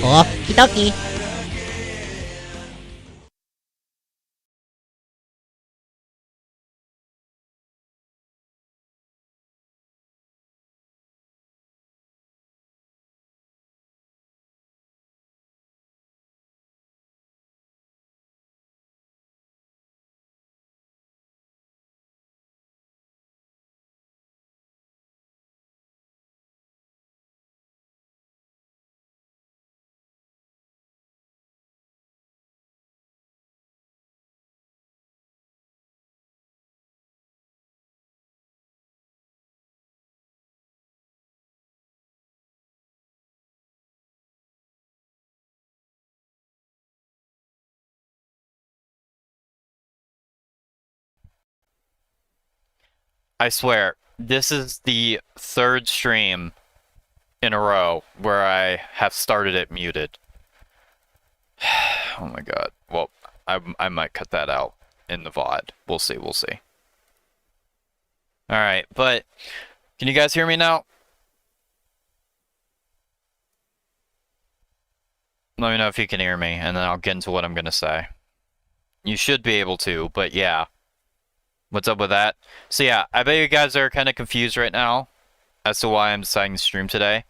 Okie dokie. I swear, this is the third stream in a row where I have started it muted. Oh my god. Well, I might cut that out in the VOD. We'll see, we'll see. Alright, but can you guys hear me now? Let me know if you can hear me, and then I'll get into what I'm gonna say. You should be able to, but yeah. What's up with that? So yeah, I bet you guys are kind of confused right now as to why I'm deciding to stream today.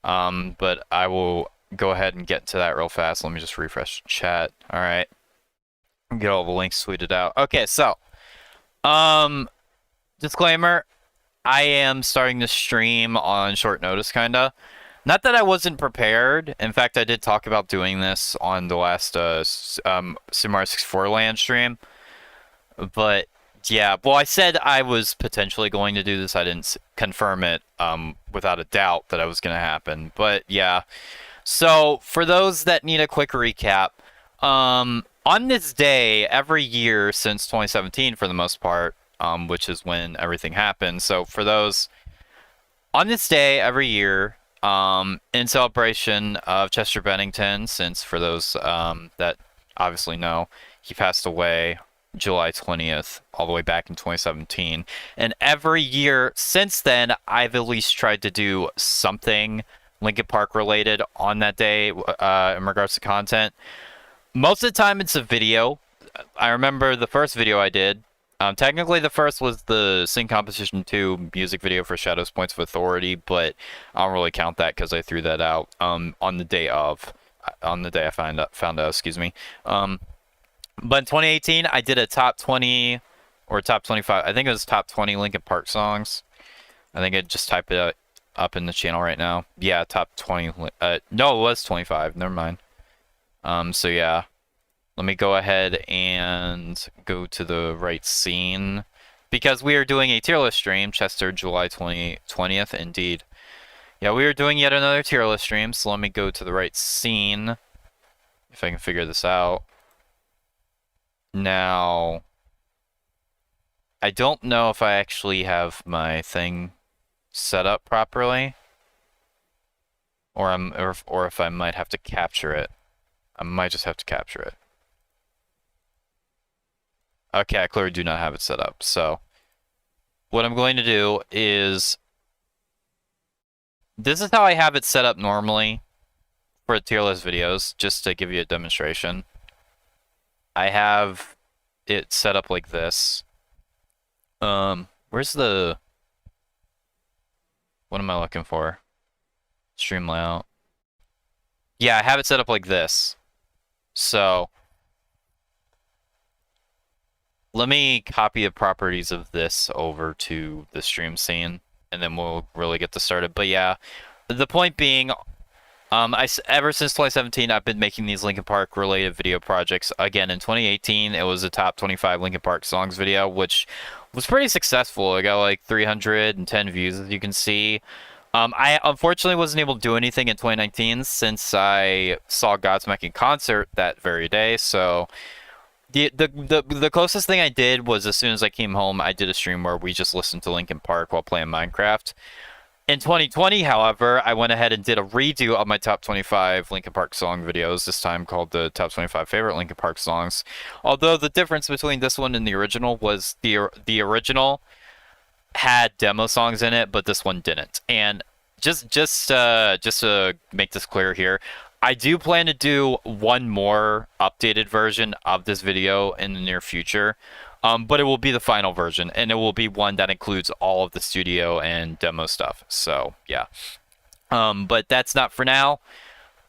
But I will go ahead and get to that real fast. Let me just refresh chat. Alright. Get all the links tweeted out. Okay, so disclaimer, I am starting to stream on short notice, kinda. Not that I wasn't prepared. In fact, I did talk about doing this on the last Super Mario 64 Land stream. But yeah, well, I said I was potentially going to do this. I didn't confirm it without a doubt that it was going to happen. But yeah, so for those that need a quick recap, on this day every year since 2017 for the most part, which is when everything happened. So for those, on this day every year, in celebration of Chester Bennington, since for those that obviously know, he passed away July 20th, all the way back in 2017. And every year since then, I've at least tried to do something Linkin Park related on that day in regards to content. Most of the time, it's a video. I remember the first video I did. Technically, the first was the Sing Competition 2 music video for Shadows Points of Authority, but I don't really count that because I threw that out on the day I found out, excuse me. But in 2018, I did a top 20 or top 25. I think it was top 20 Linkin Park songs. I think I just typed it up in the channel right now. Yeah, top 20. No, it was 25. Never mind. So yeah. Let me go ahead and go to the right scene. Because we are doing a tier list stream, Chester, July 20th, indeed. Yeah, we are doing yet another tier list stream, so let me go to the right scene. If I can figure this out. Now, I don't know if I actually have my thing set up properly. Or if I might have to capture it. I might just have to capture it. Okay, I clearly do not have it set up. So, what I'm going to do is... This is how I have it set up normally for tier list videos, just to give you a demonstration. I have it set up like this. Where's the... What am I looking for? Stream layout. Yeah, I have it set up like this. So... Let me copy the properties of this over to the stream scene, and then we'll really get this started. But yeah, the point being, ever since 2017, I've been making these Linkin Park related video projects. Again, in 2018, it was a top 25 Linkin Park songs video, which was pretty successful. I got like 310 views, as you can see. I unfortunately wasn't able to do anything in 2019 since I saw Godsmack in concert that very day, so... The closest thing I did was as soon as I came home, I did a stream where we just listened to Linkin Park while playing Minecraft. In 2020, however, I went ahead and did a redo of my top 25 Linkin Park song videos, this time called the top 25 favorite Linkin Park songs. Although the difference between this one and the original was the original had demo songs in it, but this one didn't. And just to make this clear here, I do plan to do one more updated version of this video in the near future. But it will be the final version, and it will be one that includes all of the studio and demo stuff. So, yeah. But that's not for now.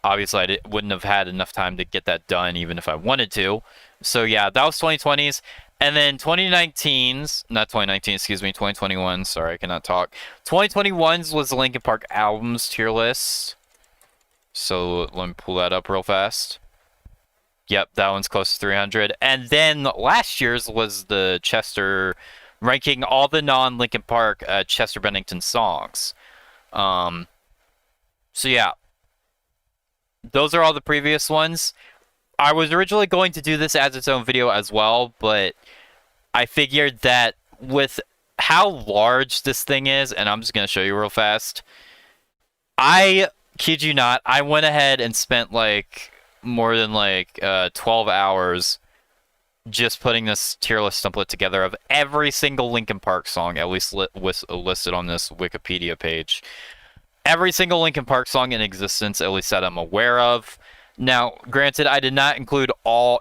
Obviously, wouldn't have had enough time to get that done even if I wanted to. So, yeah, that was 2020's. And then 2019's, not 2019, excuse me, 2021. Sorry, I cannot talk. 2021's was the Linkin Park albums tier list. So, let me pull that up real fast. Yep, that one's close to 300. And then last year's was the Chester, ranking all the non-Linkin Park Chester Bennington songs. So yeah, those are all the previous ones. I was originally going to do this as its own video as well, but I figured that with how large this thing is, and I'm just going to show you real fast, I kid you not, I went ahead and spent like more than like 12 hours just putting this tier list template together of every single Linkin Park song, at least listed on this Wikipedia page. Every single Linkin Park song in existence, at least that I'm aware of. Now, granted, I did not include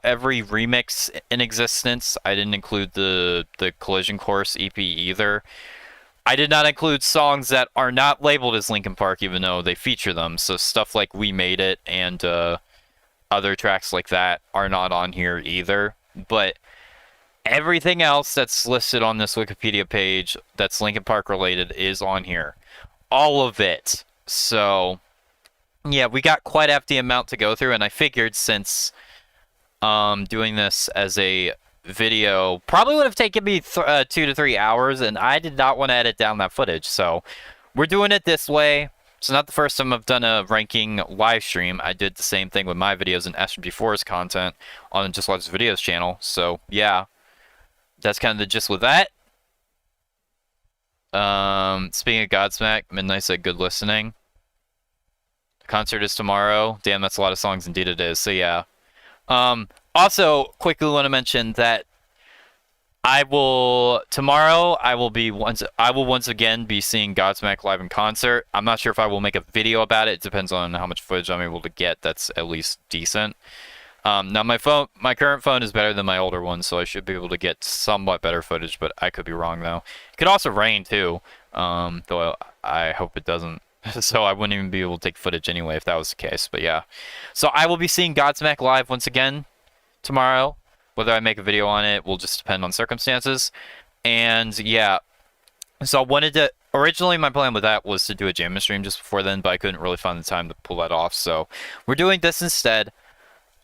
every remix in existence. I didn't include the Collision Course EP either. I did not include songs that are not labeled as Linkin Park, even though they feature them. So stuff like We Made It and other tracks like that are not on here either. But everything else that's listed on this Wikipedia page that's Linkin Park related is on here. All of it. So yeah, we got quite a hefty amount to go through, and I figured since doing this as a video probably would have taken me 2 to 3 hours, and I did not want to edit down that footage. So we're doing it this way. It's not the first time I've done a ranking live stream. I did the same thing with my videos and SMG4's content on Just Watch Videos channel. So yeah, that's kind of the gist with that. Speaking of Godsmack, Midnight said good listening. The concert is tomorrow. Damn, that's a lot of songs. Indeed it is. So yeah. Also, quickly want to mention that tomorrow I will once again be seeing Godsmack live in concert. I'm not sure if I will make a video about it. It depends on how much footage I'm able to get that's at least decent. Now my current phone is better than my older one, so I should be able to get somewhat better footage, but I could be wrong though. It could also rain too, though I hope it doesn't. So I wouldn't even be able to take footage anyway if that was the case, but yeah. So I will be seeing Godsmack live once again tomorrow. Whether I make a video on it will just depend on circumstances. And yeah, so originally my plan with that was to do a Jammin' stream just before then, but I couldn't really find the time to pull that off. So we're doing this instead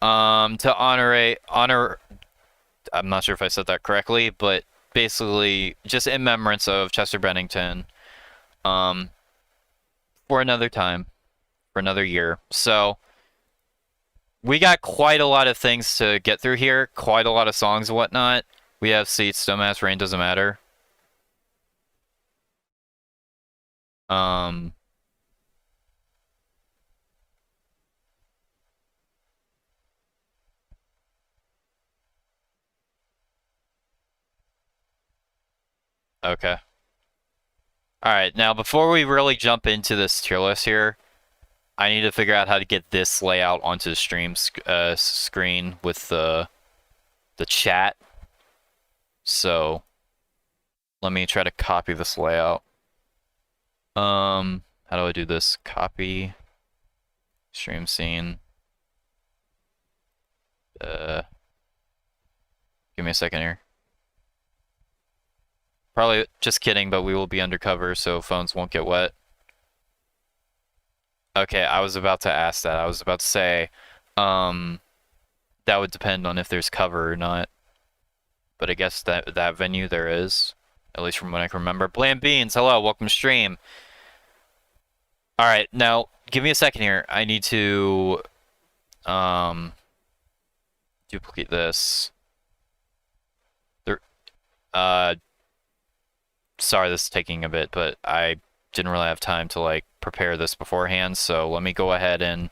to honor, I'm not sure if I said that correctly, but basically just in remembrance of Chester Bennington for another time, for another year. So we got quite a lot of things to get through here, quite a lot of songs and whatnot. We have Seats, Dumbass, Rain Doesn't Matter. Okay. Alright, now before we really jump into this tier list here, I need to figure out how to get this layout onto the stream screen with the chat. So let me try to copy this layout. How do I do this? Copy stream scene. Give me a second here. Probably just kidding, but we will be undercover, so phones won't get wet. Okay, I was about to ask that. I was about to say, that would depend on if there's cover or not. But I guess that venue there is, at least from what I can remember. Bland Beans, hello, welcome to stream. Alright, now, give me a second here. I need to, duplicate this. Sorry, this is taking a bit, but I didn't really have time to like prepare this beforehand. So let me go ahead and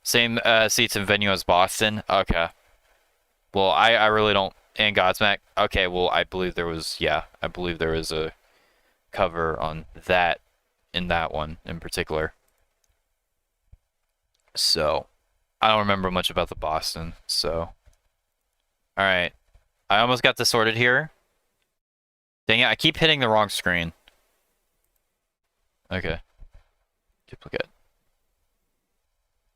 same seats and venue as Boston. Okay. Well, I really don't. And Godsmack. Okay. Well, I believe there was a cover on that in that one in particular. So I don't remember much about the Boston. So all right. I almost got this sorted here. Dang it, I keep hitting the wrong screen. Okay. Duplicate.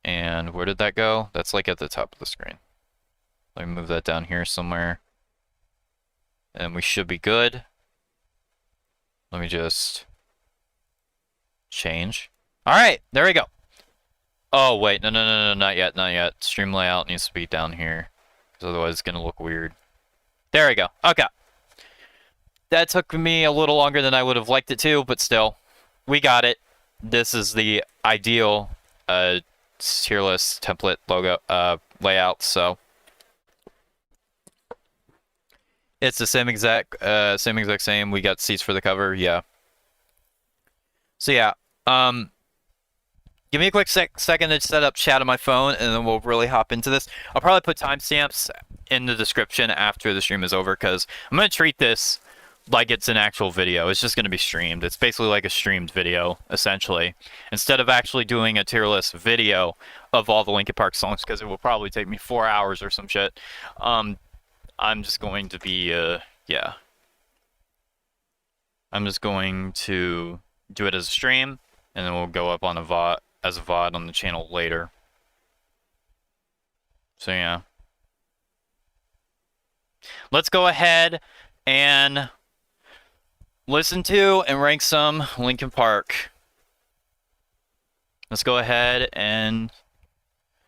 And where did that go? That's like at the top of the screen. Let me move that down here somewhere. And we should be good. Let me just change. Alright, there we go. Oh, wait, no, not yet, not yet. Stream layout needs to be down here. Because otherwise it's going to look weird. There we go. Okay. That took me a little longer than I would have liked it to, but still, we got it. This is the ideal tier list template logo layout, so it's the same exact same. We got seats for the cover, yeah. So yeah, give me a quick second to set up chat on my phone, and then we'll really hop into this. I'll probably put timestamps in the description after the stream is over, because I'm going to treat this like it's an actual video. It's just going to be streamed. It's basically like a streamed video, essentially. Instead of actually doing a tier list video of all the Linkin Park songs, because it will probably take me 4 hours or some shit, I'm just going to be, yeah. I'm just going to do it as a stream, and then we'll go up on a VOD, as a VOD on the channel later. So yeah. Let's go ahead and listen to and rank some Linkin Park. Let's go ahead and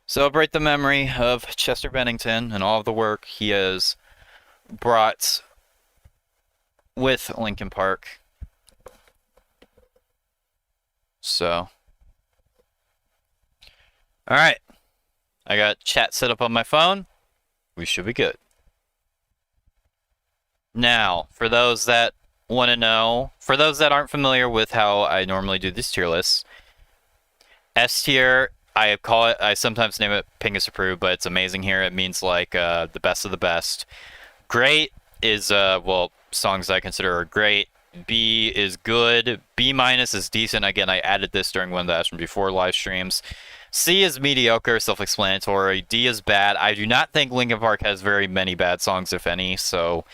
celebrate the memory of Chester Bennington and all of the work he has brought with Linkin Park. So, alright. I got chat set up on my phone. We should be good. Now, for those that want to know, for those that aren't familiar with how I normally do these tier lists, S tier, I sometimes name it Pingas approved, but it's amazing here. It means like the best of the best. Great is well, songs I consider are great. B is good. B minus is decent. Again, I added this during one of the Ashton Before live streams. C is mediocre, self-explanatory. D is bad. I do not think Linkin Park has very many bad songs, if any, so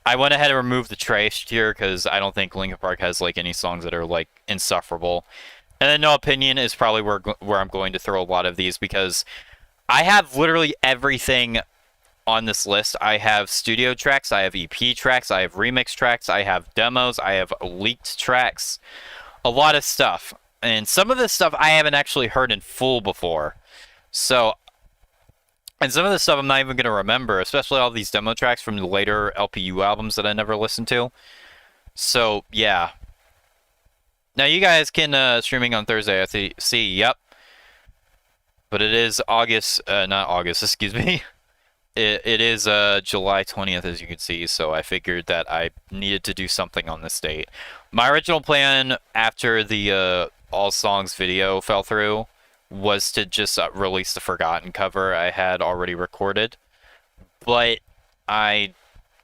I went ahead and removed the trash tier because I don't think Linkin Park has like any songs that are like insufferable. And then No Opinion is probably where I'm going to throw a lot of these, because I have literally everything on this list. I have studio tracks, I have EP tracks, I have remix tracks, I have demos, I have leaked tracks, a lot of stuff. And some of this stuff I haven't actually heard in full before. So, and some of this stuff I'm not even going to remember, especially all these demo tracks from the later LPU albums that I never listened to. So, yeah. Now, you guys can, streaming on Thursday, I see, yep. But it is August, not August, excuse me. It is July 20th, as you can see, so I figured that I needed to do something on this date. My original plan after the All Songs video fell through was to just release the Forgotten cover I had already recorded. But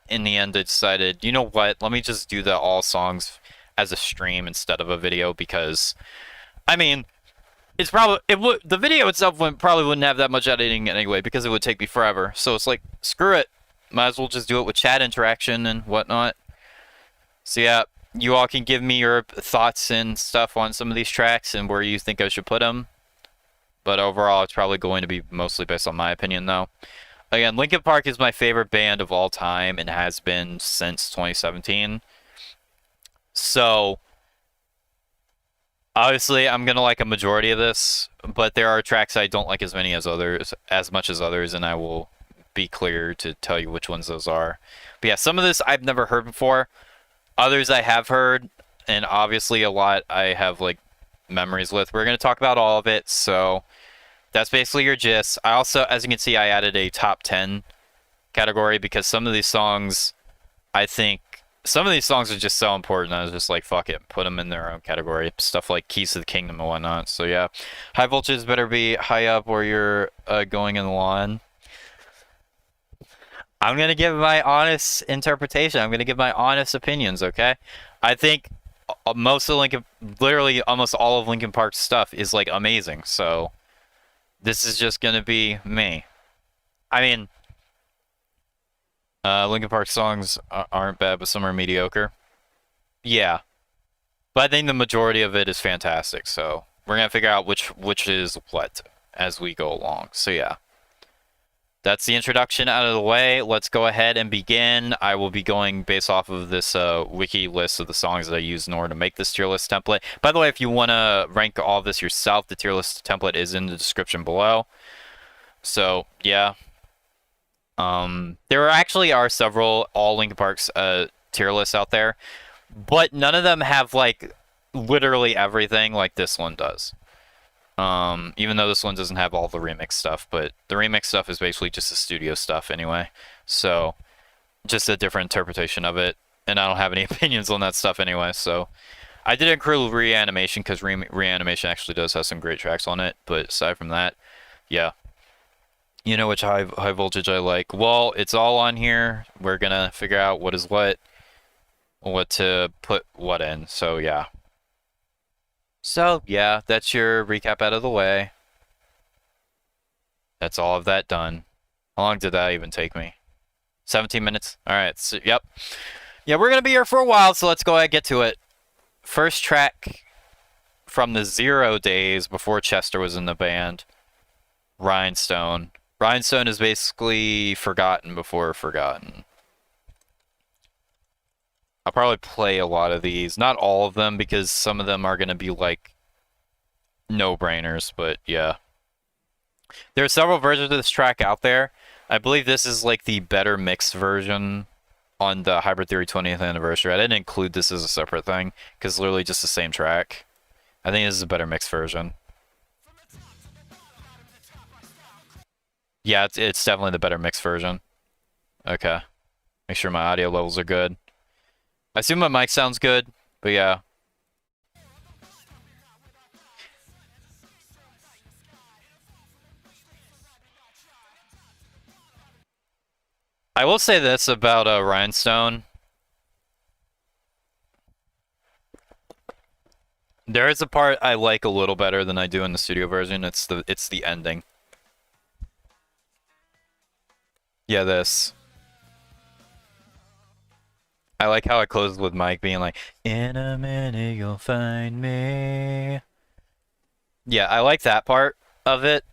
in the end, I decided, you know what, let me just do the All Songs as a stream instead of a video, because, I mean, it's probably, the video itself probably wouldn't have that much editing anyway, because it would take me forever. So it's like, screw it. Might as well just do it with chat interaction and whatnot. So yeah, you all can give me your thoughts and stuff on some of these tracks and where you think I should put them. But overall, it's probably going to be mostly based on my opinion, though. Again, Linkin Park is my favorite band of all time and has been since 2017. So, obviously, I'm gonna like a majority of this, but there are tracks I don't like as much as others, and I will be clear to tell you which ones those are. But yeah, some of this I've never heard before. Others I have heard, and obviously a lot I have like memories with. We're gonna talk about all of it, so that's basically your gist. I also, as you can see, I added a top 10 category because some of these songs I think some of these songs are just so important. I was just like, fuck it, put them in their own category. Stuff like Keys to the Kingdom and whatnot. So yeah, high voltage better be high up where you're going in the lawn. I'm gonna give my honest interpretation. I'm gonna give my honest opinions. Okay, I think most of Linkin, literally almost all of Linkin Park's stuff is like amazing. So this is just gonna be me. I mean, Linkin Park songs aren't bad, but some are mediocre. Yeah, but I think the majority of it is fantastic. So we're gonna figure out which is what as we go along. So yeah. That's the introduction out of the way. Let's go ahead and begin. I will be going based off of this wiki list of the songs that I used in order to make this tier list template. By the way, if you want to rank all of this yourself, the tier list template is in the description below. So, yeah. There actually are several all Linkin Park's tier lists out there, but none of them have, like, literally everything like this one does. Even though this one doesn't have all the remix stuff, but the remix stuff is basically just the studio stuff anyway. So, just a different interpretation of it, and I don't have any opinions on that stuff anyway, so. I did include Reanimation, because Reanimation actually does have some great tracks on it, but aside from that, yeah. You know which high voltage I like. Well, it's all on here. We're gonna figure out what is what to put what in, so yeah. So, yeah, that's your recap out of the way. That's all of that done. How long did that even take me? 17 minutes? Alright, so, yep. Yeah, we're gonna be here for a while, so let's go ahead and get to it. First track from the 0 days before Chester was in the band. Rhinestone. Rhinestone is basically forgotten before forgotten. I'll probably play a lot of these. Not all of them, because some of them are going to be, like, no-brainers, but yeah. There are several versions of this track out there. I believe this is, like, the better mixed version on the Hybrid Theory 20th anniversary. I didn't include this as a separate thing, because it's literally just the same track. I think this is a better mixed version. Yeah, it's definitely the better mixed version. Okay. Make sure my audio levels are good. I assume my mic sounds good, but yeah. I will say this about Rhinestone. There is a part I like a little better than I do in the studio version. It's the ending. Yeah, this. I like how it closes with Mike being like, "In a minute you'll find me." Yeah, I like that part of it.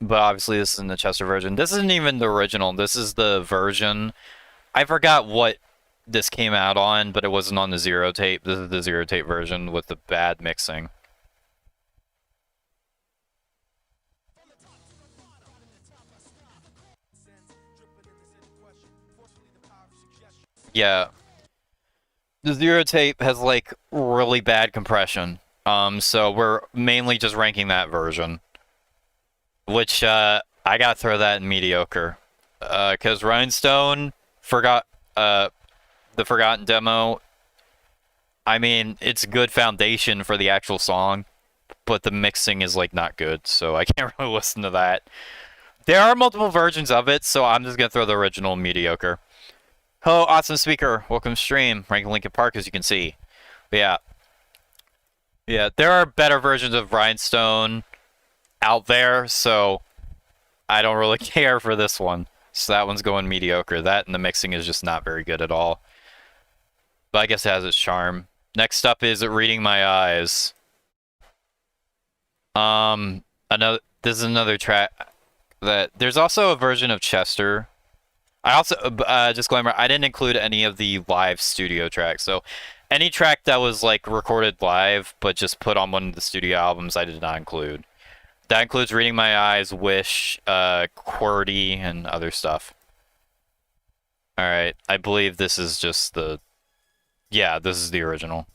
But obviously this isn't the Chester version. This isn't even the original. This is the version. I forgot what this came out on, but it wasn't on the 0 tape. This is the 0 tape version with the bad mixing. Yeah. The 0 tape has, like, really bad compression. So we're mainly just ranking that version. Which, I gotta throw that in mediocre. Cause Rhinestone the Forgotten demo, I mean, it's a good foundation for the actual song, but the mixing is, like, not good, so I can't really listen to that. There are multiple versions of it, so I'm just gonna throw the original mediocre. Hello, awesome speaker. Welcome to stream. Ranking Linkin Park, as you can see. But yeah. Yeah, there are better versions of Rhinestone out there, so I don't really care for this one. So that one's going mediocre. That and the mixing is just not very good at all. But I guess it has its charm. Next up is Reading My Eyes. This is another track that there's also a version of Chester. I also, disclaimer, I didn't include any of the live studio tracks. So any track that was, like, recorded live, but just put on one of the studio albums, I did not include. That includes Reading My Eyes, Wish, QWERTY, and other stuff. Alright, I believe this is just the... Yeah, this is the original.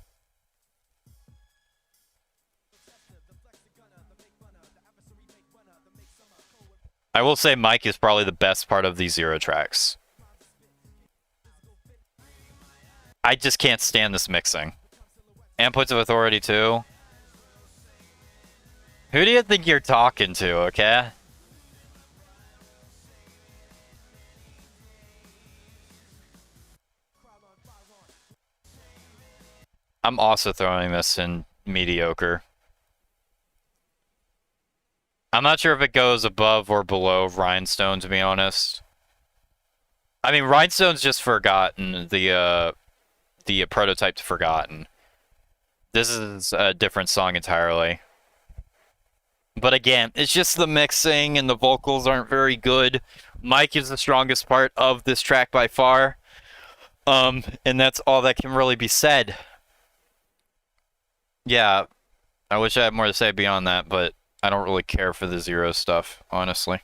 I will say Mike is probably the best part of these 0 tracks. I just can't stand this mixing. And Points of Authority too. Who do you think you're talking to, okay? I'm also throwing this in mediocre. I'm not sure if it goes above or below Rhinestone, to be honest. I mean, Rhinestone's just Forgotten, the prototype to Forgotten. This is a different song entirely. But again, it's just the mixing and the vocals aren't very good. Mike is the strongest part of this track by far. And that's all that can really be said. Yeah, I wish I had more to say beyond that, but I don't really care for the Zero stuff, honestly.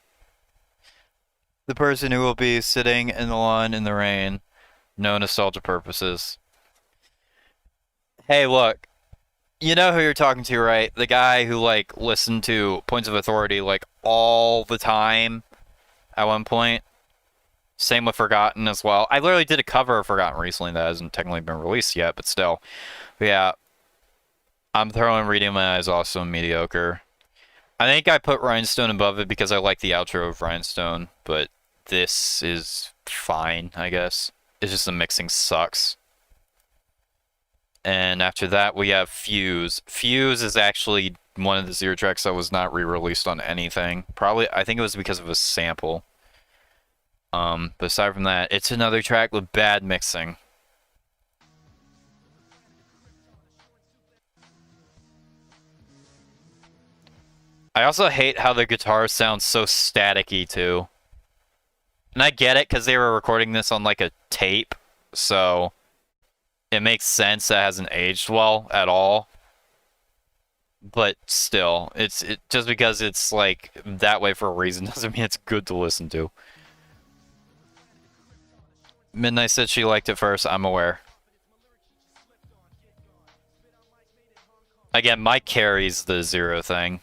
The person who will be sitting in the lawn in the rain. No nostalgia purposes. Hey, look. You know who you're talking to, right? The guy who, like, listened to Points of Authority, like, all the time at one point. Same with Forgotten as well. I literally did a cover of Forgotten recently that hasn't technically been released yet, but still. But yeah. I'm throwing Reading My Eyes also mediocre. I think I put Rhinestone above it because I like the outro of Rhinestone, but this is fine, I guess. It's just the mixing sucks. And after that, we have Fuse. Fuse is actually one of the Zero tracks that was not re-released on anything. Probably, I think it was because of a sample. But aside from that, it's another track with bad mixing. I also hate how the guitar sounds so staticky, too. And I get it, because they were recording this on, like, a tape, so it makes sense that it hasn't aged well at all. But still, just because it's, like, that way for a reason doesn't mean it's good to listen to. Midnight said she liked it first, I'm aware. Again, Mike carries the Zero thing.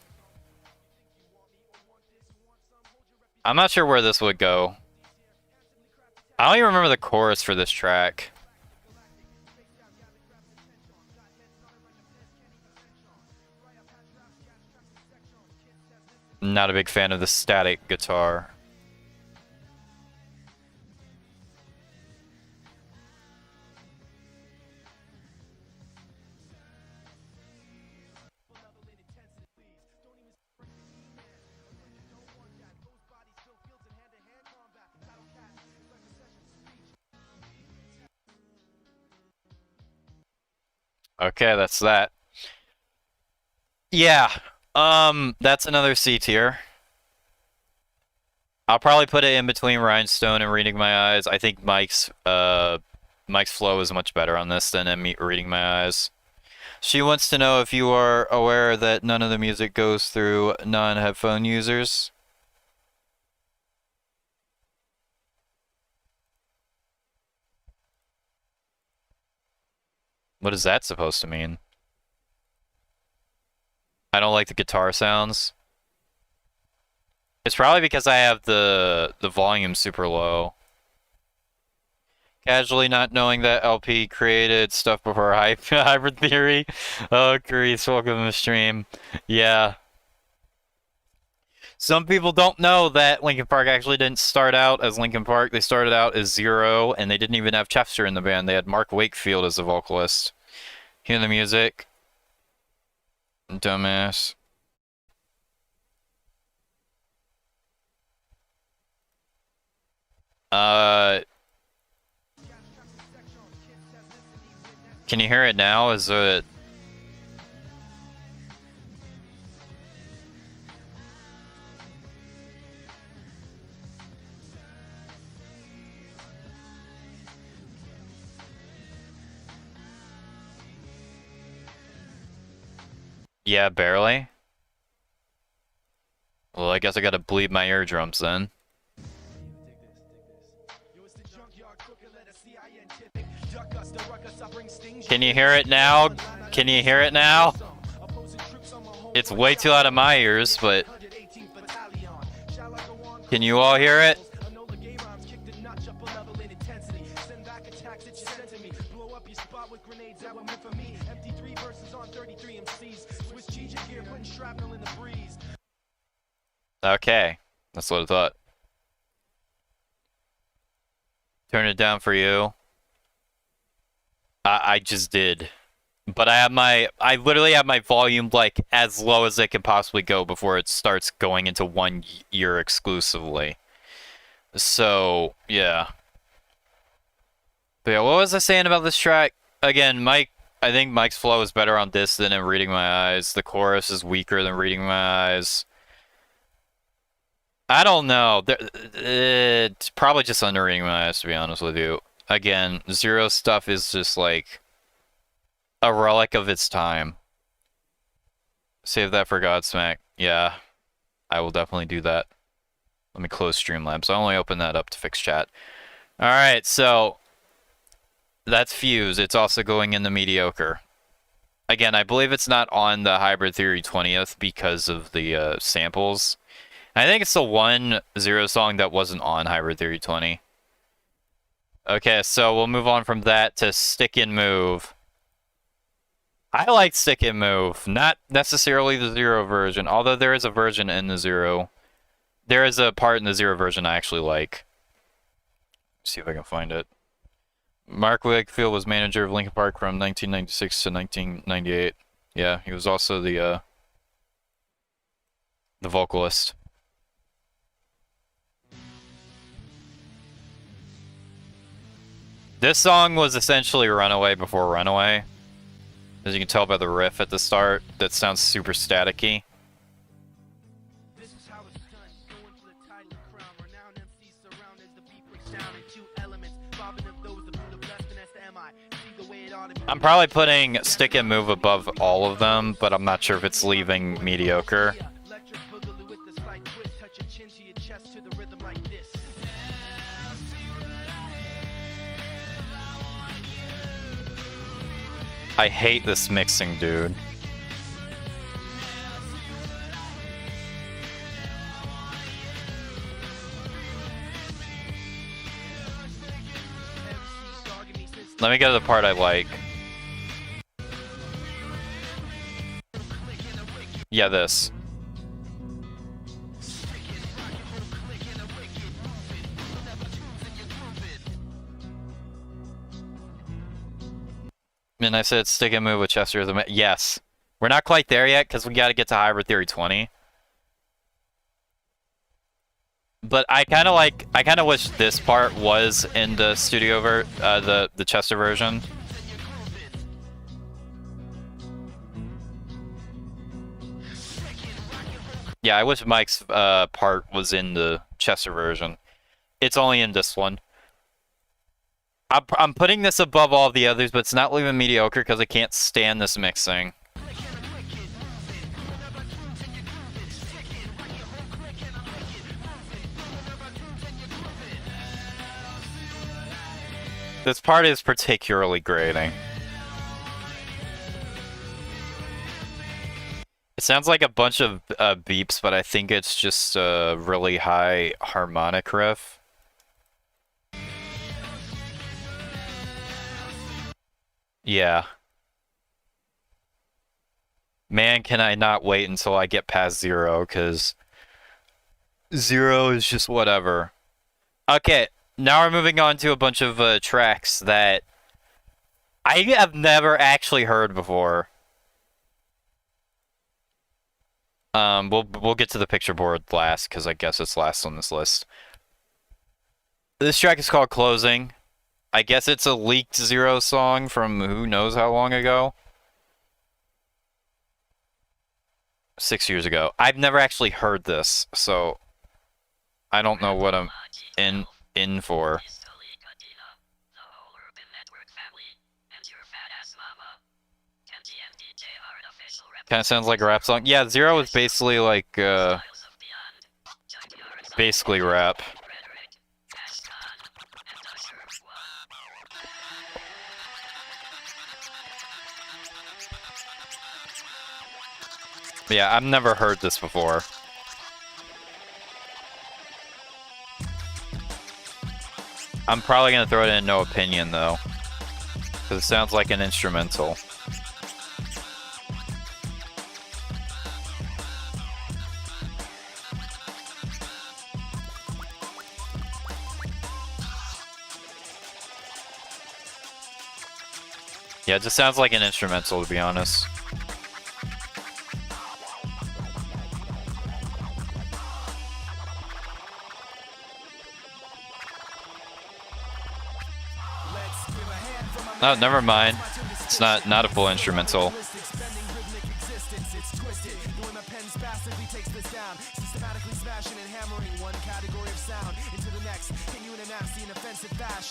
I'm not sure where this would go. I don't even remember the chorus for this track. Not a big fan of the static guitar. Okay, that's that. Yeah, that's another C tier. I'll probably put it in between Rhinestone and Reading My Eyes. I think Mike's flow is much better on this than in Reading My Eyes. She wants to know if you are aware that none of the music goes through non-headphone users. What is that supposed to mean? I don't like the guitar sounds. It's probably because I have the volume super low. Casually not knowing that LP created stuff before Hybrid Theory. Oh, Grease, welcome to the stream. Yeah. Some people don't know that Linkin Park actually didn't start out as Linkin Park. They started out as Zero, and they didn't even have Chester in the band. They had Mark Wakefield as the vocalist. Hear the music. Dumbass. Can you hear it now? Is it... Yeah, barely. Well, I guess I gotta bleed my eardrums then. Can you hear it now? Can you hear it now? It's way too out of my ears, but... Can you all hear it? Okay, that's what I thought. Turn it down for you. I just did. But I literally have my volume like as low as it can possibly go before it starts going into 1 ear exclusively. So, yeah. But yeah, what was I saying about this track? Again, I think Mike's flow is better on this than in Reading My Eyes. The chorus is weaker than Reading My Eyes. I don't know. It's probably just under Reading My Eyes, to be honest with you. Again, Zero stuff is just like a relic of its time. Save that for Godsmack. Yeah, I will definitely do that. Let me close Streamlabs. I only open that up to fix chat. Alright, so that's Fuse. It's also going in the mediocre. Again, I believe it's not on the Hybrid Theory 20th because of the samples. I think it's the one Zero song that wasn't on Hybrid Theory 20. Okay, so we'll move on from that to Stick and Move. I like Stick and Move, not necessarily the Zero version, although there is a version in the Zero. There is a part in the Zero version I actually like. Let's see if I can find it. Mark Wakefield was manager of Linkin Park from 1996 to 1998. Yeah, he was also the vocalist. This song was essentially Runaway before Runaway. As you can tell by the riff at the start, that sounds super staticky. I'm probably putting Stick and Move above all of them, but I'm not sure if it's leaving mediocre. I hate this mixing, dude. Let me get to the part I like. Yeah, this. And I said Stick and Move with Chester. Yes. We're not quite there yet because we got to get to Hybrid Theory 20. But I kind of wish this part was in the studio the Chester version. Yeah, I wish Mike's part was in the Chester version. It's only in this one. I'm putting this above all the others, but it's not leaving mediocre because I can't stand this mixing. This part is particularly grating. It sounds like a bunch of beeps, but I think it's just a really high harmonic riff. Yeah. Man, can I not wait until I get past Zero, because Zero is just whatever. Okay, now we're moving on to a bunch of tracks that I have never actually heard before. We'll get to the picture board last, because I guess it's last on this list. This track is called Closing. I guess it's a leaked Zero song from who knows how long ago. 6 years ago. I've never actually heard this, so I don't know what I'm in for. Kind of sounds like a rap song. Yeah, Zero is basically like basically rap. Yeah, I've never heard this before. I'm probably gonna throw it in no opinion though, because it sounds like an instrumental. Yeah, it just sounds like an instrumental, to be honest. Oh, never mind. It's not a full instrumental.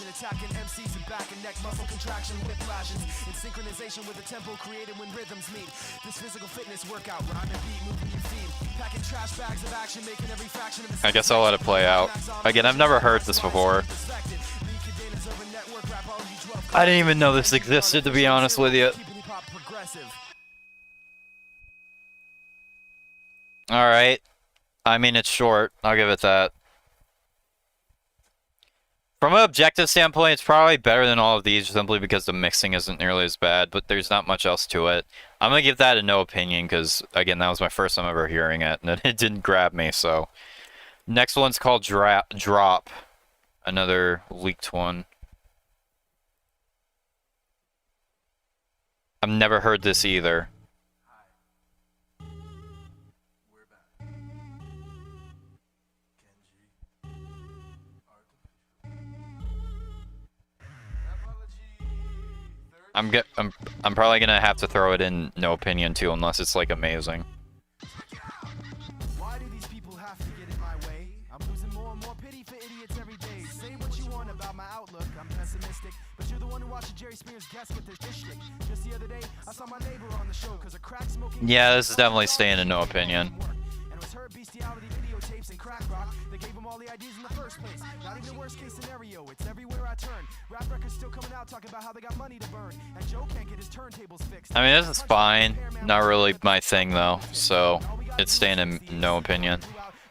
Attacking MCs and back and neck muscle contraction with flashes in synchronization with the tempo created when rhythms meet. This physical fitness workout, rhyme and beat, moving your feet, packing trash bags of action, making every fraction of I guess I'll let it play out. Again, I've never heard this before. I didn't even know this existed, to be honest with you. Alright. I mean, it's short. I'll give it that. From an objective standpoint, it's probably better than all of these simply because the mixing isn't nearly as bad, but there's not much else to it. I'm going to give that a no opinion because, again, that was my first time ever hearing it, and it didn't grab me, so. Next one's called Drop. Another leaked one. I've never heard this either. I'm probably gonna have to throw it in no opinion too, unless it's like amazing. Why do these people have to get in my way? I'm losing more and more pity for idiots every day. Say what you want about my outlook, I'm pessimistic, but you're the one who watched Jerry Spears guest get this shit. Just the other day, I saw my neighbor on the show because a crack smoking. Yeah, this is definitely staying in no opinion. And it was her bestiality videotapes and crack rock that gave him all the ideas in the first place. Not even the worst case scenario, it's everywhere I turn. Rap records still coming out talking about how they got money to burn. And Joe can't get his turntables fixed. I mean, this is fine. Not really my thing though, so it's staying in no opinion.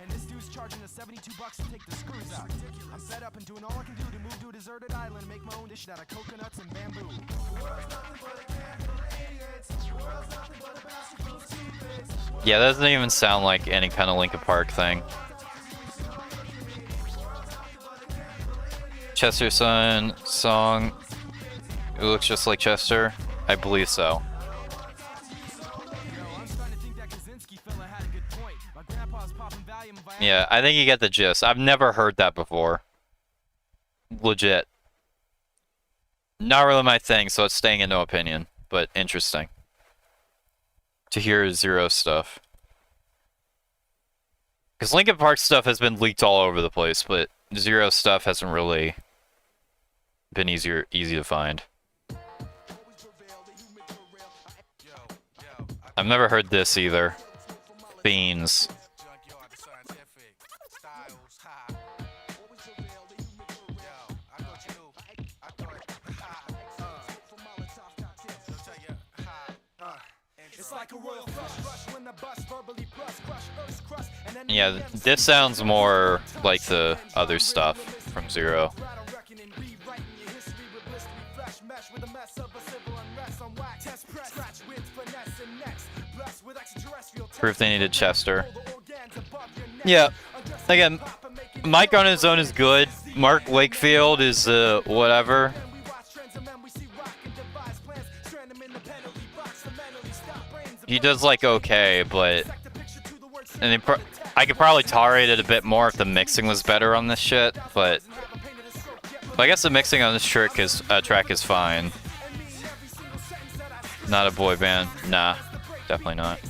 And this dude's charging us $72 to take the screws out. I'm fed up and doing all I can do to move to a deserted island and make my own dish out of coconuts and bamboo. Yeah, that doesn't even sound like any kind of Linkin Park thing. Chester song. It looks just like Chester. I believe so. Yeah, I think you get the gist. I've never heard that before. Legit. Not really my thing, so it's staying in no opinion, but interesting to hear Zero stuff. Because Linkin Park stuff has been leaked all over the place, but Zero stuff hasn't really been easy to find. I've never heard this either. Beans. Yeah, this sounds more like the other stuff from Zero. Proof they needed Chester. Yeah, again, Mike on his own is good. Mark Wakefield is whatever. He does like okay, but I could probably tolerate it a bit more if the mixing was better on this shit. But I guess the mixing on this track is fine. Not a boy band, nah, definitely not.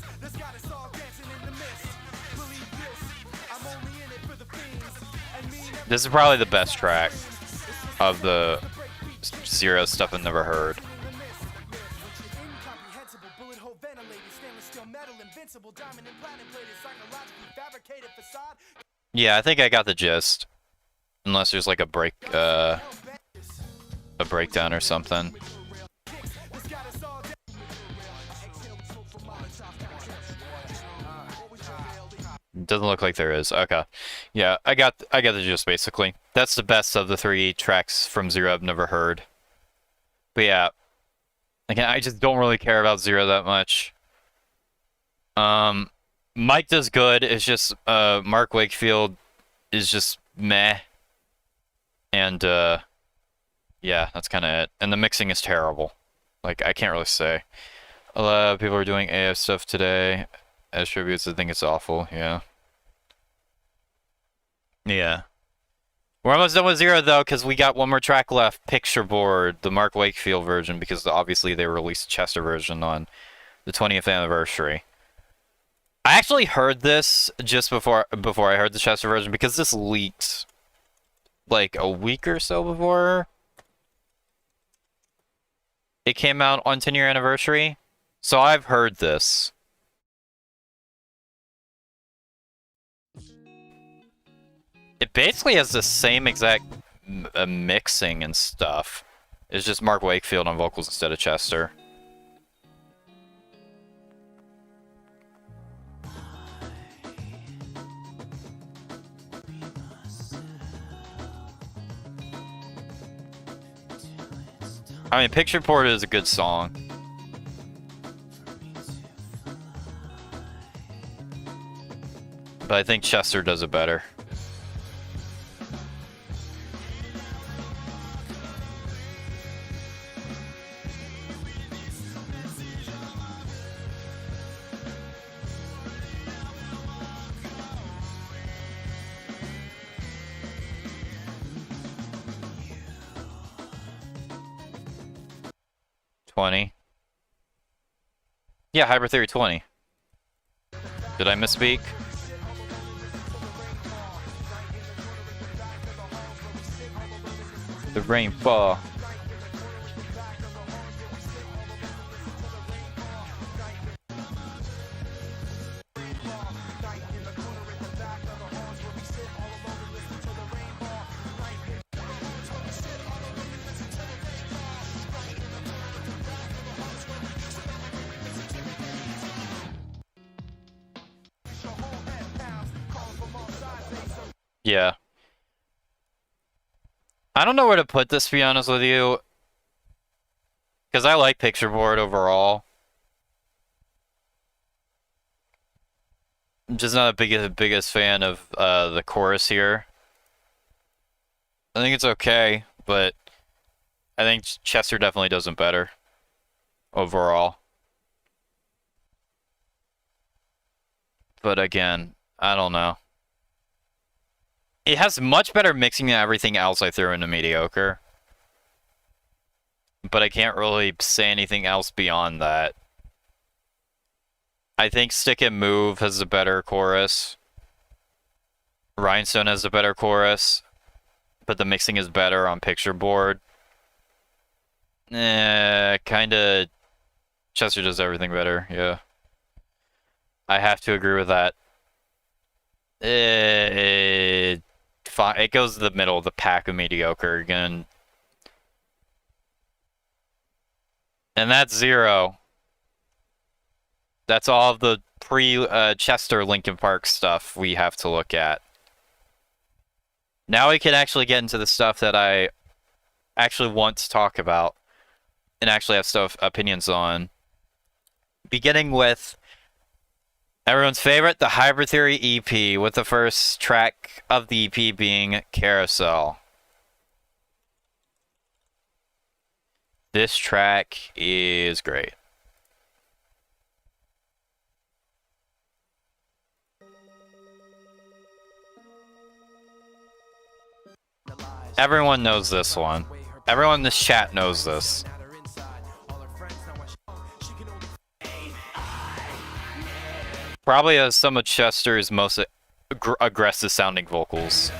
This is probably the best track of the Zero stuff I've never heard. Yeah, I think I got the gist. Unless there's like a breakdown or something. Doesn't look like there is. Okay. Yeah, I got the gist basically. That's the best of the 3 tracks from Zero I've never heard. But yeah. Again, I just don't really care about Zero that much. Mike does good. It's just Mark Wakefield is just meh. And yeah, that's kind of it. And the mixing is terrible. Like, I can't really say. A lot of people are doing AF stuff today as tributes. I think it's awful. Yeah. Yeah. We're almost done with 0 though, because we got one more track left. Picture Board, the Mark Wakefield version, because obviously they released a Chester version on the 20th anniversary. I actually heard this just before I heard the Chester version, because this leaked like a week or so before it came out on 10-year anniversary. So I've heard this. It basically has the same exact mixing and stuff. It's just Mark Wakefield on vocals instead of Chester. I mean, Picture Board is a good song. But I think Chester does it better. Yeah, Hybrid Theory 20. Did I misspeak? The rainfall. Yeah. I don't know where to put this, to be honest with you. Because I like Picture Board overall. I'm just not a biggest fan of the chorus here. I think it's okay, but I think Chester definitely does it better overall. But again, I don't know. It has much better mixing than everything else I threw into mediocre. But I can't really say anything else beyond that. I think Stick and Move has a better chorus. Rhinestone has a better chorus. But the mixing is better on Picture Board. Kinda... Chester does everything better, yeah. I have to agree with that. It goes to the middle of the pack of mediocre again. And that's 0. That's all of the pre-Chester Linkin Park stuff we have to look at. Now we can actually get into the stuff that I actually want to talk about and actually have opinions on. Beginning with everyone's favorite, the Hybrid Theory EP, with the first track of the EP being Carousel. This track is great. Everyone knows this one. Everyone in this chat knows this. Probably has some of Chester's most aggressive sounding vocals.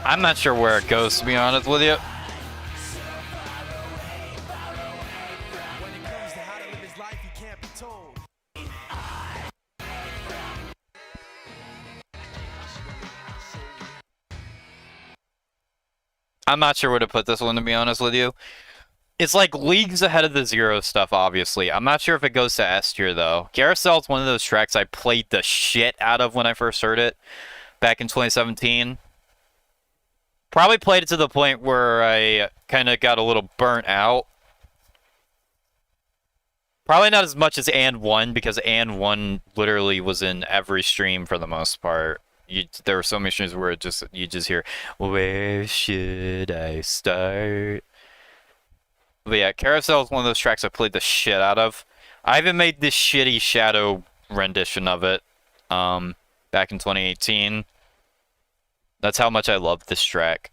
I'm not sure where it goes, to be honest with you. I'm not sure where to put this one, to be honest with you. It's like leagues ahead of the 0 stuff, obviously. I'm not sure if it goes to S tier, though. Carousel is one of those tracks I played the shit out of when I first heard it back in 2017. Probably played it to the point where I kind of got a little burnt out. Probably not as much as And 1, because And 1 literally was in every stream for the most part. there were so many streams where you just hear, "Where should I start?" But yeah, Carousel is one of those tracks I played the shit out of. I even made this shitty Shadow rendition of it, back in 2018. That's how much I love this track.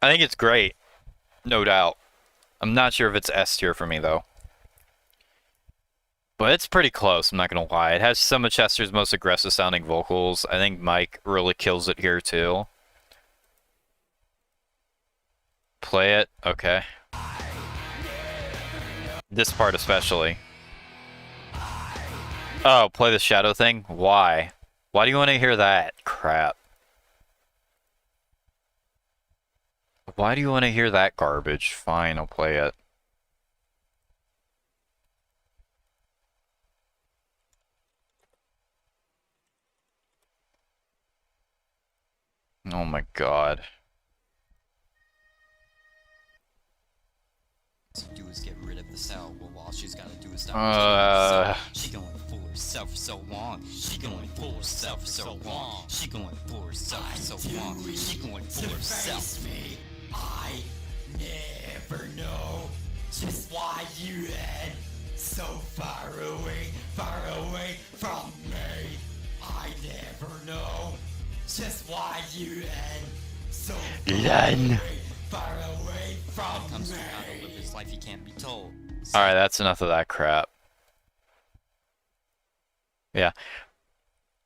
I think it's great, no doubt. I'm not sure if it's S tier for me though. But it's pretty close, I'm not gonna lie. It has some of Chester's most aggressive sounding vocals. I think Mike really kills it here too. Play it? Okay. This part especially. Oh, play the Shadow thing? Why? Why do you want to hear that crap? Why do you want to hear that garbage? Fine, I'll play it. Oh my god. Do is get rid of the cell. Well, all she's gotta do is stop. She going for herself for so long. She going for herself for so long. She going for herself for so long. She going for herself. Me, I never know just why you head so far away from me. I never know just why you head so far away from me. His life he can't be told. Alright, that's enough of that crap. Yeah.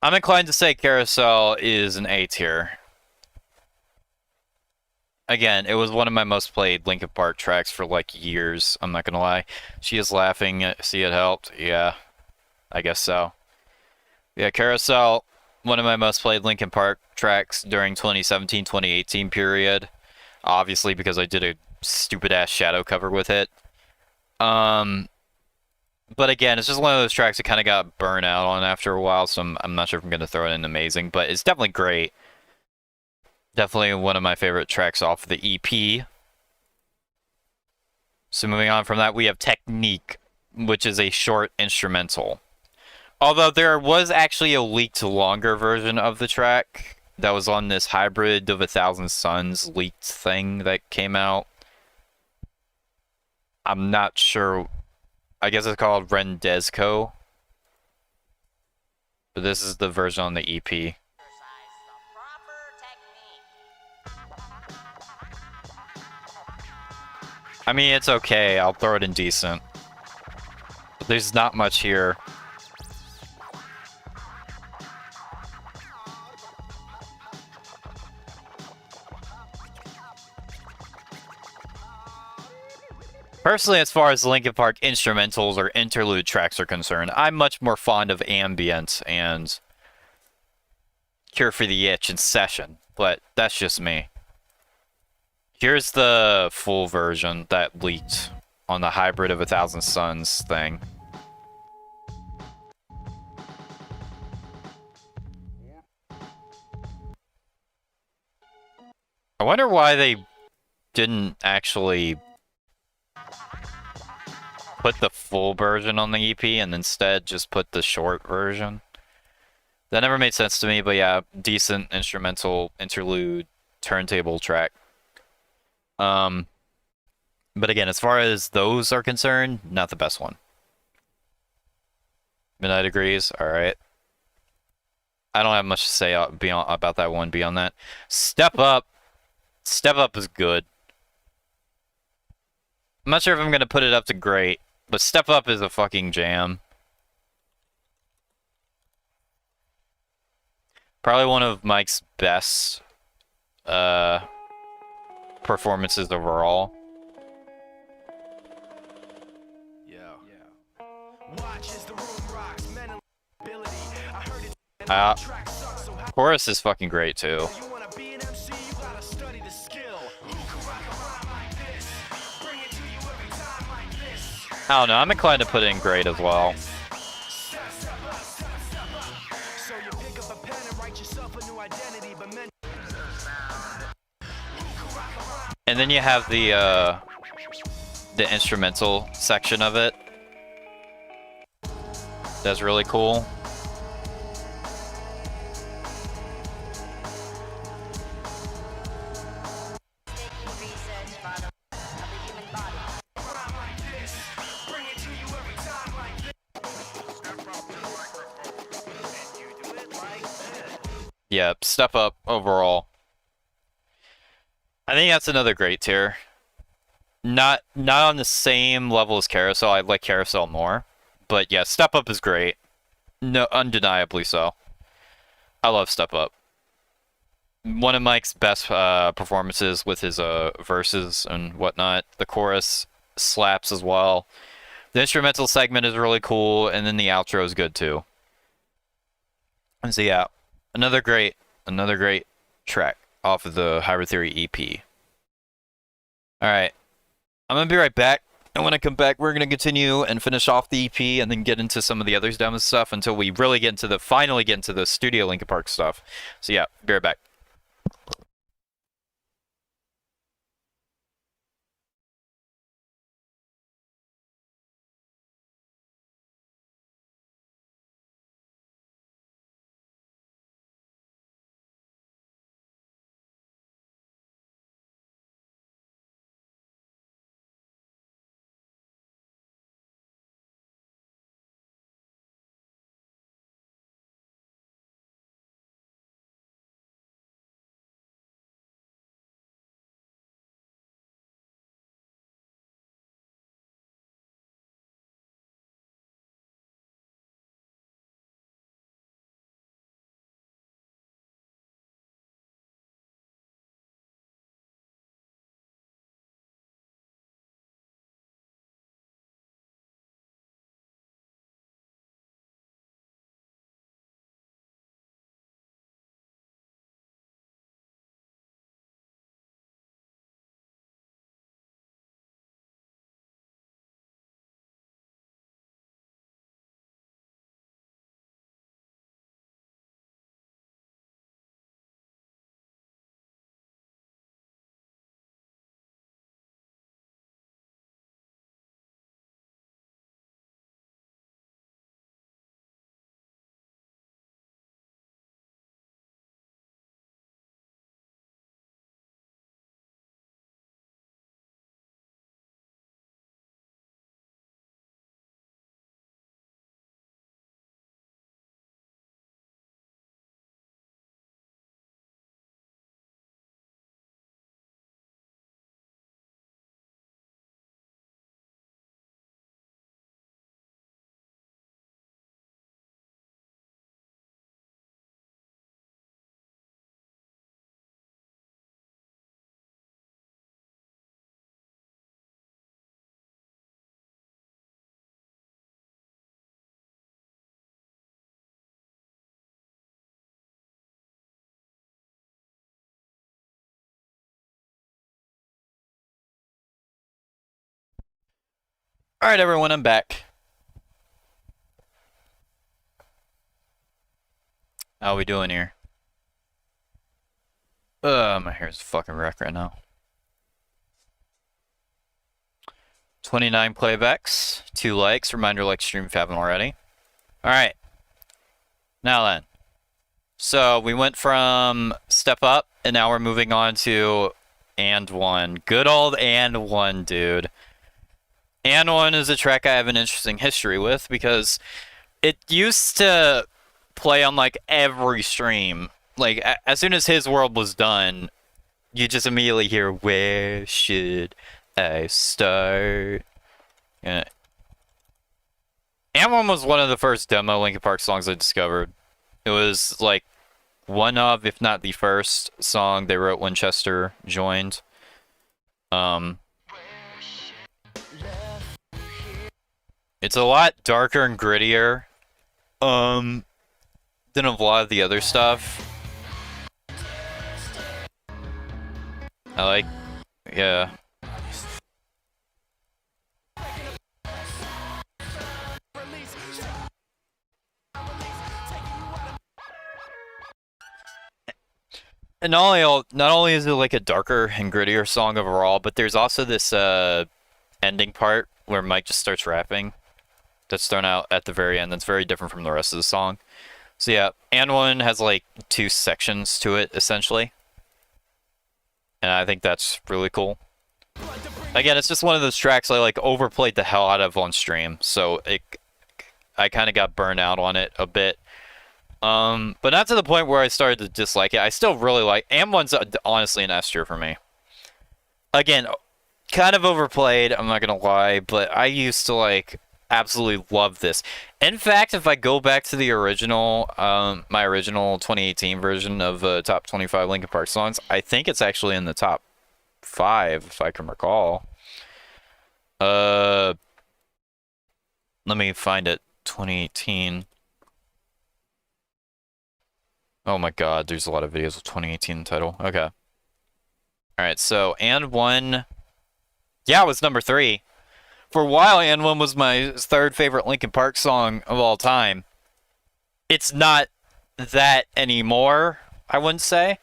I'm inclined to say Carousel is an A tier. Again, it was one of my most played Linkin Park tracks for like years, I'm not gonna lie. She is laughing, see it helped? Yeah, I guess so. Yeah, Carousel, one of my most played Linkin Park tracks during 2017-2018 period. Obviously because I did a stupid-ass Shadow cover with it. But again, it's just one of those tracks that kind of got burnt out on after a while, so I'm not sure if I'm going to throw it in amazing, but it's definitely great. Definitely one of my favorite tracks off the EP. So moving on from that, we have Technique, which is a short instrumental. Although there was actually a leaked longer version of the track that was on this Hybrid of 1,000 Suns leaked thing that came out. I'm not sure. I guess it's called Rendezco. But this is the version on the EP. I mean, it's okay. I'll throw it in decent. But there's not much here. Personally, as far as Linkin Park instrumentals or interlude tracks are concerned, I'm much more fond of Ambient and Cure for the Itch and Session, but that's just me. Here's the full version that leaked on the Hybrid of 1,000 Suns thing. I wonder why they didn't actually put the full version on the EP and instead just put the short version. That never made sense to me, but yeah, decent instrumental interlude turntable track. But again, as far as those are concerned, not the best one. Midnight agrees. All right. I don't have much to say about that one beyond that. Step Up. Step Up is good. I'm not sure if I'm gonna put it up to great, but Step Up is a fucking jam. Probably one of Mike's best performances overall. Chorus is fucking great too. I don't know, I'm inclined to put it in great as well. And then you have the instrumental section of it. That's really cool. Yeah, step up overall. I think that's another great tier. Not on the same level as Carousel. I like Carousel more. But yeah, Step Up is great. No, undeniably so. I love Step Up. One of Mike's best performances with his verses and whatnot. The chorus slaps as well. The instrumental segment is really cool, and then the outro is good too. And so yeah, another great track off of the Hybrid Theory EP. Alright, I'm gonna be right back. And when I come back, we're gonna continue and finish off the EP and then get into some of the other demo stuff until we really finally get into the studio Linkin Park stuff. So yeah, be right back. Alright everyone, I'm back. How we doing here? My hair's a fucking wreck right now. 29 playbacks, 2 likes. Reminder, like stream if you haven't already. Alright. Now then. So we went from Step Up, and now we're moving on to And One. Good old And One, dude. And One is a track I have an interesting history with because it used to play on like every stream. Like as soon as His World was done, you just immediately hear "Where should I start?" Yeah. And One was one of the first demo Linkin Park songs I discovered. It was like one of, if not the first song they wrote when Chester joined. It's a lot darker and grittier than a lot of the other stuff. I like, yeah. And not only is it like a darker and grittier song overall, but there's also this ending part where Mike just starts rapping. that's thrown out at the very end that's very different from the rest of the song. So yeah, and one has like 2 sections to it essentially, and I think that's really cool. Again, it's just one of those tracks I like overplayed the hell out of on stream, so I kind of got burned out on it a bit. But not to the point where I started to dislike it. I still really like AM1's honestly an S tier for me. Again, kind of overplayed, I'm not gonna lie, but I used to like absolutely love this. In fact, if I go back to the original, my original 2018 version of top 25 Linkin Park songs, I think it's actually in the top 5, if I can recall. Let me find it. 2018. Oh my god, there's a lot of videos with 2018 in the title. Okay. Alright, so And One. Yeah, it was number 3. For a while, And One was my 3rd favorite Linkin Park song of all time. It's not that anymore, I wouldn't say.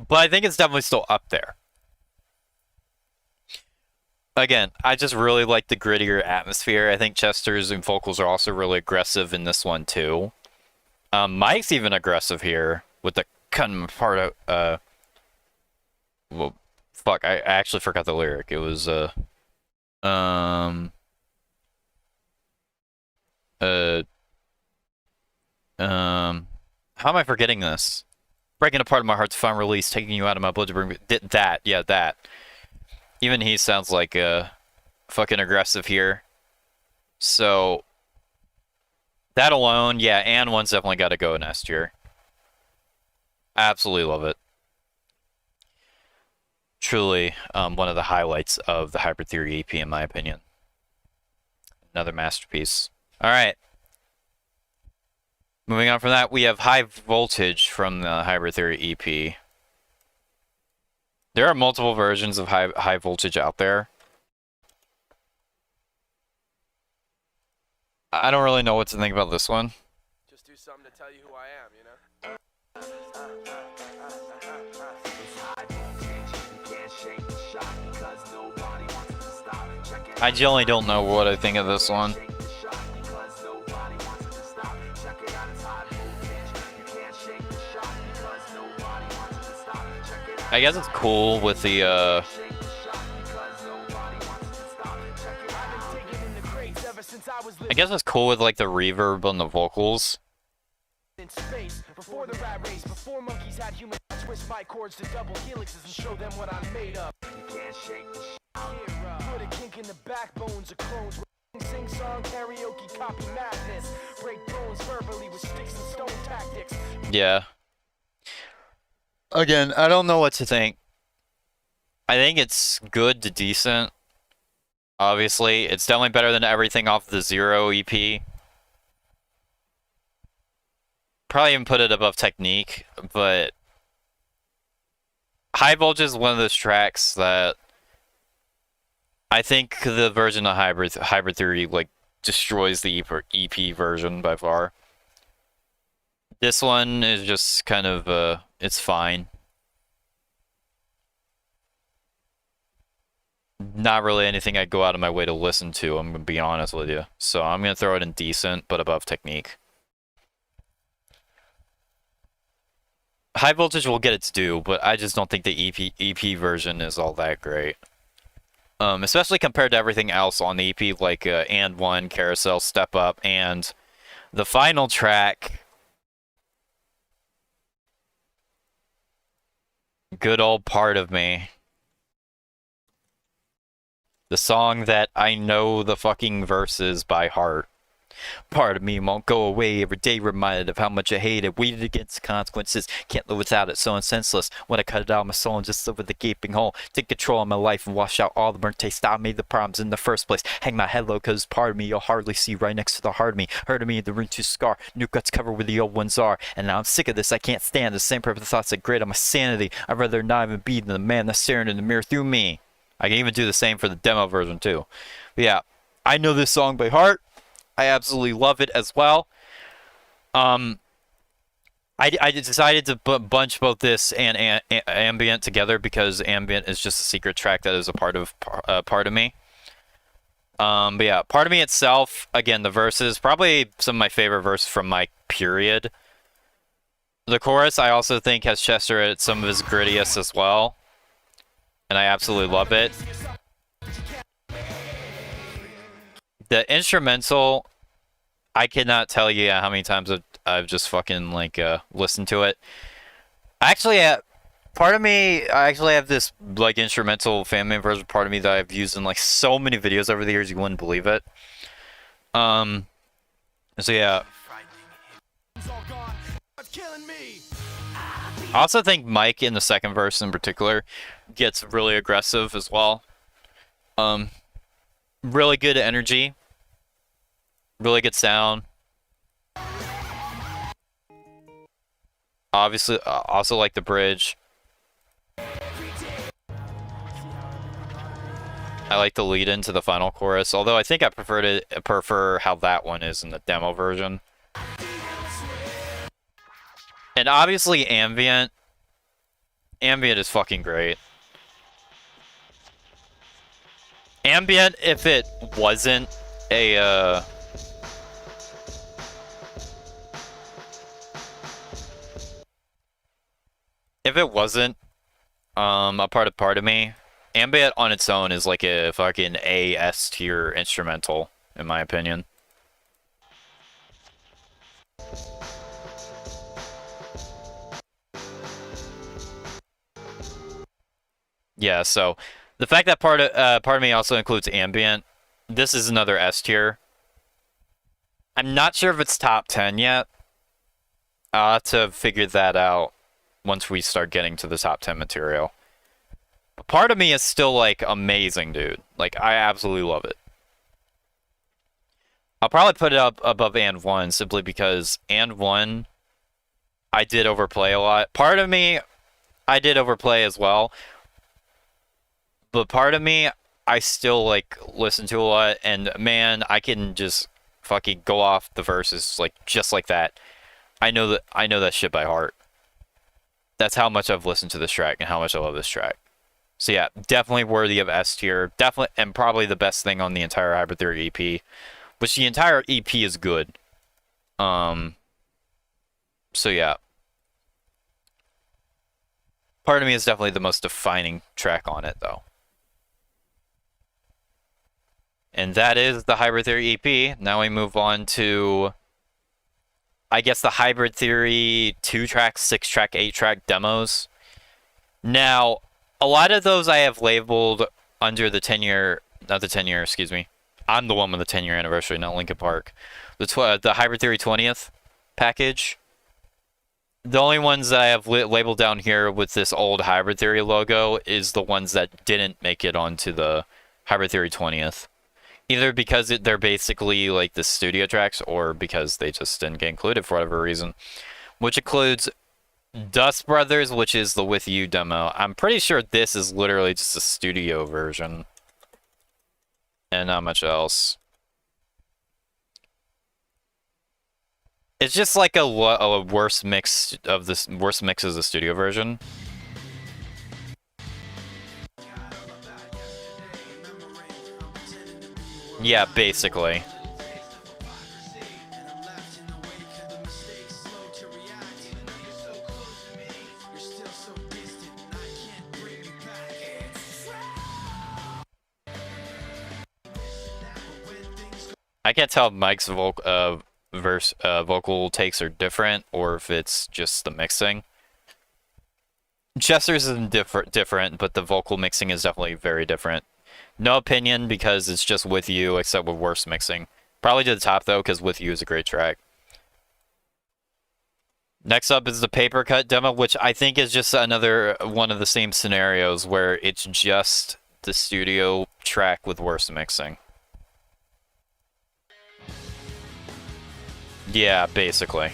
But I think it's definitely still up there. Again, I just really like the grittier atmosphere. I think Chester's and vocals are also really aggressive in this one too. Mike's even aggressive here with the cutting apart. Well, fuck, I actually forgot the lyric. It was how am I forgetting this? Breaking apart of my heart to find release, taking you out of my blood to bring me. That, yeah, that. Even he sounds like fucking aggressive here. So that alone, yeah, and one's definitely got to go in S tier. Absolutely love it. Truly one of the highlights of the Hybrid Theory EP, in my opinion. Another masterpiece. All right. Moving on from that, we have High Voltage from the Hybrid Theory EP. There are multiple versions of high Voltage out there. I don't really know what to think about this one. Just do something to tell you who I am, you know? I generally don't know what I think of this one. I guess it's cool with the I guess it's cool with like the reverb on the vocals. In space, before the rat race, before monkeys had human twist my chords to double helixes and show them what I'm made of. You can't shake the put a kink in the backbones of clones. Sing song, karaoke, copy madness. Break bones verbally with sticks and stone tactics. Yeah. Again, I don't know what to think. I think it's good to decent. Obviously, it's definitely better than everything off the Zero EP. Probably even put it above Technique, but High Voltage is one of those tracks that I think the version of Hybrid Theory like destroys the EP version by far. This one is just kind of it's fine. Not really anything I'd go out of my way to listen to, I'm gonna be honest with you. So I'm gonna throw it in decent, but above Technique. High Voltage will get its due, but I just don't think the EP version is all that great. Especially compared to everything else on the EP, like And One, Carousel, Step Up, and the final track, Good Old Part of Me. The song that I know the fucking verses by heart. Part of me won't go away, every day reminded of how much I hate it. Weighted against consequences, can't live without it, so I'm senseless. When I cut it out of my soul and just live with a gaping hole. Take control of my life and wash out all the burnt taste. I made the problems in the first place. Hang my head low, cause part of me you'll hardly see right next to the heart of me. Hurt of me, the ring to scar. New guts covered where the old ones are. And now I'm sick of this, I can't stand the same purpose thoughts that grate on my sanity. I'd rather not even be than the man that's staring in the mirror through me. I can even do the same for the demo version too. But yeah, I know this song by heart. I absolutely love it as well. I decided to bunch both this and ambient together because ambient is just a secret track that is a part of me. But yeah, part of me itself, again, the verses, probably some of my favorite verses from my period. The chorus, I also think, has Chester at some of his grittiest as well, and I absolutely love it. The instrumental, I cannot tell you how many times I've just fucking like listened to it. Actually, part of me, I actually have this like instrumental family version part of me that I've used in like so many videos over the years, you wouldn't believe it. So yeah. I also think Mike in the second verse in particular gets really aggressive as well. Really good energy. Really good sound. Obviously, also like the bridge. I like the lead into the final chorus, although I think I prefer how that one is in the demo version. And obviously ambient. Ambient is fucking great. Ambient, if it wasn't a if it wasn't a part of me, ambient on its own is like a fucking S tier instrumental, in my opinion. Yeah, so the fact that part of me also includes ambient, this is another S tier. I'm not sure if it's top 10 yet. I'll have to figure that out once we start getting to the top 10 material. But part of me is still like amazing, dude. Like I absolutely love it. I'll probably put it up above and 1 simply because and 1 I did overplay a lot. Part of me I did overplay as well. But part of me, I still like listen to a lot, and man, I can just fucking go off the verses like just like that. I know that shit by heart. That's how much I've listened to this track and how much I love this track. So yeah, definitely worthy of S tier. Definitely, and probably the best thing on the entire Hybrid Theory EP, which the entire EP is good. So yeah. Part of me is definitely the most defining track on it, though. And that is the Hybrid Theory EP. Now we move on to, I guess, the Hybrid Theory 2-track, 6-track, 8-track demos. Now, a lot of those I have labeled under the 10-year, not the 10-year, excuse me. I'm the one with the 10-year anniversary, not Linkin Park. The Hybrid Theory 20th package. The only ones that I have labeled down here with this old Hybrid Theory logo is the ones that didn't make it onto the Hybrid Theory 20th. Either because they're basically like the studio tracks or because they just didn't get included for whatever reason. Which includes Dust Brothers, which is the With You demo. I'm pretty sure this is literally just a studio version. And not much else. It's just like a worse mix of this. Worse mix as the studio version. Yeah, basically. I can't tell if Mike's vocal takes are different or if it's just the mixing. Chester's is different, but the vocal mixing is definitely very different. No opinion because it's just With You, except with worse mixing. Probably to the top though, because With You is a great track. Next up is the Paper Cut demo, which I think is just another one of the same scenarios where it's just the studio track with worse mixing. Yeah, basically.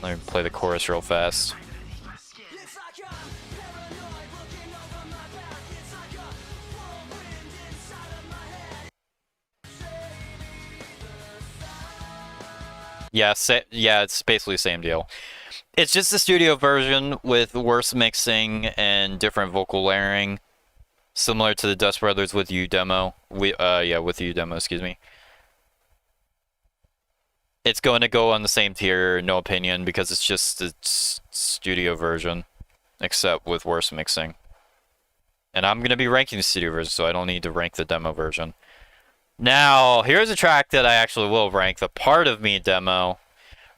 Let me play the chorus real fast. Yeah, yeah, it's basically the same deal. It's just the studio version with worse mixing and different vocal layering, similar to the Dust Brothers with You demo. Yeah, with You demo, excuse me. It's going to go on the same tier, no opinion, because it's just the studio version, except with worse mixing. And I'm going to be ranking the studio version, so I don't need to rank the demo version. Now, here's a track that I actually will rank, the Part of Me demo.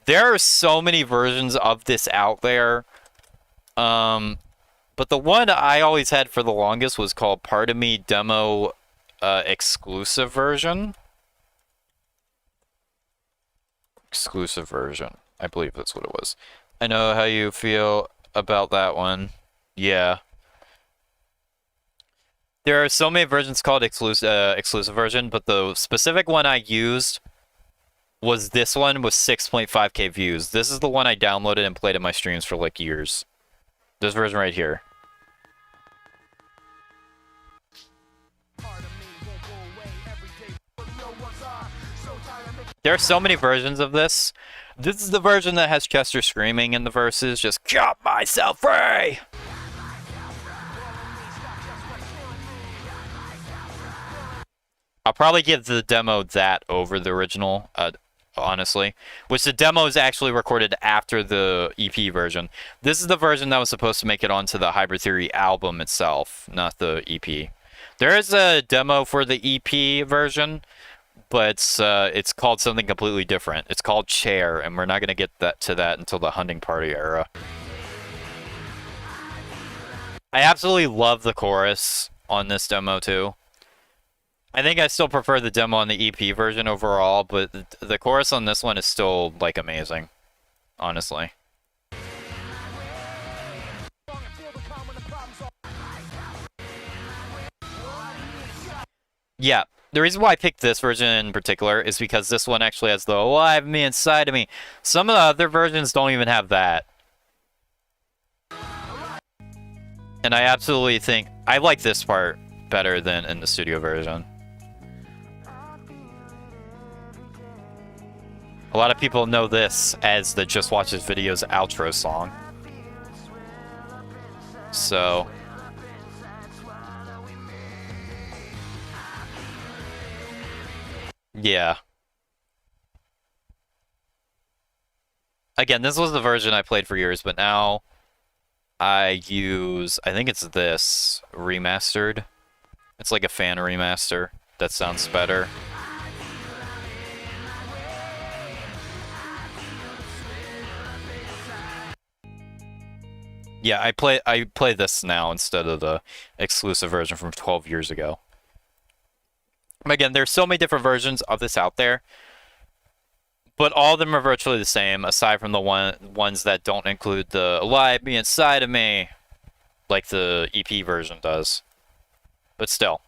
There are so many versions of this out there. But the one I always had for the longest was called Part of Me Demo Exclusive Version. Exclusive version. I believe that's what it was. I know how you feel about that one. Yeah. There are so many versions called exclusive version, but the specific one I used was this one with 6.5k views. This is the one I downloaded and played in my streams for like years. This version right here. There are so many versions of this. This is the version that has Chester screaming in the verses, just "Cut myself free!" I'll probably give the demo that over the original, honestly. Which the demo is actually recorded after the EP version. This is the version that was supposed to make it onto the Hybrid Theory album itself, not the EP. There is a demo for the EP version, but it's called something completely different. It's called Chair, and we're not going to get to that until the Hunting Party era. I absolutely love the chorus on this demo, too. I think I still prefer the demo on the EP version overall, but the chorus on this one is still, like, amazing. Honestly. Yeah, the reason why I picked this version in particular is because this one actually has the "alive me inside of me." Some of the other versions don't even have that. And I absolutely think I like this part better than in the studio version. A lot of people know this as the Just Watch This Video's outro song. So yeah. Again, this was the version I played for years, but now I use, I think it's this remastered. It's like a fan remaster that sounds better. Yeah, I play this now instead of the exclusive version from 12 years ago. Again, there's so many different versions of this out there, but all of them are virtually the same, aside from the ones that don't include the "alive me inside of me," like the EP version does. But still,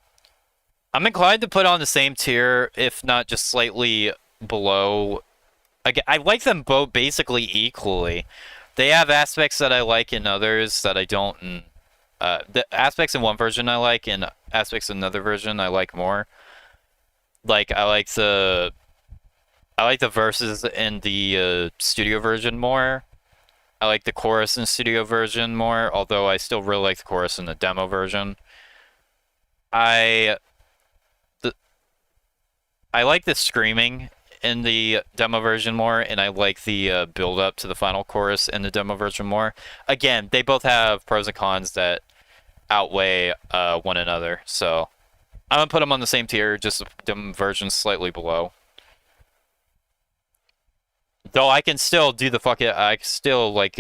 I'm inclined to put on the same tier, if not just slightly below. Again, I like them both basically equally. They have aspects that I like in others that I don't. The aspects in one version I like, and aspects in another version I like more. Like I like the verses in the studio version more. I like the chorus in the studio version more, although I still really like the chorus in the demo version. I like the screaming in the demo version more, and I like the build up to the final chorus in the demo version more. Again, they both have pros and cons that outweigh one another, so I'm gonna put them on the same tier, just the demo version slightly below. Though I can still do the I can still like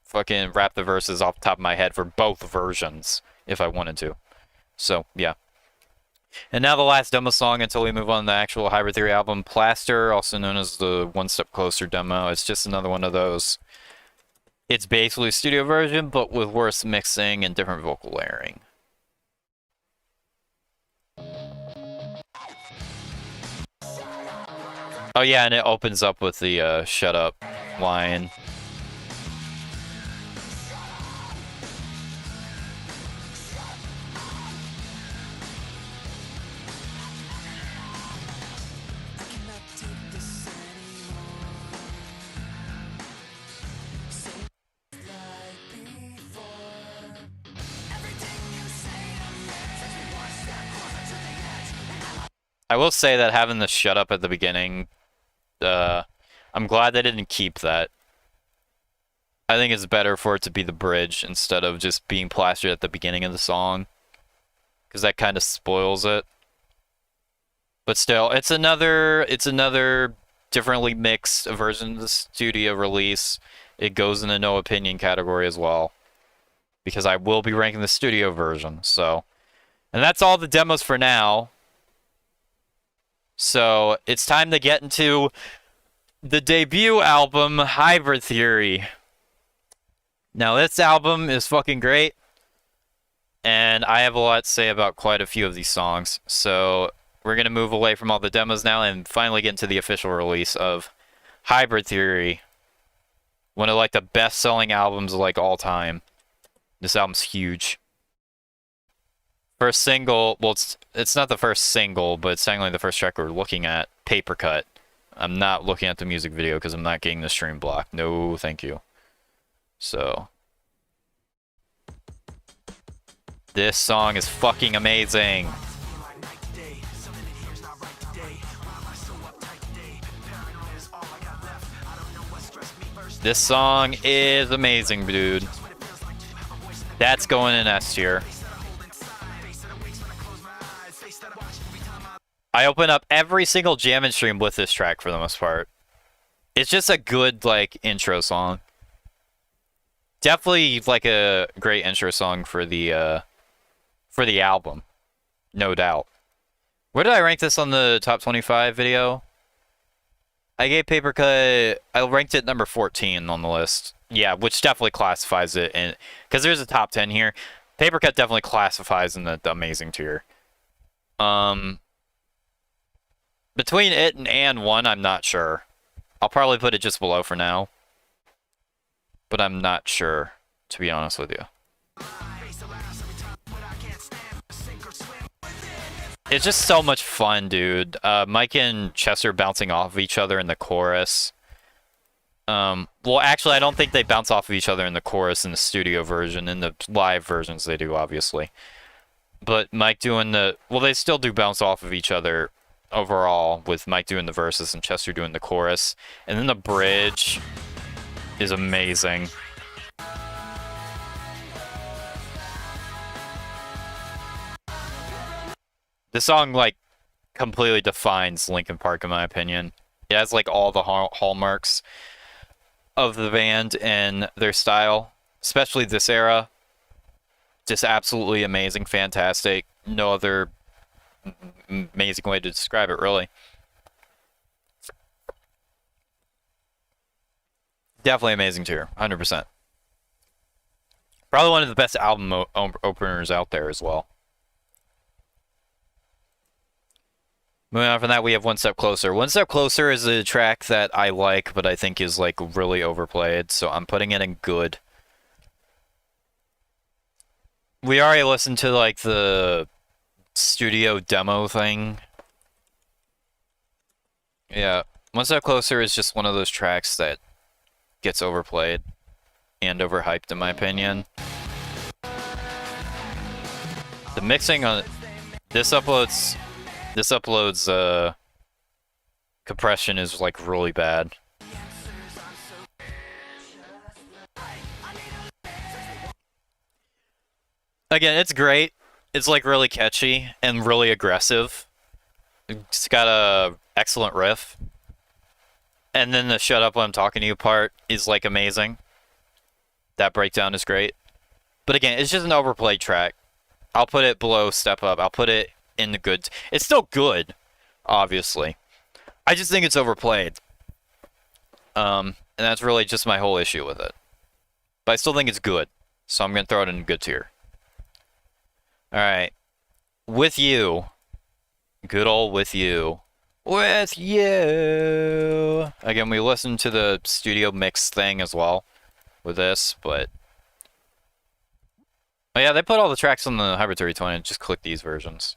fucking rap the verses off the top of my head for both versions if I wanted to. So yeah. And now the last demo song until we move on to the actual Hybrid Theory album, Plaster, also known as the One Step Closer demo. It's just another one of those. It's basically a studio version, but with worse mixing and different vocal layering. Oh yeah, and it opens up with the shut up line. I will say that having the shut up at the beginning, I'm glad they didn't keep that. I think it's better for it to be the bridge instead of just being plastered at the beginning of the song, because that kind of spoils it. But still, it's another differently mixed version of the studio release. It goes in the no opinion category as well, because I will be ranking the studio version. So, and that's all the demos for now. So it's time to get into the debut album, Hybrid Theory. Now this album is fucking great, and I have a lot to say about quite a few of these songs. So we're gonna move away from all the demos now and finally get into the official release of Hybrid Theory, one of like the best-selling albums of like all time. This album's huge. First single, well, it's not the first single, but it's technically the first track we're looking at, Paper Cut. I'm not looking at the music video because I'm not getting the stream block. No, thank you. So, this song is fucking amazing. This song is amazing, dude. That's going in S tier. I open up every single jamming stream with this track for the most part. It's just a good, like, intro song. Definitely, like, a great intro song for the album. No doubt. Where did I rank this on the top 25 video? I gave Paper Cut... I ranked it number 14 on the list. Yeah, which definitely classifies it in... Because there's a top 10 here. Paper Cut definitely classifies in the amazing tier. Between it and 1, I'm not sure. I'll probably put it just below for now. But I'm not sure, to be honest with you. It's just so much fun, dude. Mike and Chester bouncing off of each other in the chorus. Well, actually, I don't think they bounce off of each other in the chorus in the studio version. In the live versions, they do, obviously. But Mike doing the... Well, they still do bounce off of each other overall, with Mike doing the verses and Chester doing the chorus. And then the bridge is amazing. This song, like, completely defines Linkin Park, in my opinion. It has, like, all the hallmarks of the band and their style, especially this era. Just absolutely amazing, fantastic. No other amazing way to describe it, really. Definitely amazing tier, 100%. Probably one of the best album openers out there as well. Moving on from that, we have One Step Closer. One Step Closer is a track that I like, but I think is, like, really overplayed, so I'm putting it in good. We already listened to, like, the studio demo thing. Yeah, One Step Closer is just one of those tracks that gets overplayed and overhyped, in my opinion. The mixing on this uploads compression is, like, really bad. Again, it's great. It's, like, really catchy and really aggressive. It's got a excellent riff. And then the shut up when I'm talking to you part is, like, amazing. That breakdown is great. But again, it's just an overplayed track. I'll put it below Step Up. I'll put it in the good. It's still good, obviously. I just think it's overplayed. And that's really just my whole issue with it. But I still think it's good. So I'm going to throw it in good tier. Alright. With You. Good old With You. with you. Again, we listened to the studio mix thing as well with this, but oh yeah, they put all the tracks on the Hybrid 3020. Just click these versions.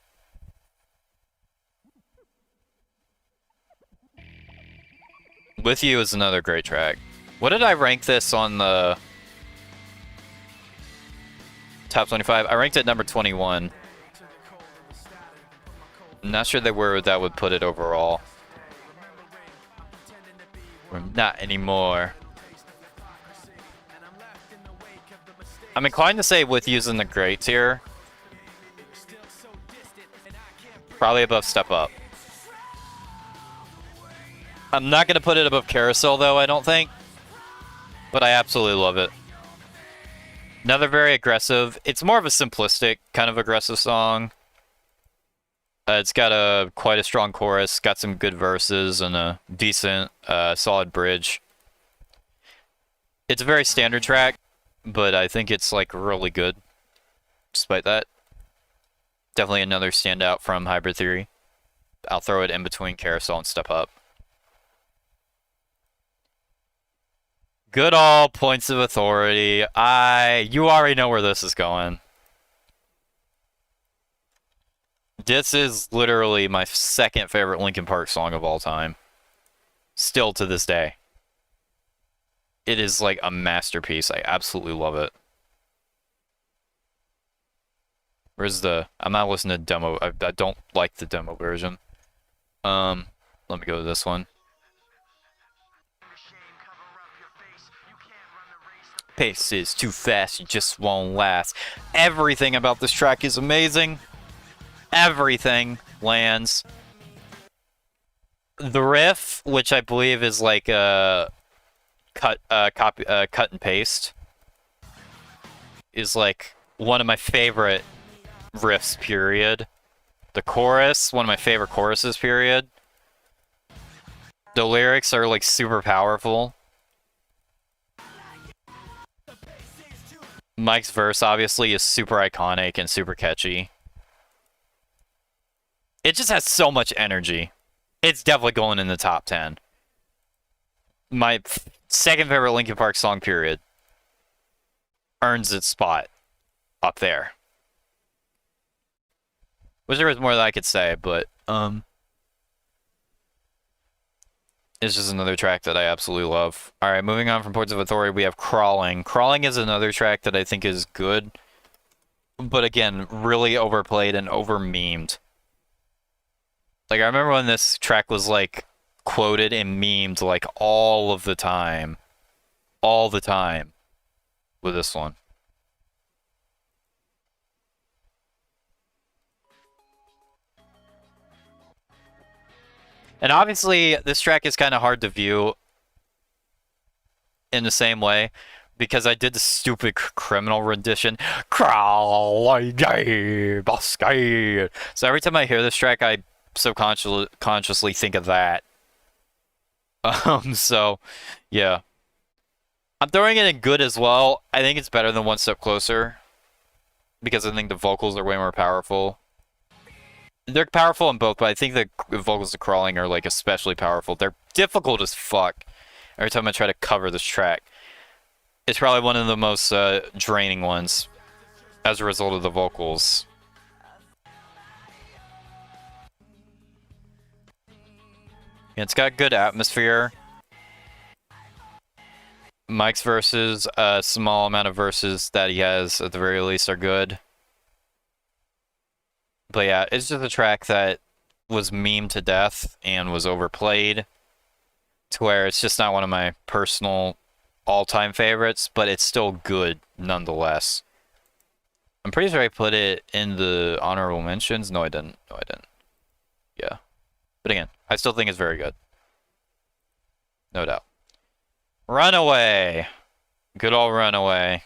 With You is another great track. What did I rank this on the top 25? I ranked it number 21. I'm not sure where that would put it overall. Or not anymore. I'm inclined to say With You's in the great tier. Probably above Step Up. I'm not going to put it above Carousel, though, I don't think. But I absolutely love it. Another very aggressive. It's more of a simplistic kind of aggressive song. It's got quite a strong chorus, got some good verses, and a decent, solid bridge. It's a very standard track, but I think it's, like, really good. Despite that. Definitely another standout from Hybrid Theory. I'll throw it in between Carousel and Step Up. Good old Points of Authority. You already know where this is going. This is literally my second favorite Linkin Park song of all time. Still to this day. It is like a masterpiece. I absolutely love it. Where's the... I'm not listening to demo. I don't like the demo version. Let me go to this one. Pace is too fast, you just won't last. Everything about this track is amazing. Everything lands. The riff, which I believe is like a cut and paste, is like one of my favorite riffs, period. The chorus, one of my favorite choruses, period. The lyrics are like super powerful. Mike's verse, obviously, is super iconic and super catchy. It just has so much energy. It's definitely going in the top 10. My second favorite Linkin Park song, period, earns its spot up there. Wish there was more that I could say, but, it's just another track that I absolutely love. Alright, moving on from Points of Authority, we have Crawling. Crawling is another track that I think is good, but again, really overplayed and over-memed. Like, I remember when this track was, like, quoted and memed, like, all of the time. All the time. With this one. And obviously, this track is kind of hard to view in the same way, because I did the stupid criminal rendition. So every time I hear this track, I subconsciously think of that. So, yeah. I'm throwing it in good as well. I think it's better than One Step Closer, because I think the vocals are way more powerful. They're powerful in both, but I think the vocals of Crawling are, like, especially powerful. They're difficult as fuck every time I try to cover this track. It's probably one of the most draining ones as a result of the vocals. Yeah, it's got good atmosphere. Mike's verses, a small amount of verses that he has, at the very least, are good. But yeah, it's just a track that was memed to death and was overplayed to where it's just not one of my personal all-time favorites, but it's still good nonetheless. I'm pretty sure I put it in the honorable mentions. No, I didn't. No, I didn't. Yeah. But again, I still think it's very good. No doubt. Runaway. Good old Runaway.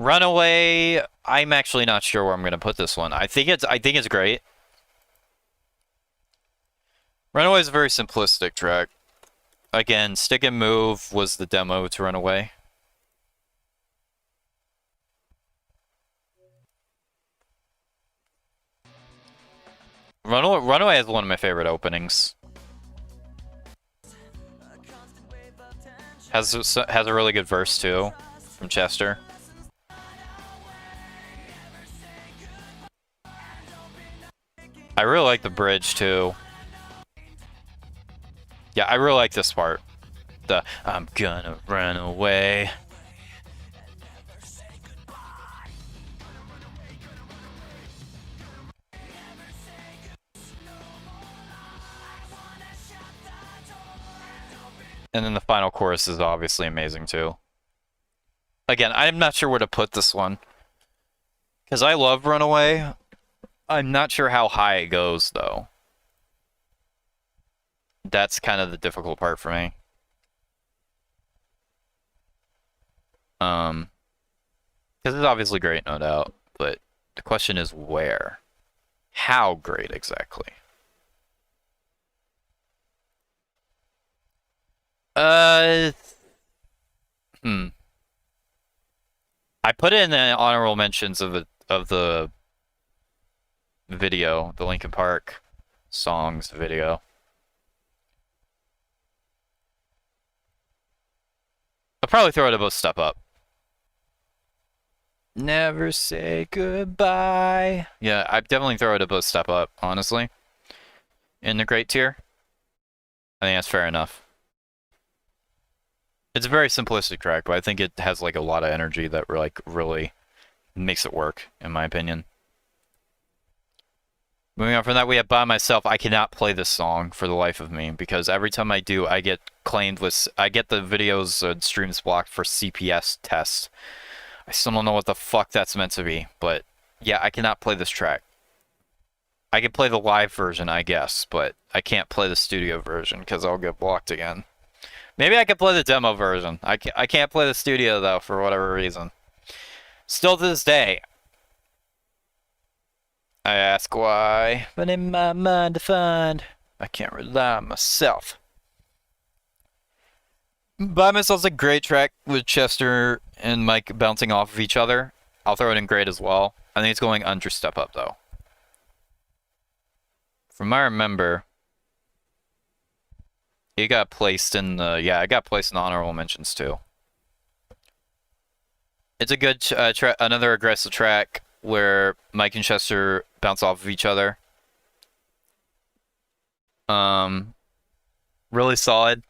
Runaway, I'm actually not sure where I'm going to put this one. I think it's great. Runaway is a very simplistic track. Again, Stick and Move was the demo to Runaway. Runaway is one of my favorite openings. Has a really good verse too from Chester. I really like the bridge too. Yeah, I really like this part. The I'm gonna run away. And then the final chorus is obviously amazing too. Again, I'm not sure where to put this one. Because I love Runaway. I'm not sure how high it goes, though. That's kind of the difficult part for me. Because it's obviously great, no doubt. But the question is where? How great exactly? I put it in the honorable mentions of the video, the Linkin Park songs video. I'll probably throw it above Step Up. Never say goodbye. Yeah, I'd definitely throw it above Step Up, honestly. In the great tier. I think that's fair enough. It's a very simplistic track, but I think it has like a lot of energy that like really makes it work, in my opinion. Moving on from that, we have By Myself. I cannot play this song for the life of me because every time I do, I get claimed with, I get the videos and streams blocked for CPS tests. I still don't know what the fuck that's meant to be, but yeah, I cannot play this track. I can play the live version, I guess, but I can't play the studio version because I'll get blocked again. Maybe I could play the demo version. I can't play the studio, though, for whatever reason. Still to this day, I ask why, but in my mind to find, I can't rely on myself. By Myself's a great track with Chester and Mike bouncing off of each other. I'll throw it in great as well. I think it's going under Step Up, though. From what I remember, it got placed in the, yeah, it got placed in the honorable mentions too. It's a good, another aggressive track where Mike and Chester bounce off of each other. Really solid.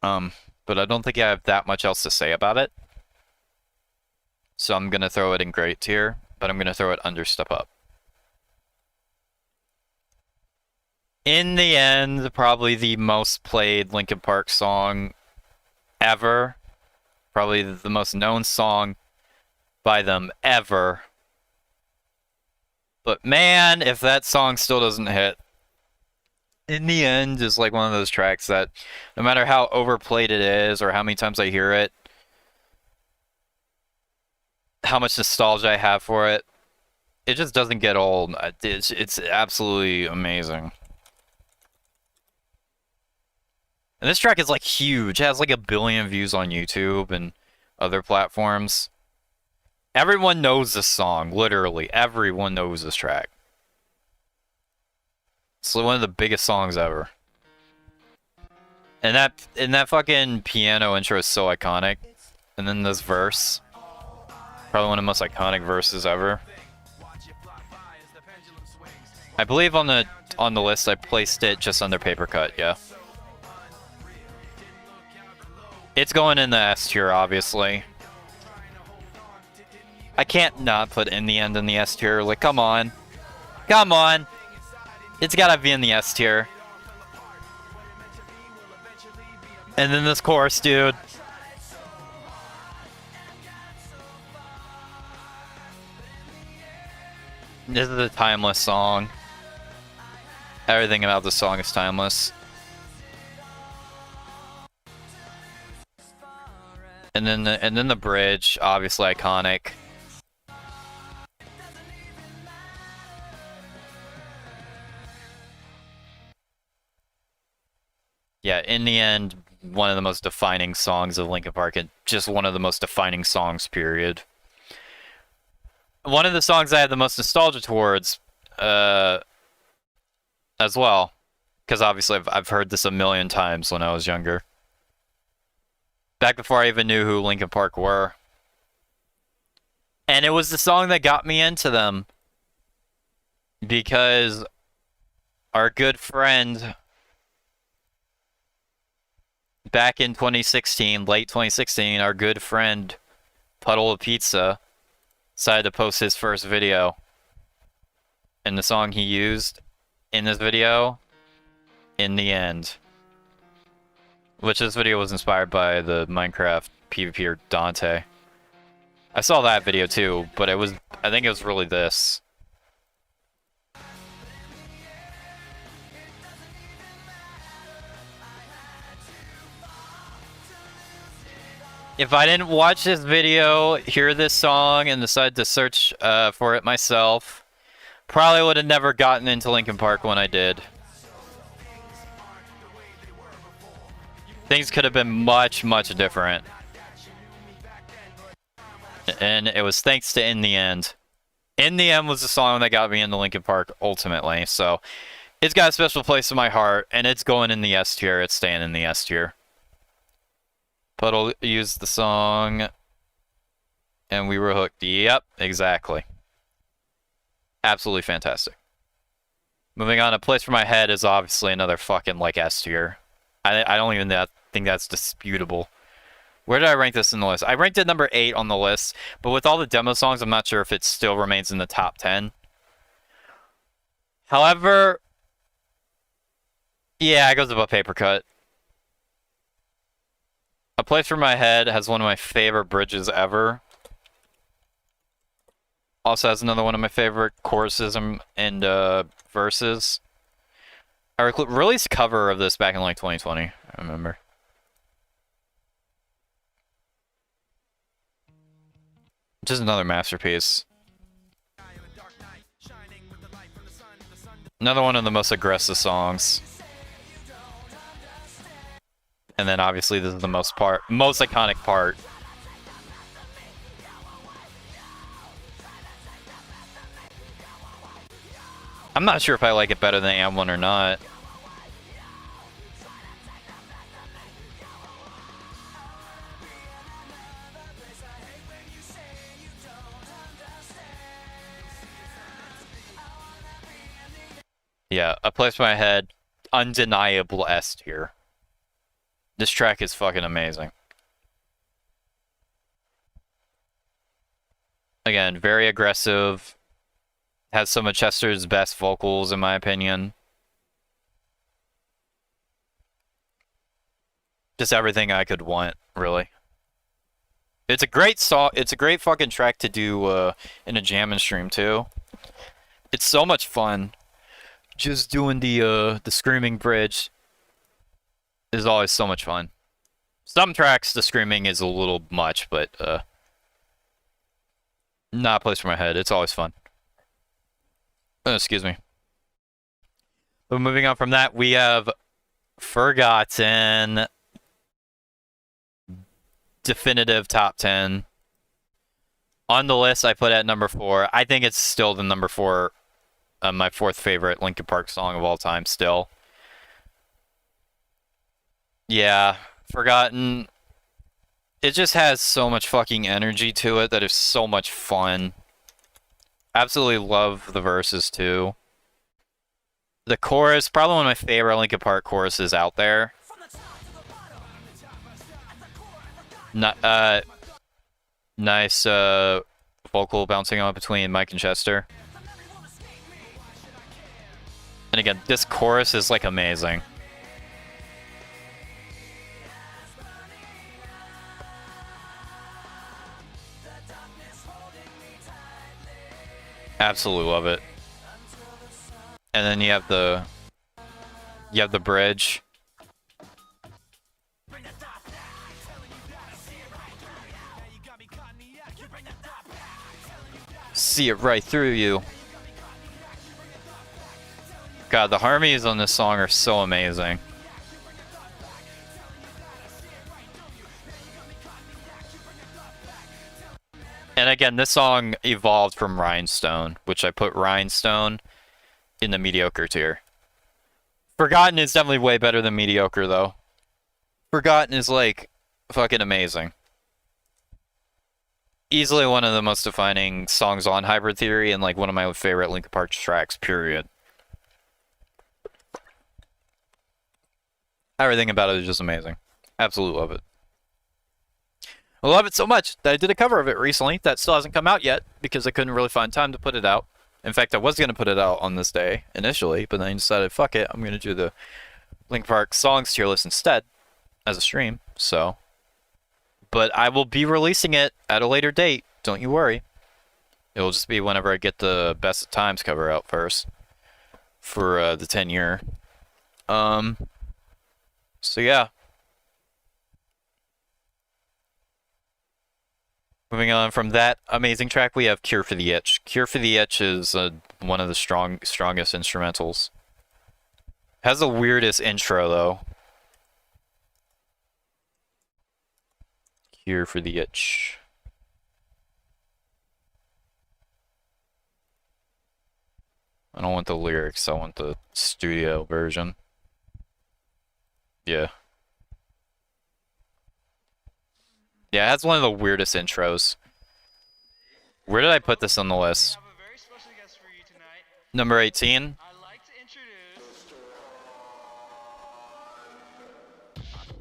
But I don't think I have that much else to say about it. So I'm gonna throw it in great tier, but I'm gonna throw it under Step Up. In the end, probably the most played Linkin Park song ever. Probably the most known song by them ever. But man, if that song still doesn't hit, In the End is like one of those tracks that no matter how overplayed it is or how many times I hear it, how much nostalgia I have for it, it just doesn't get old. It's absolutely amazing. And this track is like huge. It has like 1 billion views on YouTube and other platforms. Everyone knows this song, literally. Everyone knows this track. It's one of the biggest songs ever. And that fucking piano intro is so iconic. And then this verse. Probably one of the most iconic verses ever. I believe on the list I placed it just under Paper Cut, yeah. It's going in the S tier, obviously. I can't not put In the End in the S tier. Like, come on. Come on. It's gotta be in the S tier. And then this chorus, dude. This is a timeless song. Everything about this song is timeless. And then the bridge, obviously iconic. Yeah, In the End, one of the most defining songs of Linkin Park, and just one of the most defining songs, period. one of the songs I had the most nostalgia towards, as well, because obviously I've heard this a million times when I was younger. Back before I even knew who Linkin Park were. And it was the song that got me into them. Because our good friend back in 2016, late 2016, our good friend Puddle of Pizza decided to post his first video. And the song he used in this video, In the End. Which this video was inspired by the Minecraft PvPer Dante. I saw that video too, but I think it was really this. If I didn't watch this video, hear this song, and decide to search for it myself, probably would have never gotten into Linkin Park when I did. Things could have been much, much different. And it was thanks to In the End. In the End was the song that got me into Linkin Park ultimately, so it's got a special place in my heart, and it's going in the S tier. It's staying in the S tier. Puddle used the song, and we were hooked. Yep, exactly. Absolutely fantastic. Moving on, A Place for My Head is obviously another fucking, like, S tier. I don't even think that's disputable. Where did I rank this in the list? I ranked it number 8 on the list, but with all the demo songs, I'm not sure if it still remains in the top 10. However, yeah, it goes above Paper Cut. A Place for My Head has one of my favorite bridges ever. Also has another one of my favorite choruses and verses. I released a cover of this back in like 2020, I remember. Just another masterpiece. Another one of the most aggressive songs. And then obviously this is the most iconic part. I'm not sure if I like it better than Am One or not. Yeah, A Place for My Head, undeniable S tier. This track is fucking amazing. Again, very aggressive. Has some of Chester's best vocals, in my opinion. Just everything I could want, really. It's a great song. It's a great fucking track to do in a jamming stream too. It's so much fun. Just doing the screaming bridge is always so much fun. Some tracks the screaming is a little much, but not A Place for My Head. It's always fun. Excuse me. But moving on from that, we have Forgotten. Definitive top 10. On the list, I put at number 4. I think it's still the number 4. My 4th favorite Linkin Park song of all time, still. Yeah, Forgotten. It just has so much fucking energy to it that is so much fun. Absolutely love the verses, too. The chorus, probably one of my favorite Linkin Park choruses out there. Nice vocal bouncing on between Mike and Chester. And again, this chorus is like amazing. Absolutely love it. And then you have the bridge. See it right through you. God, the harmonies on this song are so amazing. And again, this song evolved from Rhinestone, which I put Rhinestone in the mediocre tier. Forgotten is definitely way better than mediocre, though. Forgotten is, like, fucking amazing. Easily one of the most defining songs on Hybrid Theory and, like, one of my favorite Linkin Park tracks, period. Everything about it is just amazing. Absolutely love it. I love it so much that I did a cover of it recently that still hasn't come out yet because I couldn't really find time to put it out. In fact, I was going to put it out on this day initially, but then I decided, fuck it, I'm going to do the Linkin Park songs tier list instead as a stream, so. But I will be releasing it at a later date, don't you worry. It'll just be whenever I get the Best of Times cover out first for the 10-year. So yeah. Moving on from that amazing track, we have Cure for the Itch. Cure for the Itch is one of the strongest instrumentals. Has the weirdest intro, though. Cure for the Itch. I don't want the lyrics, I want the studio version. Yeah. Yeah, it has one of the weirdest intros. Where did I put this on the list? We have a very special guest for you tonight. Number 18. I'd like to introduce...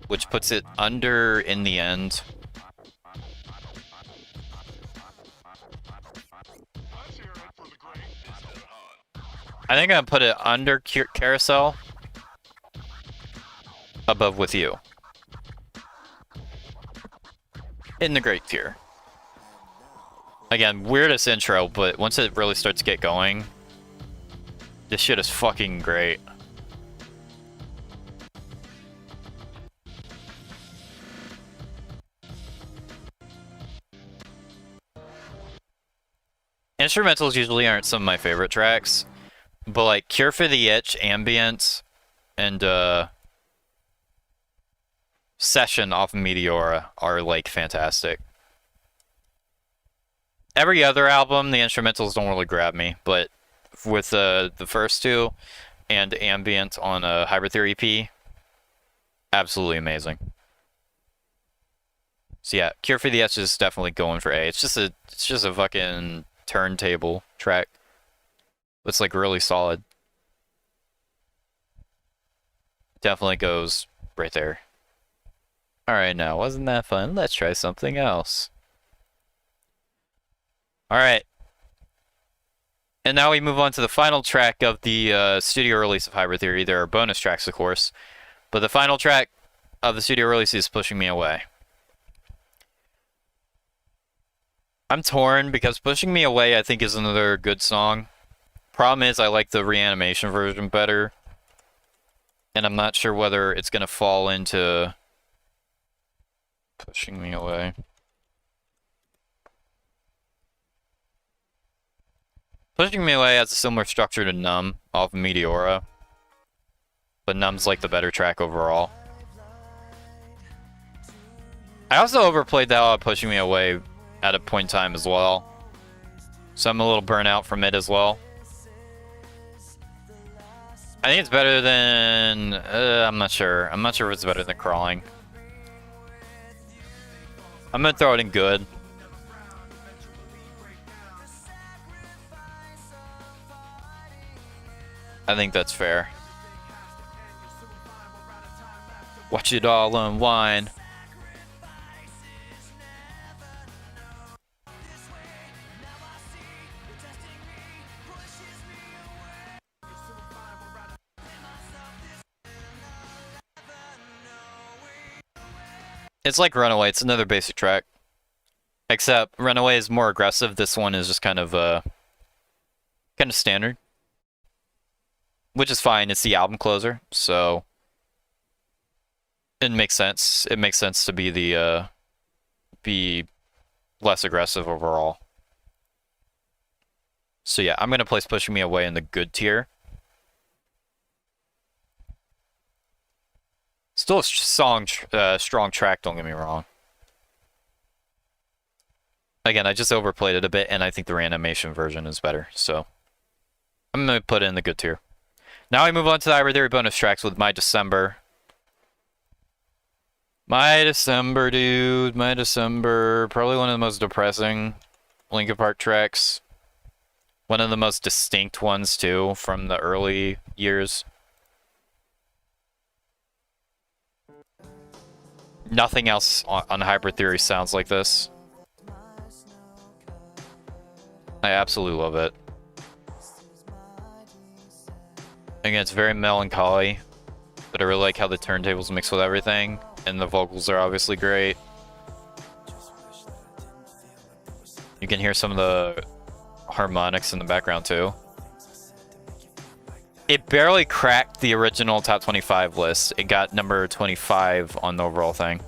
Which puts it under in the end. I think I'm gonna put it under Carousel, above With You. In the great tier. Again, weirdest intro, but once it really starts to get going, this shit is fucking great. Instrumentals usually aren't some of my favorite tracks, but like Cure for the Itch, Ambient, and Session off of Meteora are like fantastic. Every other album, the instrumentals don't really grab me, but with the first two and Ambient on a Hybrid Theory EP, absolutely amazing. So yeah, Cure for the Itch is definitely going for A. It's just a fucking turntable track. It's like really solid. Definitely goes right there. Alright, now, wasn't that fun? Let's try something else. Alright. And now we move on to the final track of the studio release of Hybrid Theory. There are bonus tracks, of course. But the final track of the studio release is Pushing Me Away. I'm torn because Pushing Me Away, I think, is another good song. Problem is, I like the Reanimation version better. And I'm not sure whether it's going to fall into Pushing Me Away. Pushing Me Away has a similar structure to Numb off of Meteora. But Numb's like the better track overall. I also overplayed that out Pushing Me Away at a point in time as well. So I'm a little burnt out from it as well. I think it's better than... I'm not sure. I'm not sure if it's better than Crawling. I'm gonna throw it in good. I think that's fair. Watch it all unwind. It's like Runaway, it's another basic track. Except Runaway is more aggressive, this one is just kind of standard. Which is fine, it's the album closer, so it makes sense. It makes sense to be the be less aggressive overall. So yeah, I'm gonna place Pushing Me Away in the good tier. Still a strong track, don't get me wrong. Again, I just overplayed it a bit, and I think the reanimation version is better, so I'm gonna put it in the good tier. Now I move on to the Hybrid Theory bonus tracks with My December. My December, dude. My December. Probably one of the most depressing Linkin Park tracks. One of the most distinct ones, too, from the early years. Nothing else on Hybrid Theory sounds like this. I absolutely love it. Again, it's very melancholy, but I really like how the turntables mix with everything, and the vocals are obviously great. You can hear some of the harmonics in the background too. It barely cracked the original top 25 list. It got number 25 on the overall thing.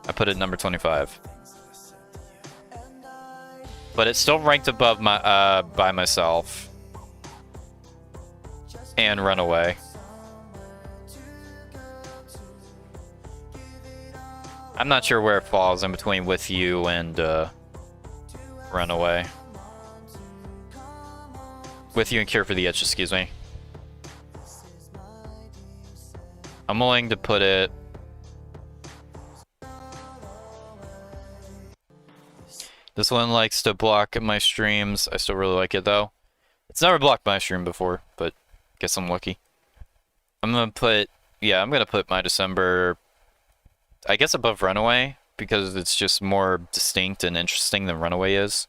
I put it number 25. But it's still ranked above my By Myself and Runaway. I'm not sure where it falls in between With You and Runaway. With You and Cure for the Itch, excuse me. I'm willing to put it... This one likes to block my streams. I still really like it though. It's never blocked my stream before, but guess I'm lucky. I'm gonna put... Yeah, I'm gonna put My December... I guess above Runaway, because it's just more distinct and interesting than Runaway is.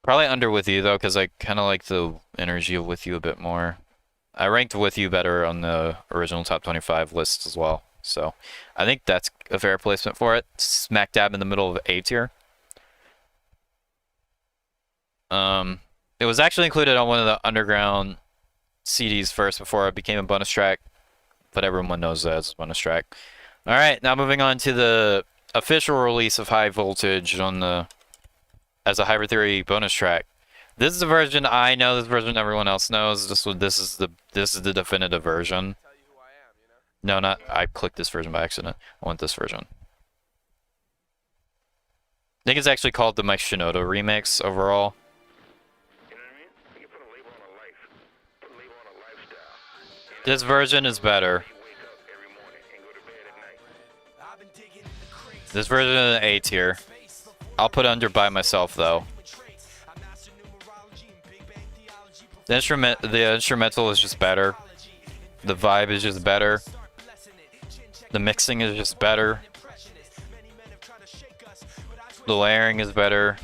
Probably under With You though, because I kind of like the energy of With You a bit more. I ranked With You better on the original top 25 list as well. So I think that's a fair placement for it. Smack dab in the middle of A tier. It was actually included on one of the underground CDs first before it became a bonus track, but everyone knows that it's a bonus track. All right, now moving on to the official release of High Voltage on the as a Hybrid Theory bonus track. This is the version I know. This version everyone else knows. This is the definitive version. No, not I clicked this version by accident. I want this version. I think it's actually called the Mike Shinoda remix overall. This version is better. This version is an A tier. I'll put under By Myself though. The instrumental is just better. The vibe is just better. The mixing is just better. The layering is better.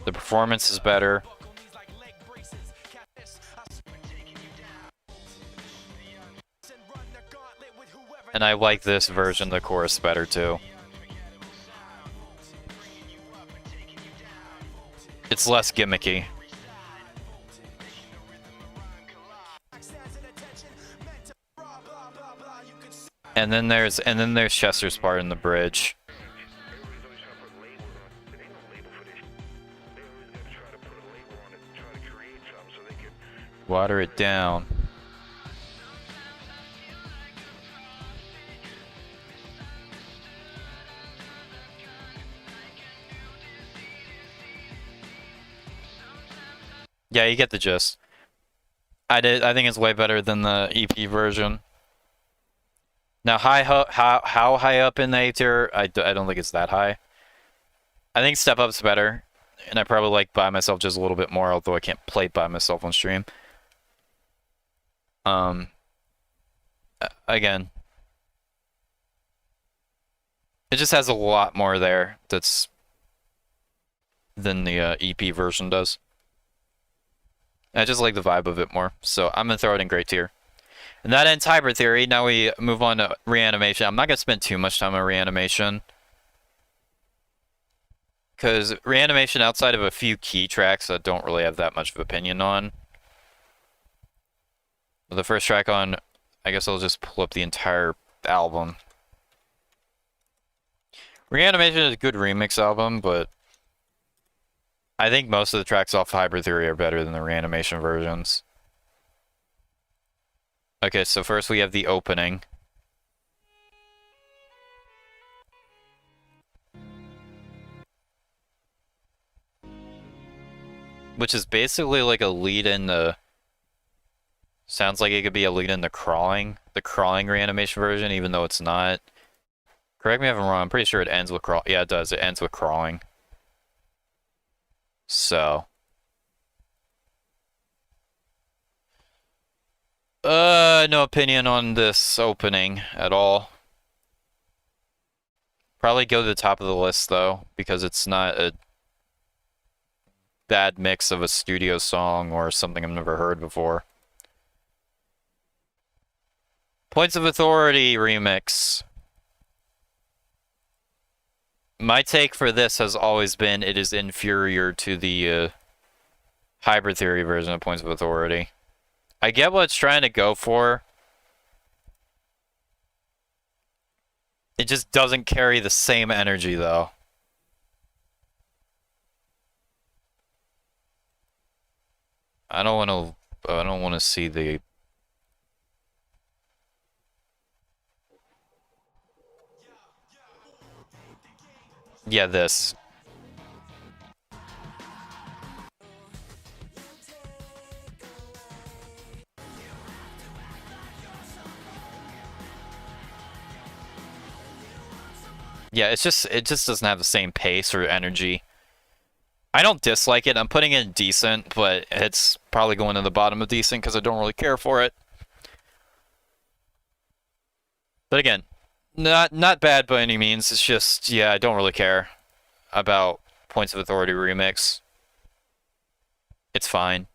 The performance is better. And I like this version, the chorus, better too. It's less gimmicky. And then there's Chester's part in the bridge. Water it down. Yeah, you get the gist. I think it's way better than the EP version. Now, how high up in the A tier? I don't think it's that high. I think Step Up's better, and I probably like By Myself just a little bit more, although I can't play By Myself on stream. Again, it just has a lot more there than the EP version does. I just like the vibe of it more, so I'm gonna throw it in great tier. And that ends Hybrid Theory. Now we move on to Reanimation. I'm not gonna spend too much time on Reanimation, because Reanimation, outside of a few key tracks, I don't really have that much of an opinion on. The first track on, I guess I'll just pull up the entire album. Reanimation is a good remix album, but I think most of the tracks off Hybrid Theory are better than the Reanimation versions. Okay, so first we have the opening. which is basically like a lead in the... Sounds like it could be a lead in the crawling reanimation version, even though it's not. Correct me if I'm wrong, I'm pretty sure it ends with crawl. Yeah, it does. It ends with crawling. So. No opinion on this opening at all. Probably go to the top of the list, though, because it's not a bad mix of a studio song or something I've never heard before. Points of Authority remix. My take for this has always been it is inferior to the Hybrid Theory version of Points of Authority. I get what it's trying to go for. It just doesn't carry the same energy, though. I don't want to see the... Yeah, this. Yeah, it just doesn't have the same pace or energy. I don't dislike it. I'm putting it in decent, but it's probably going to the bottom of decent because I don't really care for it. But again, not bad by any means. It's just, yeah, I don't really care about Points of Authority remix. It's fine.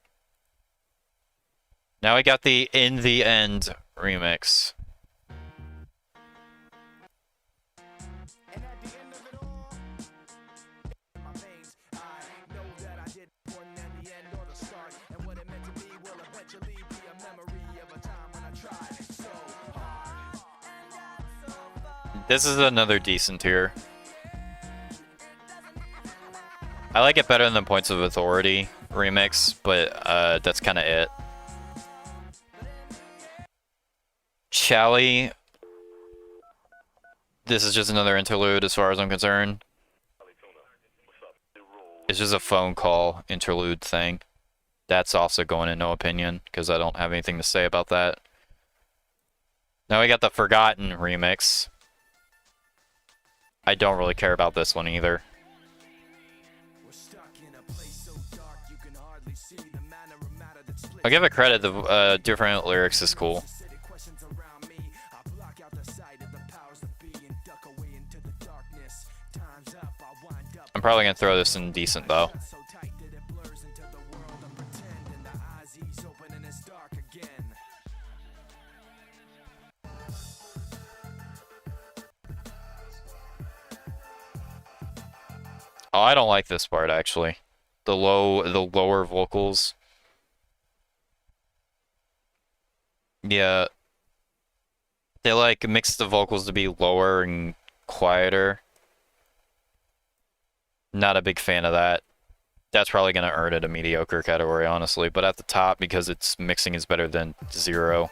Now I got the In the End remix. And at the end of it all, in my veins, I know that I did more than the end or the start. And what it meant to be will eventually be a memory of a time when I tried so hard and got so far. This is another decent tier. I like it better than the Points of Authority remix, but that's kind of it. Chally. This is just another interlude as far as I'm concerned. It's just a phone call interlude thing. That's also going in no opinion, because I don't have anything to say about that. Now we got the Forgotten remix. I don't really care about this one either. I'll give it credit, the different lyrics is cool. I'm probably gonna throw this in decent though. Oh, I don't like this part actually. The lower vocals. Yeah. They like mix the vocals to be lower and quieter. Not a big fan of that. That's probably going to earn it a mediocre category, honestly. But at the top, because its mixing is better than zero.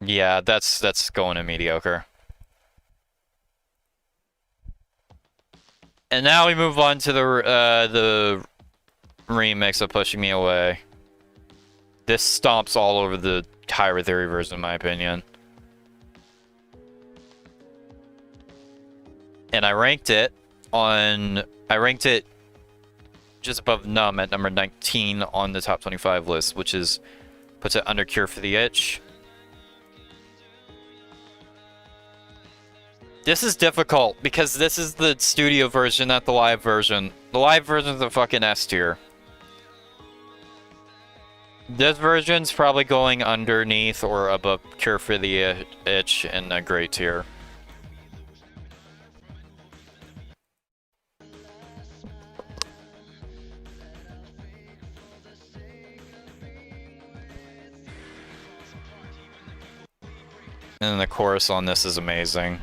Yeah, that's going to mediocre. And now we move on to the remix of Pushing Me Away. This stomps all over the Hybrid Theory version, in my opinion. And I ranked it just above Numb at number 19 on the top 25 list, which puts it under Cure for the Itch. This is difficult because this is the studio version, not the live version. The live version is the fucking S tier. This version's probably going underneath or above Cure for the Itch in a great tier. And then the chorus on this is amazing.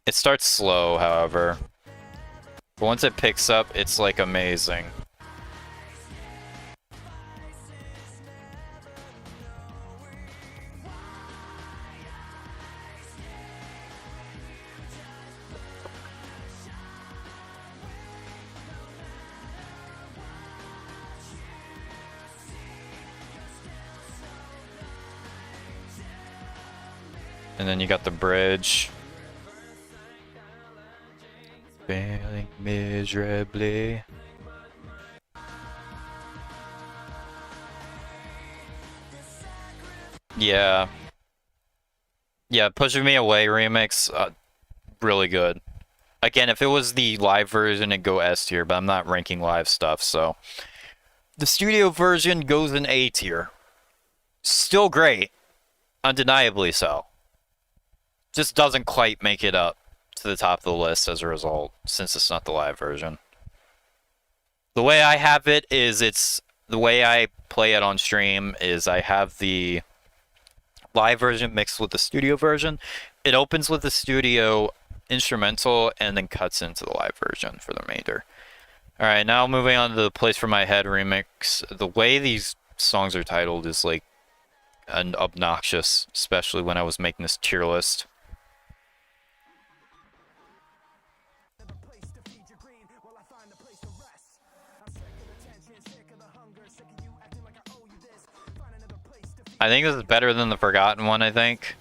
It starts slow, however. But once it picks up, it's like amazing. And then you got the bridge. Failing miserably. Yeah. Yeah, Pushing Me Away remix, really good. Again, if it was the live version, it'd go S tier, but I'm not ranking live stuff, so. The studio version goes in A tier. Still great. Undeniably so. Just doesn't quite make it up to the top of the list as a result, since it's not the live version. The way I have it is the way I play it on stream is I have the live version mixed with the studio version. It opens with the studio instrumental and then cuts into the live version for the remainder. Alright, now moving on to the Place for My Head remix. The way these songs are titled is like obnoxious, especially when I was making this tier list. I think this is better than the Forgotten one, I think.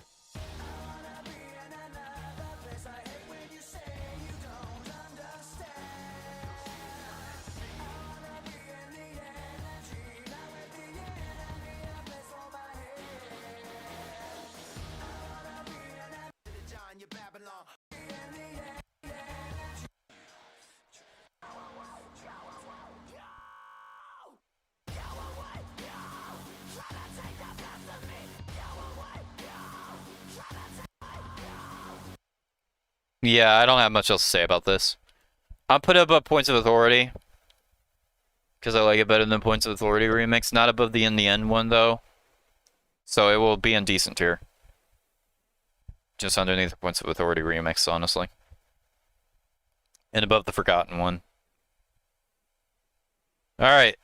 Yeah, I don't have much else to say about this. I'll put it above Points of Authority, because I like it better than Points of Authority remix. Not above the In the End one, though. So it will be in decent tier. Just underneath the Points of Authority remix, honestly. And above the Forgotten one. Alright.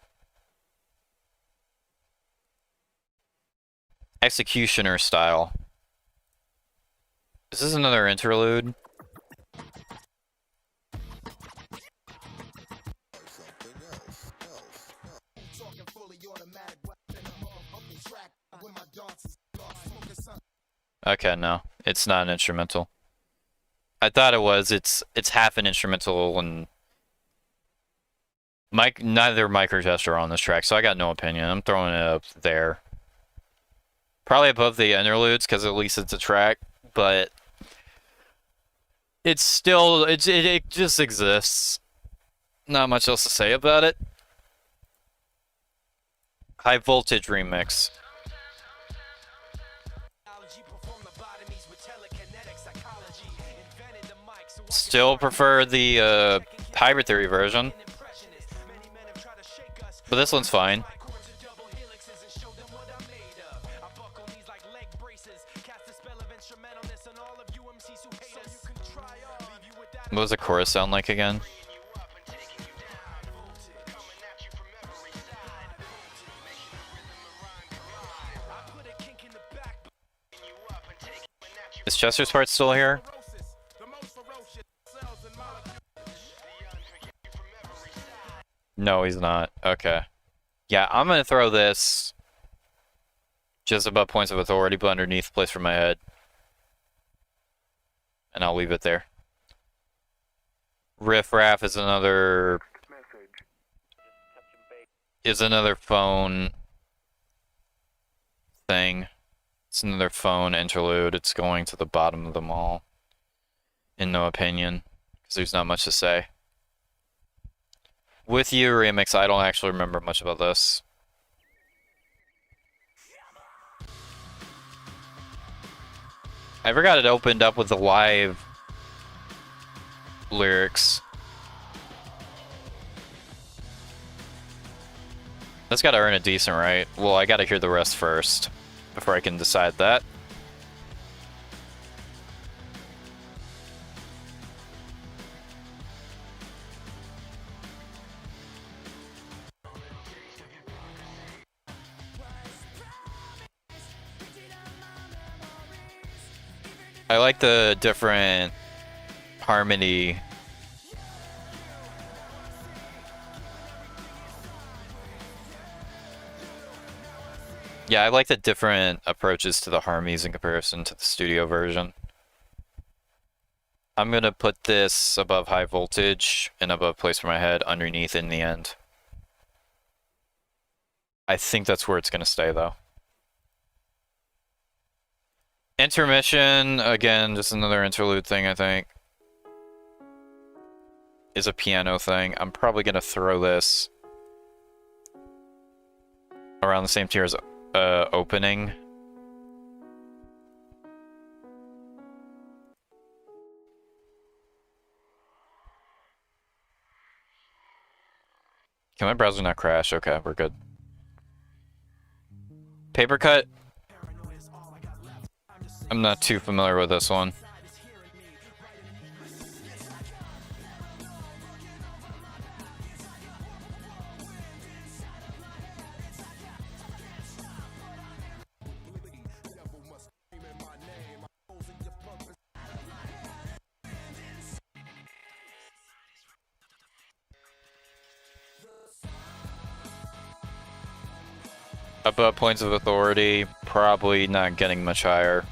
Executioner style. This is another interlude. Okay, no. It's not an instrumental. I thought it was. It's half an instrumental, and neither Mike or Chester are on this track, so I got no opinion. I'm throwing it up there. Probably above the interludes, because at least it's a track, but it's still, it just exists. Not much else to say about it. High Voltage remix. Still prefer the Hybrid Theory version, but this one's fine. What does the chorus sound like again? Is Chester's part still here? No, he's not. Okay. Yeah, I'm gonna throw this just above Points of Authority, but underneath Place for My Head. And I'll leave it there. Riff Raff is another phone thing. It's another phone interlude. It's going to the bottom of them all. In no opinion, because there's not much to say. With You remix, I don't actually remember much about this. I forgot it opened up with the live lyrics. That's gotta earn a decent right. Well, I gotta hear the rest first before I can decide that. I like the different harmony. Yeah, I like the different approaches to the harmonies in comparison to the studio version. I'm gonna put this above high voltage and above place for my head underneath in the end. I think that's where it's gonna stay though. Intermission, again, just another interlude thing, I think. Is a piano thing. I'm probably gonna throw this around the same tier as opening. Can my browser not crash? Okay, we're good. Paper cut. I'm not too familiar with this one. Above points of authority, probably not getting much higher.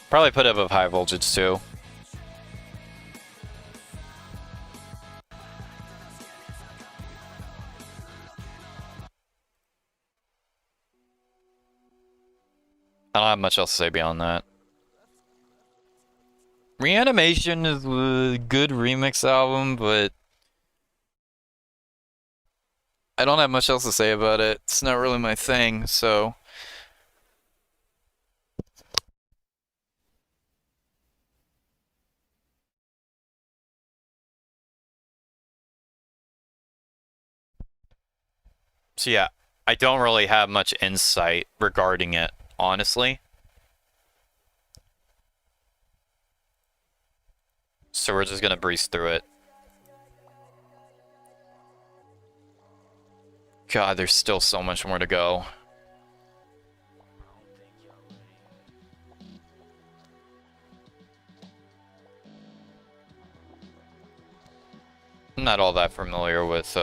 Probably put it above high voltage too. I don't have much else to say beyond that. Reanimation is a good remix album, but I don't have much else to say about it. It's not really my thing, so... So yeah, I don't really have much insight regarding it, honestly. So we're just gonna breeze through it. God, there's still so much more to go. I'm not all that familiar with,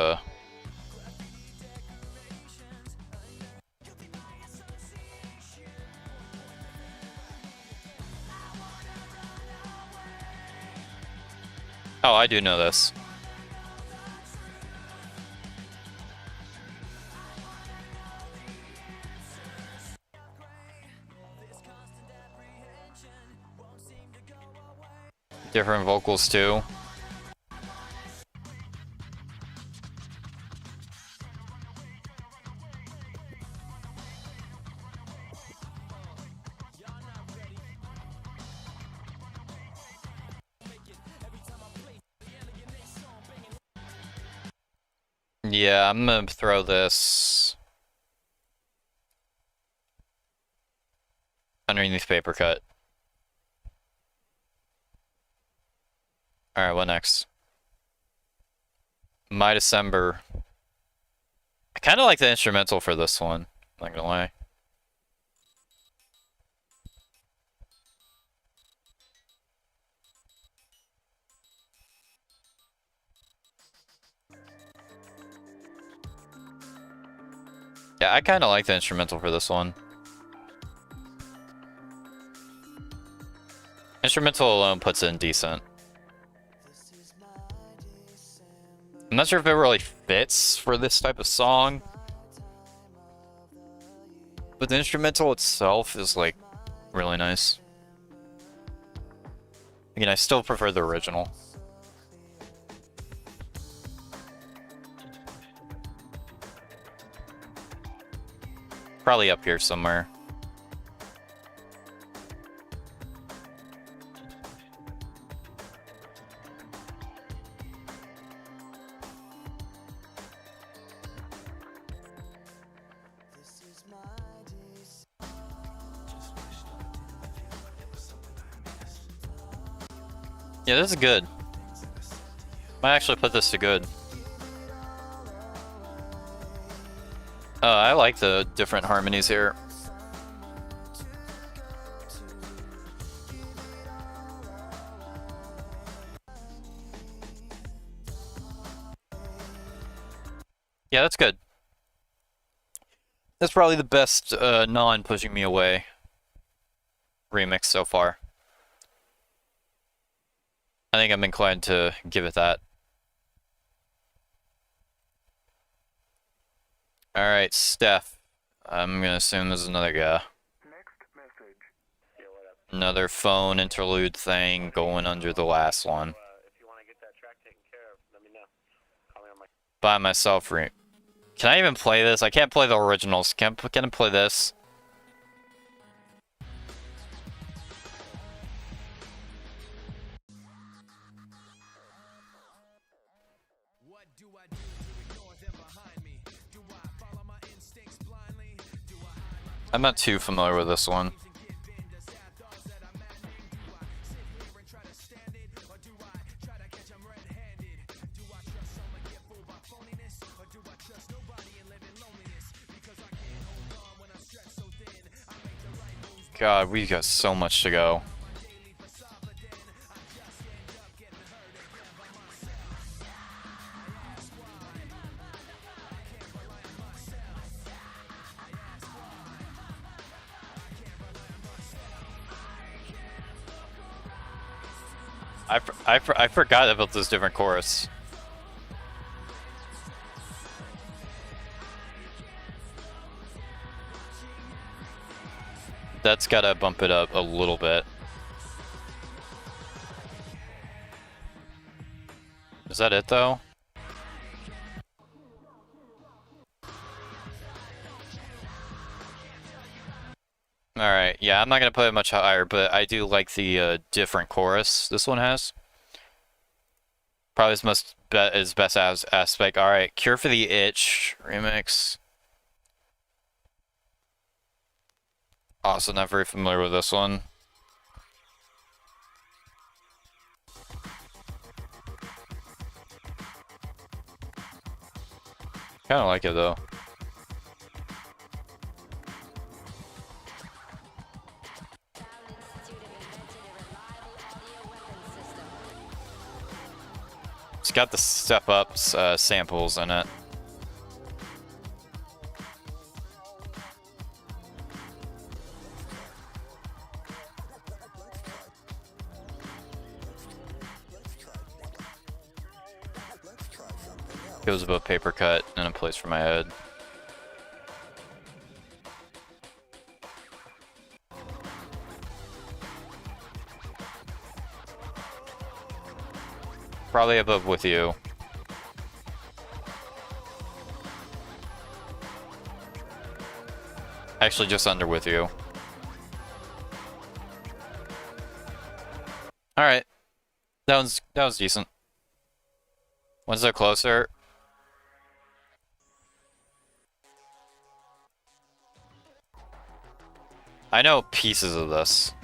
Oh, I do know this. Different vocals too. Yeah, I'm gonna throw this underneath paper cut. Alright, what next? My December. I kinda like the instrumental for this one, not gonna lie. Yeah, I kinda like the instrumental for this one. Instrumental alone puts it in decent. I'm not sure if it really fits for this type of song. But the instrumental itself is, like, really nice. Again, I still prefer the original. Probably up here somewhere. Yeah, this is good. Might actually put this to good. I like the different harmonies here. Yeah, that's good. That's probably the best non-pushing me away remix so far. I think I'm inclined to give it that. Alright, Steph. I'm gonna assume there's another guy. Another phone interlude thing going under the last one. By myself. Can I even play this? I can't play the originals. Can I play this? I'm not too familiar with this one. God, we got so much to go. I forgot about this different chorus. That's gotta bump it up a little bit. Is that it though? Alright, yeah, I'm not gonna put it much higher, but I do like the different chorus this one has. Probably his best aspect. Alright, Cure for the Itch remix. Also not very familiar with this one. Kinda like it though. It's got the step ups samples in it. Goes above paper cut and a place for my head. Probably above with you. Actually, just under with you. All right, that was decent. Once they're closer. I know pieces of this.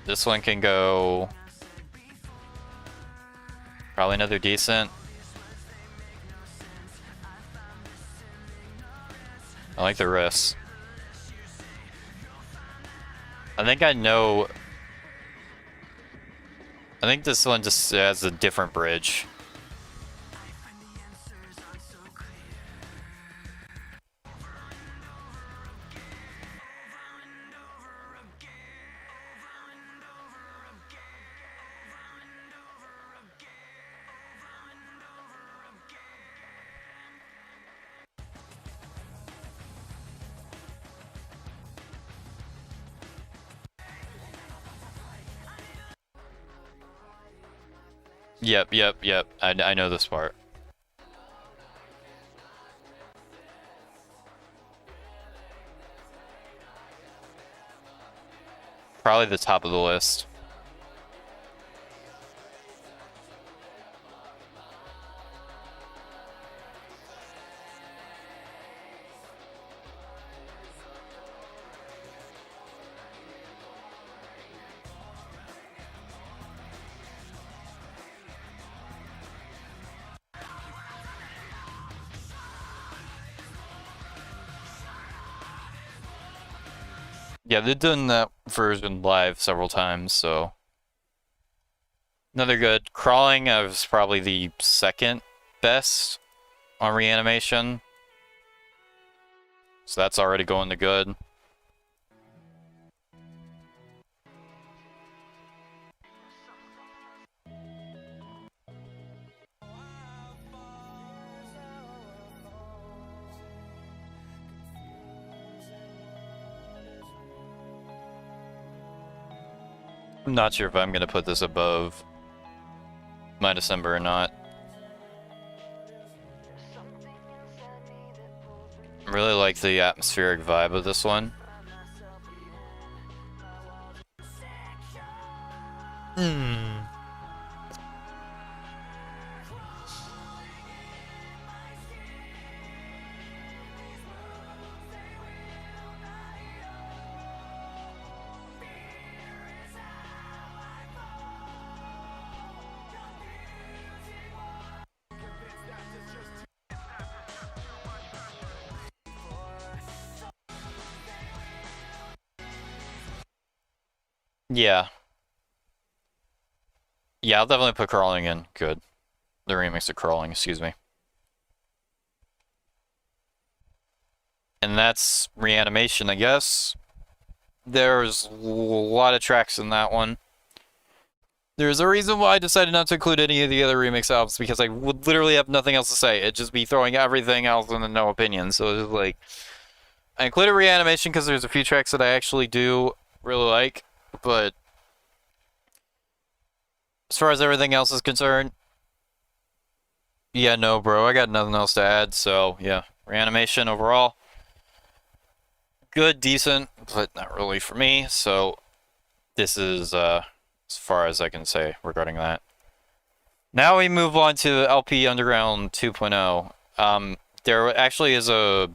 This one can go probably another decent. I like the riffs. I think I know. I think this one just has a different bridge. Yep. I know this part. Probably the top of the list. Yeah, they've done that version live several times, so Another good. Crawling was probably the second best on Reanimation. So that's already going to good. I'm not sure if I'm gonna put this above my December or not. I really like the atmospheric vibe of this one. Yeah. Yeah, I'll definitely put Crawling in. Good. The remix of Crawling, excuse me. And that's Reanimation, I guess. There's a lot of tracks in that one. There's a reason why I decided not to include any of the other remix albums, because I would literally have nothing else to say. It'd just be throwing everything else in the no opinion. So it's just like, I included Reanimation because there's a few tracks that I actually do really like, but as far as everything else is concerned, yeah, no, bro, I got nothing else to add. So yeah, Reanimation overall, good, decent, but not really for me. So this is as far as I can say regarding that. Now we move on to LP Underground 2.0. There actually is the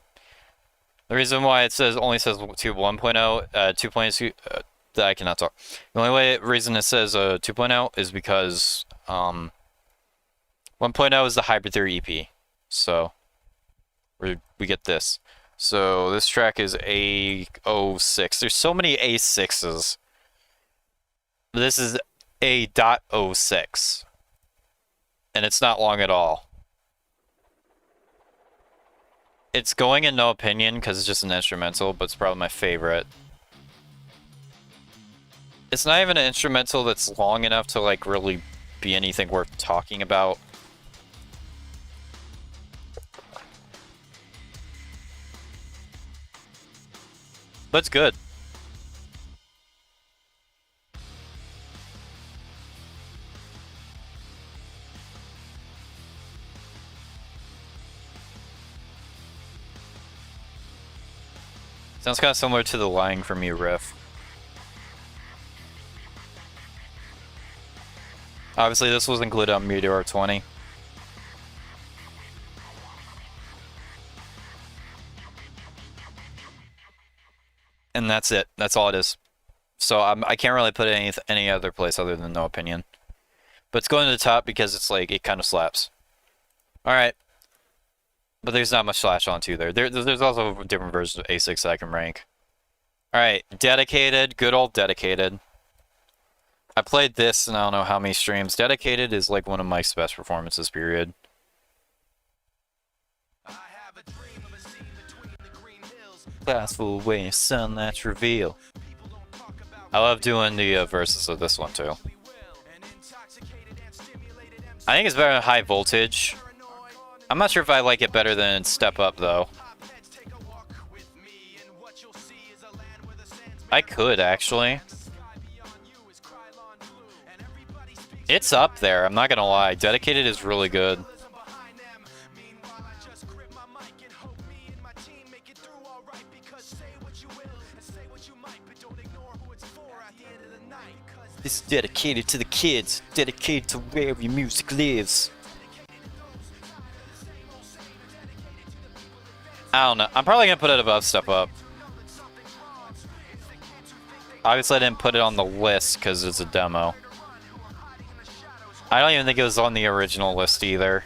reason why it only says 1.0, 2.0, I cannot talk. The only reason it says 2.0 is because 1.0 is the Hybrid Theory EP. So we get this. So this track is A06. There's so many A6s. This is A.06. And it's not long at all. It's going in no opinion because it's just an instrumental, but it's probably my favorite. It's not even an instrumental that's long enough to like really be anything worth talking about. But it's good. Sounds kind of similar to the Lying for Me riff. Obviously, this was included on Meteor 20. And that's it. That's all it is. So I can't really put it any other place other than no opinion. But it's going to the top because it's like, it kind of slaps. Alright. But there's not much slash on to there. There's also different versions of A6 that I can rank. Alright, Dedicated. Good old Dedicated. I played this in I don't know how many streams. Dedicated is like one of Mike's best performances, period. Glassful way sunlight reveal. I love doing the verses of this one too. I think it's better than High Voltage. I'm not sure if I like it better than Step Up though. I could actually. It's up there, I'm not gonna lie. Dedicated is really good. This is dedicated to the kids, dedicated to where your music lives. I don't know. I'm probably gonna put it above Step Up. Obviously, I didn't put it on the list because it's a demo. I don't even think it was on the original list either.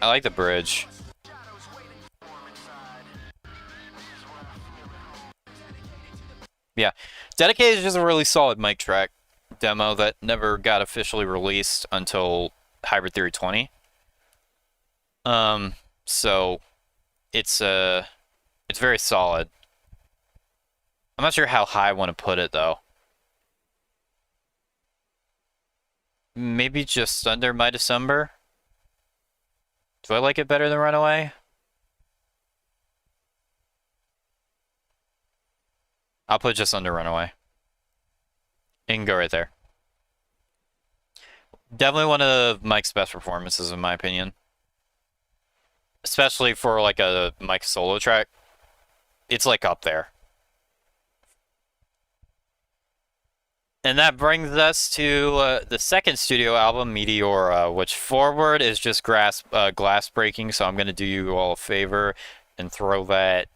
I like the bridge. Yeah. Dedicated is just a really solid mic track demo that never got officially released until Hybrid Theory 20. So it's very solid. I'm not sure how high I want to put it though. Maybe just under My December. Do I like it better than Runaway? I'll put just under Runaway. It can go right there. Definitely one of Mike's best performances, in my opinion. Especially for like a Mike solo track. It's like up there. And that brings us to the second studio album, Meteora, which forward is just glass breaking, so I'm going to do you all a favor and throw that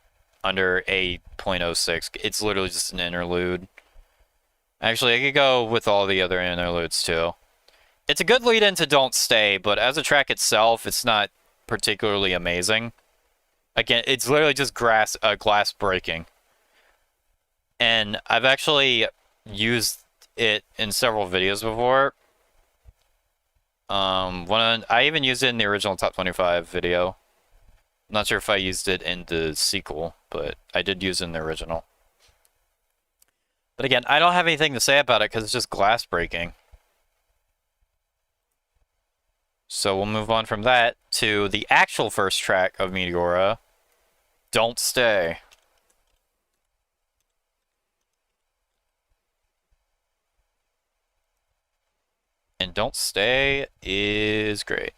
under a 0.06. It's literally just an interlude. Actually, I could go with all the other interludes too. It's a good lead into Don't Stay, but as a track itself, it's not particularly amazing. Again, it's literally just glass breaking. And I've actually used it in several videos before. I even used it in the original Top 25 video. I'm not sure if I used it in the sequel, but I did use it in the original. But again, I don't have anything to say about it because it's just glass breaking. So we'll move on from that to the actual first track of Meteora, Don't Stay. And Don't Stay is great.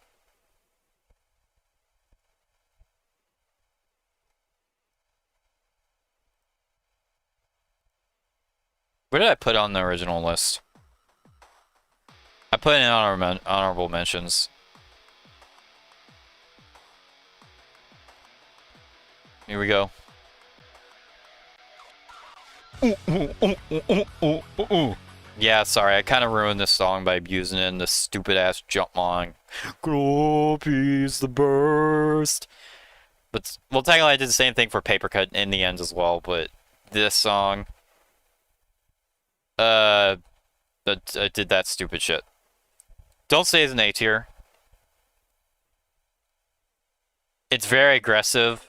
Where did I put on the original list? I put in honorable mentions. Here we go. Yeah, sorry, I kind of ruined this song by using it in this stupid-ass jump line. Glory's the burst. But, well, technically I did the same thing for Paper Cut in the end as well, but this song... I did that stupid shit. Don't Stay is an A tier. It's very aggressive.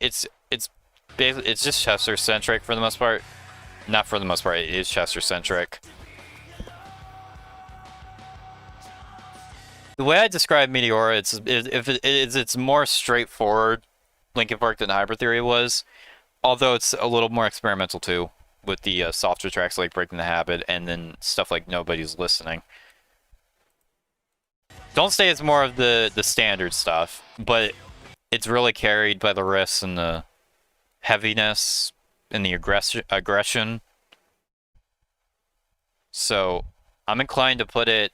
It's basically, it's just Chester centric for the most part. Not for the most part, it is Chester centric. The way I describe Meteora, it's more straightforward Linkin Park than Hybrid Theory was, although it's a little more experimental too, with the softer tracks like Breaking the Habit and then stuff like Nobody's Listening. Don't Stay is more of the standard stuff, but it's really carried by the riffs and the heaviness and the aggression. So I'm inclined to put it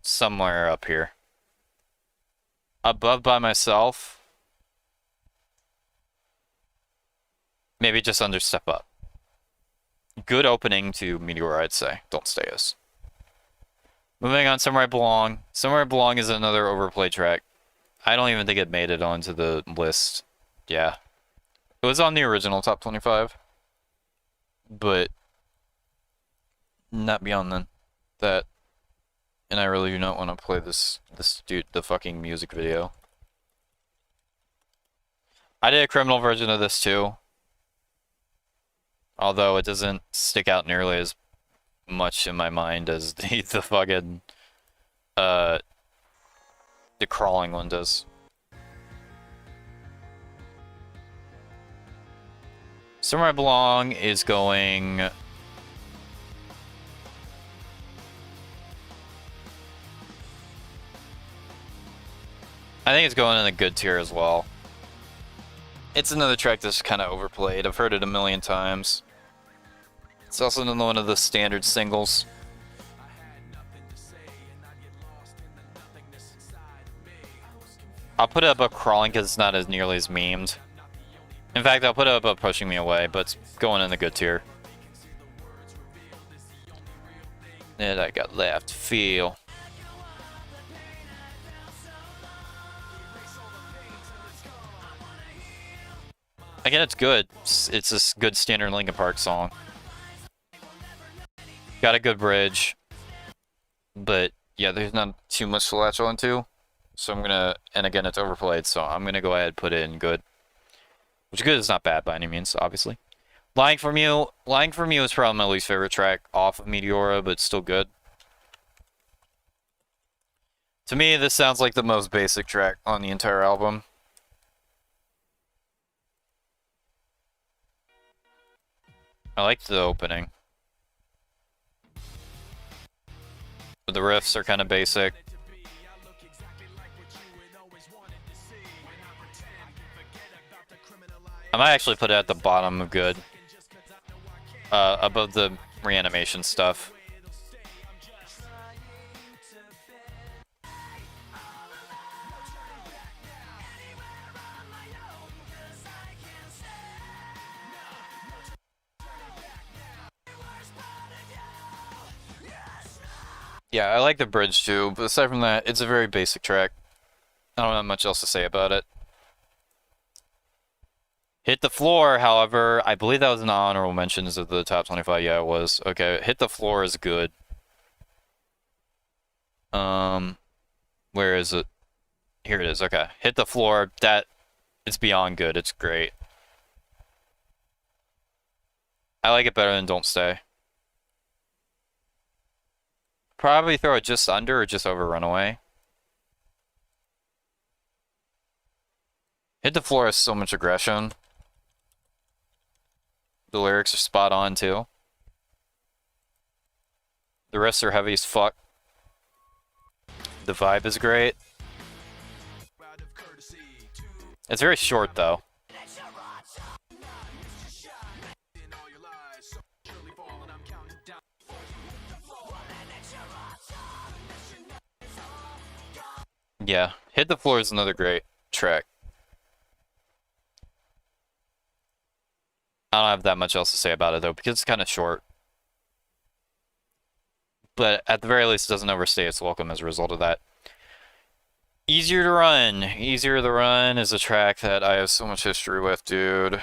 somewhere up here. Above By Myself. Maybe just under Step Up. Good opening to Meteora, I'd say. Don't Stay is. Moving on, Somewhere I Belong. Somewhere I Belong is another overplayed track. I don't even think it made it onto the list. Yeah. It was on the original Top 25. But not beyond that. And I really do not want to play the fucking music video. I did a criminal version of this too. Although it doesn't stick out nearly as much in my mind as the fucking the crawling one does. Somewhere I Belong is going... I think it's going in a good tier as well. It's another track that's kind of overplayed. I've heard it a million times. It's also another one of the standard singles. I'll put it above Crawling because it's not as nearly as memed. In fact, I'll put it above Pushing Me Away, but it's going in the good tier. And I got left feel. Again, it's good. It's a good standard Linkin Park song. Got a good bridge. But, yeah, there's not too much to latch on to. So I'm gonna... And again, it's overplayed, so I'm gonna go ahead and put it in good. Which good is not bad by any means, obviously. Lying From You is probably my least favorite track off of Meteora, but still good. To me, this sounds like the most basic track on the entire album. I like the opening. But the riffs are kind of basic. I might actually put it at the bottom of good. Above the reanimation stuff. Yeah, I like the bridge too, but aside from that, it's a very basic track. I don't have much else to say about it. Hit the Floor, however, I believe that was in the honorable mentions of the top 25. Yeah, it was. Okay, Hit the Floor is good. Where is it? Here it is. Okay, Hit the Floor. It's beyond good. It's great. I like it better than Don't Stay. Probably throw it just under or just over Runaway. Hit the Floor has so much aggression. The lyrics are spot on too. The riffs are heavy as fuck. The vibe is great. It's very short though. Yeah, Hit the Floor is another great track. I don't have that much else to say about it though, because it's kind of short. But at the very least, it doesn't overstay its welcome as a result of that. Easier to Run. Easier to Run is a track that I have so much history with, dude.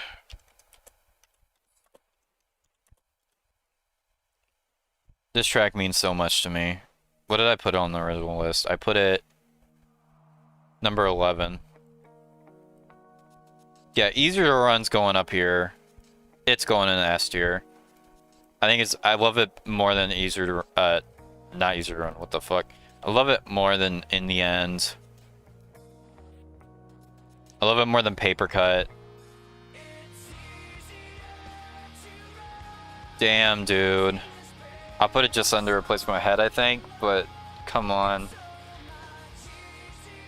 This track means so much to me. What did I put on the original list? I put it number 11. Yeah, Easier to Run's going up here. It's going in the S tier. I love it more than Easier to, not Easier to Run, what the fuck. I love it more than In the End. I love it more than Paper Cut. Damn, dude. I'll put it just under Replace My Head, I think, but come on.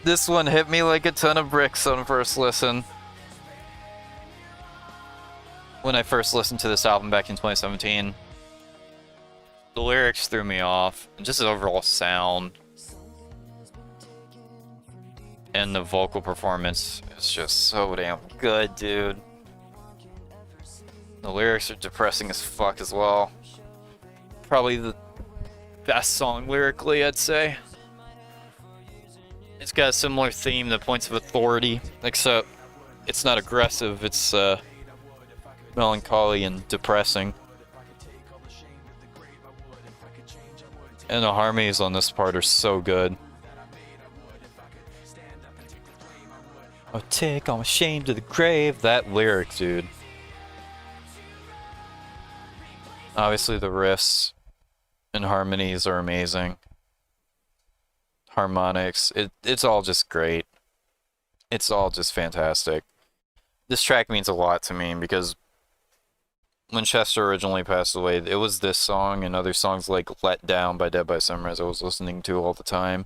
This one hit me like a ton of bricks on first listen. When I first listened to this album back in 2017. The lyrics threw me off, and just the overall sound. And the vocal performance is just so damn good, dude. The lyrics are depressing as fuck as well. Probably the best song lyrically, I'd say. It's got a similar theme to Points of Authority, except it's not aggressive, it's melancholy and depressing. And the harmonies on this part are so good. I'll take all my shame to the grave. That lyric, dude. Obviously the riffs and harmonies are amazing. Harmonics, it's all just great. It's all just fantastic. This track means a lot to me because when Chester originally passed away, it was this song and other songs like Let Down by Dead by Sunrise I was listening to all the time.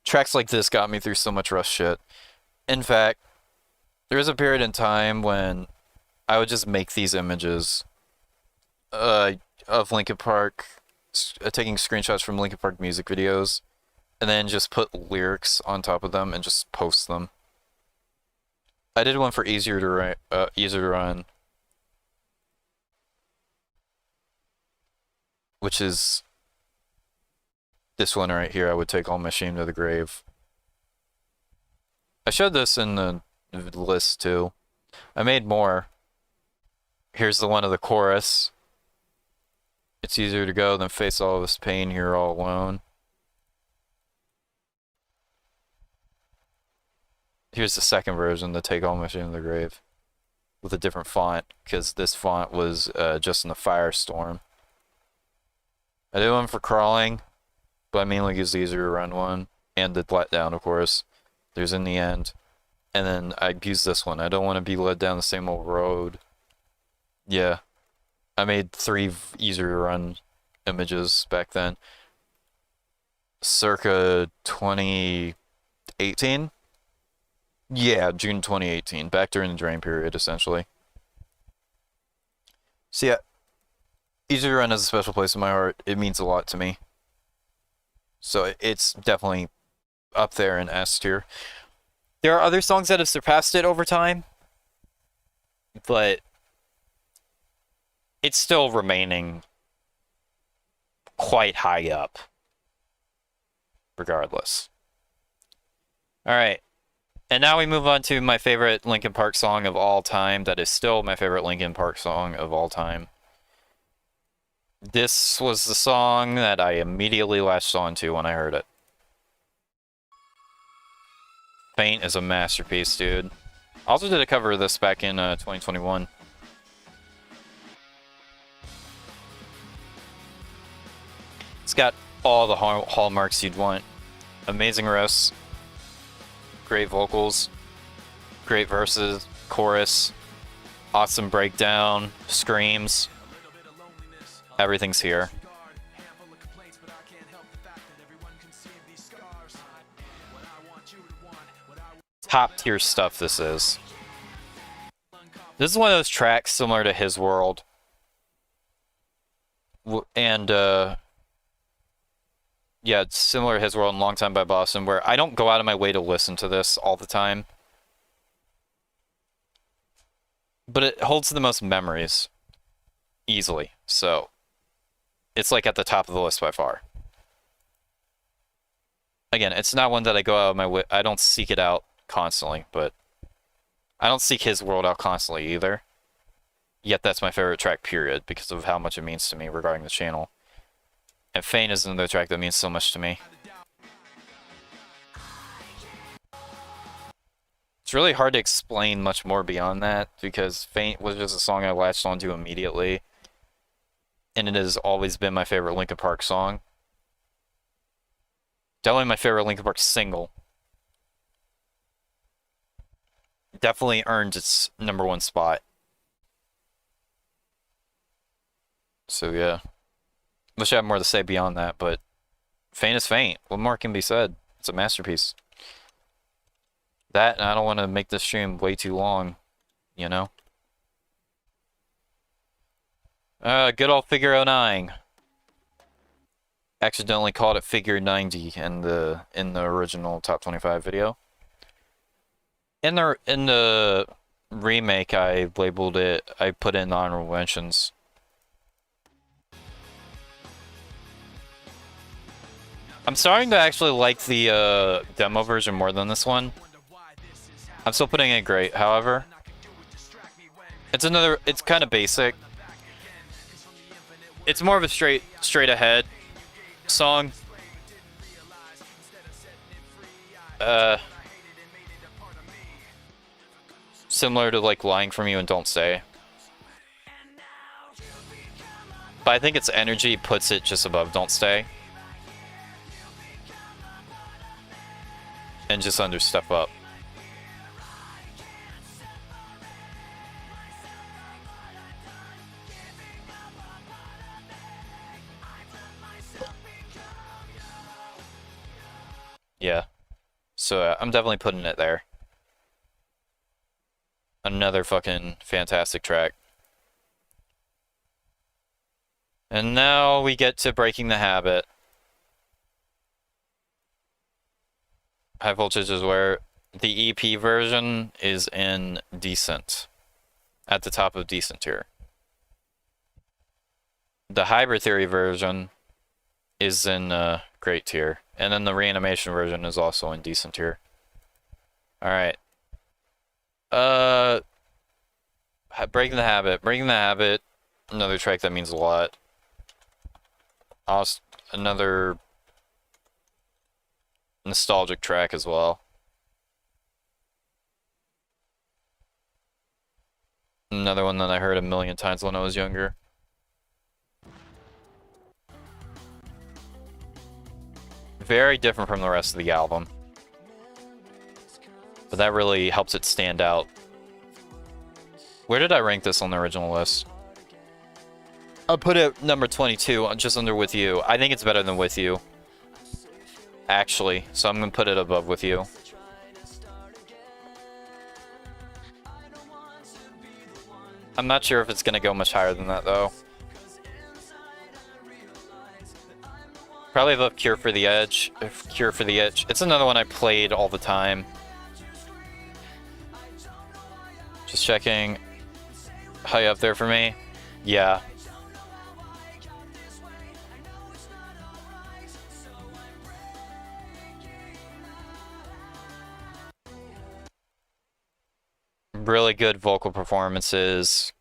Tracks like this got me through so much Rush shit. In fact, there was a period in time when I would just make these images of Linkin Park, taking screenshots from Linkin Park music videos, and then just put lyrics on top of them and just post them. I did one for Easier to Run, which is this one right here. I would take all my shame to the grave. I showed this in the list too. I made more. Here's the one of the chorus. It's easier to go than face all this pain here all alone. Here's the second version, the Take All My Shame to the Grave. With a different font, because this font was just in the Firestorm. I did one for Crawling, but I mainly used the easier to run one. And the Letdown, of course. There's In the End. And then I used this one. I don't want to be led down the same old road. Yeah. I made 3 easier to run images back then. Circa 2018? Yeah, June 2018. Back during the drain period, essentially. So yeah. Easier to Run has a special place in my heart. It means a lot to me. So it's definitely up there in S tier. There are other songs that have surpassed it over time, but it's still remaining quite high up, regardless. Alright, and now we move on to my favorite Linkin Park song of all time. That is still my favorite Linkin Park song of all time. This was the song that I immediately latched onto when I heard it. Faint is a masterpiece, dude. I also did a cover of this back in 2021. It's got all the hallmarks you'd want. Amazing riffs, great vocals, great verses, chorus, awesome breakdown, screams. Everything's here. Top tier stuff this is. This is one of those tracks similar to His World. And, yeah, it's similar to His World and Long Time by Boston, where I don't go out of my way to listen to this all the time. But it holds the most memories. Easily. So, it's like at the top of the list by far. Again, it's not one that I go out of my way. I don't seek it out constantly, but I don't seek His World out constantly either. Yet that's my favorite track, period, because of how much it means to me regarding the channel. And Faint is another track that means so much to me. It's really hard to explain much more beyond that, because Faint was just a song I latched onto immediately. And it has always been my favorite Linkin Park song. Definitely my favorite Linkin Park single. Definitely earned its #1 spot. So yeah. Wish I had more to say beyond that, but Faint is Faint. What more can be said? It's a masterpiece. That, and I don't want to make this stream way too long, you know? Good old Figure 09. Accidentally called it Figure 90 in the original Top 25 video. In the remake, I labeled it, I put in honorable mentions. I'm starting to actually like the demo version more than this one. I'm still putting it great, however. It's kind of basic. It's more of a straight ahead song. Similar to like Lying From You and Don't Stay. But I think its energy puts it just above Don't Stay. And just under Step Up. Yeah. So I'm definitely putting it there. Another fucking fantastic track. And now we get to Breaking the Habit. High Voltage is where the EP version is in Decent. At the top of Decent tier. The Hybrid Theory version is in Great tier. And then the Reanimation version is also in Decent tier. Alright. Breaking the Habit. Breaking the Habit. Another track that means a lot. Also, another nostalgic track as well. Another one that I heard a million times when I was younger. Very different from the rest of the album. But that really helps it stand out. Where did I rank this on the original list? I'll put it number 22, just under With You. I think it's better than With You. Actually, so I'm gonna put it above With You. I'm not sure if it's gonna go much higher than that though. Probably above Cure for the Edge. Cure for the Edge. It's another one I played all the time. Just checking. High up there for me? Yeah. Really good vocal performances,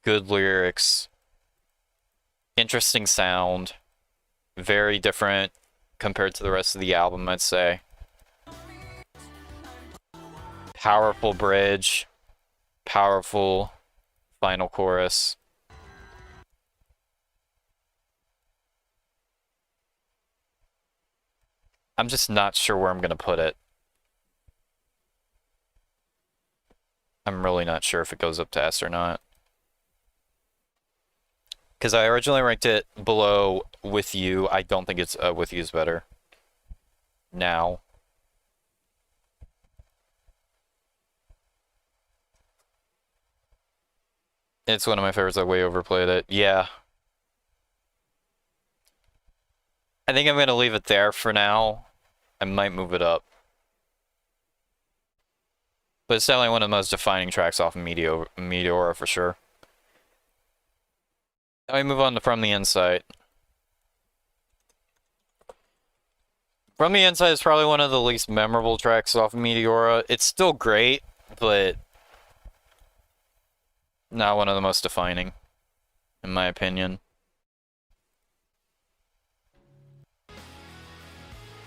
good lyrics, interesting sound, very different compared to the rest of the album, I'd say. Powerful bridge, powerful final chorus. I'm just not sure where I'm gonna put it. I'm really not sure if it goes up to S or not. Because I originally ranked it below With You. I don't think it's With You's better. Now. It's one of my favorites. I way overplayed it. Yeah. I think I'm going to leave it there for now. I might move it up. But it's definitely one of the most defining tracks off of Meteora for sure. Now we move on to From the Inside. From the Inside is probably one of the least memorable tracks off of Meteora. It's still great, but not one of the most defining, in my opinion.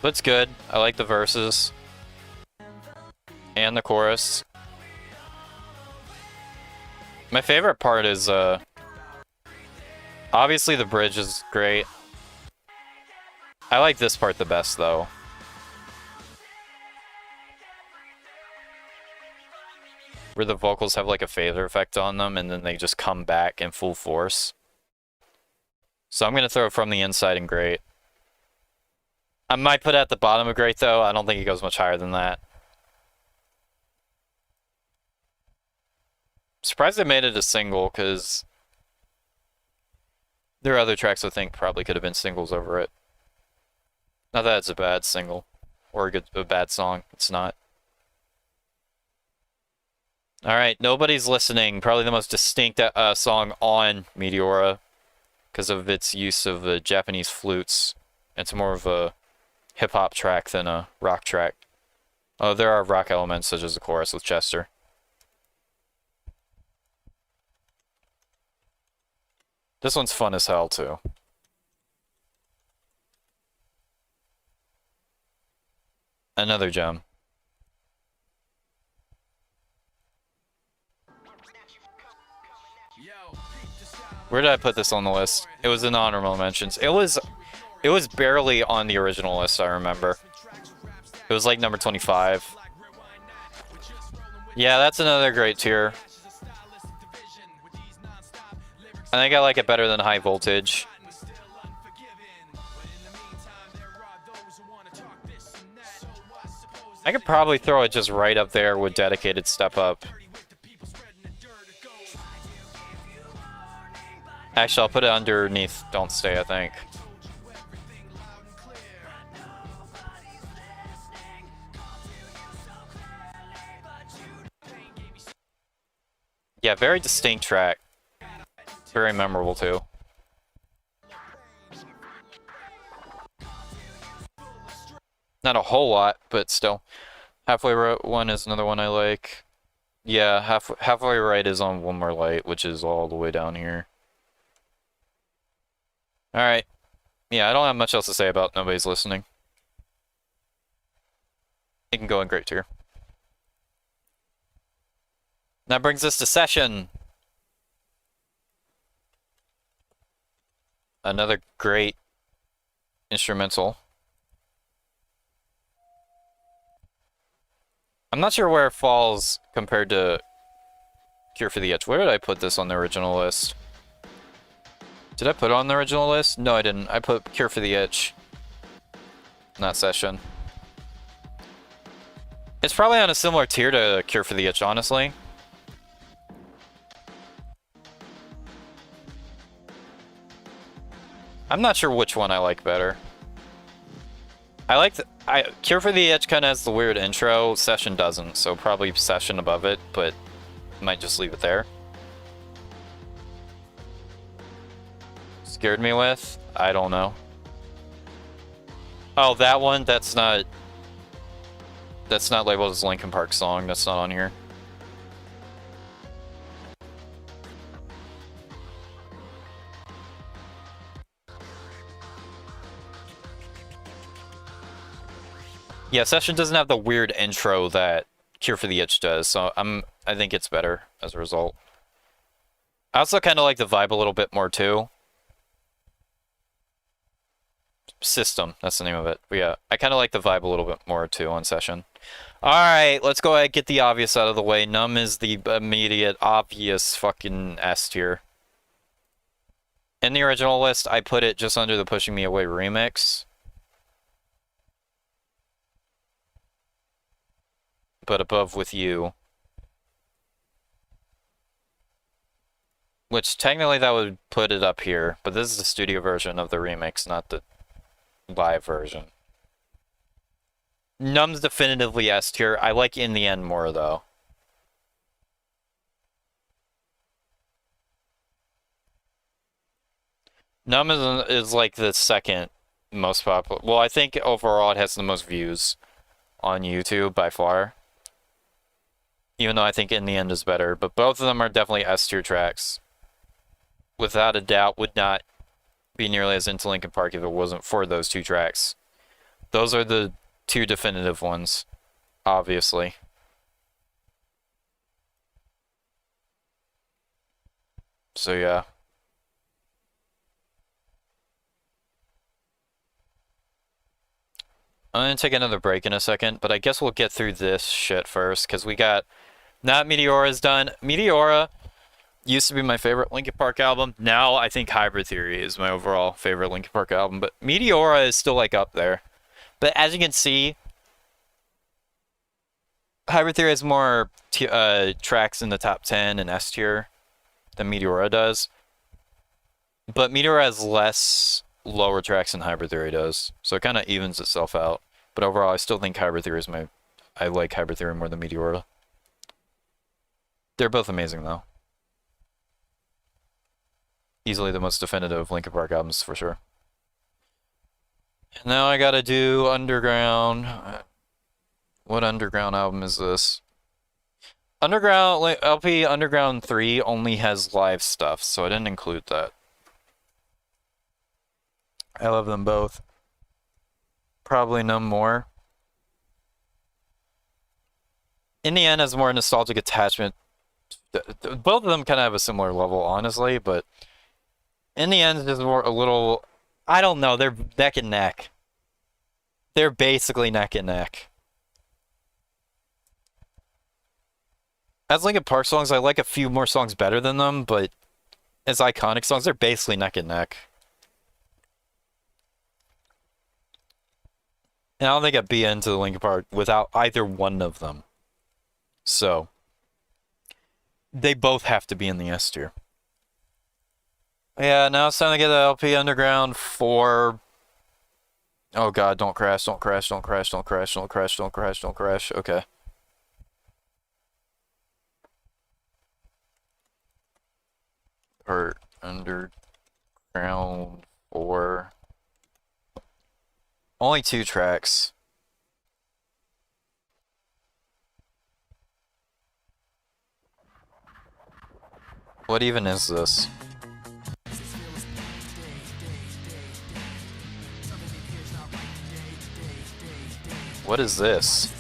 But it's good. I like the verses. And the chorus. My favorite part is, obviously the bridge is great. I like this part the best, though. Where the vocals have like a phaser effect on them, and then they just come back in full force. So I'm gonna throw From the Inside in great. I might put it at the bottom of great, though. I don't think it goes much higher than that. Surprised they made it a single, because there are other tracks I think probably could have been singles over it. Not that it's a bad single, or a bad song. It's not. Alright, Nobody's Listening. Probably the most distinct song on Meteora, because of its use of Japanese flutes. It's more of a hip-hop track than a rock track. Oh, there are rock elements, such as the chorus with Chester. This one's fun as hell, too. Another gem. Where did I put this on the list? It was in honorable mentions. It was barely on the original list, I remember. It was like number 25. Yeah, that's another great tier. I think I like it better than High Voltage. I could probably throw it just right up there with Dedicated Step Up. Actually, I'll put it underneath Don't Stay, I think. Yeah, very distinct track. Very memorable, too. Not a whole lot, but still. Halfway One is another one I like. Yeah, halfway right is on One More Light, which is all the way down here. Alright. Yeah, I don't have much else to say about Nobody's Listening. It can go in great tier. That brings us to Session. Another great instrumental. I'm not sure where it falls compared to Cure for the Itch. Where did I put this on the original list? Did I put it on the original list? No, I didn't. I put Cure for the Itch. Not Session. It's probably on a similar tier to Cure for the Itch, honestly. I'm not sure which one I like better. I like Cure for the Itch kind of has the weird intro. Session doesn't, so probably Session above it, but might just leave it there. Scared Me With? I don't know. Oh, that one? That's not labeled as a Linkin Park song. That's not on here. Yeah, Session doesn't have the weird intro that Cure for the Itch does, so I think it's better as a result. I also kind of like the vibe a little bit more too. System, that's the name of it. But yeah, I kind of like the vibe a little bit more too on Session. Alright, let's go ahead and get the obvious out of the way. Numb is the immediate, obvious fucking S tier. In the original list, I put it just under the Pushing Me Away remix. But above With You. Which, technically that would put it up here, but this is the studio version of the remix, not the live version. Numb's definitively S tier. I like In the End more, though. Numb is like the second most popular. Well, I think overall it has the most views on YouTube by far. Even though I think In the End is better. But both of them are definitely S tier tracks. Without a doubt, would not be nearly as into Linkin Park if it wasn't for those two tracks. Those are the two definitive ones, obviously. So yeah. I'm gonna take another break in a second, but I guess we'll get through this shit first, because we got... Not Meteora's done. Meteora used to be my favorite Linkin Park album. Now I think Hybrid Theory is my overall favorite Linkin Park album, but Meteora is still like up there. But as you can see, Hybrid Theory has more tracks in the top 10 and S tier than Meteora does. But Meteora has less lower tracks than Hybrid Theory does, so it kind of evens itself out. But overall, I still think Hybrid Theory is I like Hybrid Theory more than Meteora. They're both amazing, though. Easily the most definitive Linkin Park albums, for sure. And now I gotta do Underground. What Underground album is this? Underground, LP Underground 3 only has live stuff, so I didn't include that. I love them both. Probably Numb more. In the End has more nostalgic attachment. Both of them kind of have a similar level, honestly, but In the End is more a little... I don't know, they're neck and neck. They're basically neck and neck. As Linkin Park songs, I like a few more songs better than them, but as iconic songs, they're basically neck and neck. And I don't think I'd be into the Linkin Park without either one of them. So, they both have to be in the S tier. Yeah, now it's time to get the LP Underground 4. Oh god, don't crash, don't crash, don't crash, don't crash, don't crash, don't crash, don't crash. Okay. Or Underground 4. Only 2 tracks. What even is this? What is this?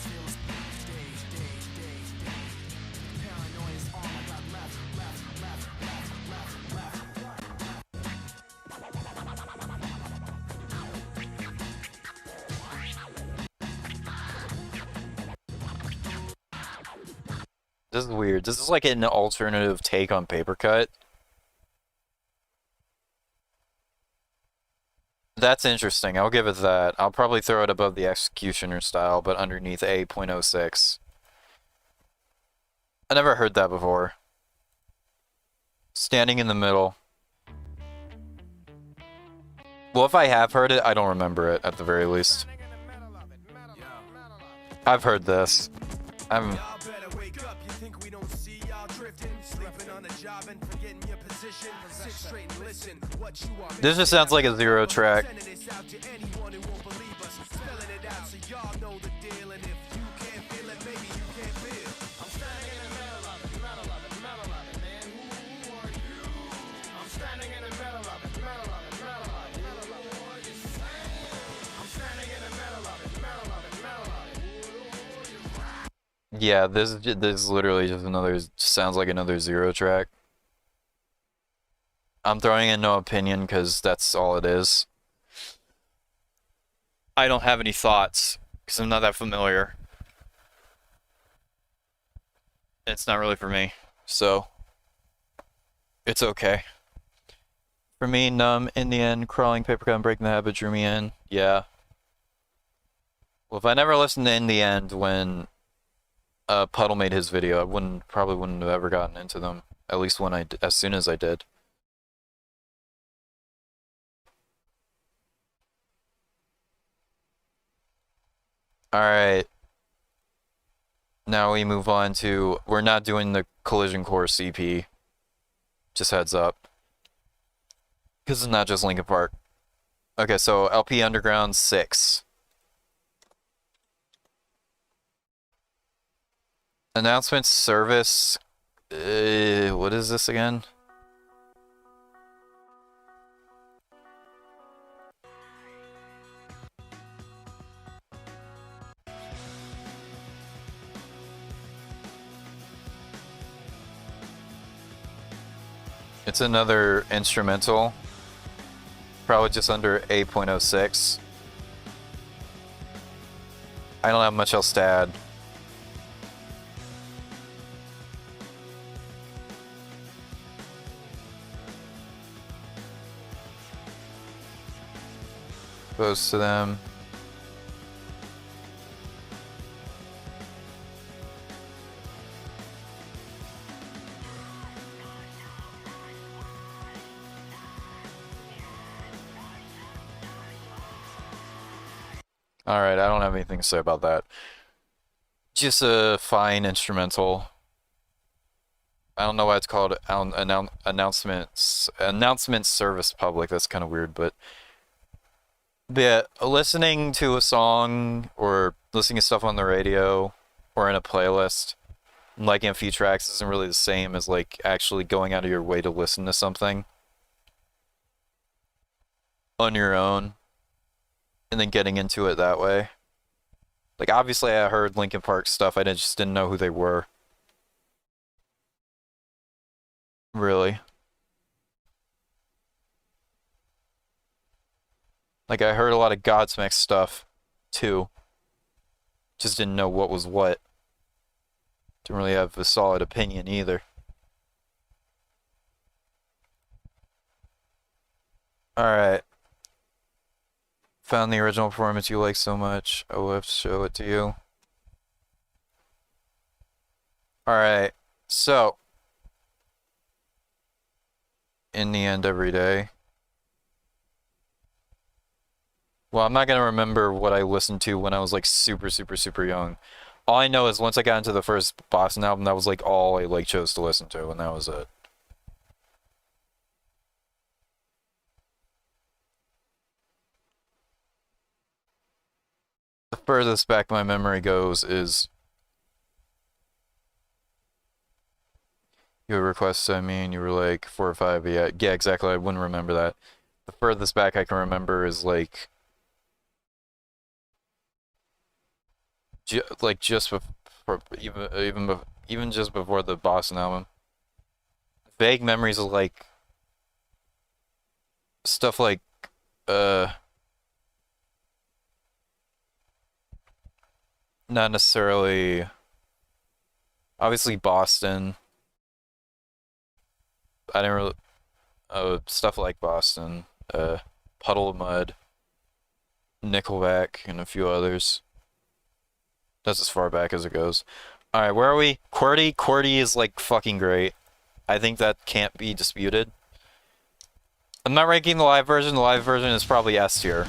This is weird. This is like an alternative take on Paper Cut. That's interesting. I'll give it that. I'll probably throw it above the Executioner style, but underneath 8.06. I never heard that before. Standing in the middle. Well, if I have heard it, I don't remember it, at the very least. I've heard this. I'm... This just sounds like a zero track. Yeah, this is literally just another, sounds like another zero track. I'm throwing in no opinion because that's all it is. I don't have any thoughts because I'm not that familiar. It's not really for me, so it's okay. For me, Numb, in the end, Crawling, Paper Cut, and Breaking the Habit drew me in. Yeah. Well, if I never listened to In the End when Puddle made his video, I probably wouldn't have ever gotten into them. At least when as soon as I did. Alright. Now we move on to, we're not doing the Collision Course EP. Just heads up. Because it's not just Linkin Park. Okay, so LP Underground 6. Announcement service. What is this again? It's another instrumental. Probably just under 8.06. I don't have much else to add. Goes to them. Alright, I don't have anything to say about that. Just a fine instrumental. I don't know why it's called announcement service public. That's kind of weird, but yeah, listening to a song or listening to stuff on the radio or in a playlist, liking a few tracks isn't really the same as like actually going out of your way to listen to something on your own and then getting into it that way. Like obviously I heard Linkin Park stuff, I just didn't know who they were. Really. Like I heard a lot of Godsmack stuff too. Just didn't know what was what. Didn't really have a solid opinion either. Alright. Found the original performance you like so much. I will have to show it to you. Alright. So. In the end every day. Well, I'm not gonna remember what I listened to when I was like super young. All I know is once I got into the first Boston album, that was like all I like chose to listen to, and that was it. The furthest back my memory goes is You had requests, I mean, you were like 4 or 5, yeah, yeah, exactly, I wouldn't remember that. The furthest back I can remember is like just before, even just before the Boston album. Vague memories of like stuff like not necessarily obviously Boston. I didn't really stuff like Boston, Puddle of Mud, Nickelback, and a few others. That's as far back as it goes. Alright, where are we? QWERTY? QWERTY is like fucking great. I think that can't be disputed. I'm not ranking the live version. The live version is probably S tier.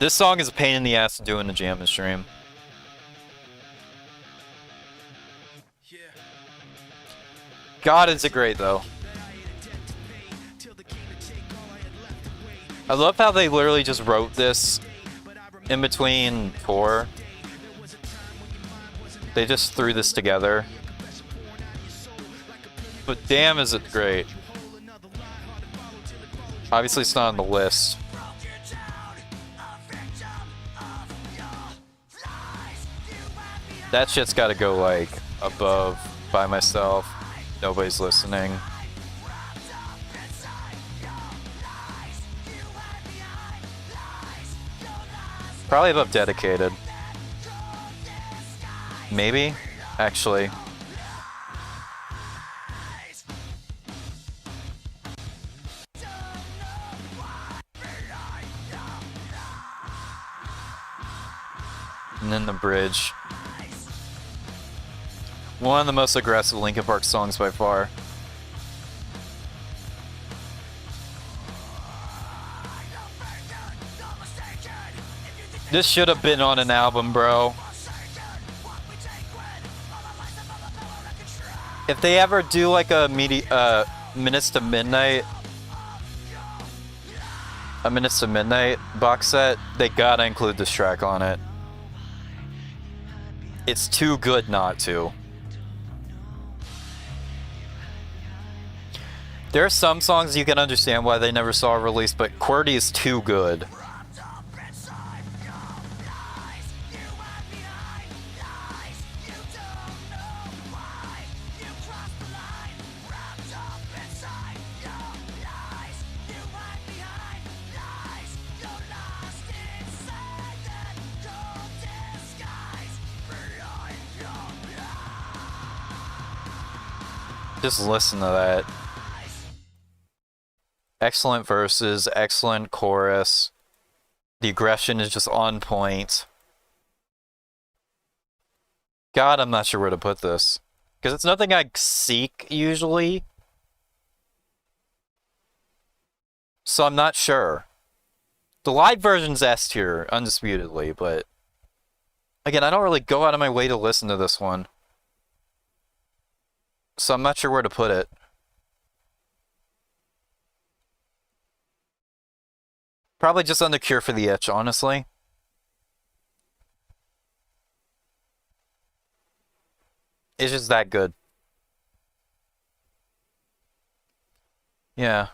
This song is a pain in the ass to do in the jam and stream. God, is it great though. I love how they literally just wrote this in between tour. They just threw this together. But damn, is it great. Obviously it's not on the list. That shit's gotta go like above By Myself. Nobody's listening. Probably above Dedicated. Maybe? Actually. And then the bridge. One of the most aggressive Linkin Park songs by far. This should have been on an album, bro. If they ever do like a Minutes to Midnight box set, they gotta include this track on it. It's too good not to. There are some songs you can understand why they never saw a release, but QWERTY is too good. Just listen to that. Excellent verses, excellent chorus. The aggression is just on point. God, I'm not sure where to put this. Because it's nothing I seek, usually. So I'm not sure. The live version's S tier, undisputedly, but... Again, I don't really go out of my way to listen to this one. So I'm not sure where to put it. Probably just on the Cure for the Itch, honestly. It's just that good. Yeah.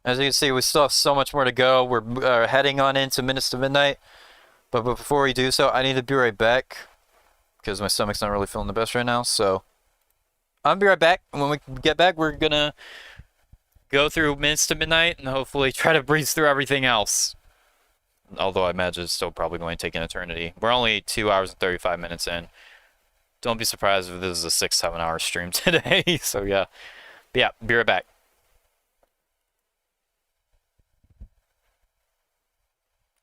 As you can see, we still have so much more to go. We're heading on into Minutes to Midnight. But before we do so, I need to be right back. Because my stomach's not really feeling the best right now, so... I'll be right back. When we get back, we're gonna go through Minutes to Midnight and hopefully try to breeze through everything else. Although I imagine it's still probably going to take an eternity. We're only 2 hours and 35 minutes in. Don't be surprised if this is a 6-7 hour stream today. So yeah. But yeah, be right back.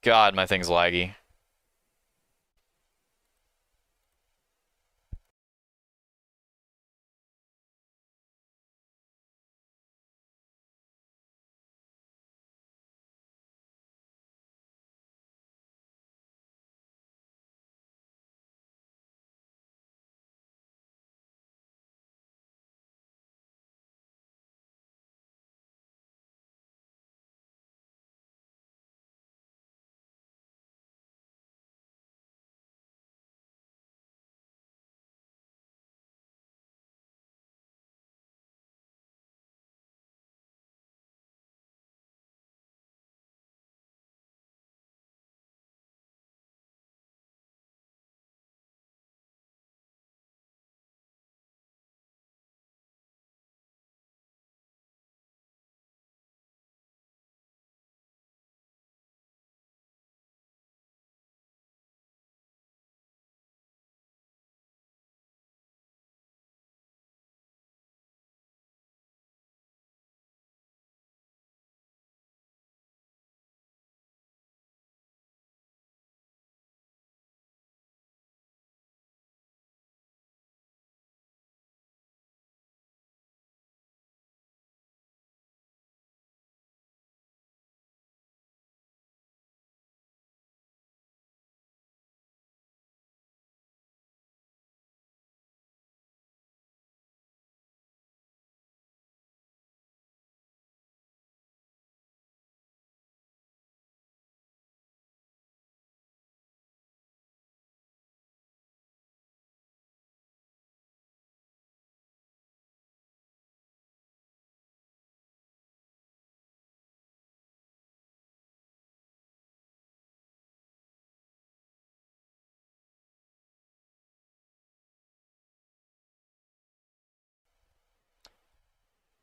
God, my thing's laggy.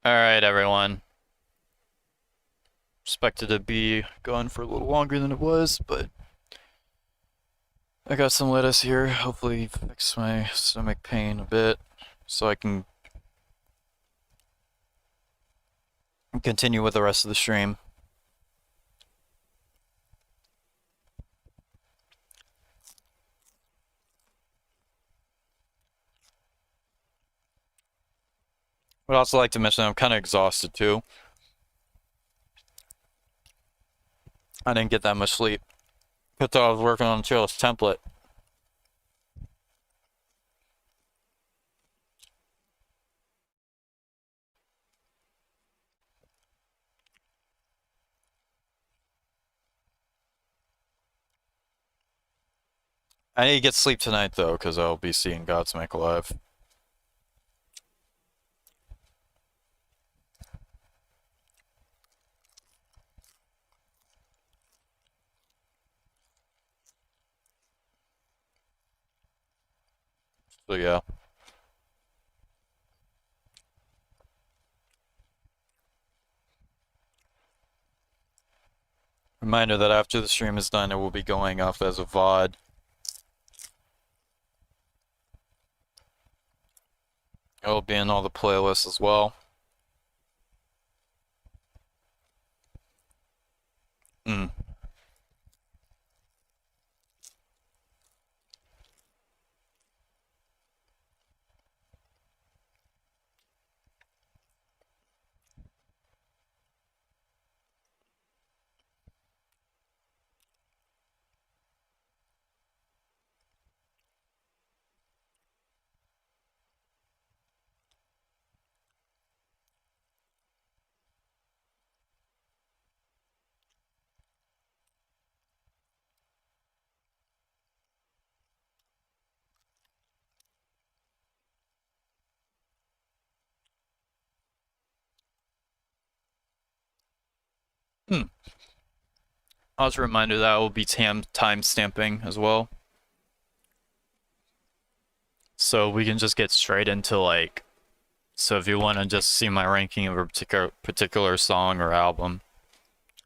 Alright, everyone. Expected to be gone for a little longer than it was, but I got some lettuce here. Hopefully fix my stomach pain a bit so I can continue with the rest of the stream. I'd also like to mention I'm kind of exhausted too. I didn't get that much sleep. I thought I was working on a cheerless template. I need to get sleep tonight though, because I'll be seeing Godsmack live. So yeah. Reminder that after the stream is done, it will be going off as a VOD. It'll be in all the playlists as well. Hmm. Also a reminder that I will be time stamping as well. So we can just get straight into like, so if you want to just see my ranking of a particular song or album,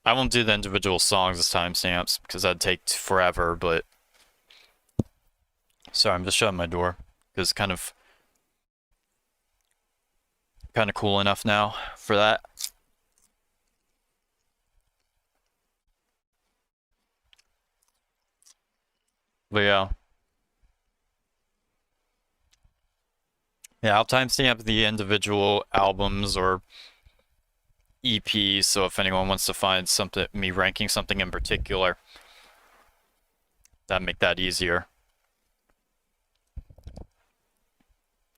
I won't do the individual songs as timestamps because that'd take forever, but sorry, I'm just shutting my door because it's kind of cool enough now for that. But yeah. Yeah, I'll timestamp the individual albums or EPs, so if anyone wants to find something, me ranking something in particular, that'd make that easier.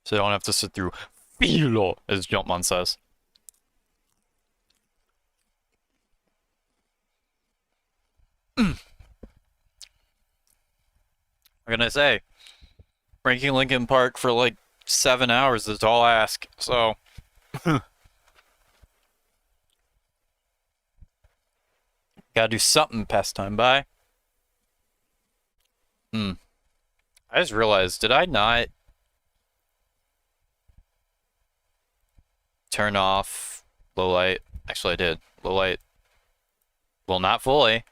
So you don't have to sit through Filo, as Jumpman says. What can I say? Ranking Linkin Park for like 7 hours is all I ask, so gotta do something past time by. I just realized, did I not turn off low light? Actually I did. Low light. Well, not fully.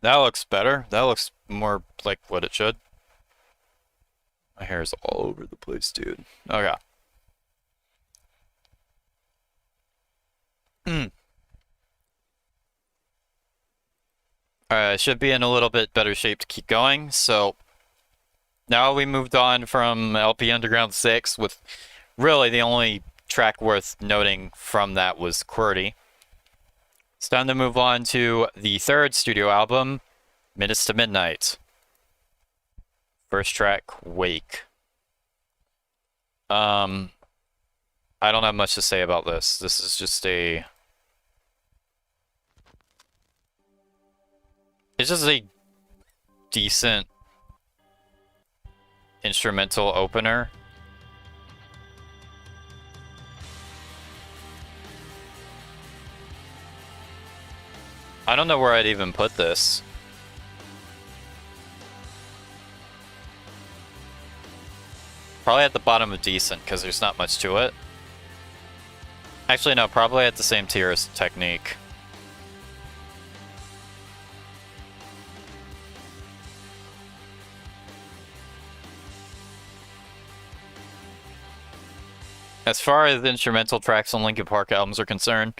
That looks better. That looks more like what it should. My hair is all over the place, dude. Okay. Alright, I should be in a little bit better shape to keep going. So now we moved on from LP Underground 6 with really the only track worth noting from that was QWERTY. It's time to move on to the third studio album, Minutes to Midnight. First track, Wake. I don't have much to say about this. This is just a... It's just a decent instrumental opener. I don't know where I'd even put this. Probably at the bottom of decent, because there's not much to it. Actually, no, probably at the same tier as Technique. As far as the instrumental tracks on Linkin Park albums are concerned,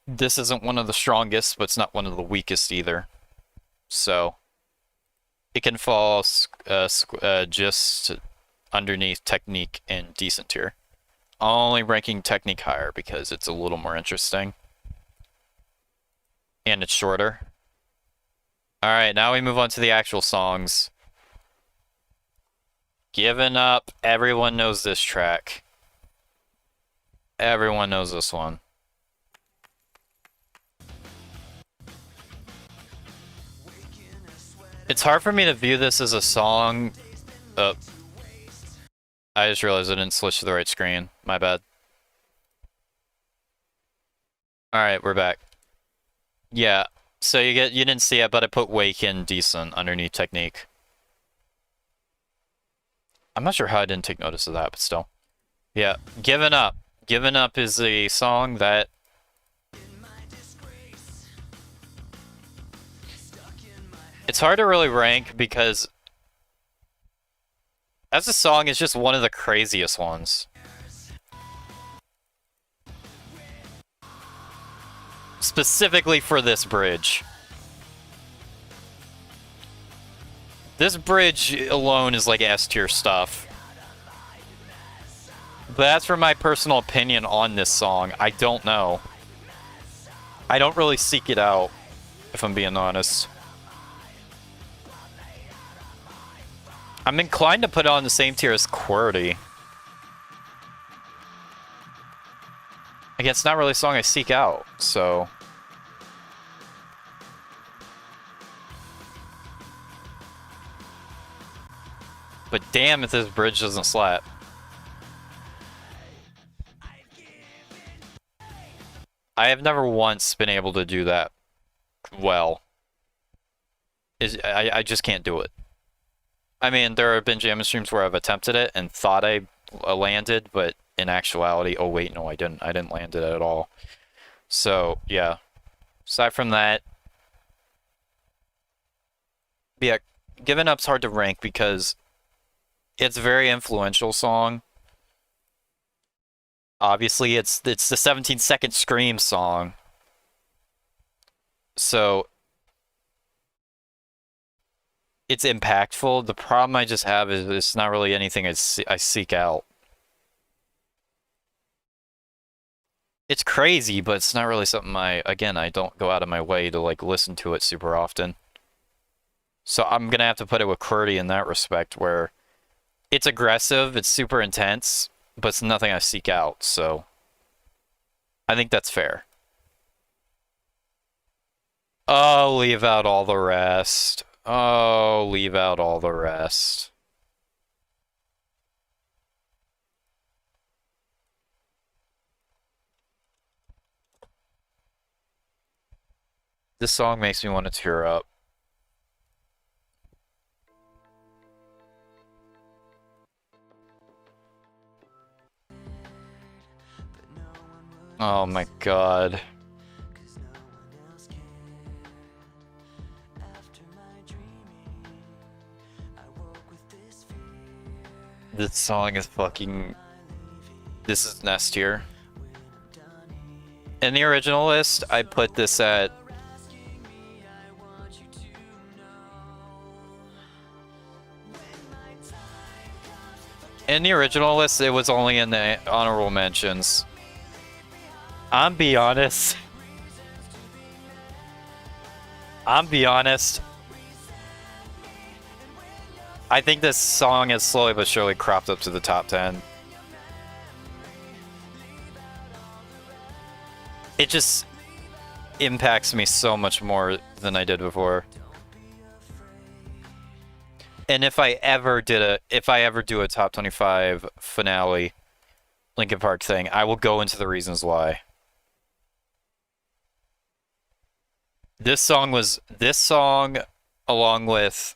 this isn't one of the strongest, but it's not one of the weakest either. So, it can fall just underneath Technique and decent tier. Only ranking Technique higher because it's a little more interesting. And it's shorter. Alright, now we move on to the actual songs. Given Up. Everyone knows this track. Everyone knows this one. It's hard for me to view this as a song. I just realized I didn't switch to the right screen. My bad. Alright, we're back. Yeah, so you didn't see it, but I put Wake in decent underneath Technique. I'm not sure how I didn't take notice of that, but still. Yeah, Given Up. Given Up is a song that it's hard to really rank because as a song, it's just one of the craziest ones. Specifically for this bridge. This bridge alone is like S tier stuff. But that's for my personal opinion on this song. I don't know. I don't really seek it out, if I'm being honest. I'm inclined to put it on the same tier as QWERTY. Again, it's not really a song I seek out, so... But damn if this bridge doesn't slap. I have never once been able to do that well. I just can't do it. I mean, there have been jamming streams where I've attempted it and thought I landed, but in actuality, oh wait, no, I didn't. I didn't land it at all. So, yeah. Aside from that, yeah, Given Up's hard to rank because it's a very influential song. Obviously, it's the 17-second Scream song. So, it's impactful. The problem I just have is it's not really anything I seek out. It's crazy, but it's not really something I don't go out of my way to like listen to it super often. So I'm gonna have to put it with QWERTY in that respect, where it's aggressive, it's super intense, but it's nothing I seek out, so I think that's fair. Oh, leave out all the rest. Oh, leave out all the rest. This song makes me want to tear up. Oh my god. This song is fucking... This is S tier. In the original list, I put this at... In the original list, it was only in the honorable mentions. I'm be honest. I think this song has slowly but surely cropped up to the top 10. It just impacts me so much more than I did before. And if I ever do a top 25 finale Linkin Park thing, I will go into the reasons why. This song along with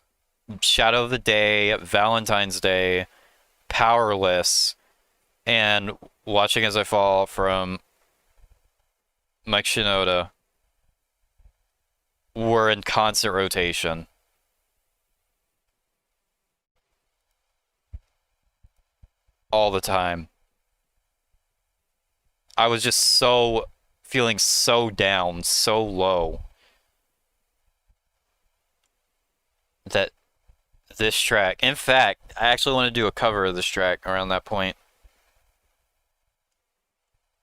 Shadow of the Day, Valentine's Day, Powerless, and Watching As I Fall from Mike Shinoda were in constant rotation. All the time. I was just feeling so down, so low, that this track, in fact, I actually want to do a cover of this track around that point.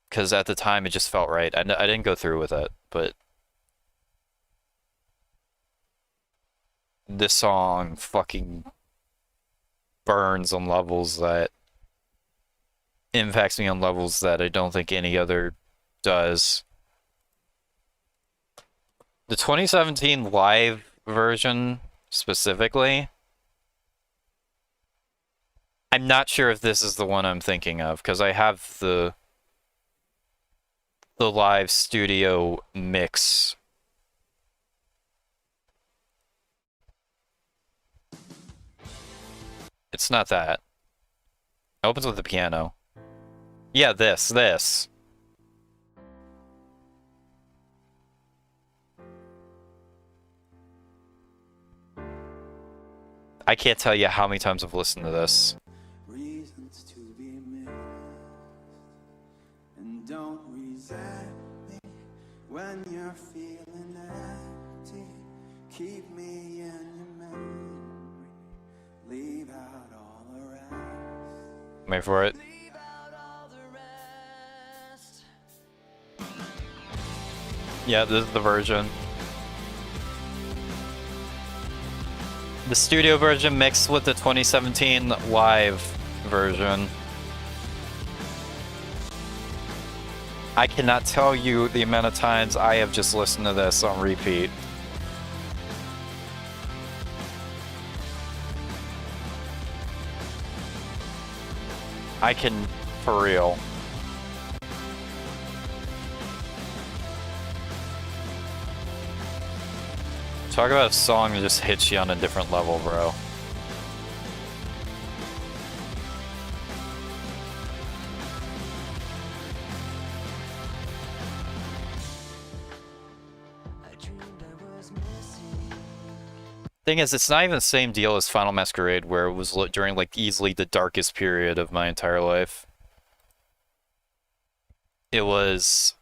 Because at the time it just felt right. I didn't go through with it, but this song fucking burns on levels that impacts me on levels that I don't think any other does. The 2017 live version specifically, I'm not sure if this is the one I'm thinking of, because I have the live studio mix. It's not that. It opens with the piano. Yeah, this. I can't tell you how many times I've listened to this. Reasons to be missed, and don't resent me when you're feeling empty. Keep me in your memory. Leave out all the rest. Wait for it. Yeah, this is the version. The studio version mixed with the 2017 live version. I cannot tell you the amount of times I have just listened to this on repeat. I can, for real. Talk about a song that just hits you on a different level, bro. Thing is, it's not even the same deal as Final Masquerade, where it was during like easily the darkest period of my entire life. It wasn't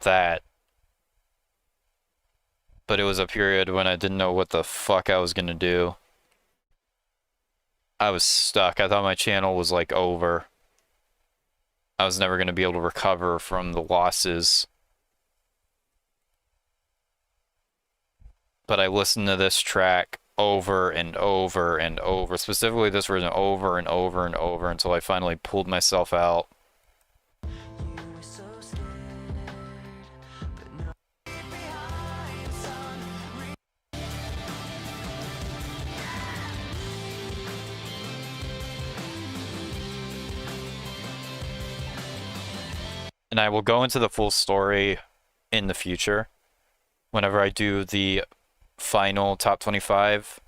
that. But it was a period when I didn't know what the fuck I was gonna do. I was stuck. I thought my channel was like over. I was never gonna be able to recover from the losses. But I listened to this track over and over and over, specifically this version over and over and over, until I finally pulled myself out. And I will go into the full story in the future, whenever I do the final top 25.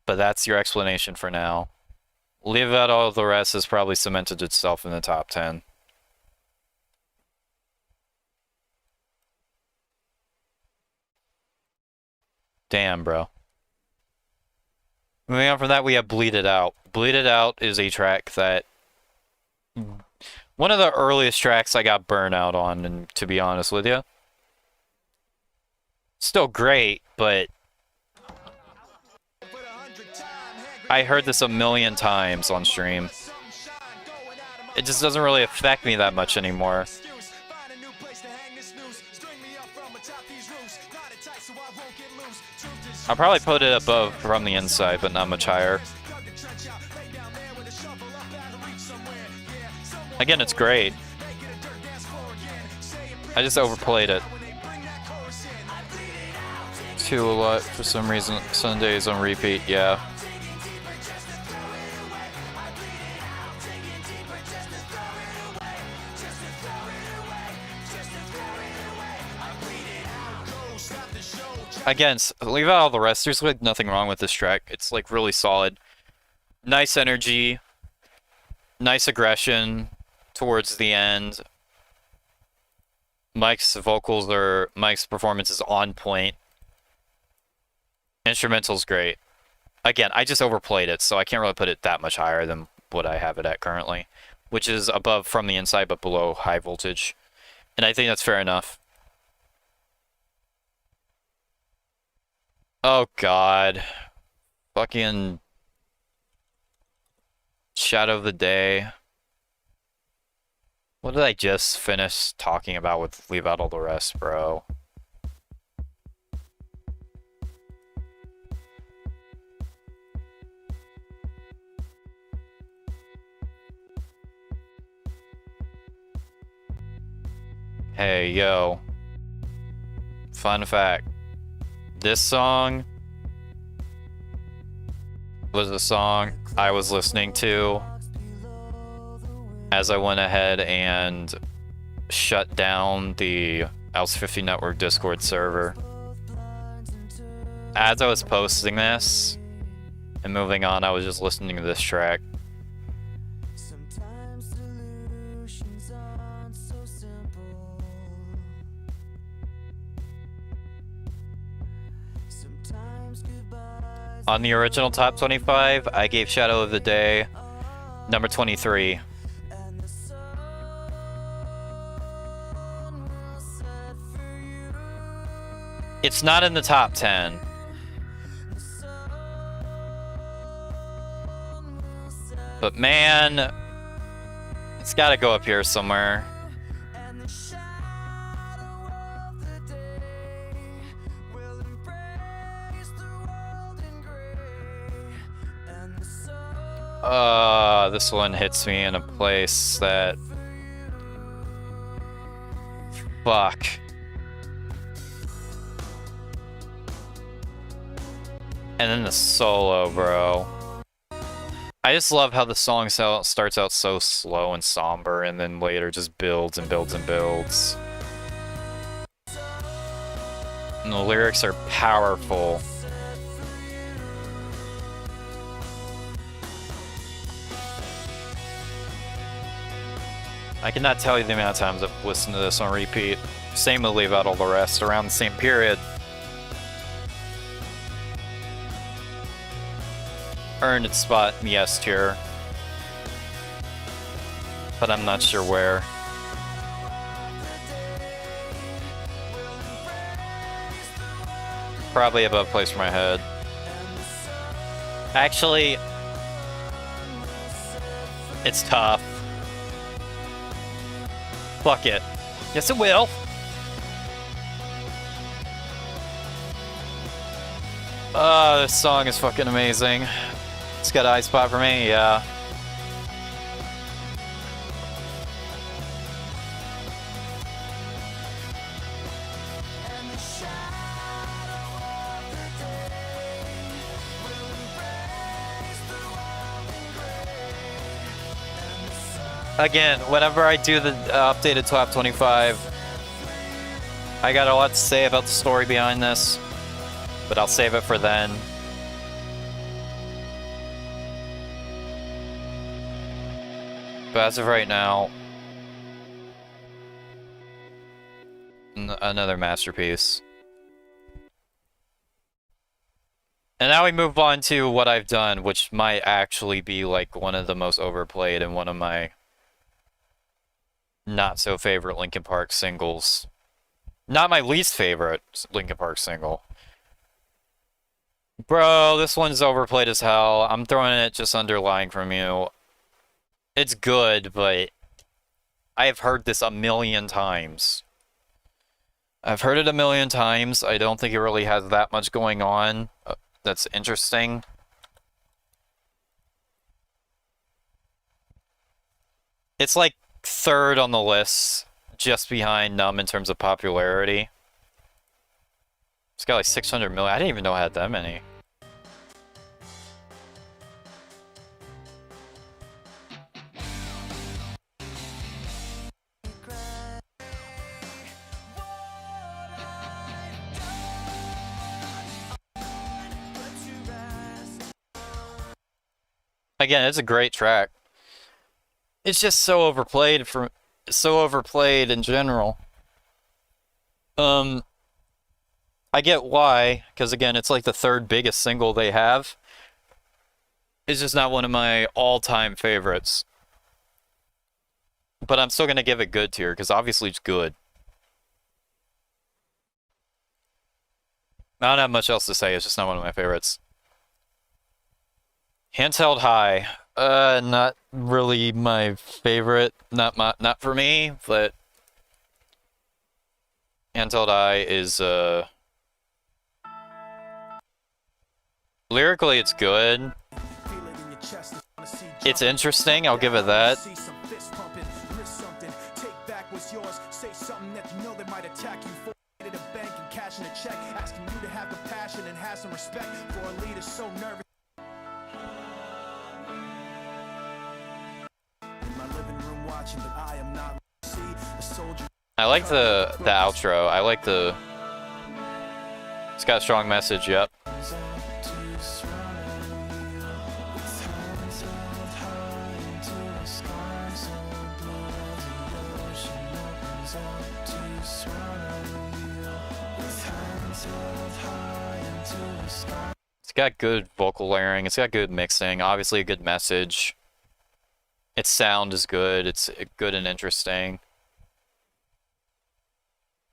But that's your explanation for now. Leave out all the rest has probably cemented itself in the top 10. Damn, bro. Moving on from that, we have Bleed It Out. Bleed It Out is a track that... one of the earliest tracks I got burnout on, and to be honest with you. Still great, but... I heard this a million times on stream. It just doesn't really affect me that much anymore. I'll probably put it above From the Inside, but not much higher. Again, it's great. I just overplayed it. Too a lot for some reason. Sundays on repeat, yeah. Again, leave out all the rest. There's like nothing wrong with this track. It's like really solid. Nice energy. Nice aggression. towards the end. Mike's performance is on point. Instrumental's great. Again, I just overplayed it, so I can't really put it that much higher than what I have it at currently, which is above From the Inside but below High Voltage. And I think that's fair enough. Oh god. Fucking Shadow of the Day. What did I just finish talking about with Leave Out All the Rest, bro? Hey, yo. Fun fact. This song was a song I was listening to as I went ahead and shut down the House 50 Network Discord server. As I was posting this and moving on, I was just listening to this track. On the original top 25, I gave Shadow of the Day number 23. It's not in the top 10. But man, it's gotta go up here somewhere. This one hits me in a place that... Fuck. And then the solo, bro. I just love how the song starts out so slow and somber, and then later just builds and builds and builds. And the lyrics are powerful. I cannot tell you the amount of times I've listened to this on repeat. Same with Leave Out All the Rest, around the same period. Earned its spot in the S tier, but I'm not sure where. Probably above Place for My Head. Actually, it's tough. Fuck it. Yes, it will. This song is fucking amazing. It's got a high spot for me, yeah. Again, whenever I do the updated top 25, I got a lot to say about the story behind this, but I'll save it for then. But as of right now, another masterpiece. And now we move on to what I've done, which might actually be like one of the most overplayed and one of my not so favorite Linkin Park singles. Not my least favorite Linkin Park single. Bro, this one's overplayed as hell. I'm throwing it just underlying from you. It's good, but I have heard this a million times. I've heard it a million times. I don't think it really has that much going on that's interesting. It's like third on the list, just behind Numb in terms of popularity. It's got like 600 million. I didn't even know it had that many. Again, it's a great track. It's just so overplayed in general. I get why, because again, it's like the third biggest single they have. It's just not one of my all-time favorites. But I'm still gonna give it good tier, because obviously it's good. I don't have much else to say, it's just not one of my favorites. Hands Held High. Not really my favorite. Not for me, but Hands Held High is lyrically it's good. It's interesting, I'll give it that. I like the outro. I like the... It's got a strong message, yep. It's got good vocal layering, it's got good mixing, obviously a good message. Its sound is good, it's good and interesting.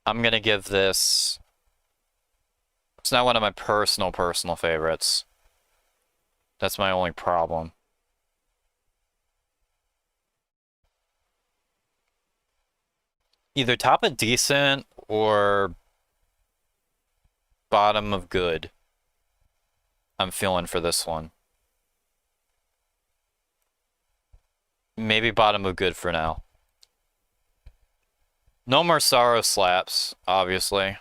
I'm gonna give this... It's not one of my personal favorites. That's my only problem. Either top of decent or bottom of good. I'm feeling for this one. Maybe bottom of good for now. No More Sorrow slaps, obviously.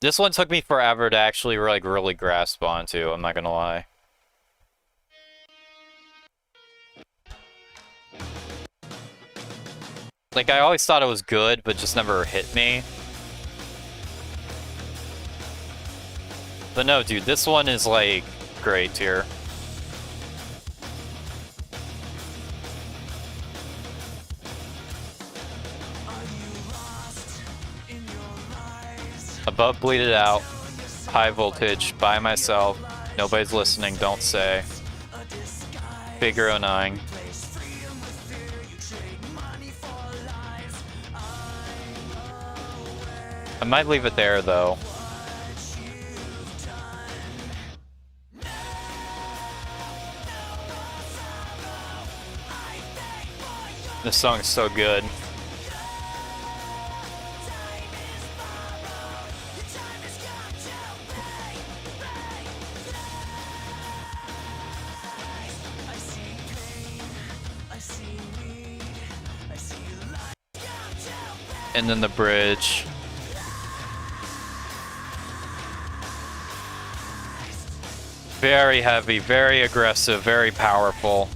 This one took me forever to actually like really grasp onto, I'm not gonna lie. Like I always thought it was good, but just never hit me. But no, dude, this one is like great tier. Above Bleeded Out, High Voltage, By Myself, Nobody's Listening, Don't Say, Figure 09. I might leave it there though. This song is so good. And then the bridge. Very heavy, very aggressive, very powerful.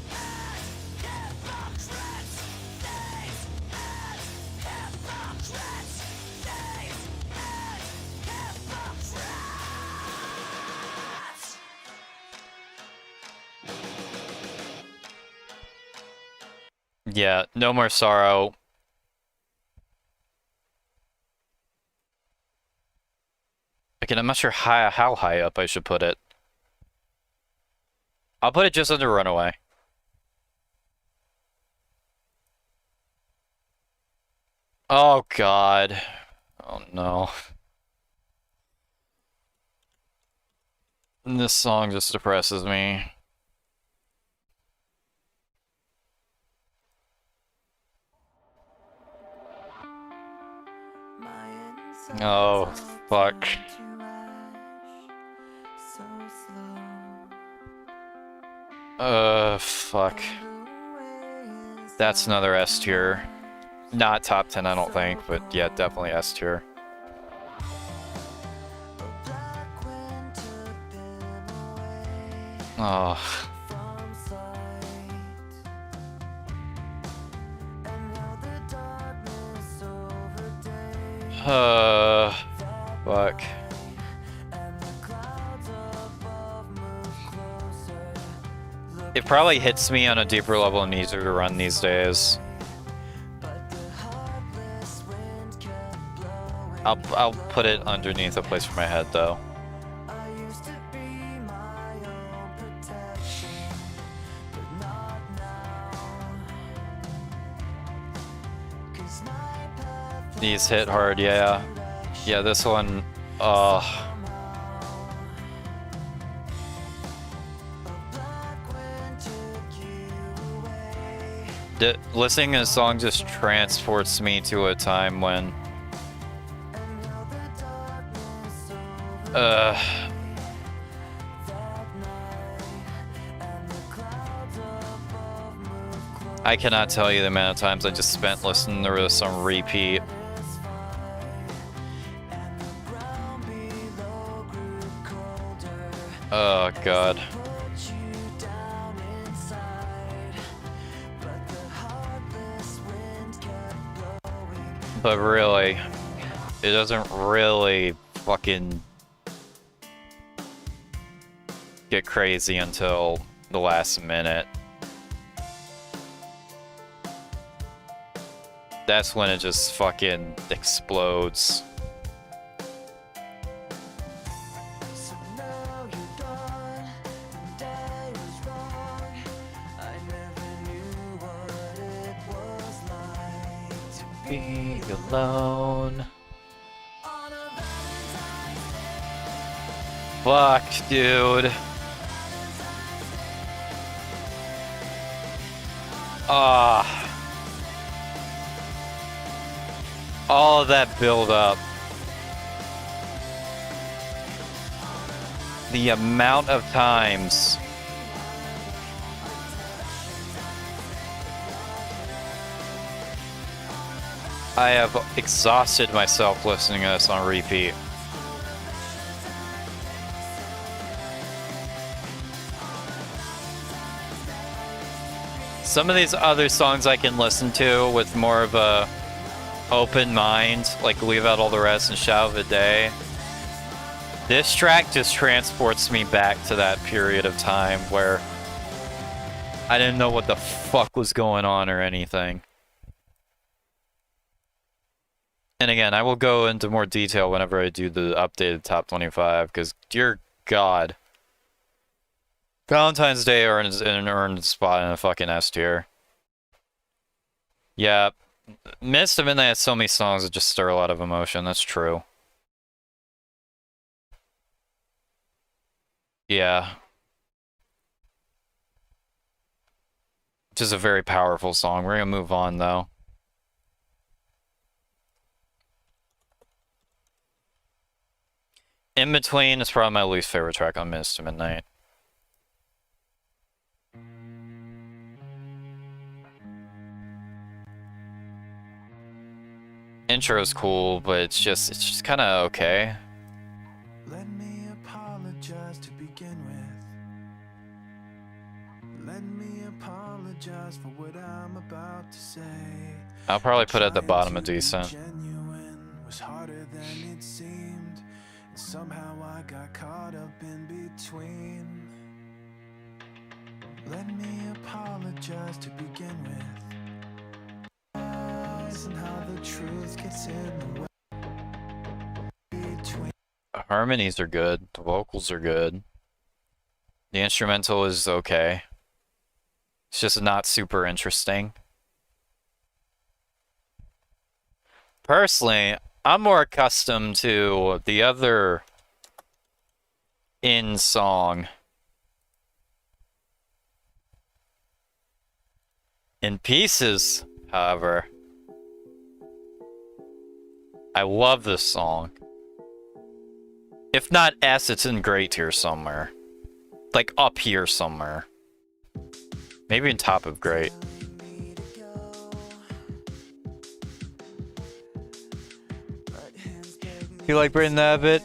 Yeah, No More Sorrow. Again, I'm not sure how high up I should put it. I'll put it just under Runaway. Oh god. Oh no. This song just depresses me. Oh, fuck. Fuck. That's another S tier. Not top 10, I don't think, but yeah, definitely S tier. Oh. Fuck. It probably hits me on a deeper level and easier to run these days. I'll put it underneath a place for my head though. These hit hard, yeah. Yeah, this one, listening to a song just transports me to a time when I cannot tell you the amount of times I just spent listening to this on repeat. Oh god. But really, it doesn't really fucking get crazy until the last minute. That's when it just fucking explodes. Be alone. Fuck, dude. All of that build up. The amount of times I have exhausted myself listening to this on repeat. Some of these other songs I can listen to with more of a open mind, like Leave Out All the Rest and Shout of the Day. This track just transports me back to that period of time where I didn't know what the fuck was going on or anything. And again, I will go into more detail whenever I do the updated top 25, because dear God, Valentine's Day earns an earned spot in a fucking S tier. Yeah, Mist of Midnight has so many songs that just stir a lot of emotion, that's true. Yeah. Which is a very powerful song. We're gonna move on though. In Between is probably my least favorite track on Mist of Midnight. Intro's cool, but it's just kind of okay. Let me apologize to begin with. Let me apologize for what I'm about to say. I'll probably put it at the bottom of decent. Genuine was harder than it seemed. And somehow I got caught up in between. Let me apologize to begin with. And how the truth gets in the way between. The harmonies are good. The vocals are good. The instrumental is okay. It's just not super interesting. Personally, I'm more accustomed to the other in song. In Pieces, however, I love this song. If not S, it's in great tier somewhere. Like up here somewhere. Maybe in top of great. You like Braden the Abbott?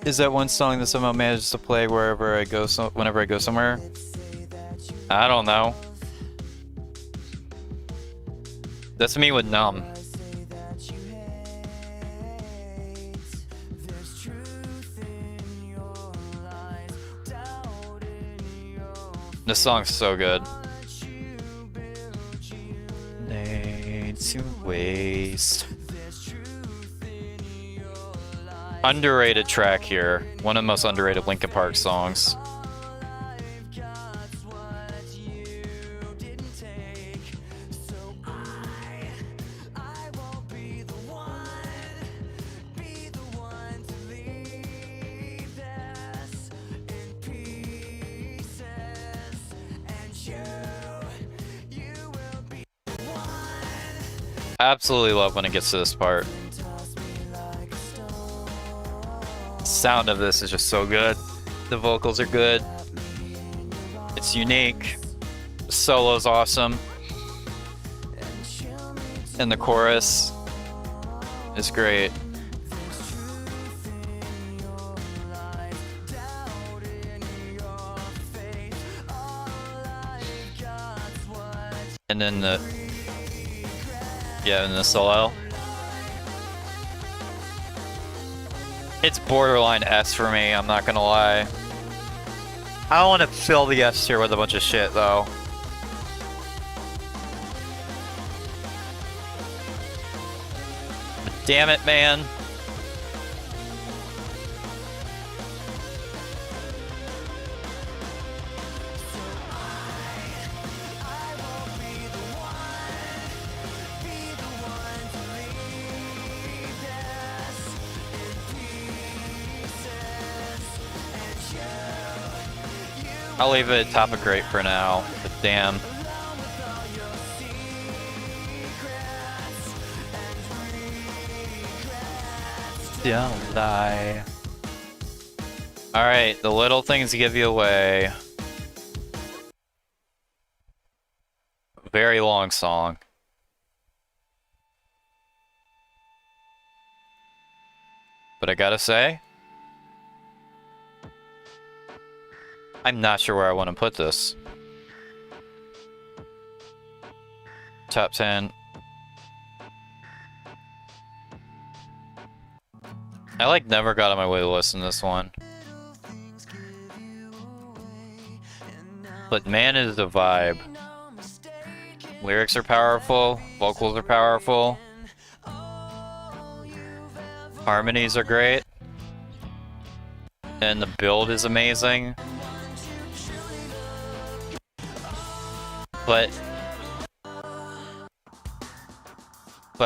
Is that one song that somehow manages to play wherever I go, whenever I go somewhere? I don't know. That's me with Numb. This song's so good. Laid to waste. Underrated track here. One of the most underrated Linkin Park songs. Absolutely love when it gets to this part. Sound of this is just so good. The vocals are good. It's unique. The solo's awesome. And the chorus is great. And then the in the solo. It's borderline S for me, I'm not gonna lie. I don't want to fill the S tier with a bunch of shit though. But damn it, man. I'll leave it top of great for now, but damn. Don't die. Alright, the little things give you away. Very long song. But I gotta say, I'm not sure where I want to put this. Top 10. I like never got on my way to listen to this one. But man, it is a vibe. Lyrics are powerful, vocals are powerful. Harmonies are great. And the build is amazing. But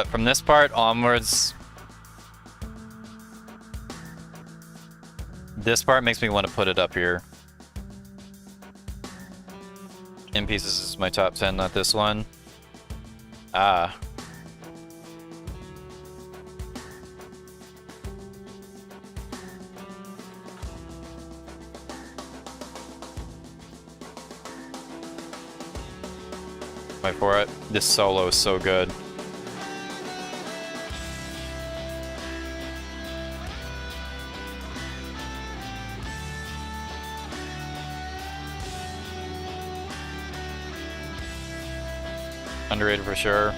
from this part onwards, this part makes me want to put it up here. In Pieces is my top 10, not this one. Ah. Wait for it. This solo is so good. Underrated for sure.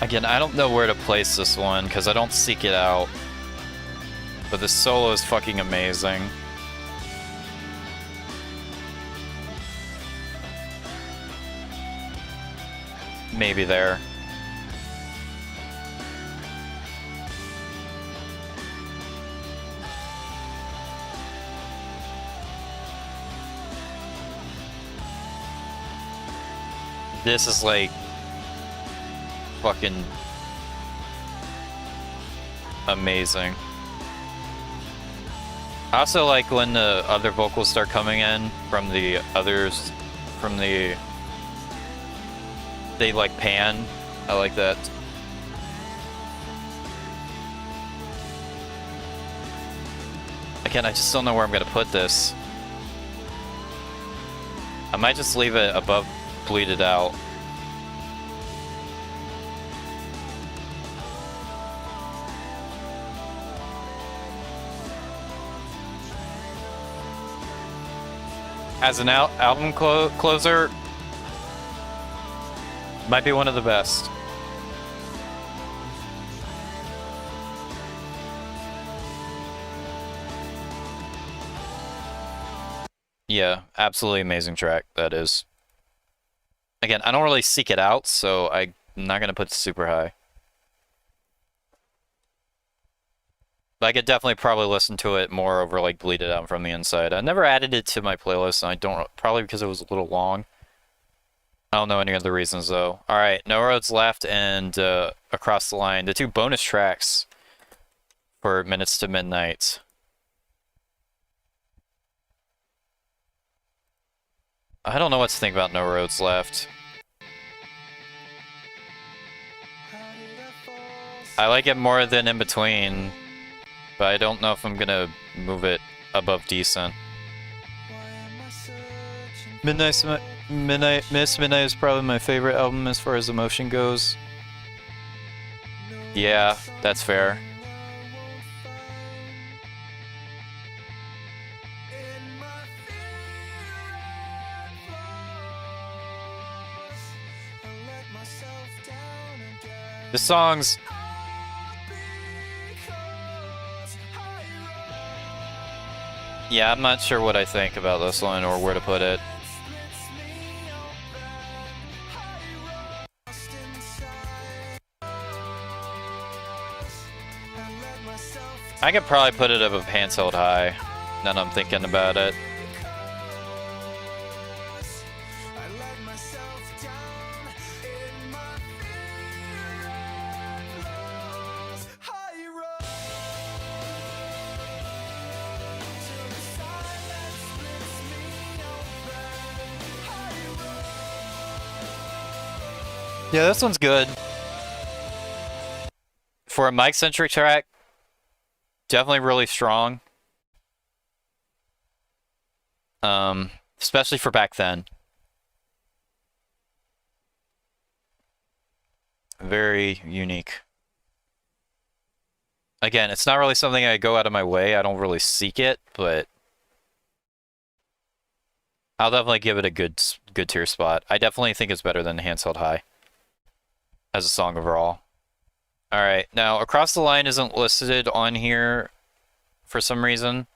Again, I don't know where to place this one because I don't seek it out. But the solo is fucking amazing. Maybe there. This is like fucking amazing. I also like when the other vocals start coming in from the others, they like pan. I like that. Again, I just don't know where I'm gonna put this. I might just leave it above Bleed It Out. As an album closer, might be one of the best. Yeah, absolutely amazing track, that is. Again, I don't really seek it out, so I'm not gonna put it super high. But I could definitely probably listen to it more over like Bleed It Out from the Inside. I never added it to my playlist, and I don't, probably because it was a little long. I don't know any other reasons though. Alright, No Roads Left and Across the Line, the two bonus tracks for Minutes to Midnight. I don't know what to think about No Roads Left. I like it more than In Between, but I don't know if I'm gonna move it above decent. Miss Midnight is probably my favorite album as far as emotion goes. Yeah, that's fair. The songs... Yeah, I'm not sure what I think about this one or where to put it. I could probably put it above Hands Held High, now that I'm thinking about it. Yeah, this one's good. For a Mike-centric track, definitely really strong. Especially for back then. Very unique. Again, it's not really something I go out of my way. I don't really seek it, but I'll definitely give it a good tier spot. I definitely think it's better than Hands Held High as a song overall. Alright, now Across the Line isn't listed on here for some reason.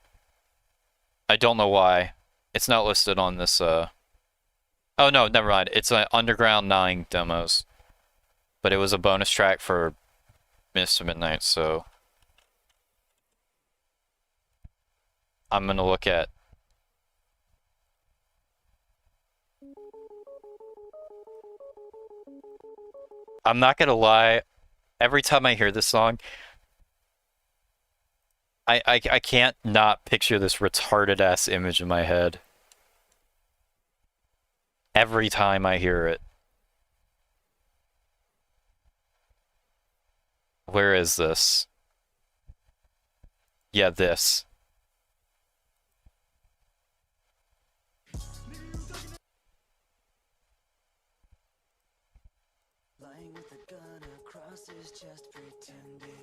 I don't know why. It's not listed on this, Oh no, never mind. It's an Underground 9 demos. But it was a bonus track for Minutes to Midnight, so... I'm gonna look at... I'm not gonna lie, every time I hear this song, I can't not picture this retarded-ass image in my head. Every time I hear it. Where is this? Yeah, this.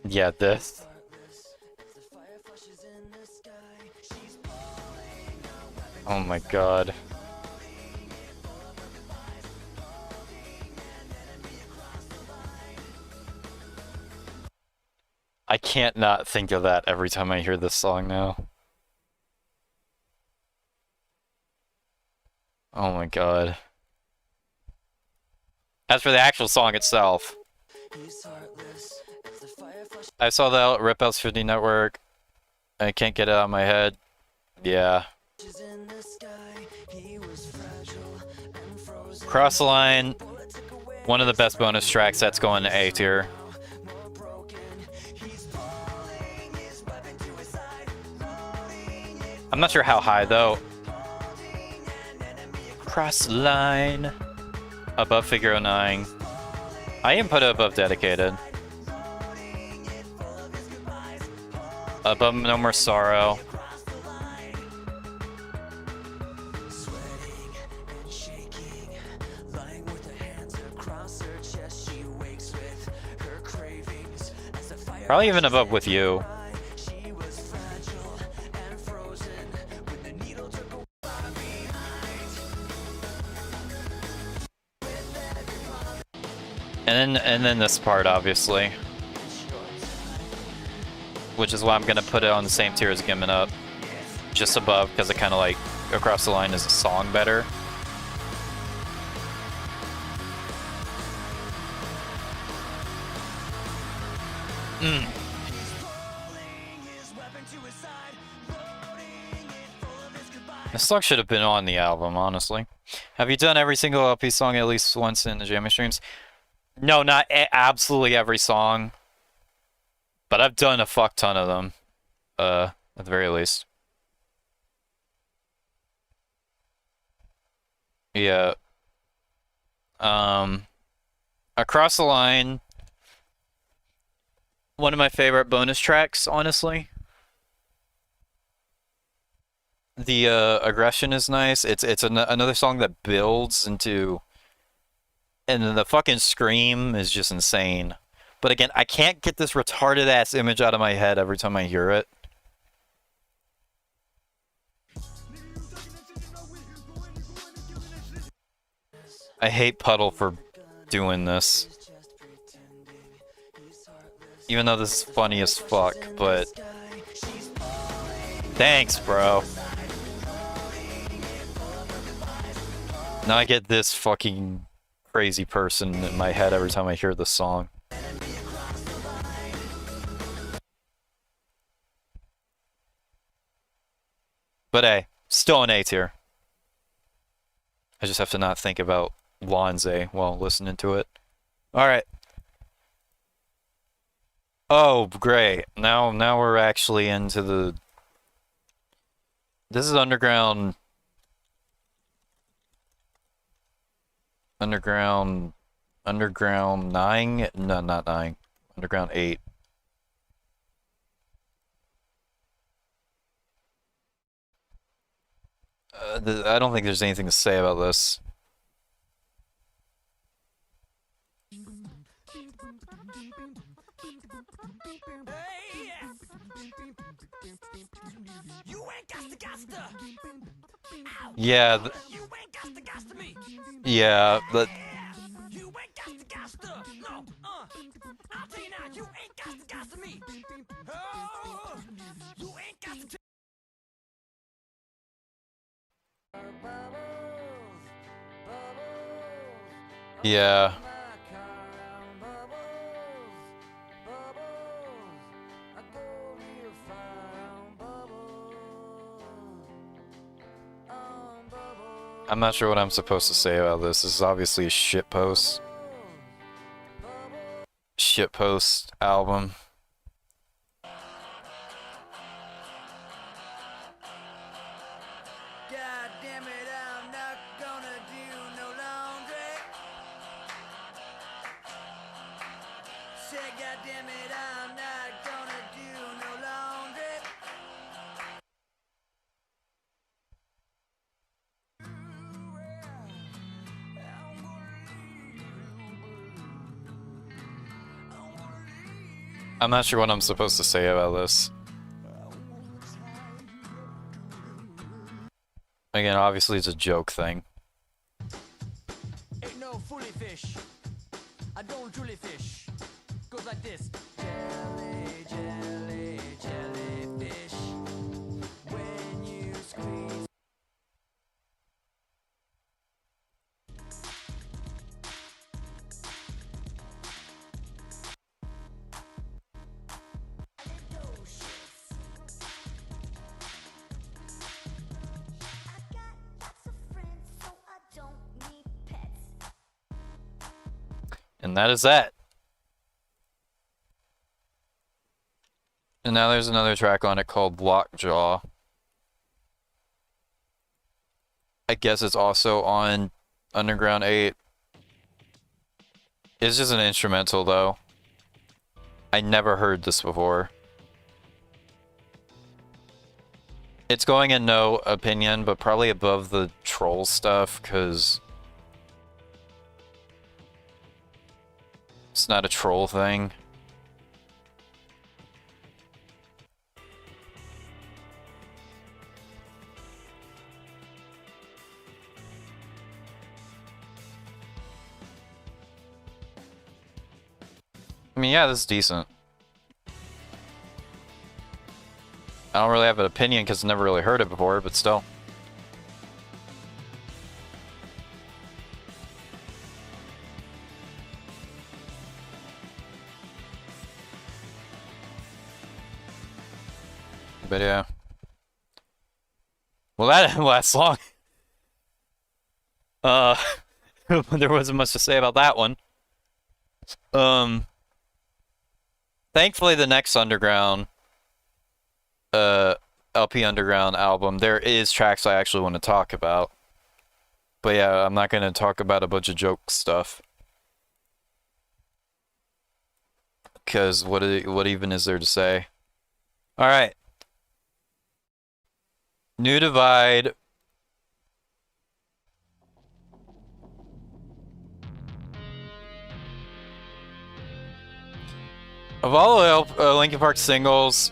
Yeah, this. Oh my god. I can't not think of that every time I hear this song now. Oh my god. As for the actual song itself, I saw that Rip Outs 50 Network. I can't get it out of my head. Yeah. Cross the Line, one of the best bonus tracks that's going to A tier. I'm not sure how high though. Cross the Line. Above Figure 09. I even put it above Dedicated. Above No More Sorrow. Probably even above With You. And then this part, obviously. Which is why I'm gonna put it on the same tier as Gimme Up. Just above, because it kind of like Across the Line as a song better. This song should have been on the album, honestly. Have you done every single LP song at least once in the jamming streams? No, not absolutely every song. But I've done a fuck ton of them. At the very least. Yeah. Across the Line. One of my favorite bonus tracks, honestly. The aggression is nice. It's another song that builds into, and then the fucking scream is just insane. But again, I can't get this retarded ass image out of my head every time I hear it. I hate Puddle for doing this. Even though this is funny as fuck, but thanks, bro. Now I get this fucking crazy person in my head every time I hear this song. But hey, still an A tier. I just have to not think about Lonze while listening to it. Alright. Oh, great. Now we're actually into the... This is Underground 9? No, not 9. Underground 8. I don't think there's anything to say about this. Yeah. Yeah, but... Yeah. I'm not sure what I'm supposed to say about this. This is obviously a shitpost. Shitpost album. I'm not sure what I'm supposed to say about this. Again, obviously it's a joke thing. Ain't no fully fish. I don't truly fish. Goes like this. Jelly, jelly, jellyfish. When you squeeze. And that is that. And now there's another track on it called Lockjaw. I guess it's also on Underground 8. It's just an instrumental though. I never heard this before. It's going in no opinion, but probably above the troll stuff, because it's not a troll thing. I mean, yeah, this is decent. I don't really have an opinion because I never really heard it before, but still. But yeah. Well, that didn't last long. There wasn't much to say about that one. Thankfully, the next Underground, LP Underground album, there is tracks I actually want to talk about. But yeah, I'm not going to talk about a bunch of joke stuff. Because what even is there to say? Alright. New Divide. Of all the Linkin Park singles,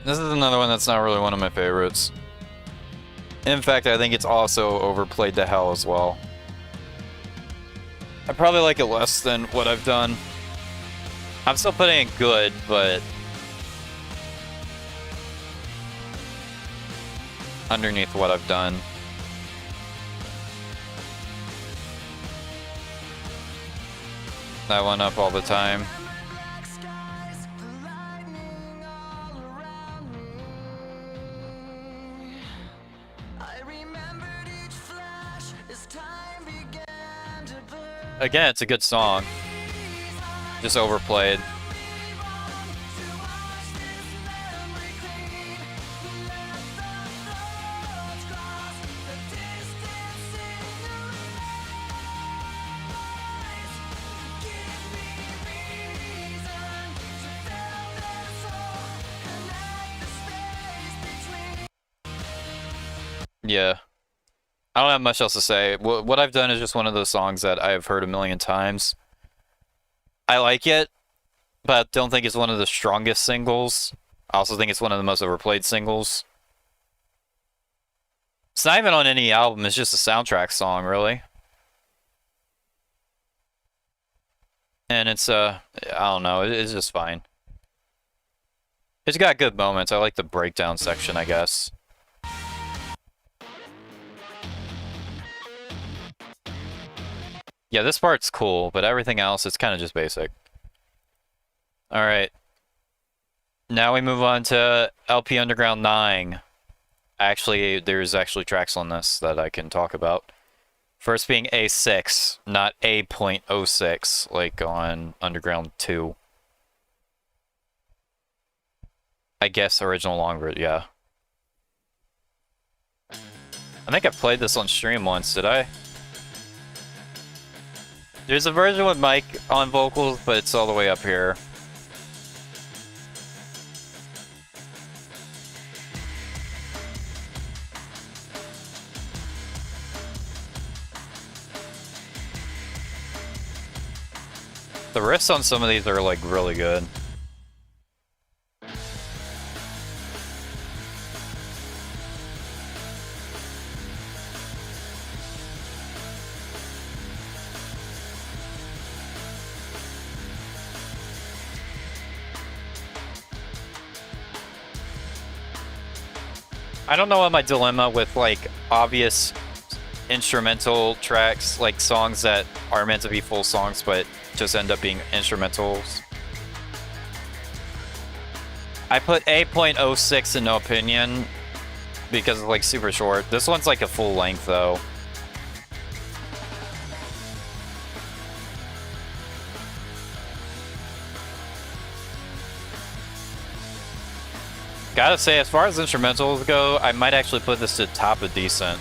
this is another one that's not really one of my favorites. In fact, I think it's also overplayed to hell as well. I probably like it less than what I've done. I'm still putting it good, but underneath what I've done. That one up all the time. Again, it's a good song. Just overplayed. Yeah. I don't have much else to say. What I've done is just one of those songs that I have heard a million times. I like it, but I don't think it's one of the strongest singles. I also think it's one of the most overplayed singles. It's not even on any album, it's just a soundtrack song, really. And it's, I don't know, it's just fine. It's got good moments. I like the breakdown section, I guess. Yeah, this part's cool, but everything else, it's kind of just basic. Alright. Now we move on to LP Underground 9. Actually, there's actually tracks on this that I can talk about. First being A6, not A.06, like on Underground 2. I guess original long version, yeah. I think I played this on stream once, did I? There's a version with Mike on vocals, but it's all the way up here. The riffs on some of these are like really good. I don't know what my dilemma with like obvious instrumental tracks, like songs that are meant to be full songs but just end up being instrumentals. I put A.06 in no opinion because it's like super short. This one's like a full length though. Gotta say, as far as instrumentals go, I might actually put this to top of decent.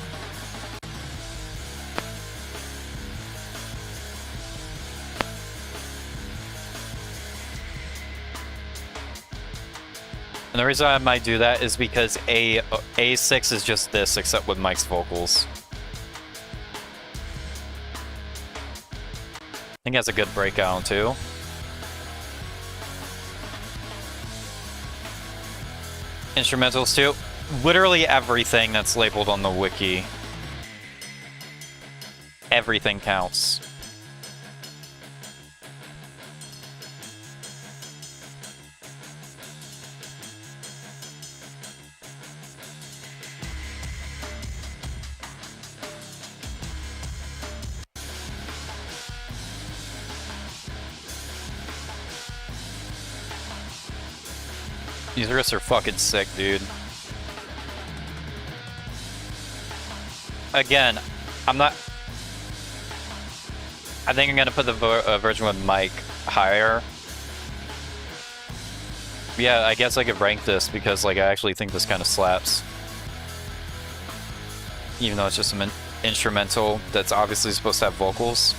And the reason I might do that is because A6 is just this, except with Mike's vocals. I think that's a good breakdown too. Instrumentals too. Literally everything that's labeled on the wiki. Everything counts. These riffs are fucking sick, dude. Again, I'm not... I think I'm gonna put the version with Mike higher. Yeah, I guess I could rank this because, like, I actually think this kind of slaps. Even though it's just an instrumental that's obviously supposed to have vocals.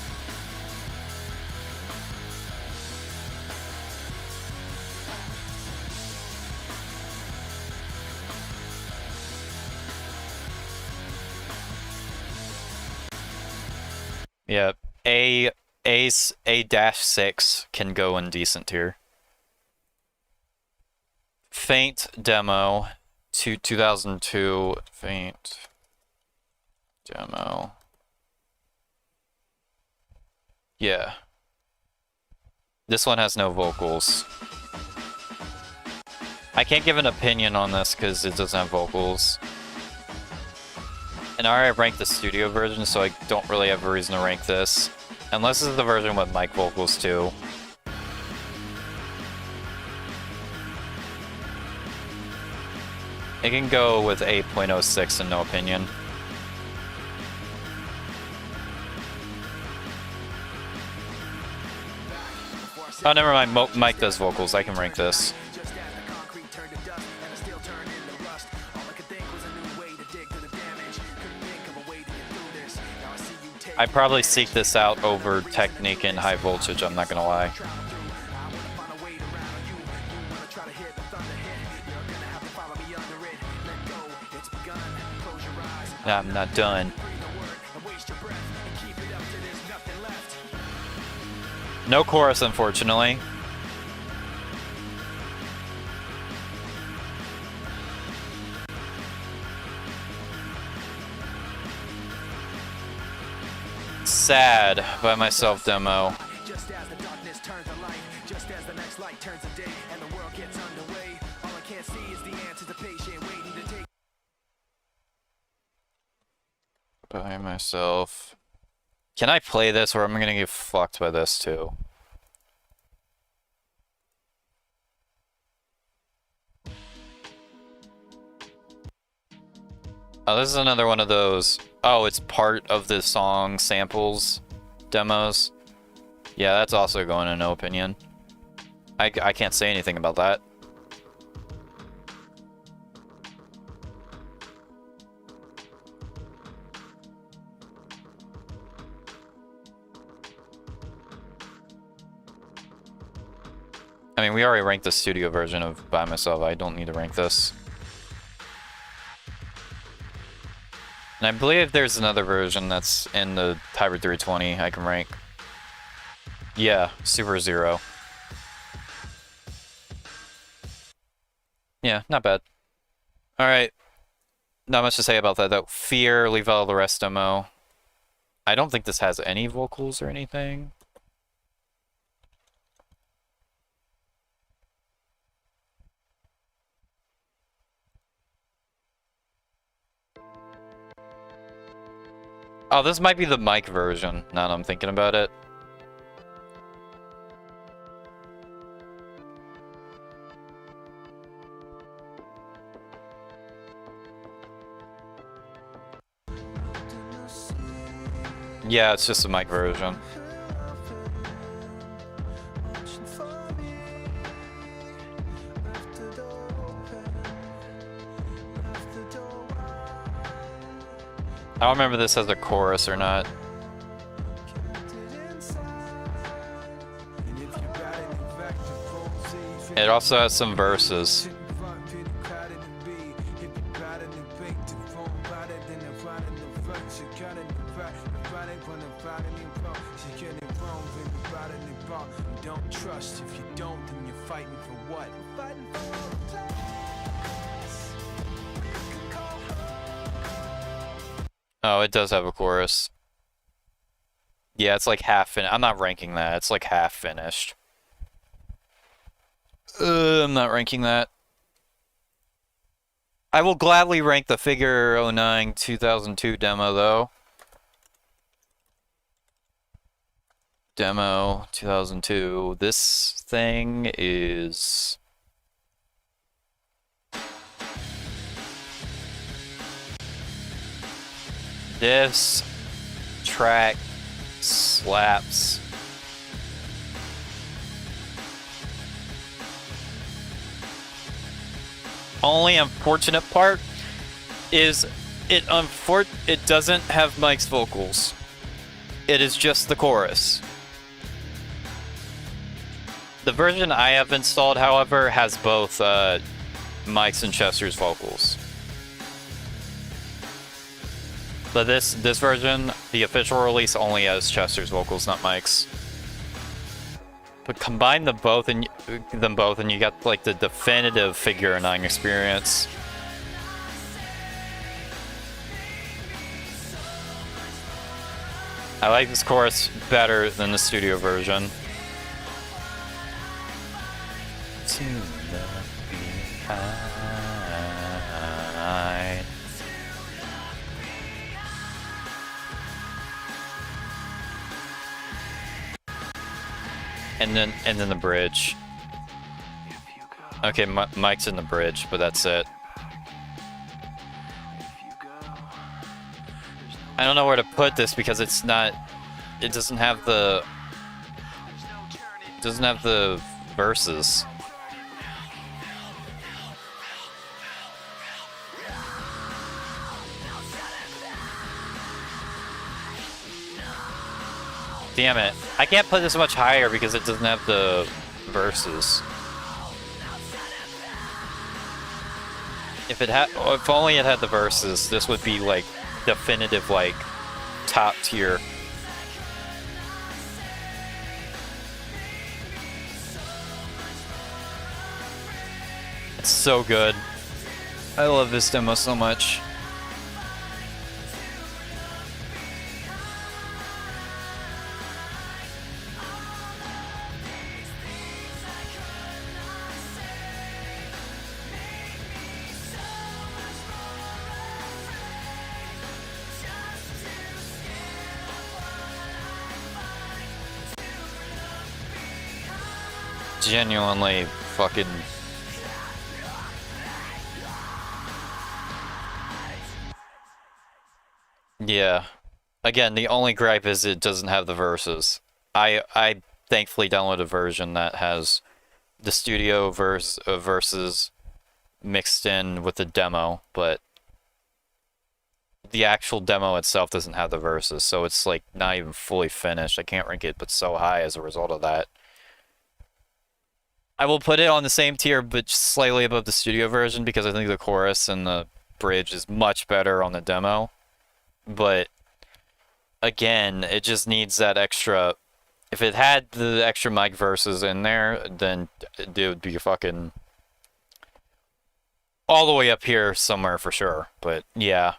Yeah, A-6 can go in decent tier. Faint demo to 2002. Faint demo. Yeah. This one has no vocals. I can't give an opinion on this because it doesn't have vocals. And I already ranked the studio version, so I don't really have a reason to rank this. Unless this is the version with mic vocals too. It can go with 8.06 in no opinion. Oh, never mind. Mike does vocals. I can rank this. I'd probably seek this out over Technique and High Voltage, I'm not gonna lie. Nah, I'm not done. No chorus, unfortunately. Sad by myself demo. Just as the darkness turns to light, just as the next light turns to day, and the world gets underway, all I can't see is the anticipation waiting to take. By myself. Can I play this or am I gonna get fucked by this too? Oh, this is another one of those. Oh, it's part of the song samples demos. Yeah, that's also going in no opinion. I can't say anything about that. I mean, we already ranked the studio version of By Myself. I don't need to rank this. And I believe there's another version that's in the Hybrid 320 I can rank. Yeah, Super Zero. Yeah, not bad. Alright. Not much to say about that though. Fear, leave out all the rest demo. I don't think this has any vocals or anything. Oh, this might be the mic version, now that I'm thinking about it. Yeah, it's just a mic version. I don't remember this as a chorus or not. It also has some verses. Don't trust. If you don't, then you're fighting for what? Oh, it does have a chorus. Yeah, it's like half finished. I'm not ranking that. It's like half finished. I'm not ranking that. I will gladly rank the Figure 09 2002 demo, though. Demo 2002. This thing is... This track slaps. Only unfortunate part is it doesn't have Mike's vocals. It is just the chorus. The version I have installed, however, has both Mike's and Chester's vocals. But this version, the official release, only has Chester's vocals, not Mike's. But combine them both, and you got like the definitive Figure 9 experience. I like this chorus better than the studio version. To the behind. And then the bridge. Okay, Mike's in the bridge, but that's it. I don't know where to put this because it doesn't have the verses. Damn it. I can't put this much higher because it doesn't have the verses. If only it had the verses, this would be like definitive, like top tier. It's so good. I love this demo so much. Genuinely fucking... Yeah. Again, the only gripe is it doesn't have the verses. I thankfully downloaded a version that has the studio verses mixed in with the demo, but the actual demo itself doesn't have the verses, so it's like not even fully finished. I can't rank it but so high as a result of that. I will put it on the same tier, but slightly above the studio version, because I think the chorus and the bridge is much better on the demo. But, again, it just needs that extra... If it had the extra Mike verses in there, then it would be fucking... all the way up here somewhere for sure. But, yeah.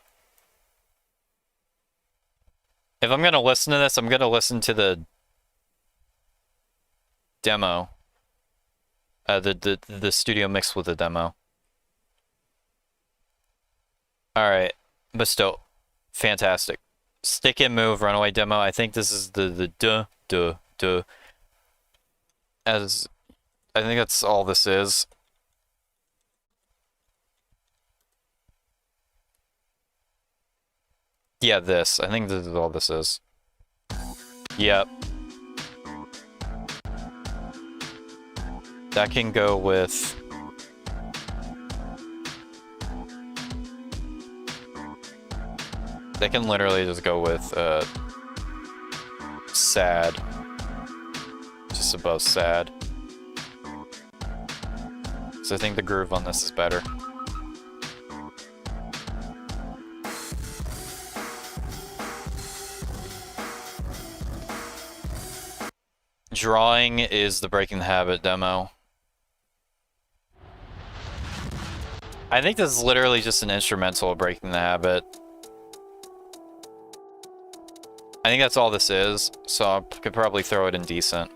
If I'm gonna listen to this, I'm gonna listen to the... demo. The studio mix with the demo. Alright, but still, fantastic. Stick and move, runaway demo. I think this is the duh. As I think that's all this is. Yeah, this. I think this is all this is. Yep. That can go with... They can literally just go with, sad. Just above sad. So I think the groove on this is better. Drawing is the Breaking the Habit demo. I think this is literally just an instrumental of Breaking the Habit. I think that's all this is, so I could probably throw it in decent.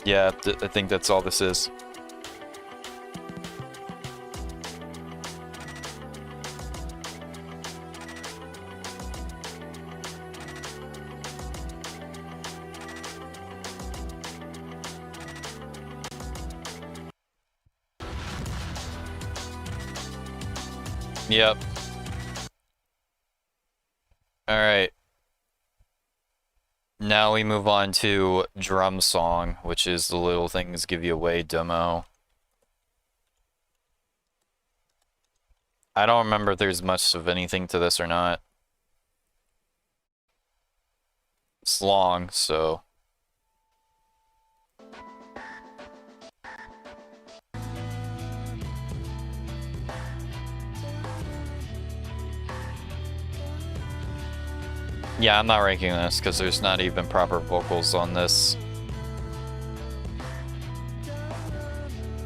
Yeah, I think that's all this is. Yep. Alright. Now we move on to Drum Song, which is the Little Things Give You Away demo. I don't remember if there's much of anything to this or not. It's long, so... Yeah, I'm not ranking this, because there's not even proper vocals on this.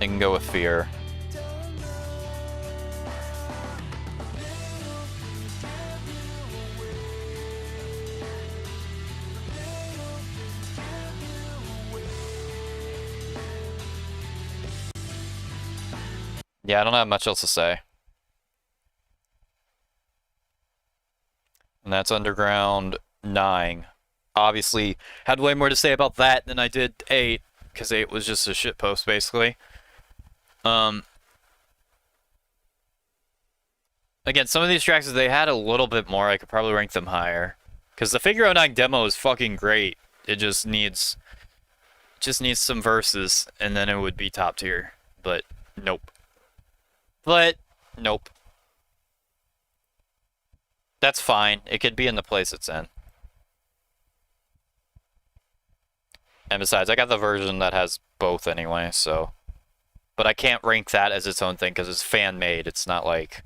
I can go with Fear. Yeah, I don't have much else to say. And that's Underground 9. Obviously, had way more to say about that than I did 8, because 8 was just a shitpost, basically. Again, some of these tracks, if they had a little bit more, I could probably rank them higher. Because the Figure 09 demo is fucking great. It just needs some verses, and then it would be top tier. But, nope. Nope. That's fine. It could be in the place it's in. And besides, I got the version that has both anyway, so... But I can't rank that as its own thing, because it's fan-made. It's not like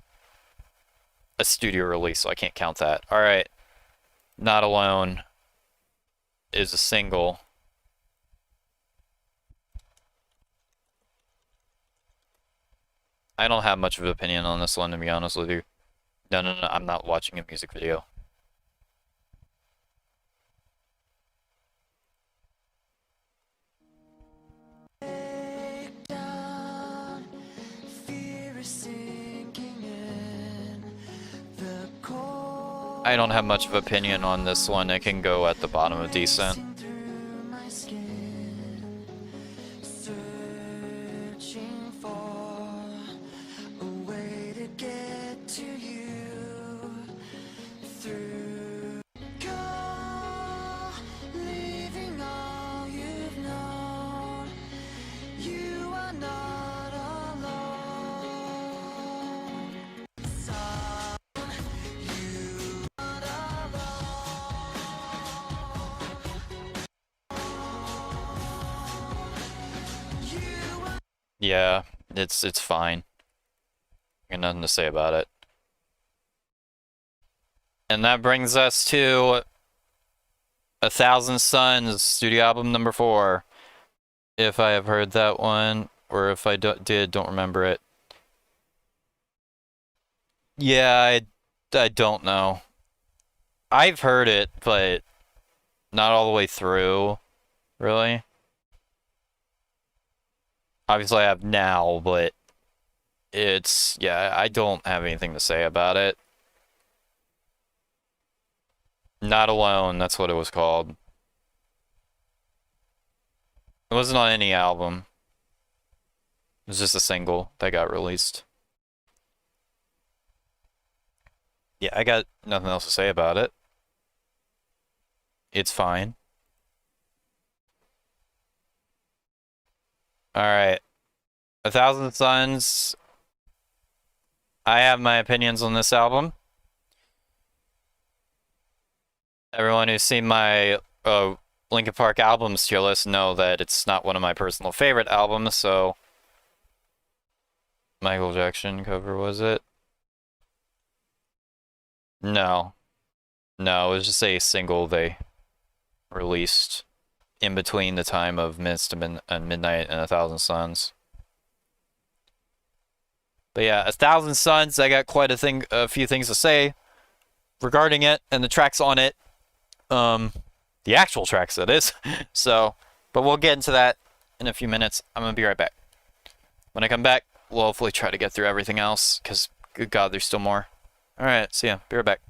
a studio release, so I can't count that. Alright. Not Alone is a single. I don't have much of an opinion on this one, to be honest with you. No, I'm not watching a music video. I don't have much of an opinion on this one. It can go at the bottom of decent. Yeah, it's fine. Got nothing to say about it. And that brings us to 1,000 Suns, studio album number 4. If I have heard that one, or if I did, don't remember it. Yeah, I don't know. I've heard it, but not all the way through, really. Obviously I have now, but it's, yeah, I don't have anything to say about it. Not Alone, that's what it was called. It wasn't on any album. It was just a single that got released. Yeah, I got nothing else to say about it. It's fine. Alright. 1,000 Suns. I have my opinions on this album. Everyone who's seen my Linkin Park albums tier list know that it's not one of my personal favorite albums, so... Michael Jackson cover, was it? No. No, it was just a single they released in between the time of Midnight and 1,000 Suns. But yeah, 1,000 Suns, I got quite a few things to say regarding it and the tracks on it. The actual tracks, that is. So, but we'll get into that in a few minutes. I'm gonna be right back. When I come back, we'll hopefully try to get through everything else, because, good God, there's still more. Alright, see ya. Be right back.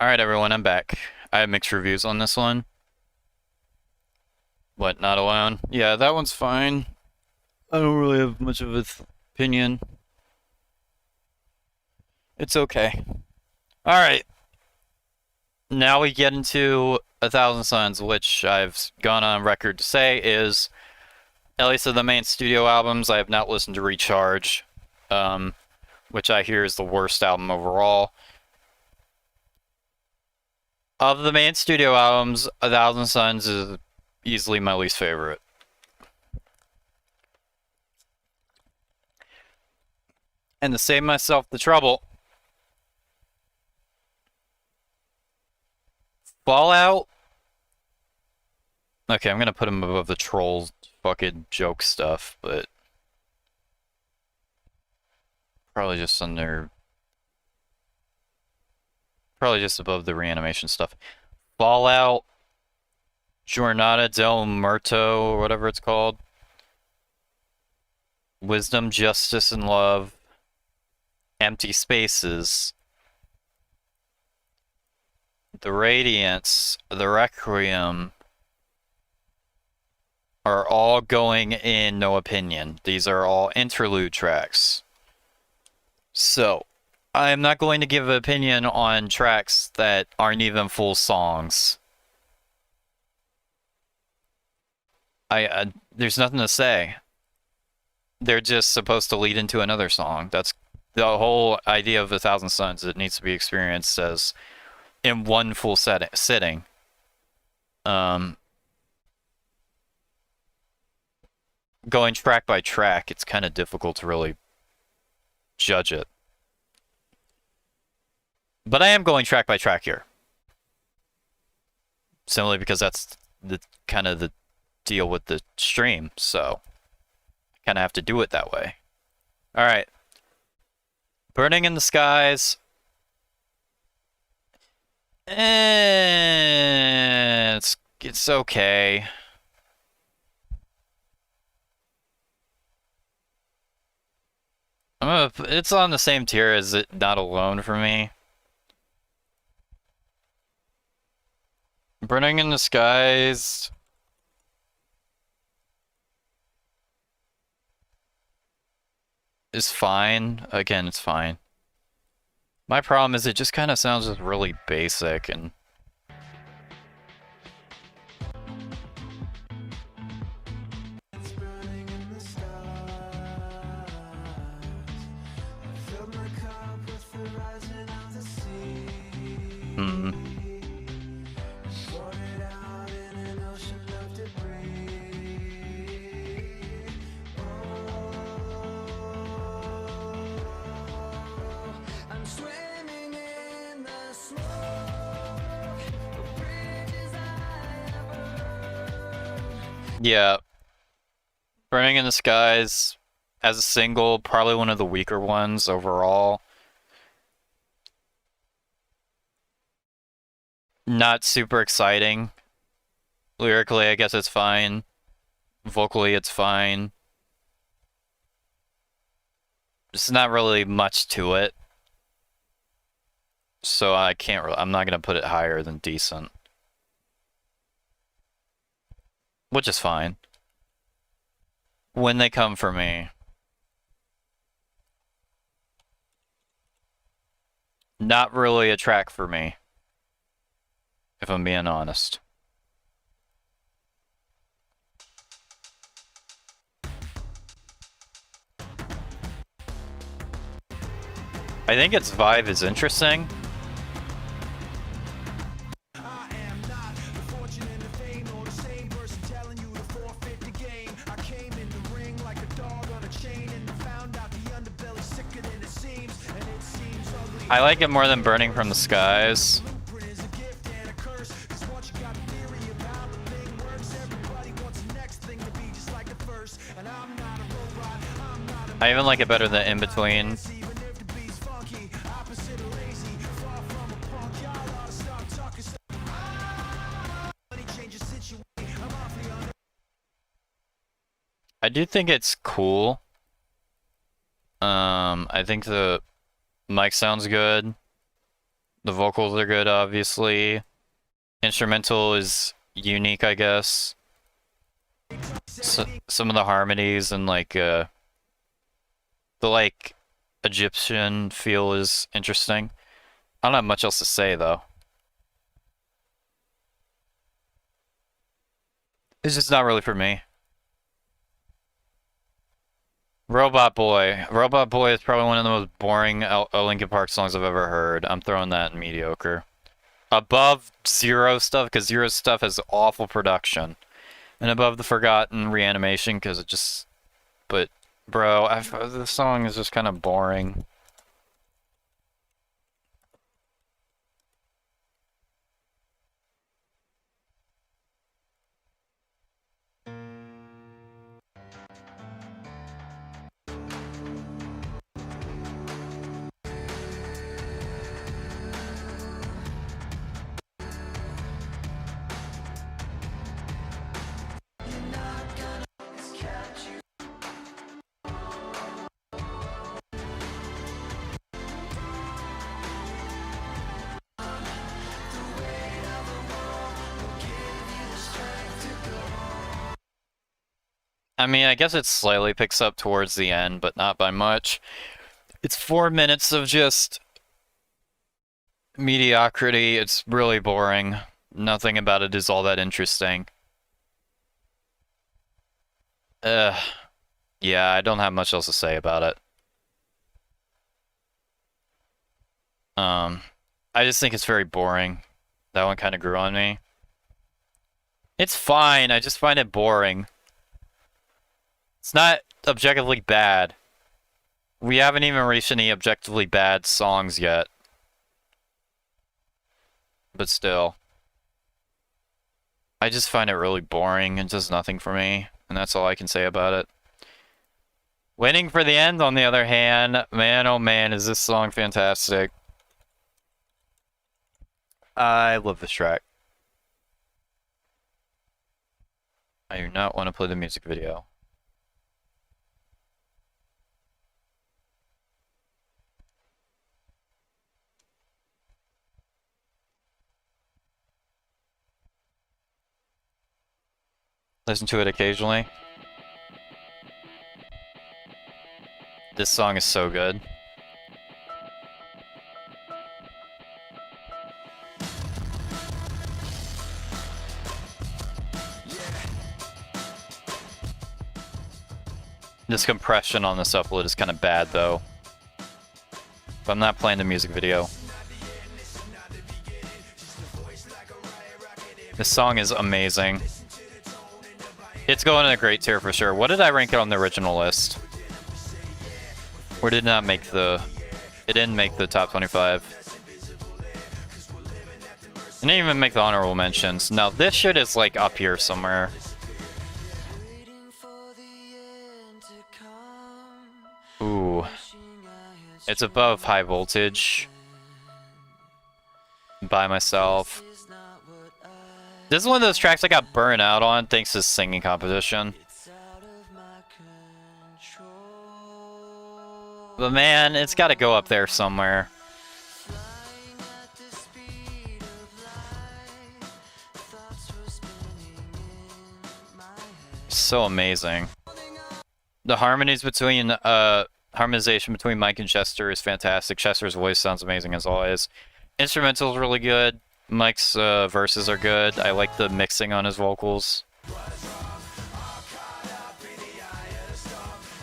Alright, everyone, I'm back. I have mixed reviews on this one. What, Not Alone? Yeah, that one's fine. I don't really have much of an opinion. It's okay. Alright. Now we get into 1,000 Suns, which I've gone on record to say is, at least of the main studio albums, I have not listened to Recharge, which I hear is the worst album overall. Of the main studio albums, 1,000 Suns is easily my least favorite. And to save myself the trouble, Fallout. Okay, I'm gonna put him above the trolls fucking joke stuff, but probably just under, probably just above the reanimation stuff. Fallout, Jornada del Muerto, or whatever it's called. Wisdom, Justice, and Love. Empty Spaces. The Radiance, the Requiem are all going in No Opinion. These are all interlude tracks. So, I am not going to give an opinion on tracks that aren't even full songs. There's nothing to say. They're just supposed to lead into another song. That's the whole idea of 1,000 Suns. It needs to be experienced as in one full sitting. Going track by track, it's kind of difficult to really judge it. But I am going track by track here. Simply because that's the kind of the deal with the stream, so I kind of have to do it that way. Alright. Burning in the Skies. It's okay. It's on the same tier as it Not Alone for me. Burning in the Skies is fine. Again, it's fine. My problem is it just kind of sounds just really basic and yeah. Burning in the Skies as a single, probably one of the weaker ones overall. Not super exciting. Lyrically, I guess it's fine. Vocally, it's fine. There's not really much to it. So I can't really, I'm not gonna put it higher than decent. Which is fine. When They Come For Me. Not really a track for me, if I'm being honest. I think its vibe is interesting. I like it more than Burning from the Skies. I even like it better than In Between. I do think it's cool. I think the mic sounds good. The vocals are good, obviously. Instrumental is unique, I guess. Some of the harmonies and like the like Egyptian feel is interesting. I don't have much else to say though. It's just not really for me. Robot Boy. Robot Boy is probably one of the most boring Linkin Park songs I've ever heard. I'm throwing that in mediocre. Above Zero stuff, because Zero stuff has awful production. And above the Forgotten Reanimation, because it just... But, bro, the song is just kind of boring. I mean, I guess it slightly picks up towards the end, but not by much. It's 4 minutes of just mediocrity. It's really boring. Nothing about it is all that interesting. Yeah, I don't have much else to say about it. I just think it's very boring. That one kind of grew on me. It's fine, I just find it boring. It's not objectively bad. We haven't even reached any objectively bad songs yet. But still. I just find it really boring and does nothing for me. And that's all I can say about it. Waiting for the End, on the other hand, man oh man, is this song fantastic. I love this track. I do not want to play the music video. Listen to it occasionally. This song is so good. This compression on this upload is kind of bad though. But I'm not playing the music video. This song is amazing. It's going in a great tier for sure. What did I rank it on the original list? Or did it not make the... It didn't make the top 25. It didn't even make the honorable mentions. Now this shit is like up here somewhere. Ooh. It's above High Voltage. By Myself. This is one of those tracks I got burnt out on thanks to singing competition. But man, it's gotta go up there somewhere. So amazing. The harmonies between, harmonization between Mike and Chester is fantastic. Chester's voice sounds amazing as always. Instrumental's really good. Mike's verses are good. I like the mixing on his vocals.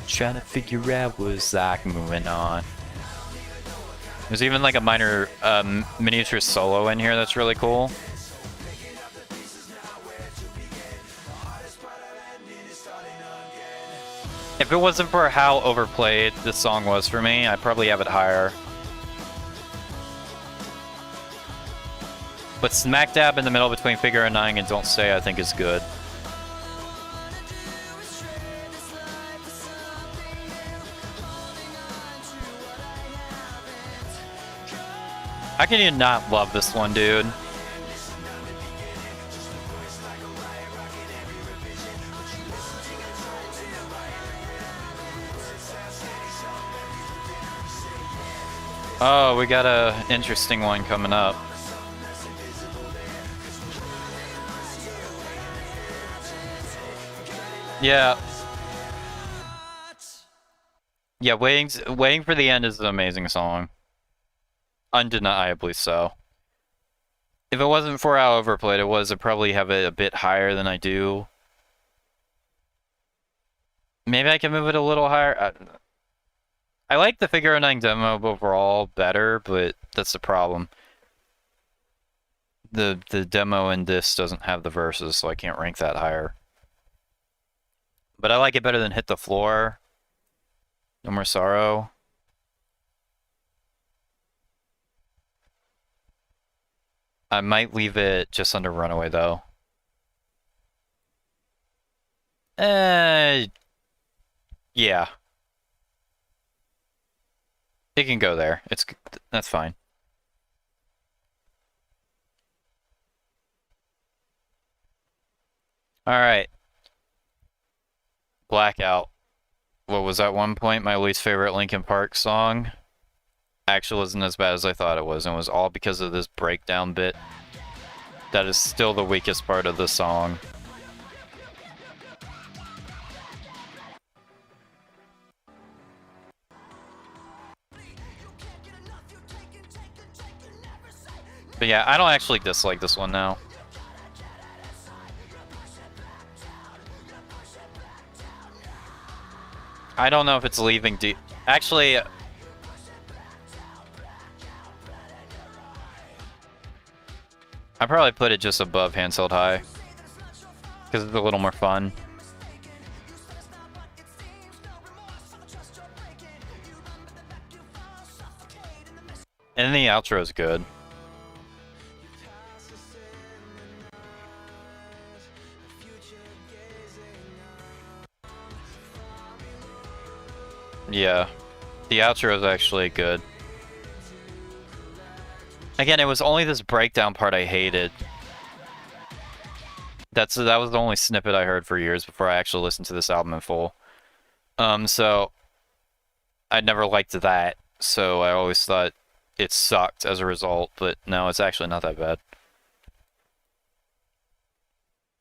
Trying to figure out what's like moving on. There's even like a minor miniature solo in here that's really cool. If it wasn't for how overplayed this song was for me, I'd probably have it higher. But smack dab in the middle between Figure and Nine and Don't Say, I think is good. How can you not love this one, dude? Oh, we got a interesting one coming up. Yeah. Yeah, waiting for the end is an amazing song. Undeniably so. If it wasn't for how overplayed it was, I'd probably have it a bit higher than I do. Maybe I can move it a little higher. I like the Figure 9 demo overall better, but that's the problem. The demo in this doesn't have the verses, so I can't rank that higher. But I like it better than Hit the Floor. No More Sorrow. I might leave it just under Runaway, though. Yeah. It can go there. That's fine. Alright. Blackout. What was at one point my least favorite Linkin Park song? Actually wasn't as bad as I thought it was, and it was all because of this breakdown bit. That is still the weakest part of the song. But yeah, I don't actually dislike this one now. I don't know if it's leaving deep. Actually, I probably put it just above Hands Held High because it's a little more fun. And the outro is good. Yeah, the outro is actually good. Again, it was only this breakdown part I hated. That was the only snippet I heard for years before I actually listened to this album in full. So I never liked that, so I always thought it sucked as a result, but no, it's actually not that bad.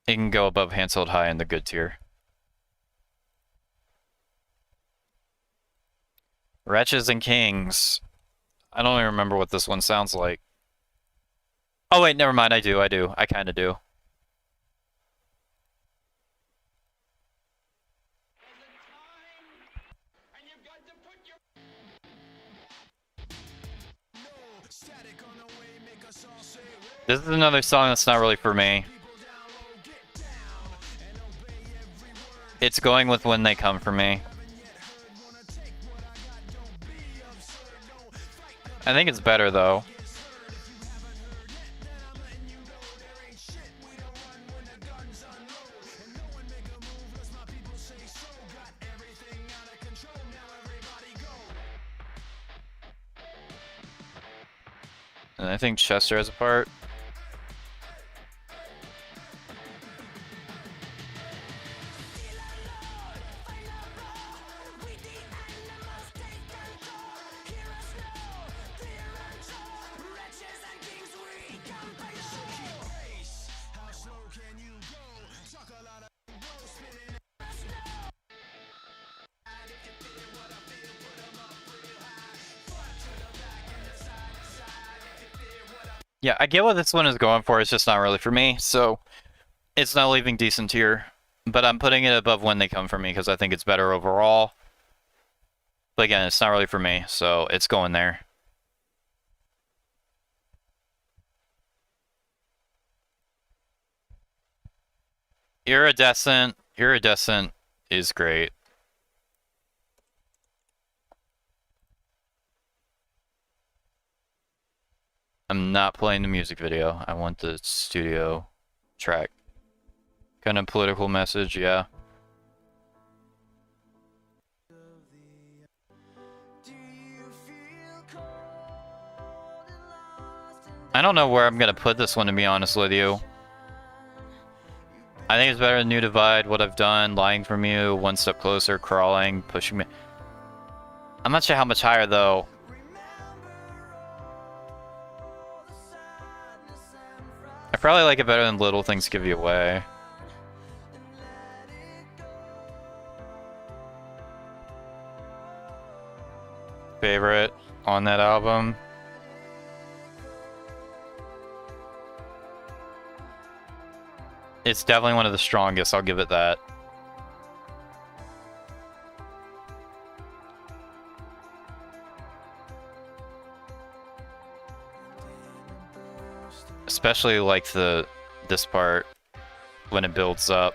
It can go above Hands Held High in the good tier. Wretches and Kings. I don't even remember what this one sounds like. Oh wait, never mind, I do. I kinda do. This is another song that's not really for me. It's going with When They Come for me. I think it's better though. And I think Chester has a part. Yeah, I get what this one is going for, it's just not really for me, so it's not leaving decent tier. But I'm putting it above When They Come for me because I think it's better overall. But again, it's not really for me, so it's going there. Iridescent is great. I'm not playing the music video. I want the studio track. Kind of political message, yeah. I don't know where I'm gonna put this one, to be honest with you. I think it's better than New Divide, What I've Done, Lying From You, One Step Closer, Crawling, Pushing Me. I'm not sure how much higher though. Probably like it better than Little Things Give You Away. Favorite on that album? It's definitely one of the strongest, I'll give it that. Especially like this part when it builds up.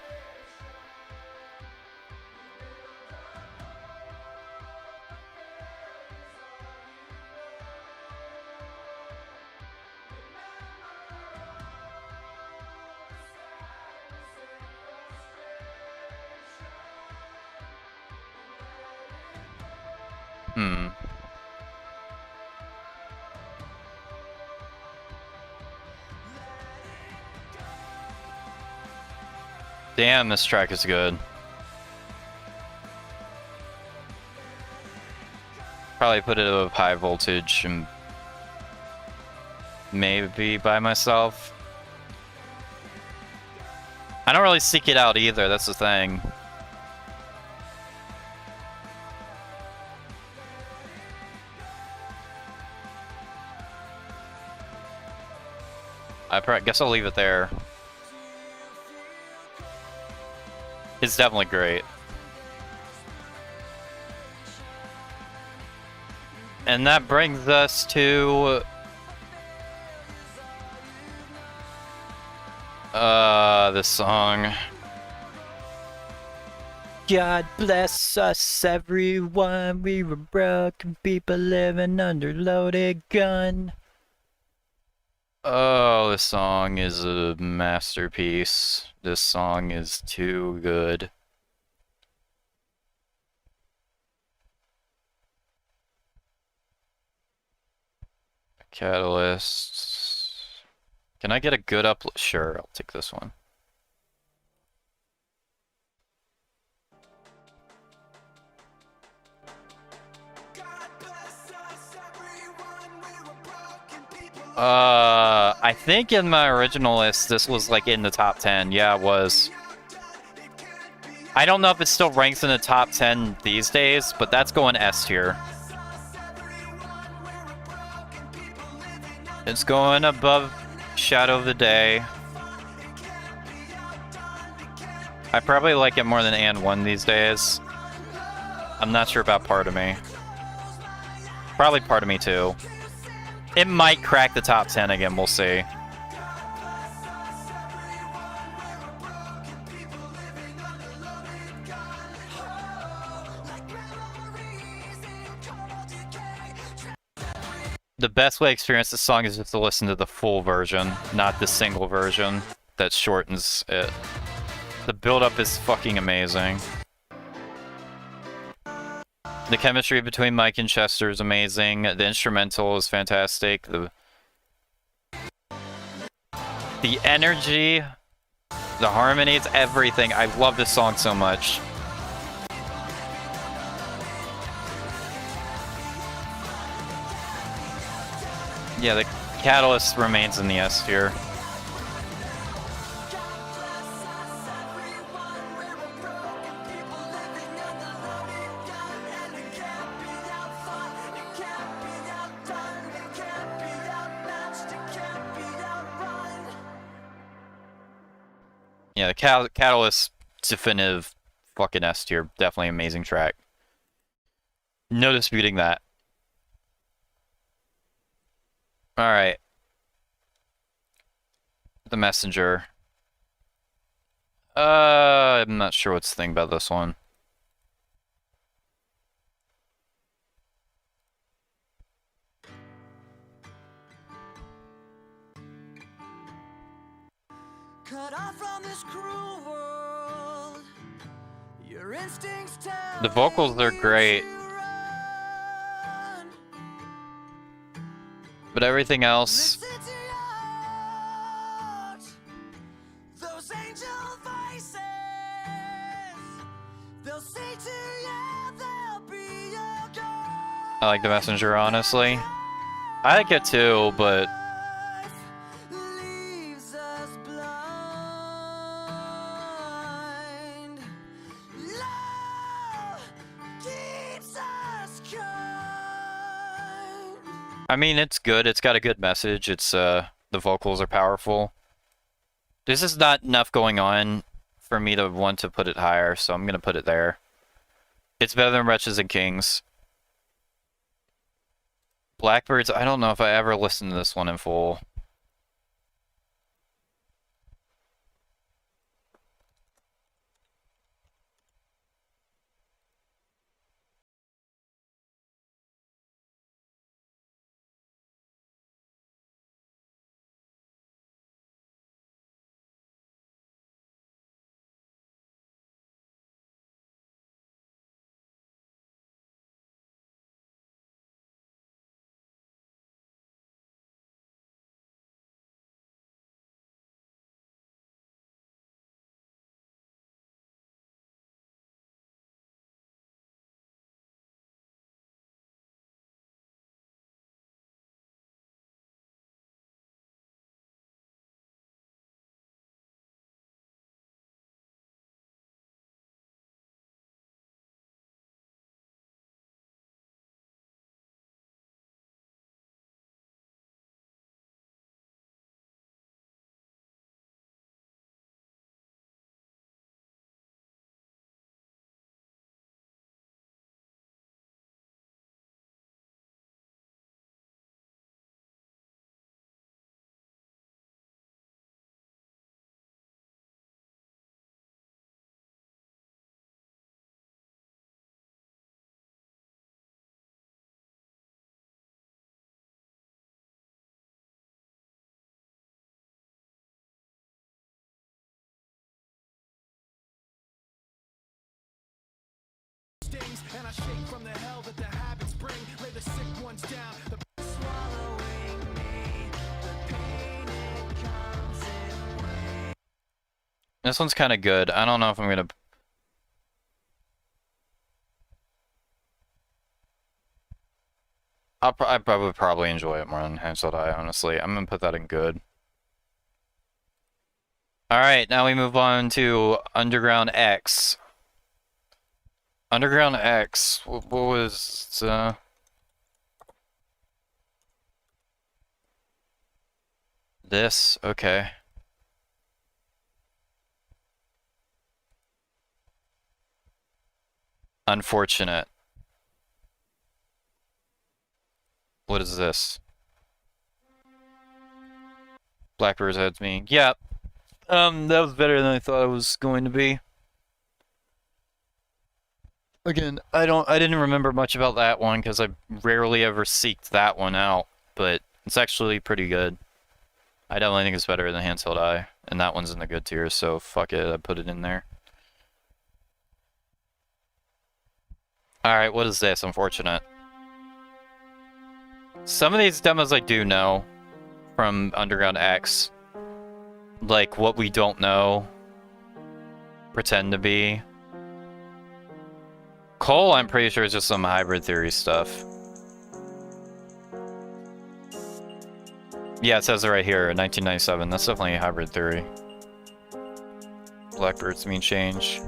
Damn, this track is good. Probably put it at high voltage and maybe by myself. I don't really seek it out either, that's the thing. I guess I'll leave it there. It's definitely great. And that brings us to this song. God bless us everyone, we were broken people living under loaded gun. Oh, this song is a masterpiece. This song is too good. Catalyst. Can I get a good upload? Sure, I'll take this one. I think in my original list, this was like in the top 10. Yeah, it was. I don't know if it still ranks in the top 10 these days, but that's going S tier. It's going above Shadow of the Day. I probably like it more than And One these days. I'm not sure about Part of Me. Probably Part of Me too. It might crack the top 10 again, we'll see. The best way to experience this song is just to listen to the full version, not the single version that shortens it. The build-up is fucking amazing. The chemistry between Mike and Chester is amazing. The instrumental is fantastic. The energy, the harmonies, everything. I love this song so much. Yeah, the Catalyst remains in the S tier. Yeah, the Catalyst, definitive fucking S tier. Definitely amazing track. No disputing that. Alright. The Messenger. I'm not sure what's the thing about this one. Cut off from this cruel world. Your instincts tell The vocals are great. But everything else... I like The Messenger, honestly. I like it too, but... I mean, it's good. It's got a good message. It's the vocals are powerful. This is not enough going on for me to want to put it higher, so I'm gonna put it there. It's better than Wretches and Kings. Blackbirds, I don't know if I ever listened to this one in full. And I shake from the hell that the habits bring. Lay the sick ones down. The swallowing me. The pain it comes in waves. This one's kind of good. I don't know if I'm gonna. I would probably enjoy it more than Hansel I, honestly. I'm gonna put that in good. Alright, now we move on to Underground X. Underground X, what was, this? Okay. Unfortunate. What is this? Blackbird's heads me. Yep. That was better than I thought it was going to be. Again, I didn't remember much about that one because I rarely ever seeked that one out, but it's actually pretty good. I definitely think it's better than Hands Held High, and that one's in the good tier, so fuck it, I put it in there. Alright, what is this? Unfortunate. Some of these demos I do know from Underground X. Like, What We Don't Know. Pretend to Be. Cole, I'm pretty sure, is just some hybrid theory stuff. Yeah, it says it right here, 1997. That's definitely a hybrid theory. Blackbirds mean change.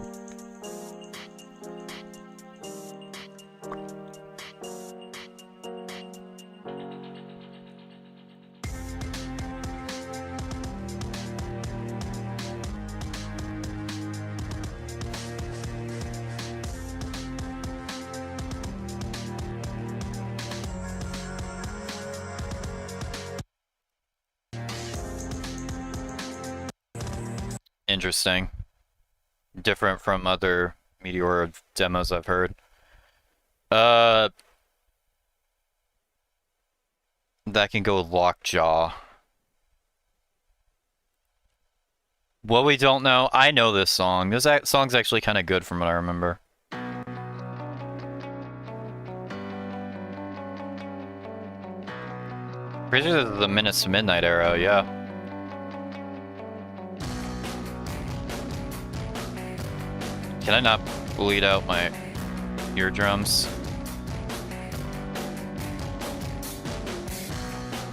Interesting. Different from other Meteor demos I've heard. That can go Lockjaw. What We Don't Know. I know this song. This song's actually kind of good from what I remember. Pretty sure this is the Minutes to Midnight era, yeah. Can I not bleed out my eardrums?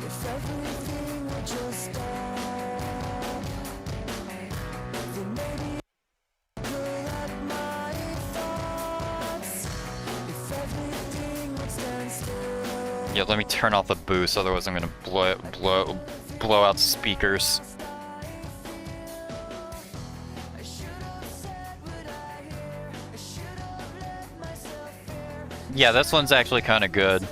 If everything would just stop, then maybe I could let my thoughts. If everything would stand still, Yeah, let me turn off the boost, otherwise I'm gonna blow out speakers. Yeah, this one's actually kind of good.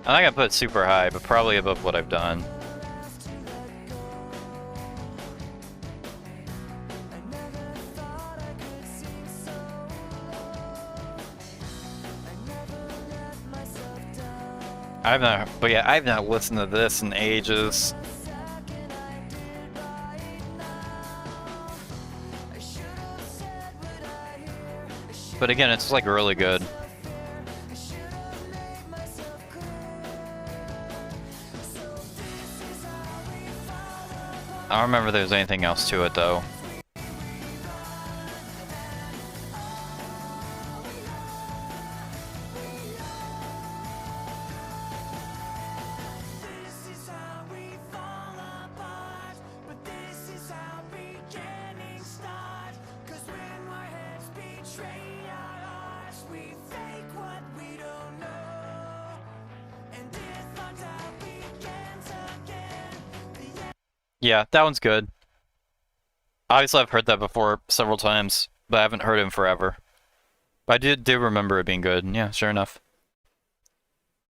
I think I put it super high, but probably above what I've done. I've not listened to this in ages. But again, it's like really good. I don't remember if there's anything else to it though. Yeah, that one's good. Obviously, I've heard that before several times, but I haven't heard it in forever. But I do remember it being good. Yeah, sure enough.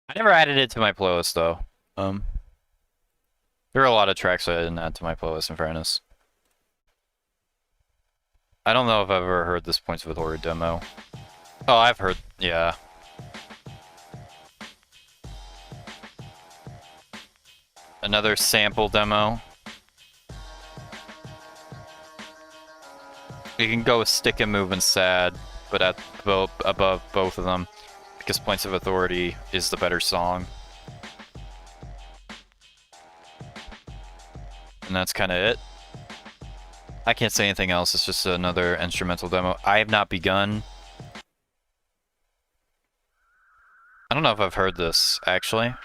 I never added it to my playlist though. There are a lot of tracks I didn't add to my playlist, in fairness. I don't know if I've ever heard this Points of Authority demo. Oh, I've heard, yeah. Another sample demo. You can go with Stick and Move and Sad, but above both of them, because Points of Authority is the better song. And that's kind of it. I can't say anything else, it's just another instrumental demo. I have not begun. I don't know if I've heard this, actually.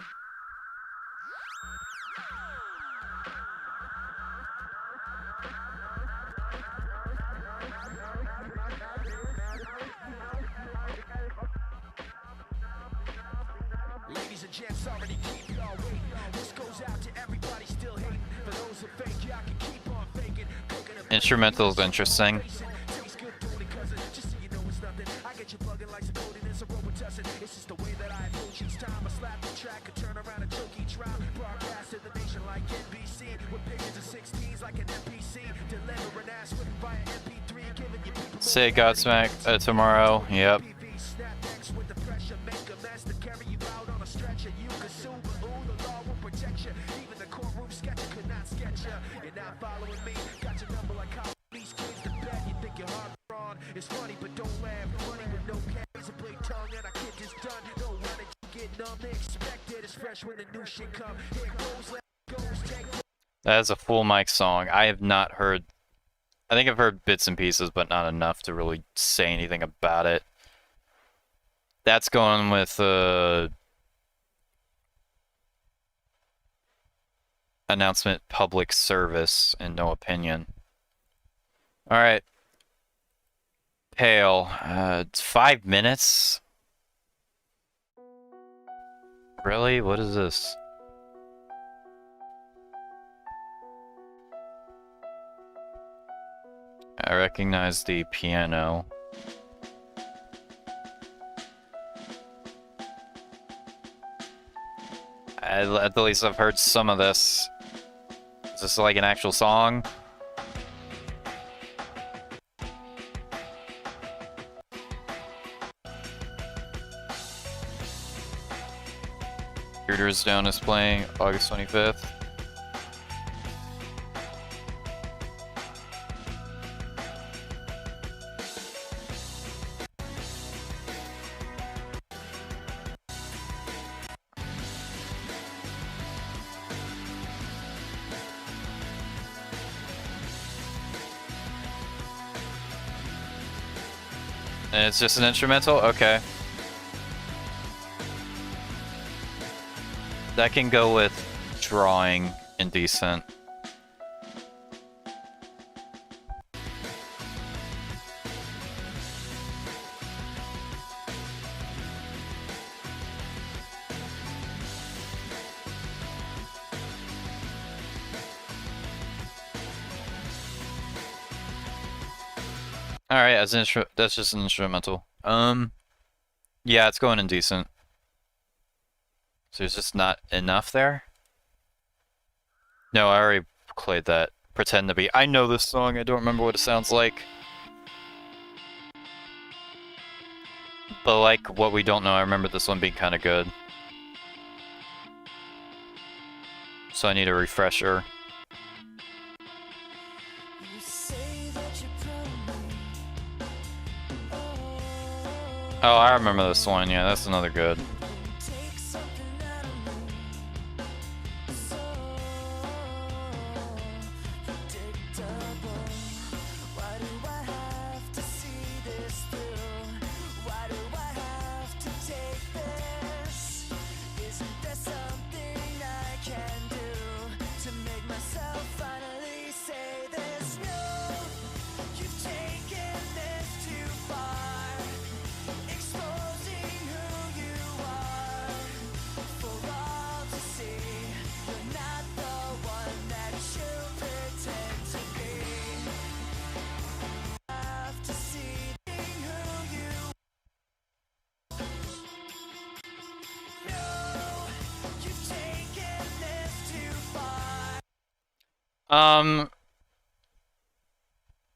Instrumental's interesting. Say Godsmack tomorrow. Yep. That is a full mic song. I have not heard... I think I've heard bits and pieces, but not enough to really say anything about it. That's going with announcement public service and no opinion. Alright. Pale. It's 5 minutes? Really? What is this? I recognize the piano. At least I've heard some of this. Is this like an actual song? Shooters Down is playing August 25th. And it's just an instrumental? Okay. That can go with drawing indecent. Alright, as an that's just an instrumental. Yeah, it's going indecent. So there's just not enough there? No, I already played that. Pretend to be. I know this song, I don't remember what it sounds like. But like what we don't know, I remember this one being kind of good. So I need a refresher. Oh, I remember this one. Yeah, that's another good.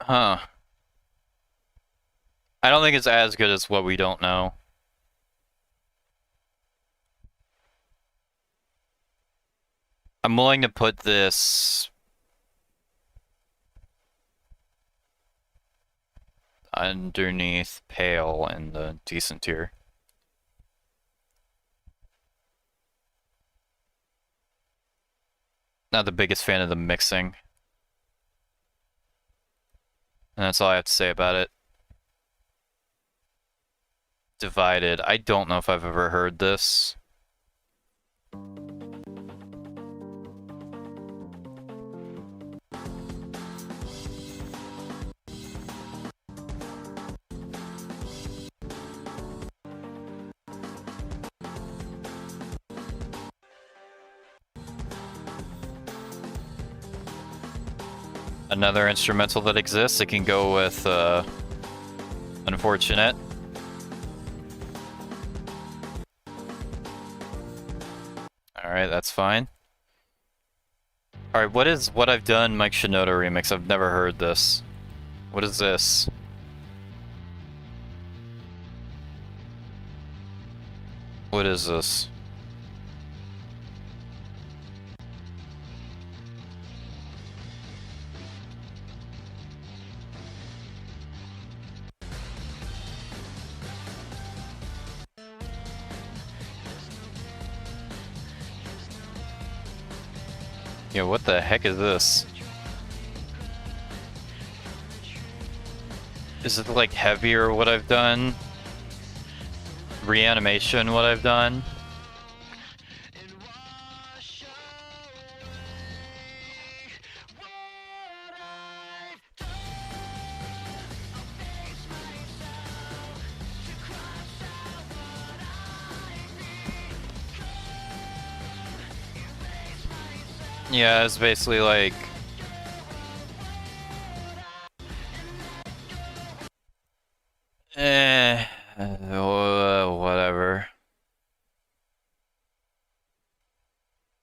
Huh. I don't think it's as good as what we don't know. I'm willing to put this underneath Pale in the decent tier. Not the biggest fan of the mixing. And that's all I have to say about it. Divided. I don't know if I've ever heard this. Another instrumental that exists, it can go with Unfortunate. Alright, that's fine. Alright, what is What I've Done Mike Shinoda remix? I've never heard this. What is this? What is this? Yeah, what the heck is this? Is it like heavier what I've done? Reanimation what I've done? Yeah, it's basically like... whatever.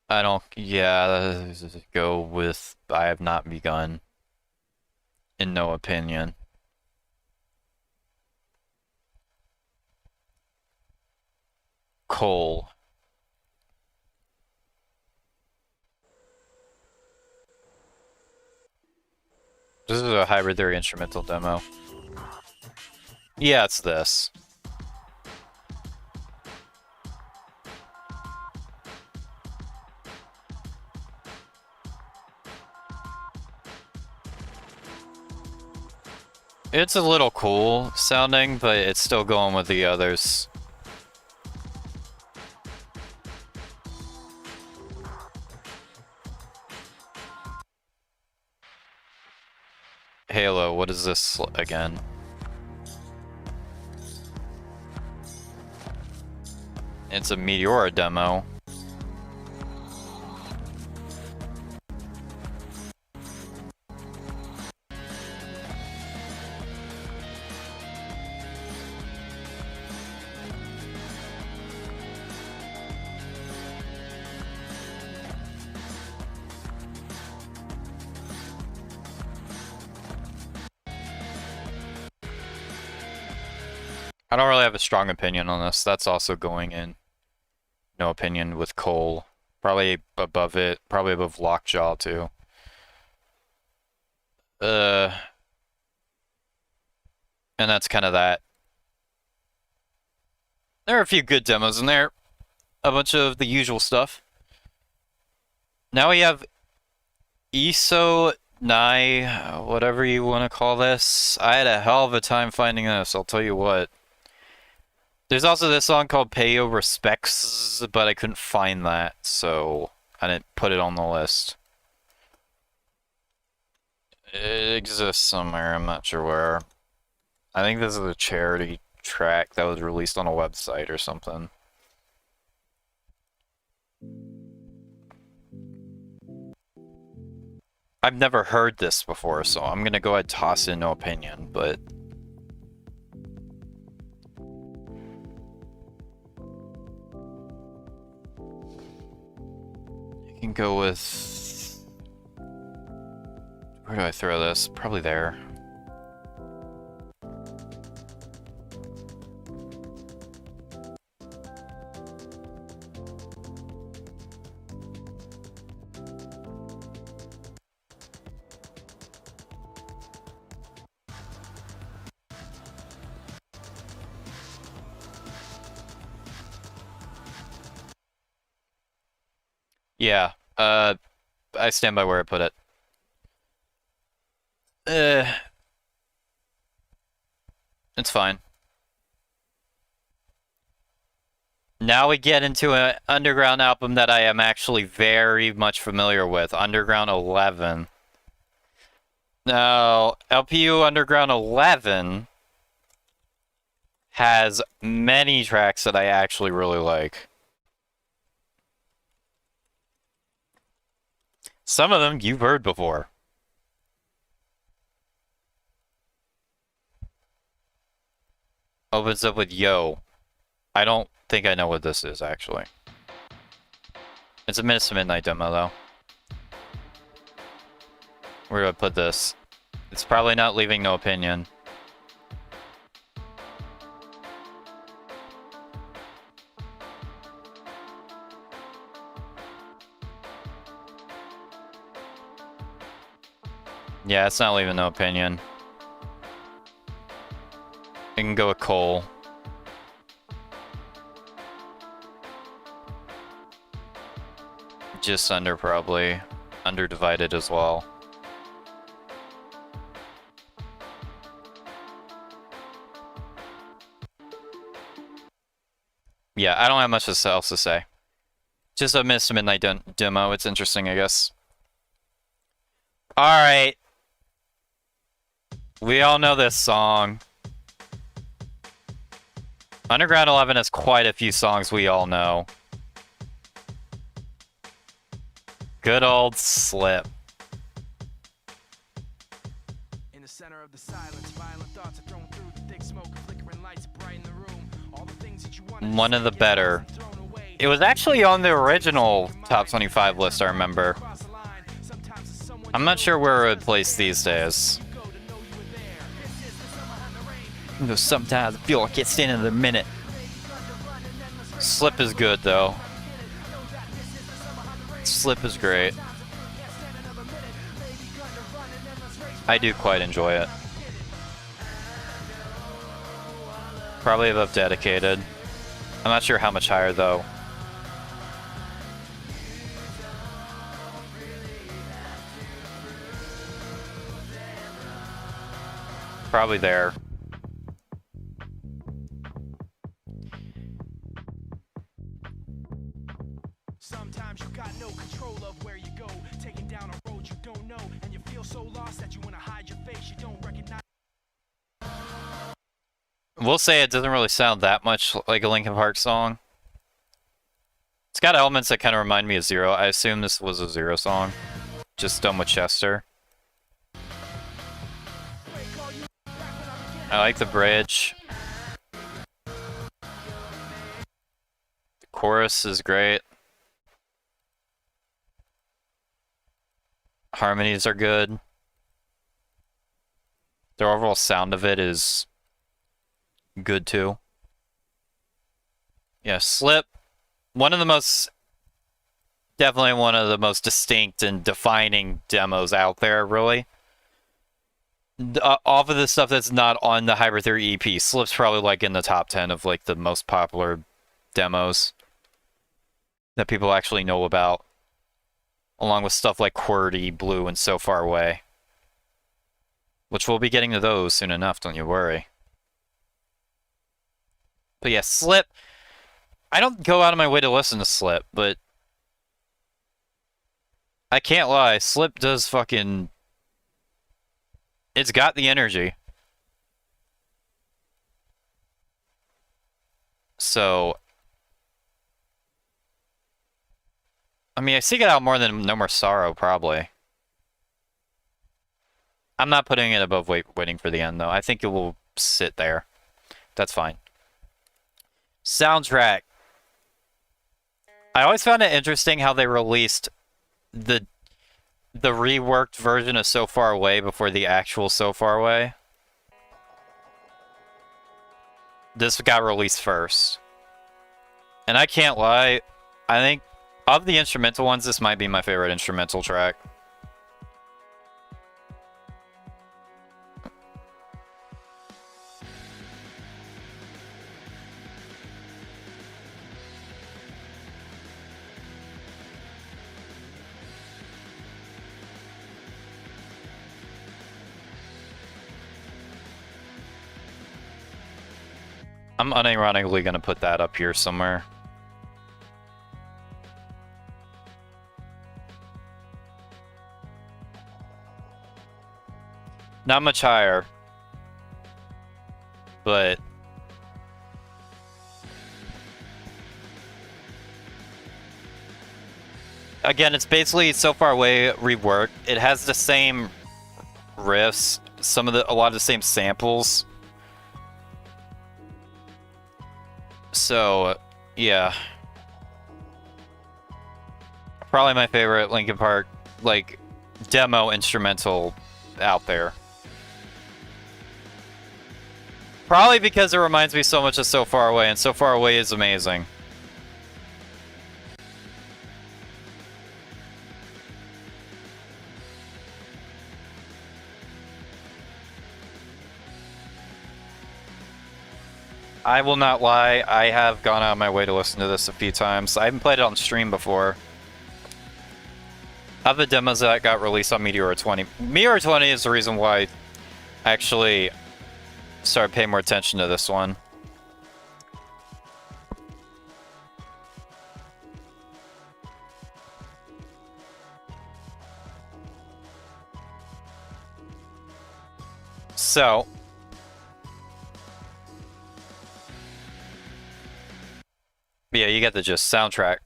I don't... Yeah, let's go with I Have Not Begun. In no opinion. Cole. This is a Hybrid Theory instrumental demo. Yeah, it's this. It's a little cool sounding, but it's still going with the others. Halo, what is this again? It's a Meteora demo. I don't really have a strong opinion on this. That's also going in. No opinion with Cole. Probably above it. Probably above Lockjaw too. And that's kind of that. There are a few good demos in there. A bunch of the usual stuff. Now we have ISO Nai, whatever you want to call this. I had a hell of a time finding this, I'll tell you what. There's also this song called Payo Respects, but I couldn't find that, so I didn't put it on the list. It exists somewhere, I'm not sure where. I think this is a charity track that was released on a website or something. I've never heard this before, so I'm gonna go ahead and toss in no opinion, but... can go with... Where do I throw this? Probably there. Yeah, I stand by where I put it. It's fine. Now we get into an underground album that I am actually very much familiar with, Underground 11. Now, LPU Underground 11 has many tracks that I actually really like. Some of them you've heard before. Opens up with Yo. I don't think I know what this is, actually. It's a Minutes to Midnight demo, though. Where do I put this? It's probably not leaving no opinion. Yeah, it's not leaving no opinion. I can go with Cole. Just under, probably. Underdivided as well. Yeah, I don't have much else to say. Just a Minutes to Midnight demo. It's interesting, I guess. Alright. We all know this song. Underground 11 has quite a few songs we all know. Good old Slip. In the center of the silence, violent thoughts are thrown through the thick smoke, flickering lights brighten the room. All the things that you wanted One of the better. It was actually on the original Top 25 list, I remember. I'm not sure where it would place these days. Though sometimes I feel like it's in a minute. Slip is good, though. Slip is great. I do quite enjoy it. Probably above Dedicated. I'm not sure how much higher, though. Probably there. Sometimes you got no control of where you go, taking down a road you don't know, and you feel so lost that you want to hide your face. You don't recognize. We'll say it doesn't really sound that much like a Linkin Park song. It's got elements that kind of remind me of Zero. I assume this was a Zero song, just done with Chester. I like the bridge. The chorus is great. Harmonies are good. The overall sound of it is good too. Yeah, Slip. Definitely one of the most distinct and defining demos out there, really. Off of the stuff that's not on the Hybrid Theory EP, Slip's probably like in the top 10 of like the most popular demos that people actually know about, along with stuff like QWERTY, Blue, and So Far Away, which we'll be getting to those soon enough, don't you worry. But yeah, Slip, I don't go out of my way to listen to Slip, but I can't lie, Slip does fucking... It's got the energy. So... I mean, I seek it out more than No More Sorrow, probably. I'm not putting it above waiting for the end, though. I think it will sit there. That's fine. Soundtrack. I always found it interesting how they released the reworked version of So Far Away before the actual So Far Away. This got released first. And I can't lie, I think of the instrumental ones, this might be my favorite instrumental track. I'm unironically gonna put that up here somewhere. Not much higher, but again, it's basically So Far Away reworked. It has the same riffs, a lot of the same samples. So, yeah. Probably my favorite Linkin Park, like, demo instrumental out there. Probably because it reminds me so much of So Far Away, and So Far Away is amazing. I will not lie, I have gone out of my way to listen to this a few times. I haven't played it on stream before. Of the demos that got released on Meteor 20. Meteor 20 is the reason why I actually started paying more attention to this one. So... yeah, you get the gist. Soundtrack.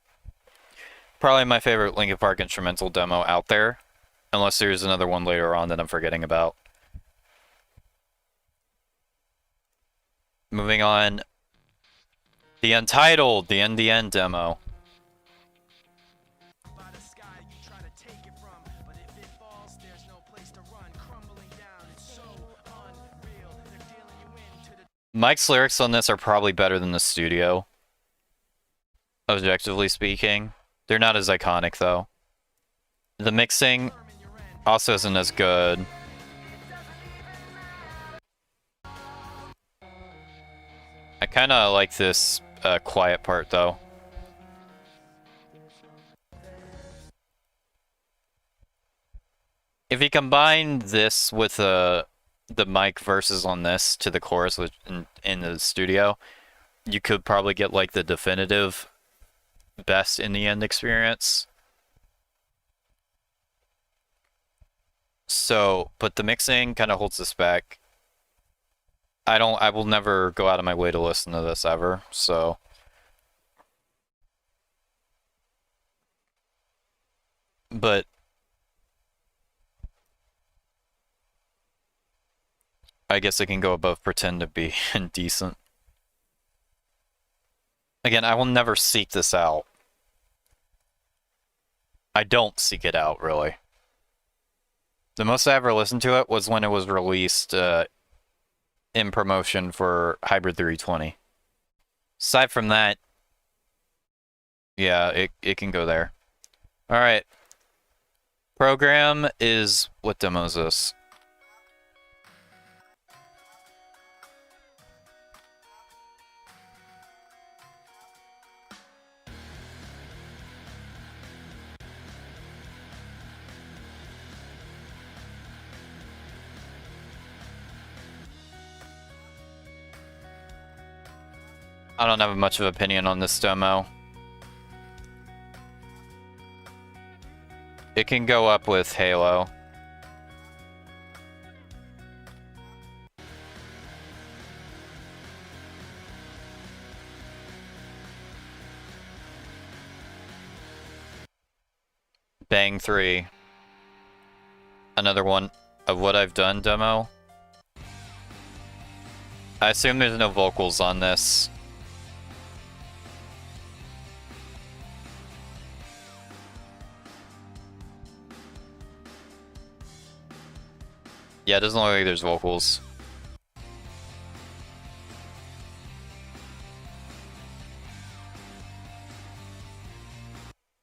Probably my favorite Linkin Park instrumental demo out there. Unless there's another one later on that I'm forgetting about. Moving on. The Untitled, the NDN demo. Mike's lyrics on this are probably better than the studio. Objectively speaking. They're not as iconic, though. The mixing also isn't as good. I kind of like this quiet part, though. If you combine this with the mic versus on this to the chorus in the studio, you could probably get like the definitive best in the end experience. So, but the mixing kind of holds this back. I will never go out of my way to listen to this ever, so. But I guess it can go above pretend to be indecent. Again, I will never seek this out. I don't seek it out, really. The most I ever listened to it was when it was released in promotion for Hybrid 320. Aside from that, yeah, it can go there. Alright. Program is... what demo is this? I don't have much of an opinion on this demo. It can go up with Halo. Bang 3. Another one of What I've Done demo. I assume there's no vocals on this. Yeah, it doesn't look like there's vocals.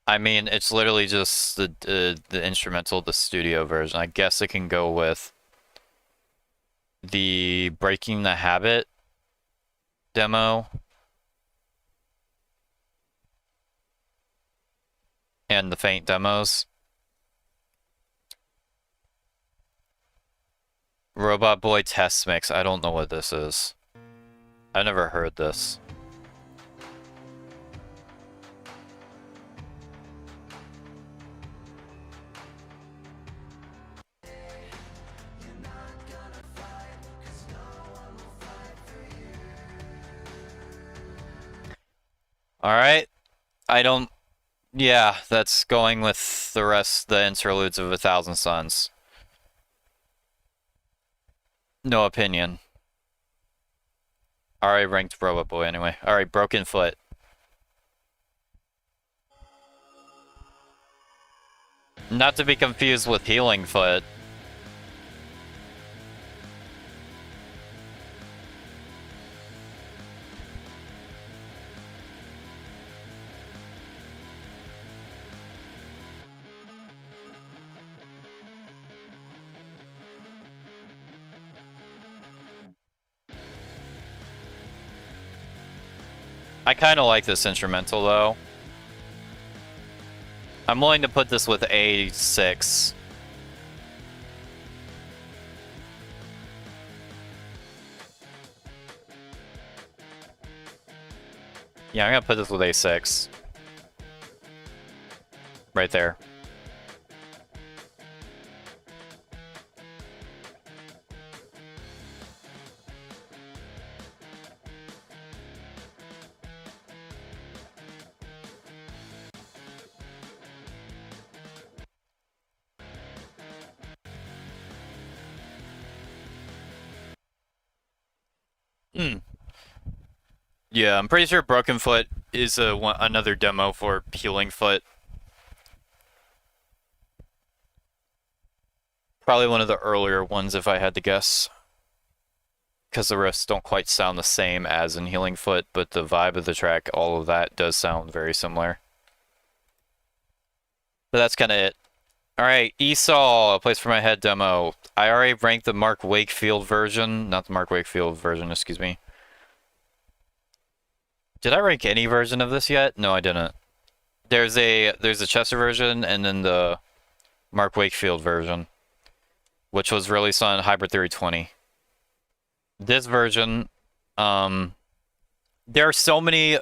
I mean, it's literally just the instrumental, the studio version. I guess it can go with the Breaking the Habit demo and the Faint demos. Robot Boy Test Mix. I don't know what this is. I've never heard this. Alright. I don't... yeah, that's going with the rest, the interludes of 1,000 Suns. No opinion. Alright, ranked Robot Boy anyway. Alright, Broken Foot. Not to be confused with Healing Foot. I kind of like this instrumental, though. I'm willing to put this with A6. Yeah, I'm gonna put this with A6. Right there. Yeah, I'm pretty sure Broken Foot is another demo for Healing Foot. Probably one of the earlier ones if I had to guess. Because the riffs don't quite sound the same as in Healing Foot, but the vibe of the track, all of that does sound very similar. But that's kind of it. Alright, Esau, A Place for My Head demo. I already ranked the Mark Wakefield version, not the Mark Wakefield version, excuse me. Did I rank any version of this yet? No, I didn't. There's a Chester version and then the Mark Wakefield version, which was released on Hybrid Theory 20. This version, there are so many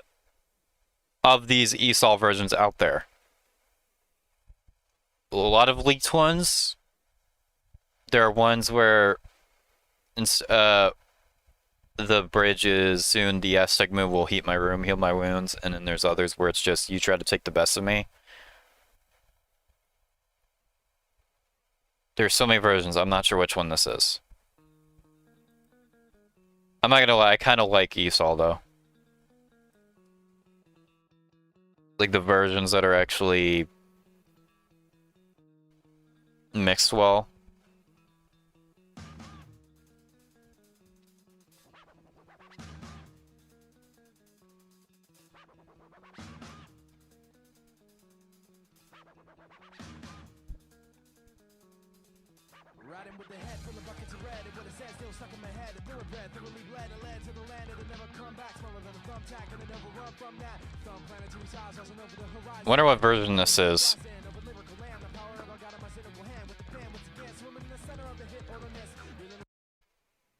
of these ESOL versions out there. A lot of leaked ones. There are ones where the bridge is soon the Aztec move will heat my room, heal my wounds, and then there's others where it's just you try to take the best of me. There's so many versions, I'm not sure which one this is. I'm not gonna lie, I kind of like ESOL though. Like the versions that are actually mixed well. Riding with the head full of buckets of red, and what it says still stuck in my head. Through a bread, thoroughly bled, and led to the land of the never come back. Smaller than a thumbtack, and it never run from that. Thumb planted to his eyes, rising over the horizon. Wonder what version this is.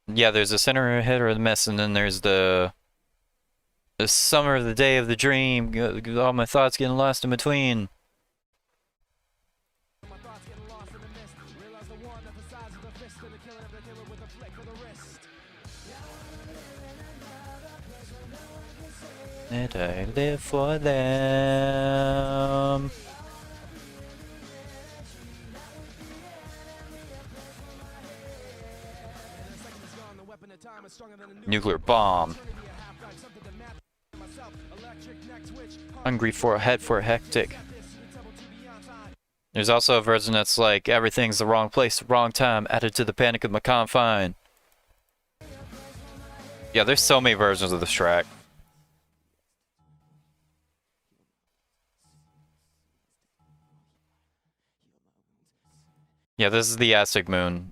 Yeah, there's a center hit or the miss, and then there's the summer of the day of the dream. All my thoughts getting lost in between. And I live for them. Nuclear bomb. Hungry for a head for a hectic. There's also a version that's like everything's the wrong place, the wrong time, added to the panic of my confine. Yeah, there's so many versions of this track. Yeah, this is the Aztec Moon.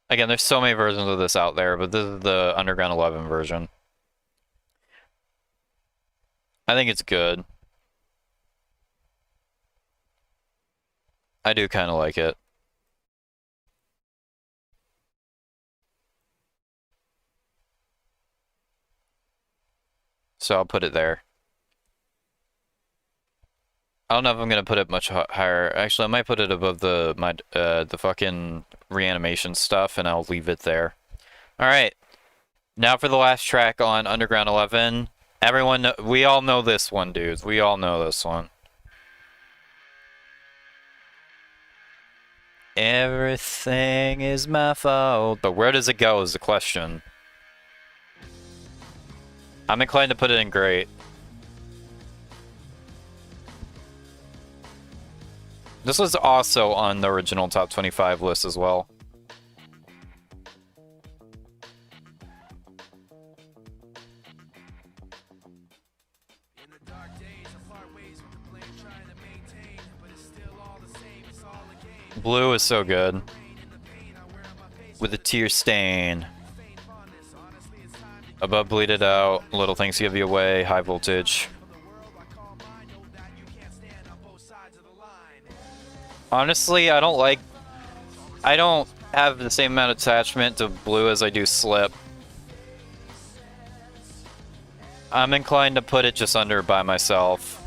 Again, there's so many versions of this out there, but this is the Underground 11 version. I think it's good. I do kind of like it. So I'll put it there. I don't know if I'm gonna put it much higher. Actually, I might put it above the fucking reanimation stuff, and I'll leave it there. All right. Now for the last track on Underground 11. Everyone, we all know this one, dudes. We all know this one. Everything is my fault. But where does it go is the question. I'm inclined to put it in great. This was also on the original top 25 list as well. Blue is so good. With a tear stain. Above bleeded out. Little things give you away. High voltage. Honestly, I don't have the same amount of attachment to Blue as I do Slip. I'm inclined to put it just under by myself.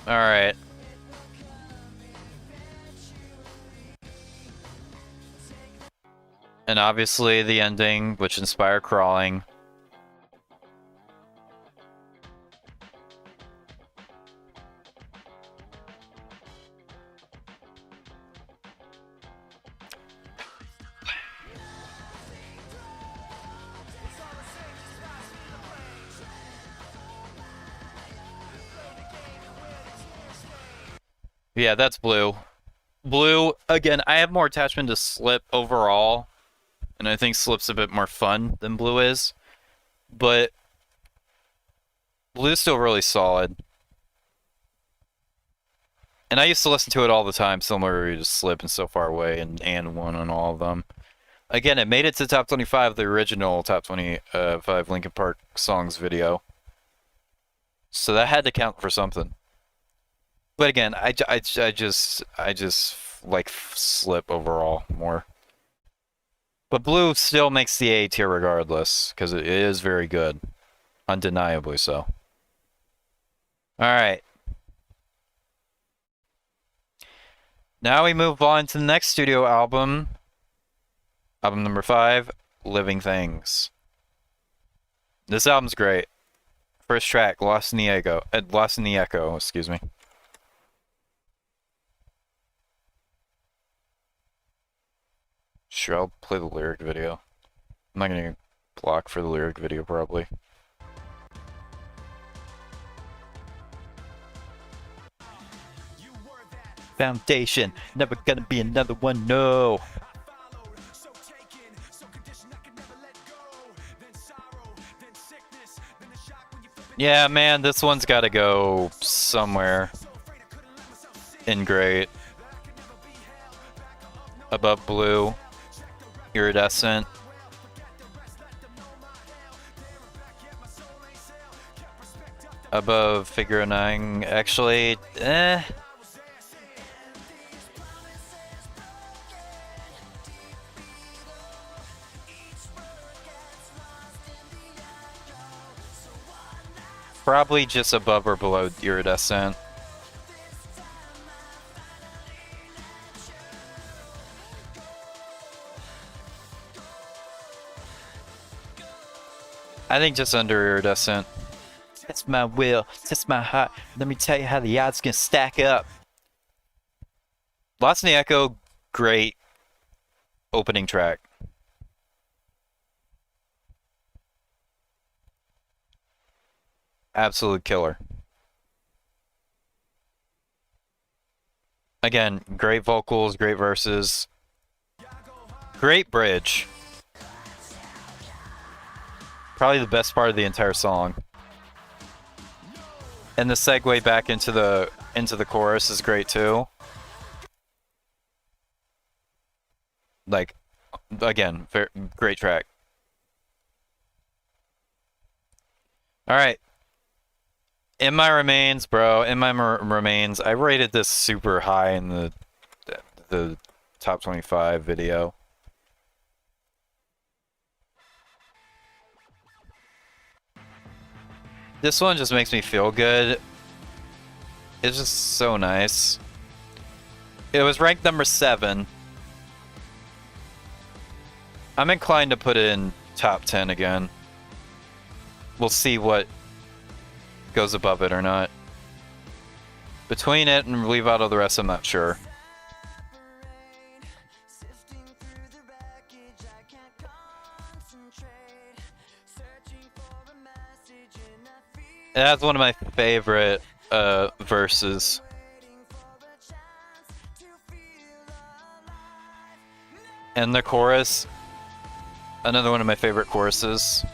Alright. And obviously the ending, which inspired crawling. Yeah, that's Blue. Blue, again, I have more attachment to Slip overall. And I think Slip's a bit more fun than Blue is. but Blue's still really solid. And I used to listen to it all the time, similar to Slip and So Far Away and One on all of them. Again, it made it to top 25, the original top 25 Linkin Park songs video. So that had to count for something. But again, I just like Slip overall more. But Blue still makes the A tier regardless, because it is very good. Undeniably so. Alright. Now we move on to the next studio album. Album number 5, Living Things. This album's great. First track, Lost in the Echo, excuse me. Sure, I'll play the lyric video. I'm not gonna block for the lyric video, probably. Foundation, never gonna be another one, no. Yeah, man, this one's gotta go somewhere in great. Above Blue, Iridescent. Above Figure 9, actually, probably just above or below Iridescent. I think just under Iridescent. That's my will, that's my heart. Let me tell you how the odds can stack up. Lost in the Echo, great opening track. Absolute killer. Again, great vocals, great verses. Great bridge. Probably the best part of the entire song. And the segue back into the chorus is great too. Like, again, great track. All right. In My Remains, bro. In My Remains. I rated this super high in the top 25 video. This one just makes me feel good. It's just so nice. It was ranked number 7. I'm inclined to put it in top 10 again. We'll see what goes above it or not. Between it and leave out all the rest, I'm not sure. That's one of my favorite verses. And the chorus, another one of my favorite choruses.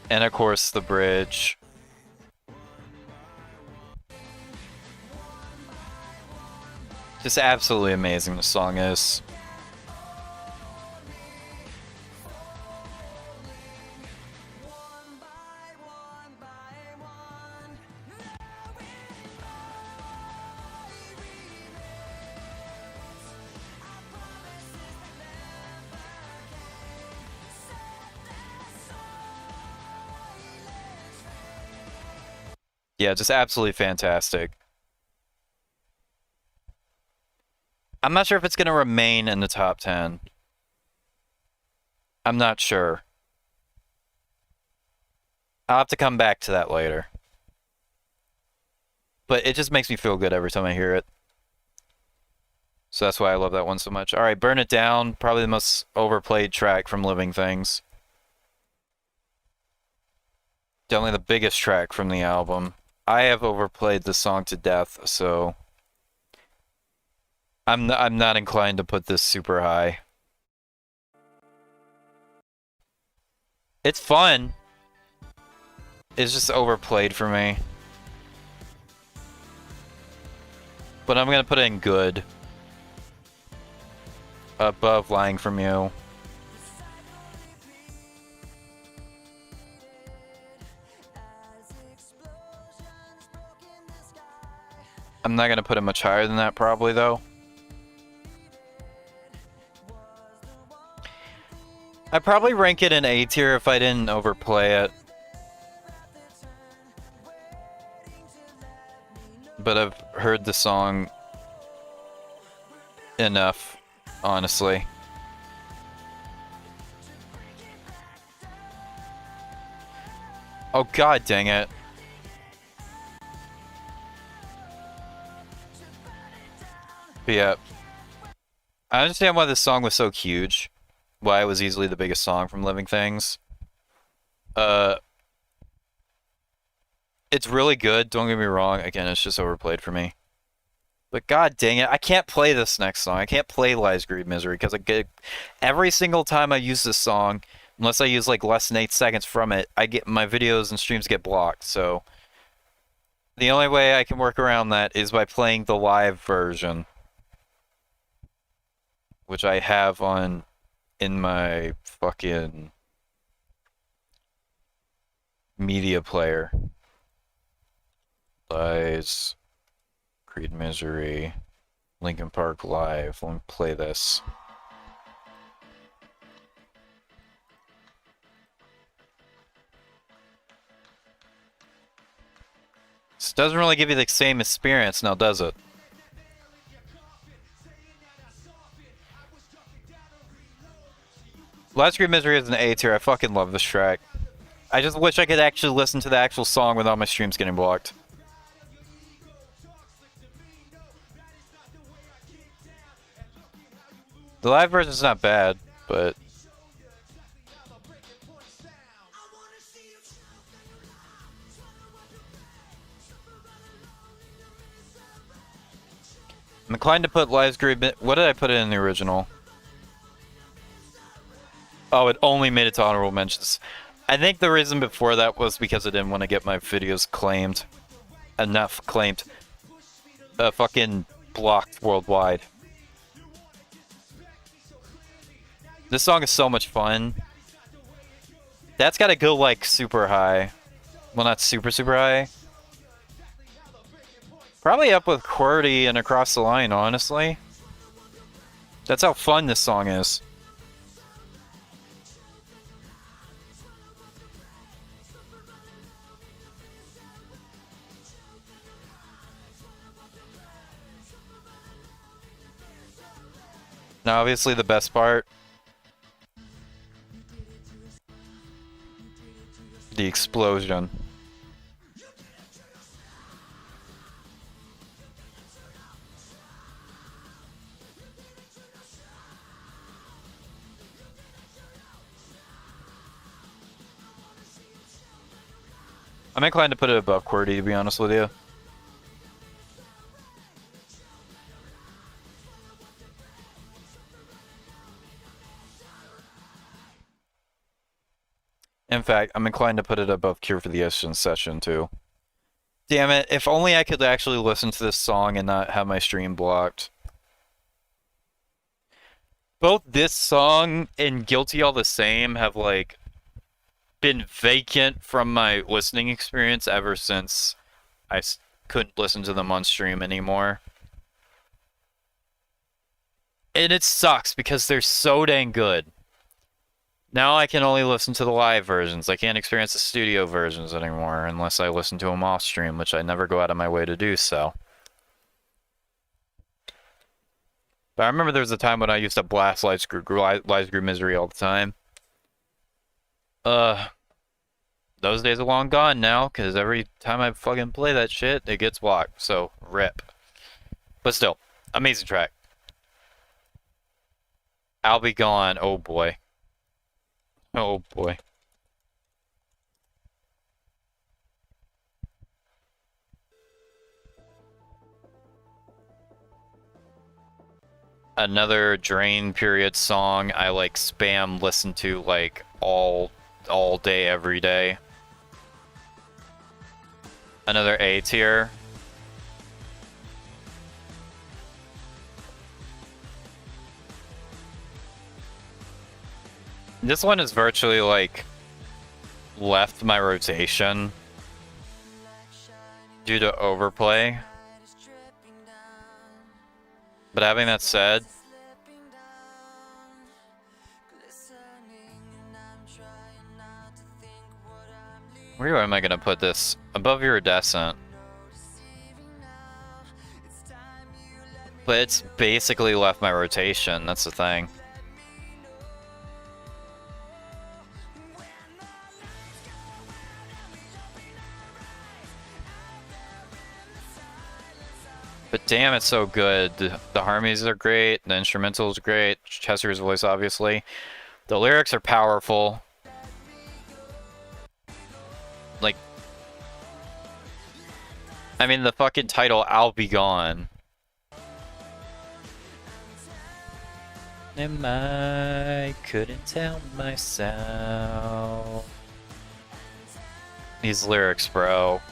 And of course the bridge. Just absolutely amazing the song is. Yeah, just absolutely fantastic. I'm not sure if it's going to remain in the top 10. I'm not sure. I'll have to come back to that later. But it just makes me feel good every time I hear it. So that's why I love that one so much. Alright, Burn It Down. Probably the most overplayed track from Living Things. Definitely the biggest track from the album. I have overplayed the song to death, so I'm not inclined to put this super high. It's fun. It's just overplayed for me. But I'm gonna put it in good. Above Lying From You. I'm not gonna put it much higher than that probably though. I'd probably rank it in A tier if I didn't overplay it. But I've heard the song enough, honestly. Oh god dang it. But yeah. I understand why this song was so huge. Why it was easily the biggest song from Living Things. It's really good, don't get me wrong. Again, it's just overplayed for me. But god dang it, I can't play this next song. I can't play Lies, Greed, Misery, because I get every single time I use this song, unless I use like less than 8 seconds from it, I get my videos and streams get blocked, so the only way I can work around that is by playing the live version. Which I have on in my fucking media player. Lies, Creed, Misery, Linkin Park Live. Let me play this. This doesn't really give you the same experience now, does it? Last Great Misery is an A tier. I fucking love this track. I just wish I could actually listen to the actual song without my streams getting blocked. The live version is not bad, but I'm inclined to put Lies Greed. What did I put it in the original? Oh, it only made it to honorable mentions. I think the reason before that was because I didn't want to get my videos claimed. Enough claimed. Fucking blocked worldwide. This song is so much fun. That's gotta go like super high. Well, not super high. Probably up with QWERTY and Across the Line, honestly. That's how fun this song is. Now, obviously, the best part. The explosion. I'm inclined to put it above QWERTY, to be honest with you. In fact, I'm inclined to put it above Cure for the Ocean Session, too. Damn it, if only I could actually listen to this song and not have my stream blocked. Both this song and Guilty All the Same have, like, been vacant from my listening experience ever since I couldn't listen to them on stream anymore. And it sucks because they're so dang good. Now I can only listen to the live versions. I can't experience the studio versions anymore unless I listen to them off stream, which I never go out of my way to do so. But I remember there was a time when I used to blast Lies Grew Misery all the time. Those days are long gone now, because every time I fucking play that shit, it gets blocked, so rip. But still, amazing track. I'll Be Gone, oh boy. Oh boy. Another Drain Period song I like spam listen to like all day every day. Another A tier. This one is virtually like left my rotation due to overplay. But having that said, where am I gonna put this? Above Iridescent. But it's basically left my rotation, that's the thing. But damn, it's so good. The harmonies are great, the instrumental is great, Chester's voice obviously. The lyrics are powerful. Like, I mean, the fucking title, I'll Be Gone. And I couldn't tell myself. These lyrics, bro.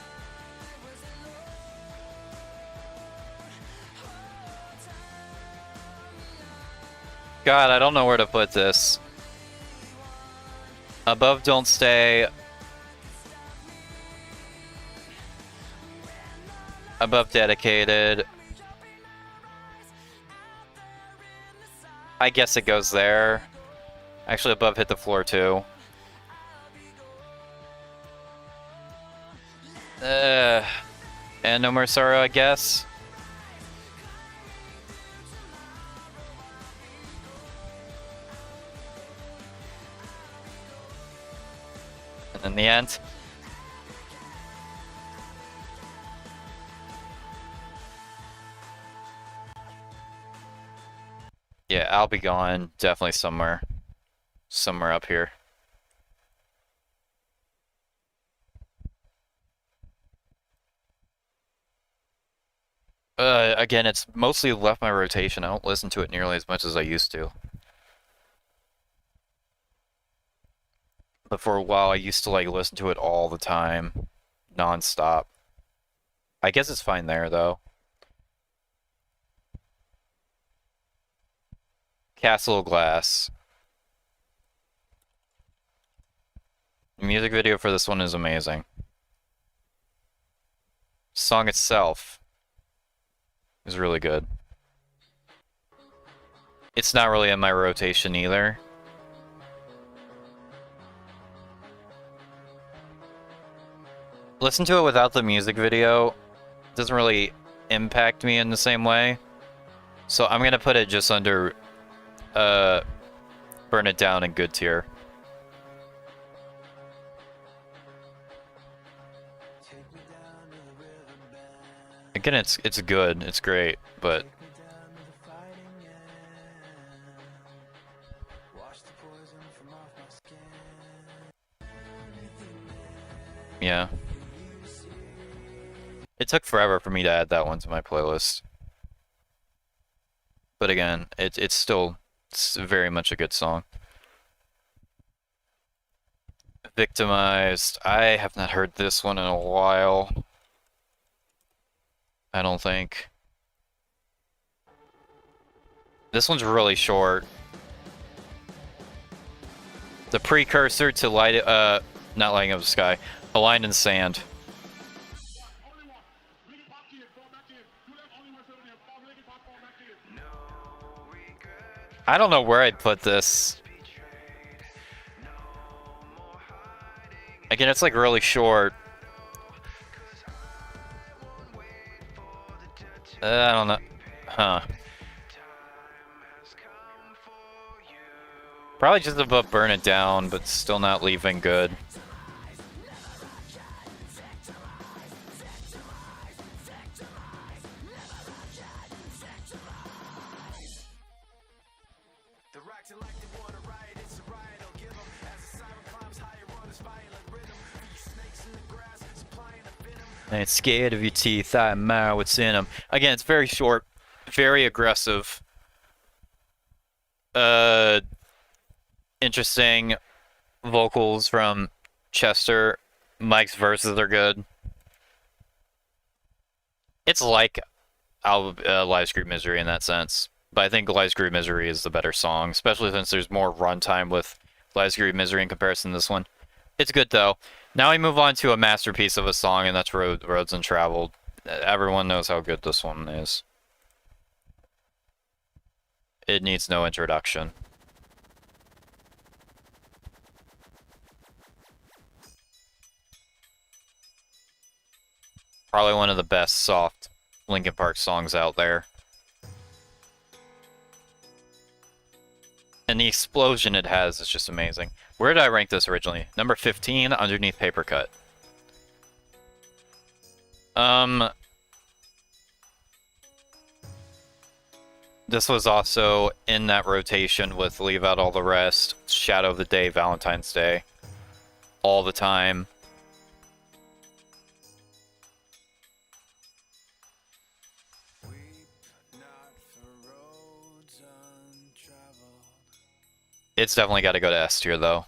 God, I don't know where to put this. Above Don't Stay. Above Dedicated. I guess it goes there. Actually, above Hit the Floor too. And No More Sorrow, I guess. And in the end. Yeah, I'll Be Gone, definitely somewhere up here. Again, it's mostly left my rotation. I don't listen to it nearly as much as I used to. But for a while, I used to like listen to it all the time, non-stop. I guess it's fine there, though. Castle of Glass. The music video for this one is amazing. Song itself is really good. It's not really in my rotation either. Listen to it without the music video. It doesn't really impact me in the same way. So I'm gonna put it just under Burn It Down in good tier. Again, it's good, it's great, but yeah. It took forever for me to add that one to my playlist. But again, it's very much a good song. Victimized. I have not heard this one in a while. I don't think. This one's really short. The precursor to not Lighting Up the Sky. A Line in the Sand. I don't know where I'd put this. Again, it's like really short. I don't know. Huh. Probably just above Burn It Down, but still not leaving good. I ain't scared of your teeth, I admire what's in them. Again, it's very short, very aggressive. interesting vocals from Chester. Mike's verses are good. It's like Live Scream Misery in that sense. But I think Live Scream Misery is the better song, especially since there's more runtime with Live Scream Misery in comparison to this one. It's good though. Now we move on to a masterpiece of a song, and that's Roads Untraveled. Everyone knows how good this one is. It needs no introduction. Probably one of the best soft Linkin Park songs out there. And the explosion it has is just amazing. Where did I rank this originally? Number 15, underneath Paper Cut. This was also in that rotation with Leave Out All the Rest, Shadow of the Day, Valentine's Day. All the time. It's definitely got to go to S tier, though.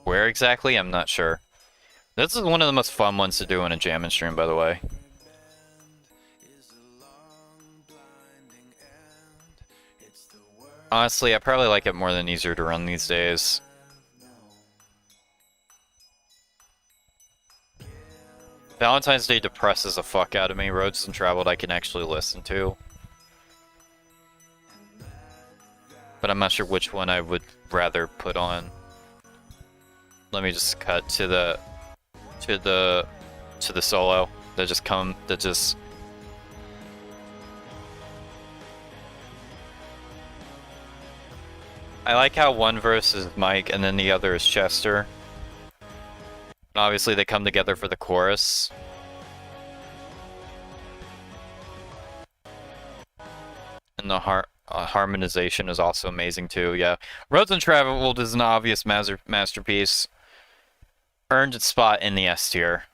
Where exactly? I'm not sure. This is one of the most fun ones to do in a jamming stream, by the way. Honestly, I probably like it more than Easier to Run these days. Valentine's Day depresses the fuck out of me. Roads Untraveled I can actually listen to. But I'm not sure which one I would rather put on. Let me just cut to the solo. I like how one verse is Mike and then the other is Chester. And obviously they come together for the chorus. And the harmonization is also amazing too, yeah. Roads Untraveled is an obvious masterpiece. Earned its spot in the S tier.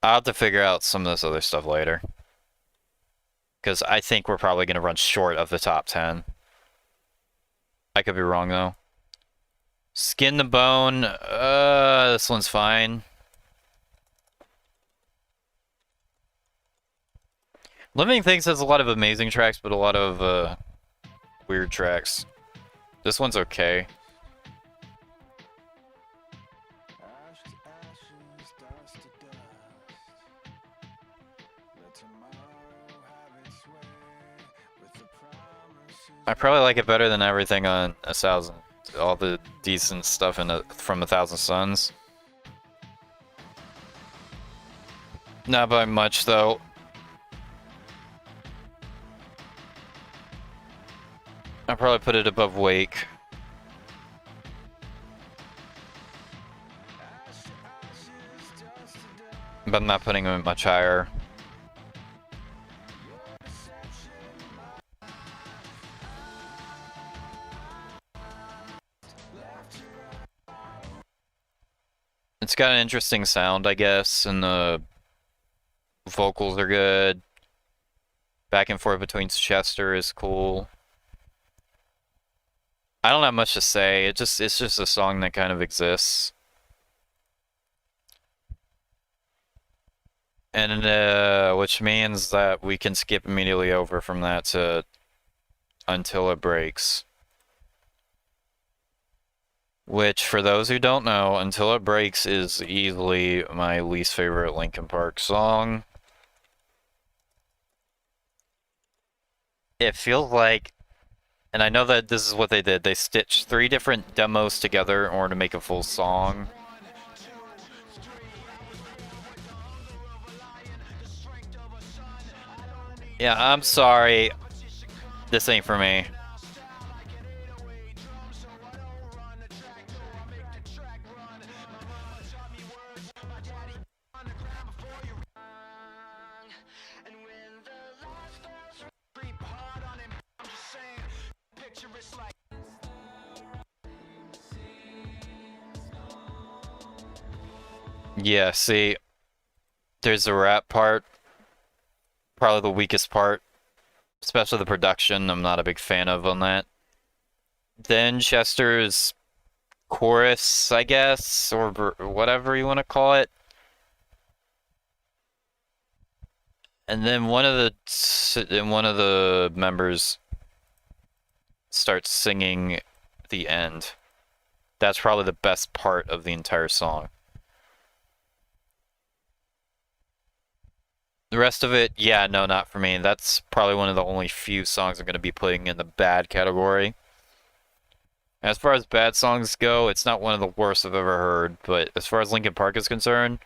I'll have to figure out some of this other stuff later. Because I think we're probably going to run short of the top 10. I could be wrong though. Skin the Bone, this one's fine. Living Things has a lot of amazing tracks, but a lot of weird tracks. This one's okay. I probably like it better than everything on 1000. All the decent stuff from 1000 Suns. Not by much though. I'll probably put it above Wake. But I'm not putting it much higher. It's got an interesting sound, I guess, and the vocals are good. Back and forth between Chester is cool. I don't have much to say. It's just a song that kind of exists. And which means that we can skip immediately over from that to Until It Breaks. Which, for those who don't know, Until It Breaks is easily my least favorite Linkin Park song. It feels like, and I know that this is what they did, they stitched 3 different demos together in order to make a full song. Yeah, I'm sorry. This ain't for me. Yeah, see, there's a rap part probably the weakest part, especially the production. I'm not a big fan of on that. Then Chester's chorus, I guess, or whatever you want to call it. And then one of the members starts singing the end. That's probably the best part of the entire song. The rest of it, yeah, no, not for me. That's probably one of the only few songs I'm going to be putting in the bad category. As far as bad songs go, it's not one of the worst I've ever heard, but as far as Linkin Park is concerned,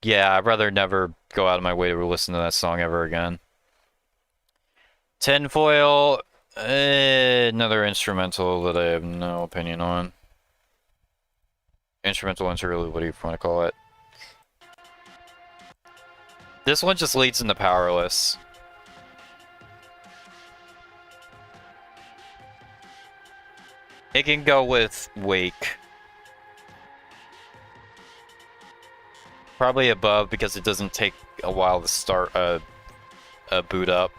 yeah, I'd rather never go out of my way to listen to that song ever again. Tinfoil, another instrumental that I have no opinion on. Instrumental, interlude, what do you want to call it? This one just leads into Powerless. It can go with Wake. Probably above because it doesn't take a while to start a boot up.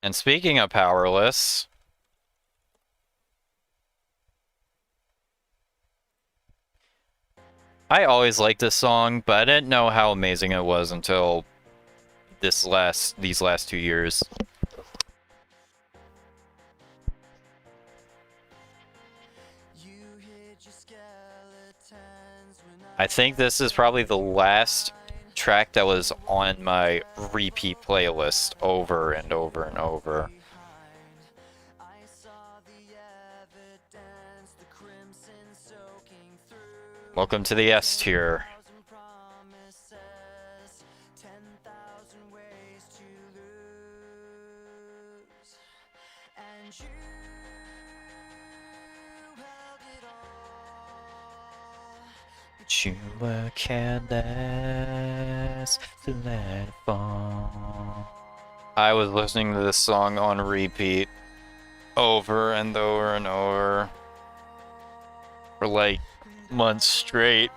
And speaking of Powerless, I always liked this song, but I didn't know how amazing it was until these last 2 years. I think this is probably the last track that was on my repeat playlist over and over and over. Welcome to the S tier. You were careless to let it fall. I was listening to this song on repeat over and over and over for like months straight.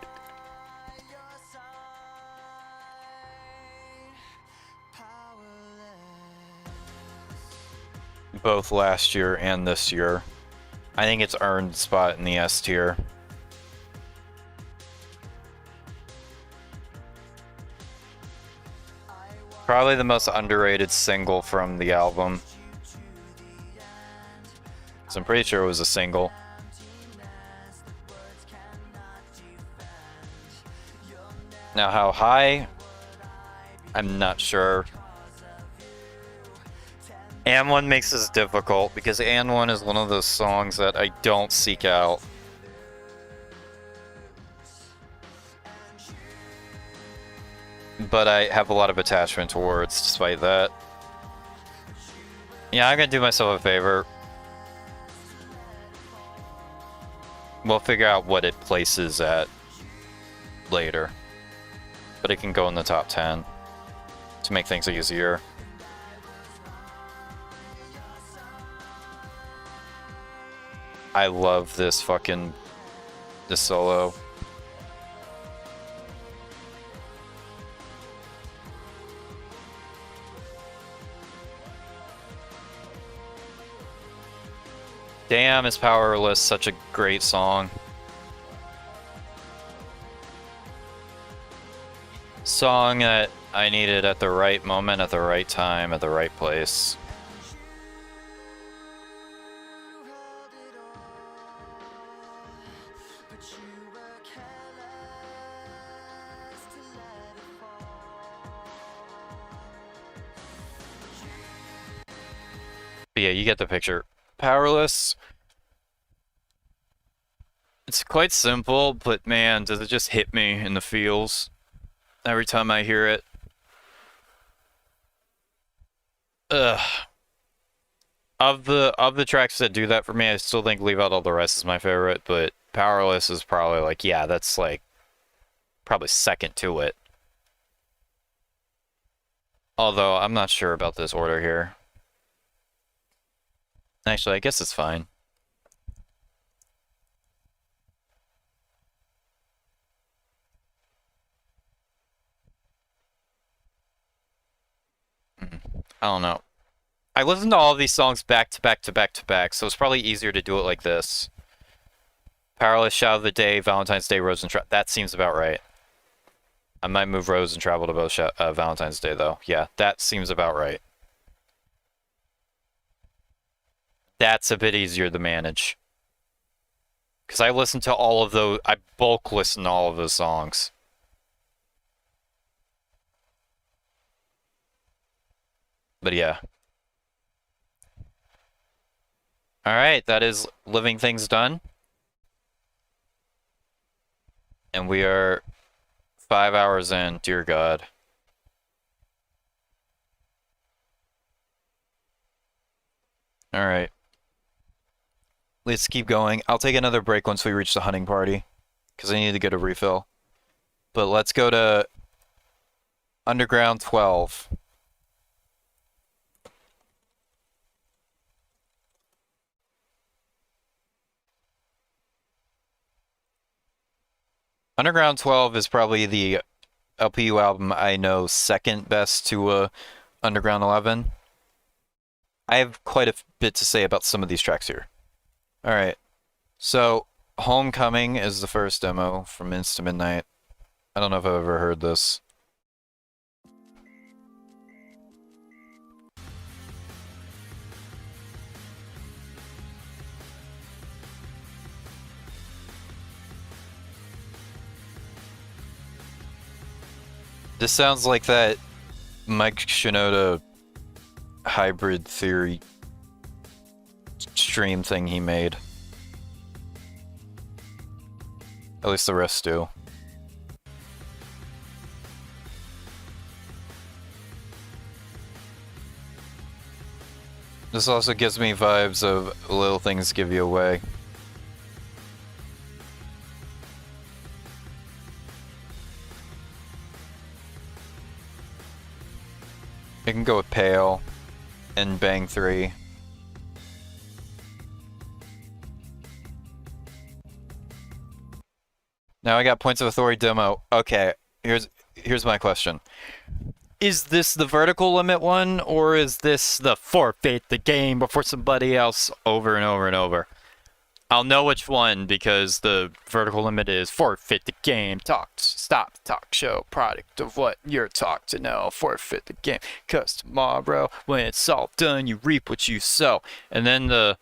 Both last year and this year. I think it's earned a spot in the S tier. Probably the most underrated single from the album. So I'm pretty sure it was a single. Now how high? I'm not sure. And One makes this difficult because And One is one of those songs that I don't seek out. But I have a lot of attachment towards, despite that. Yeah, I'm gonna do myself a favor. We'll figure out what it places at later. But it can go in the top 10 to make things easier. I love this solo. Damn, is Powerless such a great song. Song that I needed at the right moment, at the right time, at the right place. But yeah, you get the picture. Powerless. It's quite simple, but man, does it just hit me in the feels every time I hear it. Ugh. Of the tracks that do that for me, I still think Leave Out All the Rest is my favorite, but Powerless is probably like, yeah, that's like probably second to it. Although, I'm not sure about this order here. Actually, I guess it's fine. I don't know. I listened to all of these songs back to back to back to back, so it's probably easier to do it like this. Powerless, Shout of the Day, Valentine's Day, Rose and Travel. That seems about right. I might move Rose and Travel to both Valentine's Day, though. Yeah, that seems about right. That's a bit easier to manage. Because I listened to all of those, I bulk listened to all of those songs. But yeah. Alright, that is Living Things done. And we are 5 hours in, dear God. Alright. Let's keep going. I'll take another break once we reach the hunting party. Because I need to get a refill. But let's go to Underground 12. Underground 12 is probably the LPU album I know second best to Underground 11. I have quite a bit to say about some of these tracks here. Alright, so Homecoming is the first demo from Minutes to Midnight. I don't know if I've ever heard this. This sounds like that Mike Shinoda hybrid theory stream thing he made. At least the rest do. This also gives me vibes of Little Things Give You Away. You can go with Pale and Bang 3. Now I got Points of Authority demo. Okay, here's my question. Is this the vertical limit one, or is this the forfeit the game before somebody else over and over and over? I'll know which one because the vertical limit is forfeit the game, stop the talk show, product of what you're taught to know, forfeit the game, 'cause tomorrow, when it's all done, you reap what you sow. And then the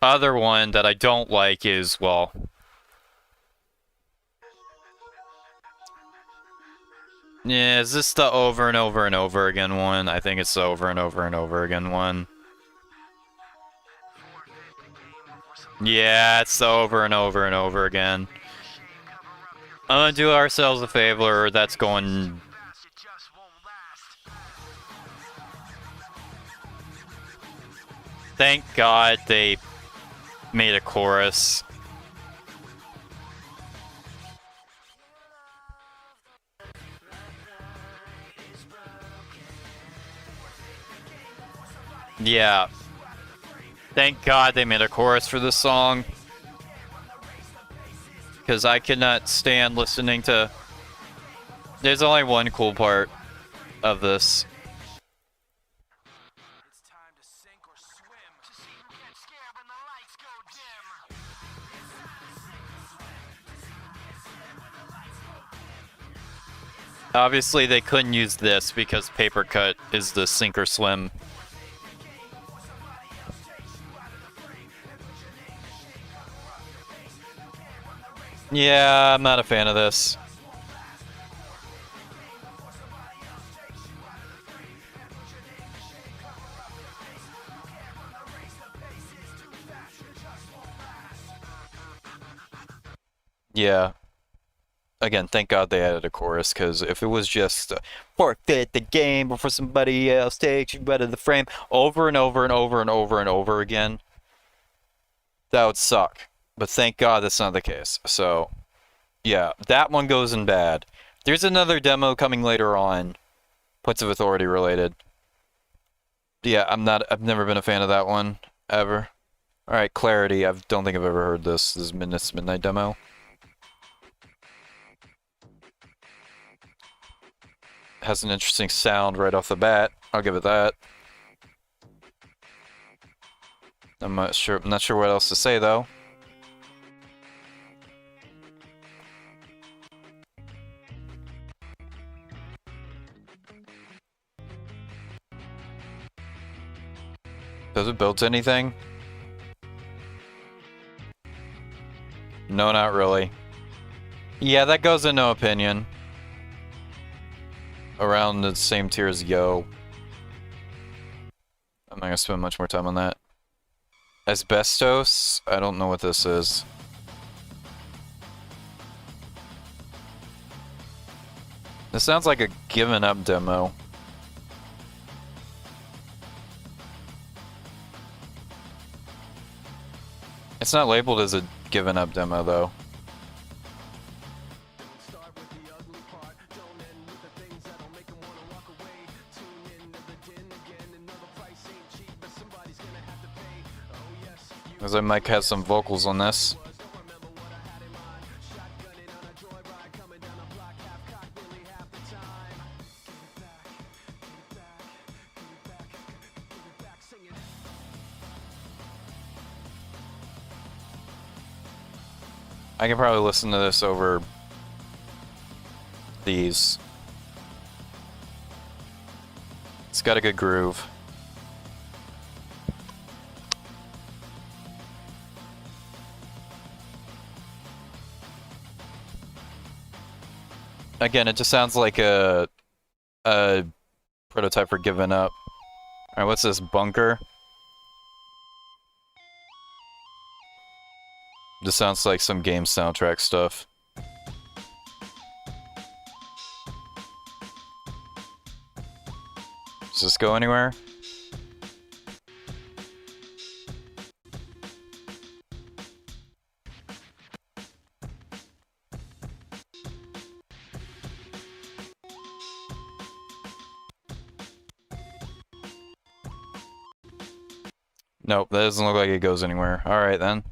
other one that I don't like is, well, yeah, is this the over and over and over again one? I think it's the over and over and over again one. Yeah, it's the over and over and over again. I'm gonna do ourselves a favor, that's going... Thank God they made a chorus. Yeah. Thank God they made a chorus for this song. Because I cannot stand listening to... There's only one cool part of this. Obviously they couldn't use this because Paper Cut is the sink or swim. Yeah, I'm not a fan of this. Yeah. Again, thank God they added a chorus, because if it was just forfeit the game before somebody else takes you out of the frame over and over and over and over and over again, that would suck. But thank God that's not the case. So, yeah, that one goes in bad. There's another demo coming later on Points of authority related. Yeah, I've never been a fan of that one, ever. Alright, clarity. I don't think I've ever heard this. This is Midnight demo. Has an interesting sound right off the bat. I'll give it that. I'm not sure what else to say though. Does it build to anything? No, not really. Yeah, that goes in no opinion. Around the same tier as Yo. I'm not gonna spend much more time on that. Asbestos? I don't know what this is. This sounds like a given up demo. It's not labeled as a given up demo though. Because I might have some vocals on this. I can probably listen to this over these. It's got a good groove. Again, it just sounds like a prototype for giving up. Alright, what's this? Bunker? This sounds like some game soundtrack stuff. Does this go anywhere? Nope, that doesn't look like it goes anywhere. Alright then.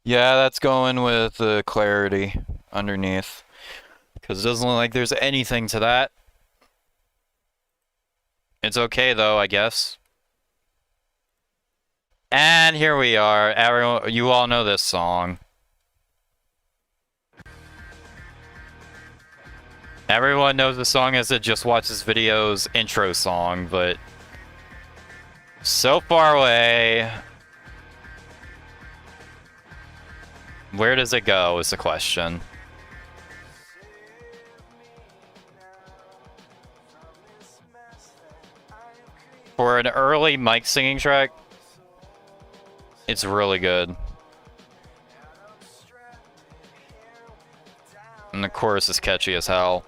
Yeah, that's going with the clarity underneath. Because it doesn't look like there's anything to that. It's okay though, I guess. And here we are. Everyone, you all know this song. Everyone knows the song as it Just Watch This Video's intro song, but so far away. Where does it go is the question. For an early mic singing track, it's really good. And the chorus is catchy as hell.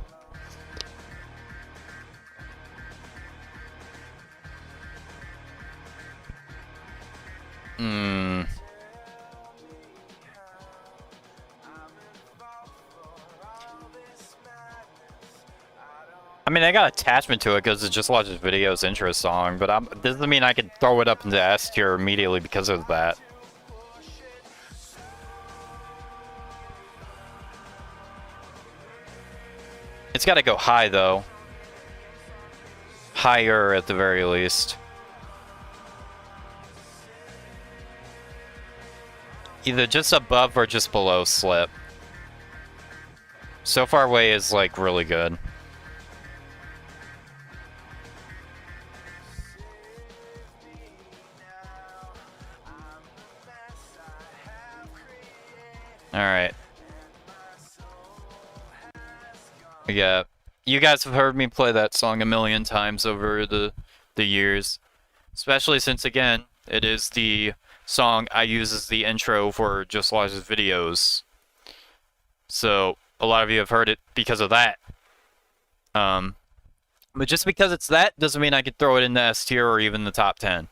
I mean, I got attachment to it because it Just Watch This Video's intro song, but this doesn't mean I can throw it up into S tier immediately because of that. It's got to go high, though. Higher, at the very least. Either just above or just below Slip. So Far Away is, like, really good. Alright. Yeah. You guys have heard me play that song a million times over the years. Especially since, again, it is the song I use as the intro for Just Watch This Videos. So, a lot of you have heard it because of that. But just because it's that doesn't mean I could throw it in the S tier or even the top 10.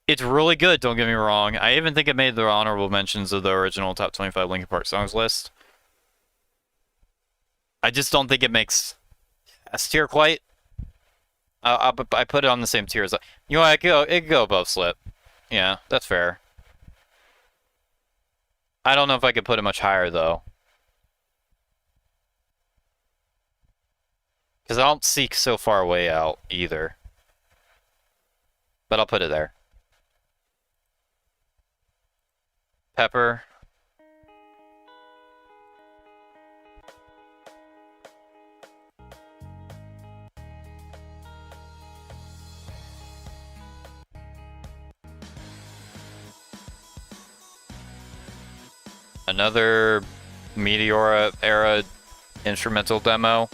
It's really good, don't get me wrong. I even think it made the honorable mentions of the original top 25 Linkin Park songs list. I just don't think it makes S tier quite. I put it on the same tier as. You know, it could go above Slip. Yeah, that's fair. I don't know if I could put it much higher though, because I don't seek so far away out either. But I'll put it there. Pepper. Another Meteora era instrumental demo.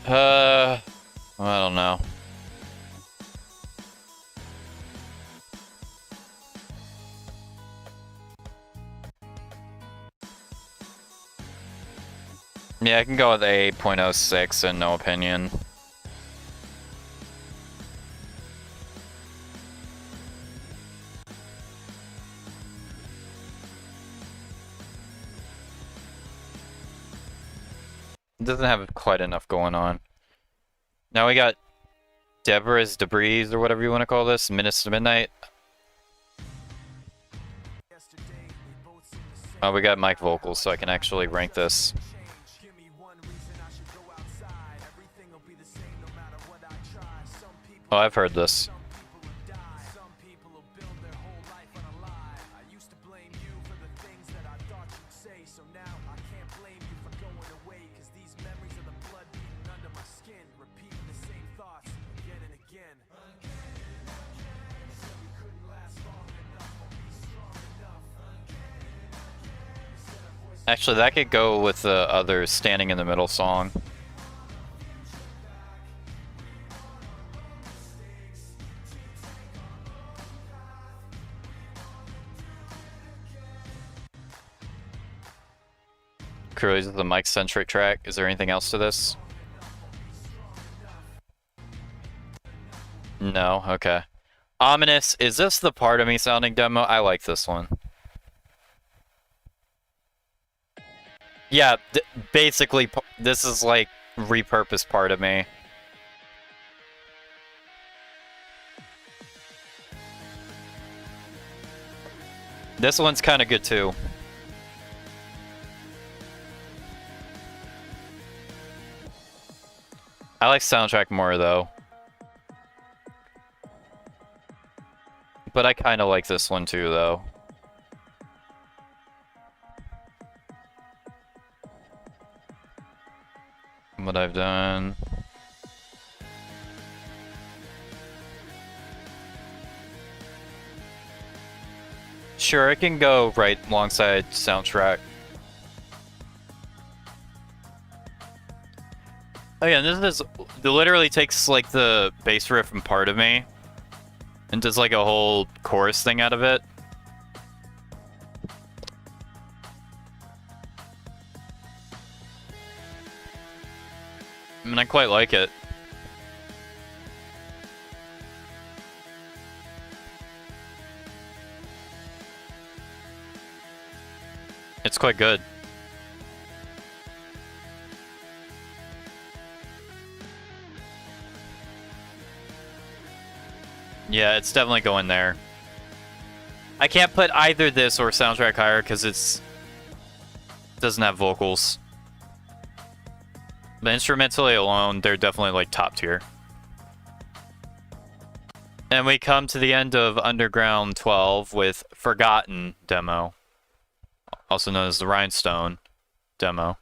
I don't know. Yeah, I can go with 8.06 and no opinion. It doesn't have quite enough going on. Now we got Debris, or whatever you want to call this, Minutes to Midnight. Oh, we got mic vocals, so I can actually rank this. Oh, I've heard this. Actually, that could go with the other Standing in the Middle song. Curly's the mic-centric track. Is there anything else to this? No? Okay. Ominous. Is this the part of me sounding demo? I like this one. Yeah, basically, this is like repurposed part of me. This one's kind of good too. I like soundtrack more though. But I kind of like this one too though. What I've done. Sure, it can go right alongside soundtrack. Again, this literally takes like the bass riff and part of me and does like a whole chorus thing out of it. I mean, I quite like it. It's quite good. Yeah, it's definitely going there. I can't put either this or soundtrack higher because it doesn't have vocals. But instrumentally alone, they're definitely like top tier. And we come to the end of Underground 12 with Forgotten demo. Also known as the Rhinestone demo.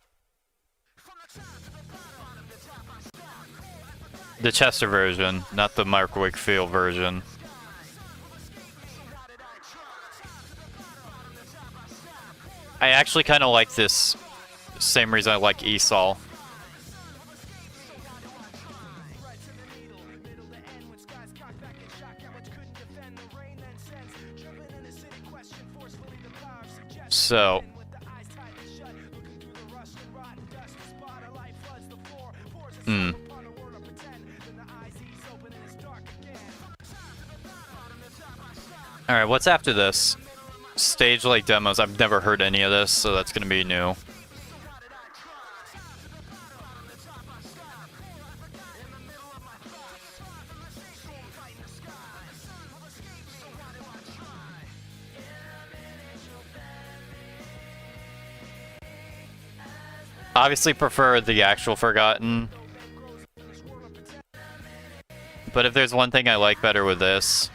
The Chester version, not the Mark Wakefield version. I actually kind of like this. Same reason I like Esau. So, Alright, what's after this? Stage like demos. I've never heard any of this, so that's gonna be new. Obviously prefer the actual Forgotten. But if there's one thing I like better with this...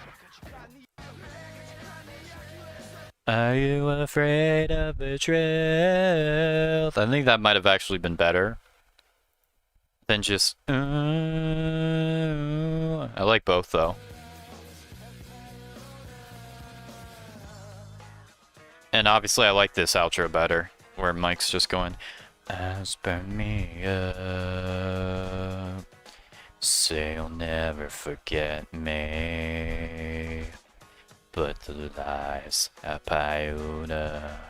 Are you afraid of betrayal? I think that might have actually been better than just... I like both, though. And obviously I like this outro better, where Mike's just going... As burn me up, say you'll never forget me, but the lies I piled up.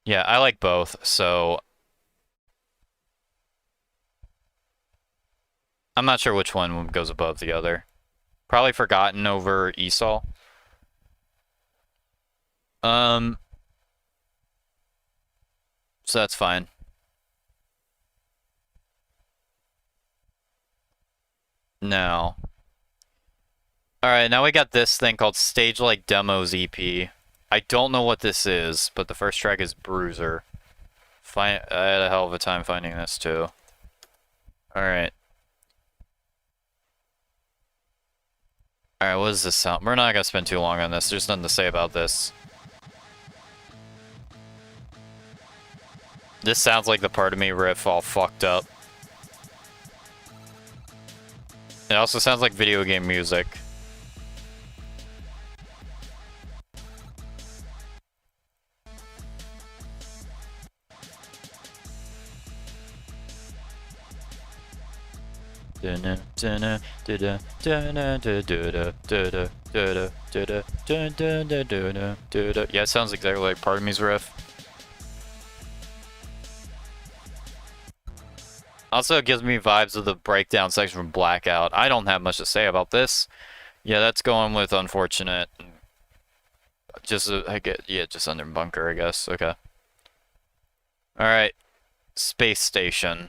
Yeah, I like both, so I'm not sure which one goes above the other. Probably Forgotten over Esau. So that's fine. Now. Alright, now we got this thing called Stage Like Demos EP. I don't know what this is, but the first track is Bruiser. I had a hell of a time finding this too. Alright. Alright, what does this sound? We're not gonna spend too long on this. There's nothing to say about this. This sounds like the Part of Me riff all fucked up. It also sounds like video game music. Yeah, it sounds exactly like Part of Me's riff. Also, it gives me vibes of the breakdown section from Blackout. I don't have much to say about this. Yeah, that's going with Unfortunate. Just, just under Bunker, I guess. Okay. Alright. Space Station.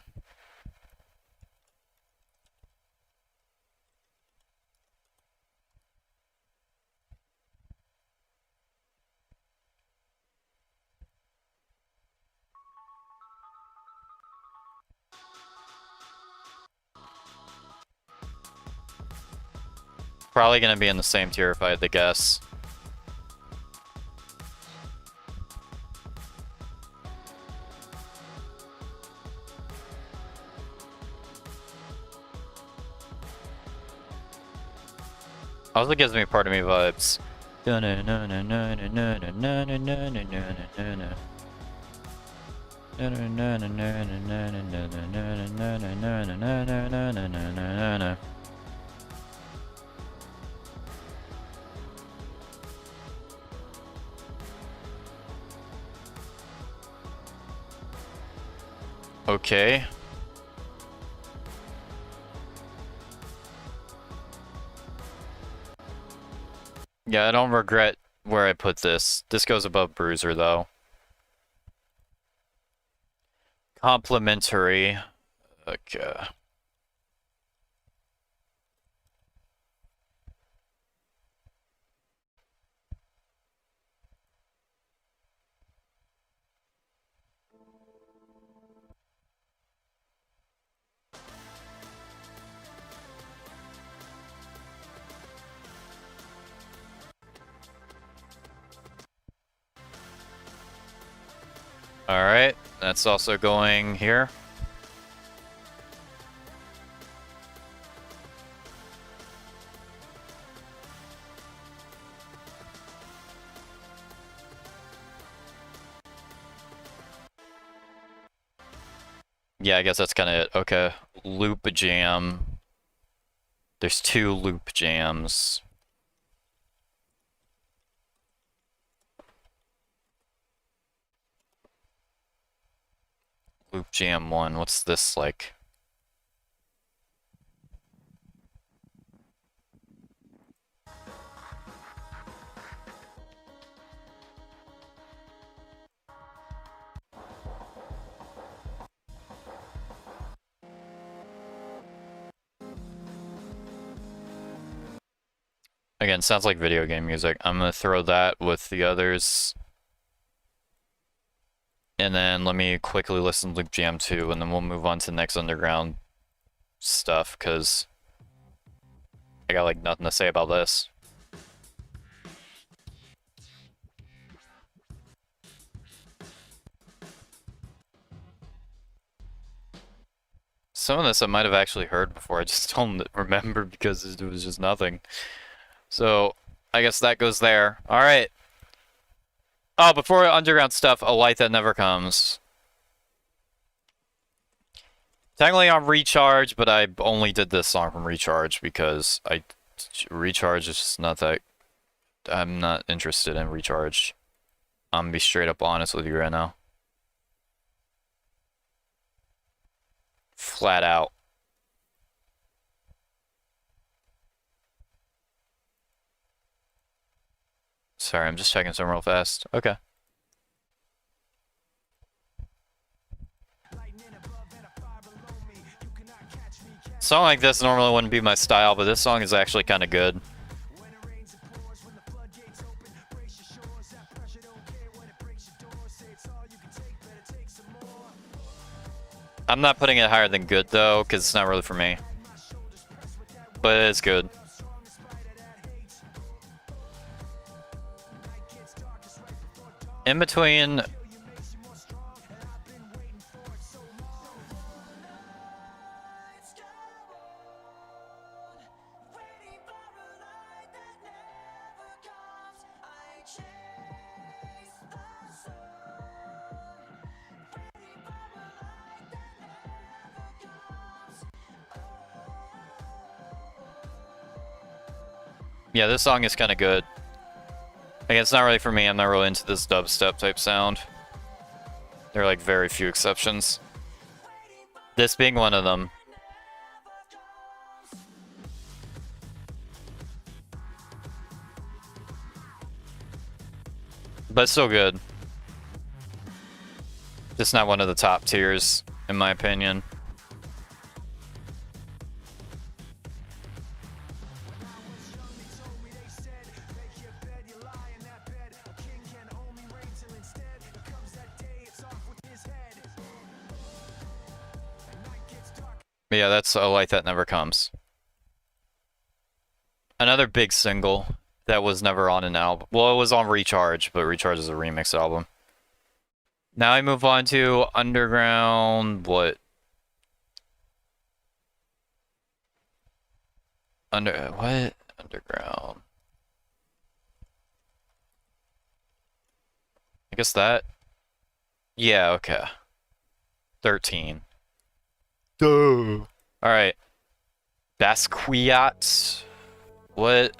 Probably gonna be in the same tier if I had to guess. Also gives me Part of Me vibes. Okay. Yeah, I don't regret where I put this. This goes above Bruiser, though. Complimentary. Okay. Alright, that's also going here. Yeah, I guess that's kind of it. Okay, loop jam. There's two loop jams. Loop Jam 1, what's this like? Again, sounds like video game music. I'm gonna throw that with the others. And then let me quickly listen to Loop Jam 2, and then we'll move on to the next underground stuff, because I got like nothing to say about this. Some of this I might have actually heard before, I just don't remember because it was just nothing. So, I guess that goes there. Alright. Oh, before underground stuff, A Light That Never Comes. Technically on Recharge, but I only did this song from Recharge because Recharge is just not that... I'm not interested in Recharge. I'm gonna be straight up honest with you right now. Flat out. Sorry, I'm just checking some real fast. Okay. A song like this normally wouldn't be my style, but this song is actually kind of good. I'm not putting it higher than good though, because it's not really for me. But it is good. In between... Yeah, this song is kind of good. Like, it's not really for me. I'm not really into this dubstep type sound. There are like very few exceptions. This being one of them. But it's still good. Just not one of the top tiers, in my opinion. But yeah, that's A Light That Never Comes. Another big single that was never on an album. Well, it was on Recharge, but Recharge is a remix album. Now I move on to Underground... what? What? Underground... I guess that? Yeah, okay. 13. Duh. Alright. Basquiat. What?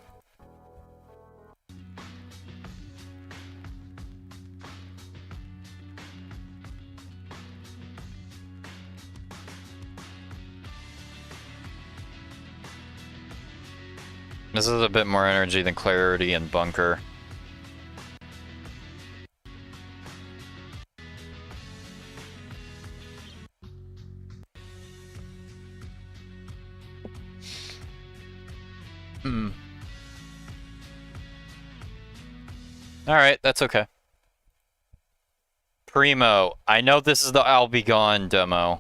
This is a bit more energy than Clarity and Bunker. Alright, that's okay. Primo. I know this is the I'll Be Gone demo.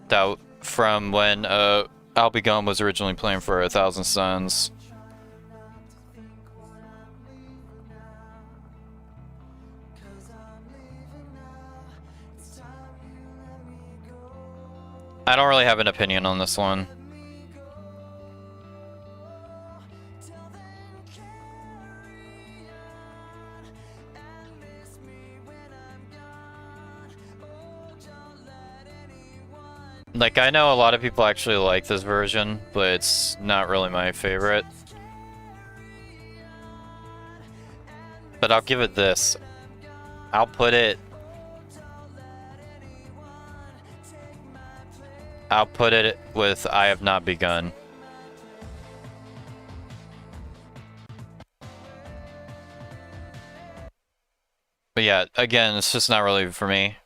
That from when I'll Be Gone was originally playing for 1,000 Suns. I don't really have an opinion on this one. Like, I know a lot of people actually like this version, but it's not really my favorite. But I'll give it this. I'll put it with I Have Not Begun. But yeah, again, it's just not really for me.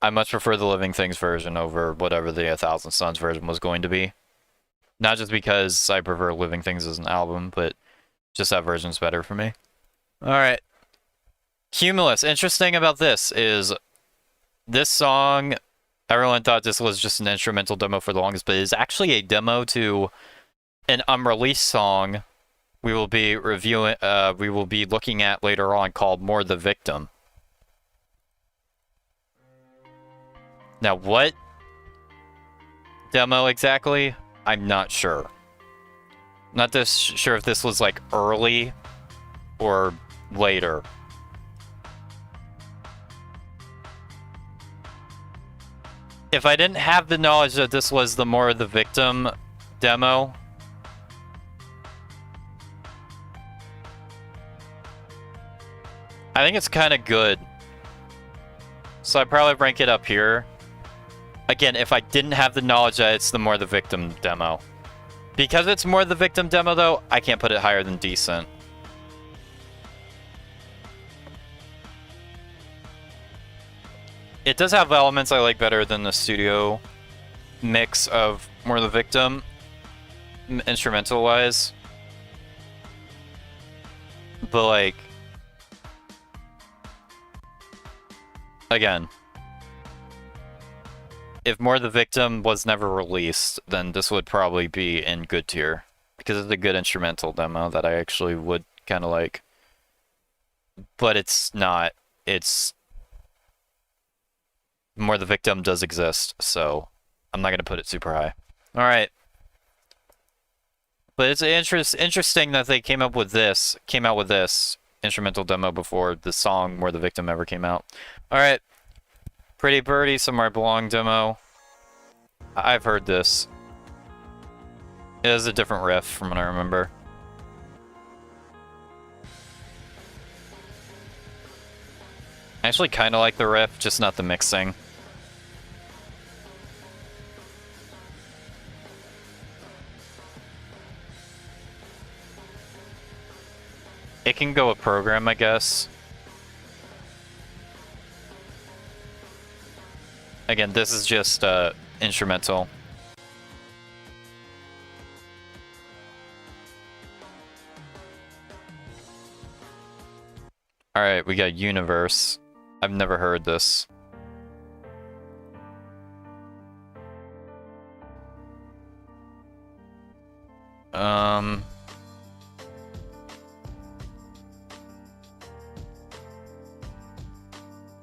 I much prefer the Living Things version over whatever the 1,000 Suns version was going to be. Not just because I prefer Living Things as an album, but just that version's better for me. Alright. Cumulus. Interesting about this is this song, everyone thought this was just an instrumental demo for the longest, but it is actually a demo to an unreleased song we will be reviewing, we will be looking at later on called More the Victim. Now, what demo exactly? I'm not sure. Not this sure if this was like early or later. If I didn't have the knowledge that this was the More the Victim demo, I think it's kind of good. So I'd probably rank it up here. Again, if I didn't have the knowledge that it's the More the Victim demo. Because it's More the Victim demo, though, I can't put it higher than decent. It does have elements I like better than the studio mix of More the Victim, instrumental-wise. But, like, again, if More the Victim was never released, then this would probably be in good tier. Because it's a good instrumental demo that I actually would kind of like. But it's not. It's... More the Victim does exist, so I'm not going to put it super high. Alright. But it's interesting that they came out with this instrumental demo before the song More the Victim ever came out. Alright. Pretty Birdie, Somewhere I Belong demo. I've heard this. It has a different riff from what I remember. I actually kind of like the riff, just not the mixing. It can go a program, I guess. Again, this is just instrumental. Alright, we got Universe. I've never heard this.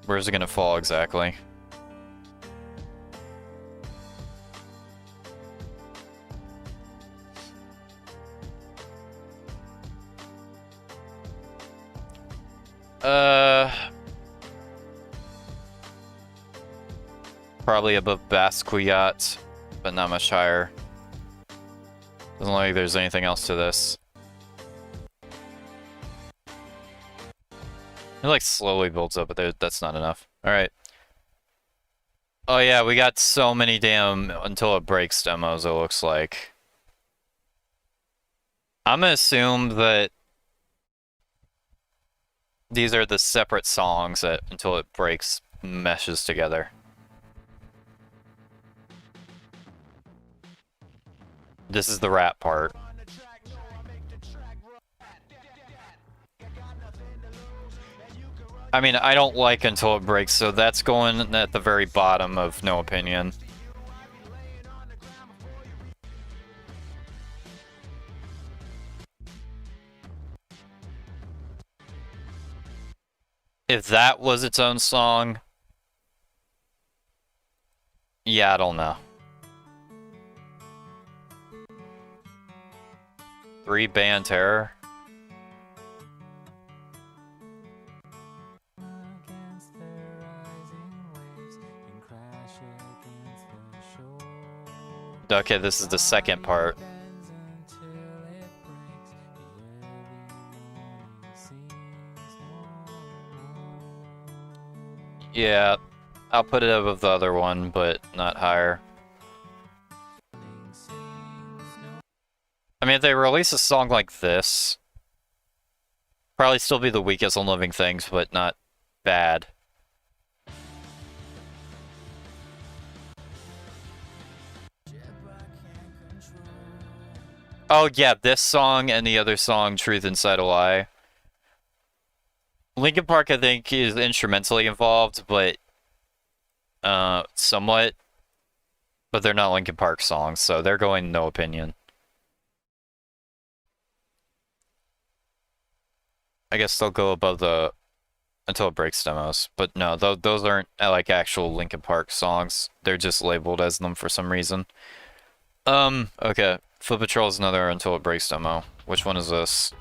Where's it gonna fall exactly? Probably above Basquiat, but not much higher. Doesn't look like there's anything else to this. It like slowly builds up, but that's not enough. Alright. Oh yeah, we got so many damn Until It Breaks demos, it looks like. I'm gonna assume that these are the separate songs that Until It Breaks meshes together. This is the rap part. I mean, I don't like Until It Breaks, so that's going at the very bottom of no opinion. If that was its own song, yeah, I don't know. 3 Band Terror. Okay, this is the second part. Yeah, I'll put it above the other one, but not higher. I mean, if they release a song like this, probably still be the weakest on Living Things, but not bad. Oh yeah, this song and the other song, Truth Inside a Lie. Linkin Park, I think, is instrumentally involved, but somewhat. But they're not Linkin Park songs, so they're going no opinion. I guess they'll go above the Until It Breaks demos, but no, those aren't like actual Linkin Park songs. They're just labeled as them for some reason. Okay. Foot Patrol is another Until It Breaks demo. Which one is this?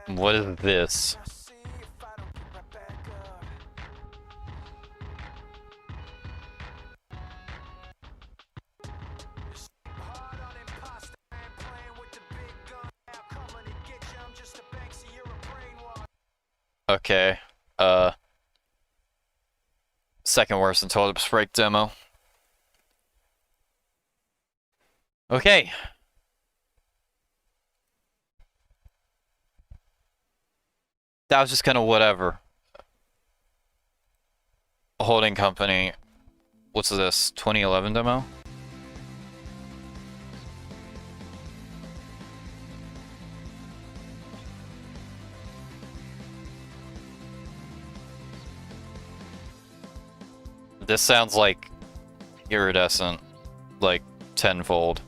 What is this? Okay. Second worst Until It Breaks demo. Okay. That was just kind of whatever. Holding company. What's this? 2011 demo? This sounds like iridescent, like tenfold.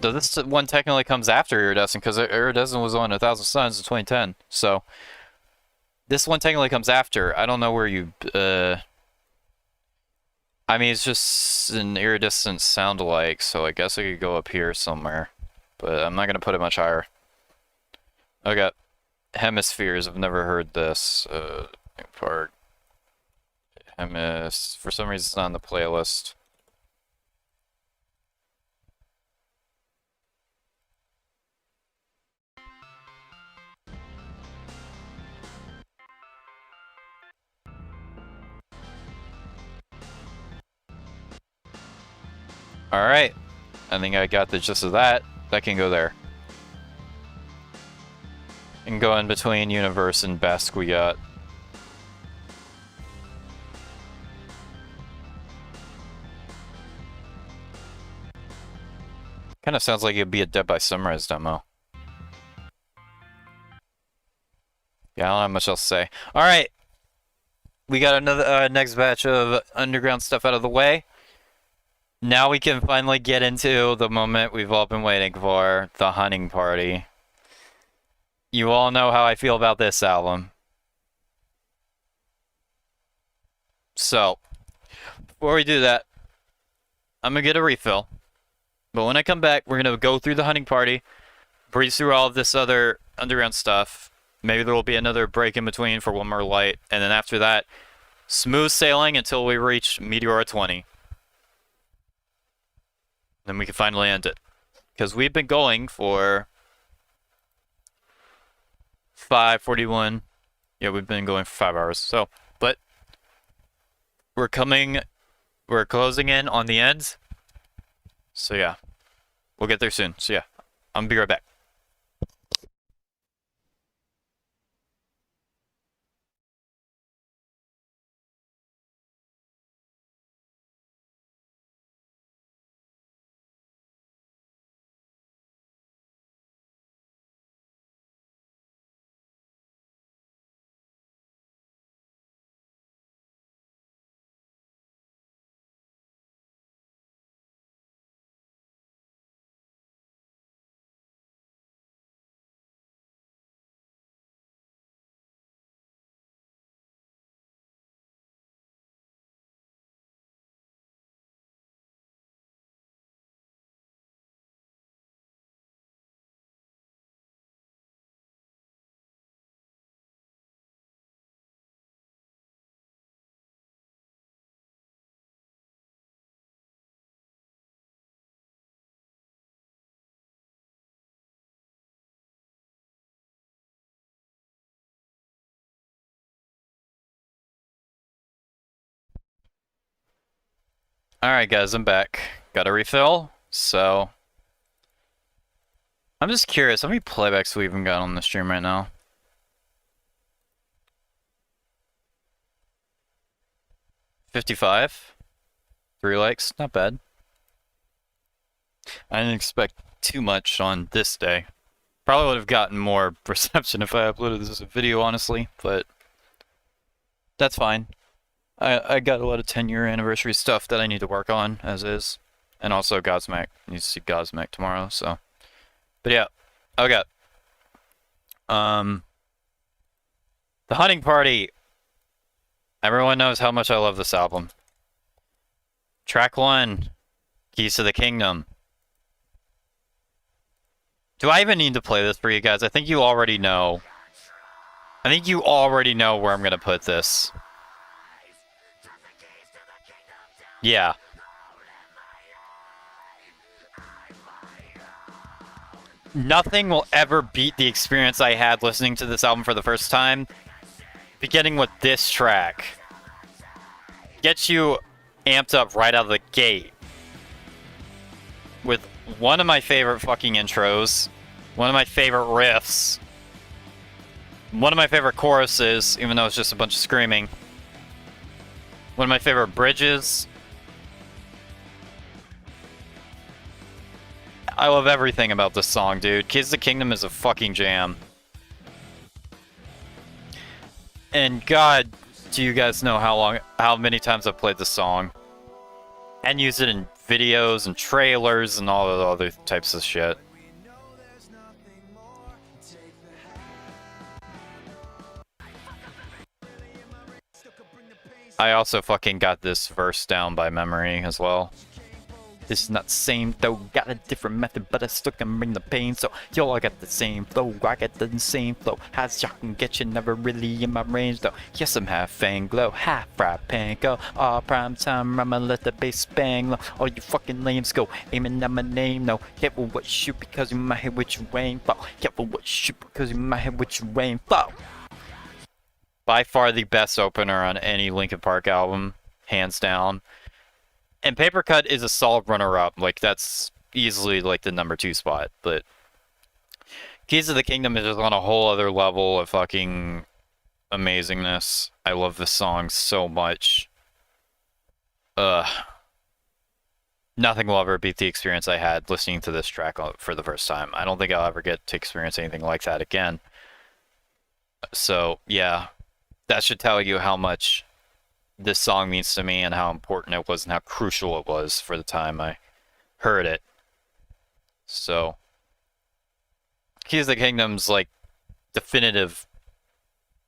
So this one technically comes after Iridescent, because Iridescent was on 1,000 Suns in 2010. So this one technically comes after. I don't know where you. I mean, it's just an Iridescent sound alike, so I guess I could go up here somewhere, but I'm not gonna put it much higher. Okay, Hemispheres. I've never heard this. Part. For some reason, it's not on the playlist. Alright. I think I got the gist of that. That can go there. And go in between Universe and Basquiat. Kind of sounds like it'd be a Dead by Sunrise demo. Yeah, I don't have much else to say. Alright. We got another next batch of underground stuff out of the way. Now we can finally get into the moment we've all been waiting for, the hunting party. You all know how I feel about this album. So, before we do that, I'm gonna get a refill. But when I come back, we're gonna go through the hunting party, breeze through all of this other underground stuff. Maybe there will be another break in between for one more light, and then after that, smooth sailing until we reach Meteora 20. Then we can finally end it. Because we've been going for 5:41. Yeah, we've been going for 5 hours. So, but we're closing in on the ends. So yeah, we'll get there soon. So yeah, I'm gonna be right back. Alright guys, I'm back. Got a refill, so... I'm just curious, how many playbacks we even got on the stream right now? 55? 3 likes, not bad. I didn't expect too much on this day. Probably would have gotten more reception if I uploaded this as a video, honestly, but... That's fine. I got a lot of 10-year anniversary stuff that I need to work on, as is. And also Godsmack. I need to see Godsmack tomorrow, so... But yeah, okay. The Hunting Party. Everyone knows how much I love this album. Track 1, Keys to the Kingdom. Do I even need to play this for you guys? I think you already know. I think you already know where I'm going to put this. Yeah. Nothing will ever beat the experience I had listening to this album for the first time. Beginning with this track. Gets you amped up right out of the gate. With one of my favorite fucking intros. One of my favorite riffs. One of my favorite choruses, even though it's just a bunch of screaming. One of my favorite bridges. I love everything about this song, dude. Keys to the Kingdom is a fucking jam. And God, do you guys know how many times I've played this song? And used it in videos and trailers and all the other types of shit. I also fucking got this verse down by memory as well. This is not the same though, got a different method, but I still can bring the pain. So, yo, I got the same flow, I got the same flow. How's y'all can get you, never really in my range though. Yes, I'm half fang glow, half fried panko. All prime time, I'ma let the bass bang low. All you fucking lames go aiming at my name, no. Careful what you shoot because you might hit what you aim for. Careful what you shoot because you might hit what you aim for. By far the best opener on any Linkin Park album, hands down. And Paper Cut is a solid runner-up. Like, that's easily, like, the #2 spot. But Keys to the Kingdom is just on a whole other level of fucking amazingness. I love this song so much. Nothing will ever beat the experience I had listening to this track for the first time. I don't think I'll ever get to experience anything like that again. So, yeah. That should tell you how much this song means to me and how important it was and how crucial it was for the time I heard it. So, Keys to the Kingdom's like definitive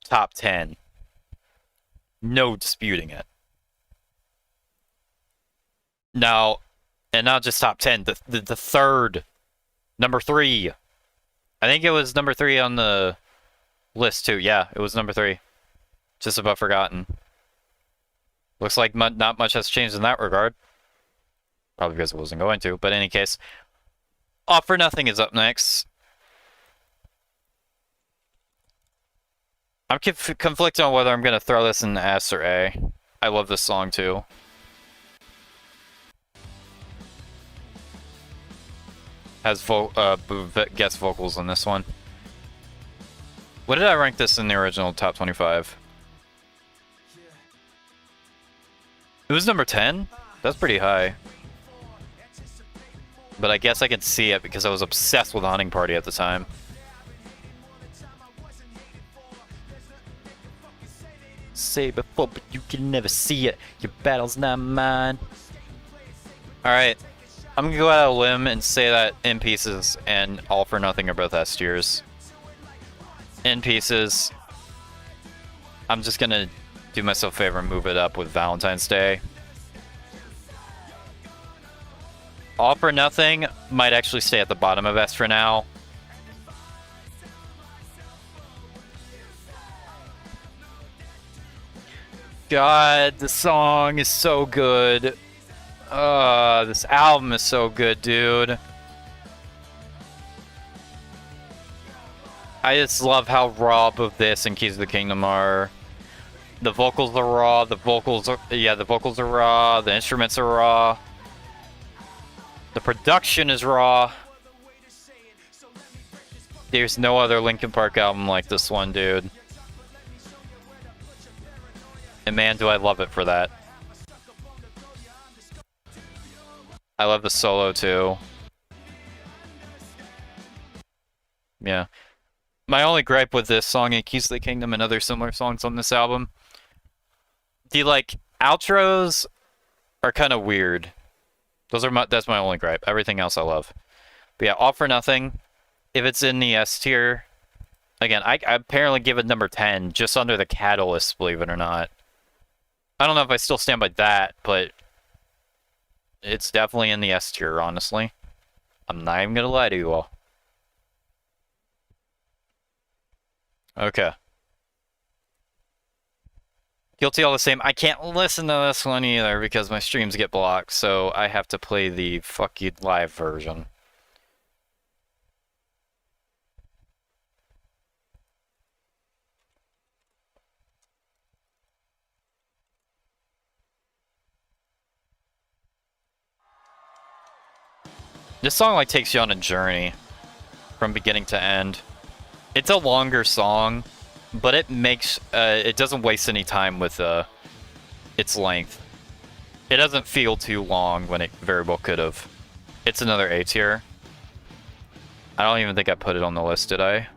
top 10. No disputing it. Now, and not just top 10, the third, #3. I think it was #3 on the list too. Yeah, it was #3. Just about forgotten. Looks like not much has changed in that regard. Probably because it wasn't going to, but in any case. All for Nothing is up next. I'm conflicted on whether I'm going to throw this in S or A. I love this song too. Has guest vocals on this one. What did I rank this in the original top 25? It was #10? That's pretty high. But I guess I can see it because I was obsessed with the Hunting Party at the time. Say before, but you can never see it. Your battle's not mine. Alright. I'm gonna go out on a limb and say that In Pieces and All for Nothing are both S tiers. In Pieces. I'm just gonna do myself a favor and move it up with Valentine's Day. All for Nothing might actually stay at the bottom of S for now. God, the song is so good. This album is so good, dude. I just love how raw both this and Keys to the Kingdom are. The vocals are raw. The vocals are raw. The instruments are raw. The production is raw. There's no other Linkin Park album like this one, dude. And man, do I love it for that. I love the solo too. Yeah. My only gripe with this song and Keys of the Kingdom and other similar songs on this album, the like outros are kind of weird. That's my only gripe. Everything else I love. But yeah, All for Nothing, if it's in the S tier, again, I apparently give it number 10, just under the Catalyst, believe it or not. I don't know if I still stand by that, but it's definitely in the S tier, honestly. I'm not even gonna lie to you all. Okay. Guilty all the same. I can't listen to this one either because my streams get blocked, so I have to play the fuck you live version. This song like takes you on a journey from beginning to end. It's a longer song, but it makes it doesn't waste any time with its length. It doesn't feel too long when it very well could have. It's another A tier. I don't even think I put it on the list, did I?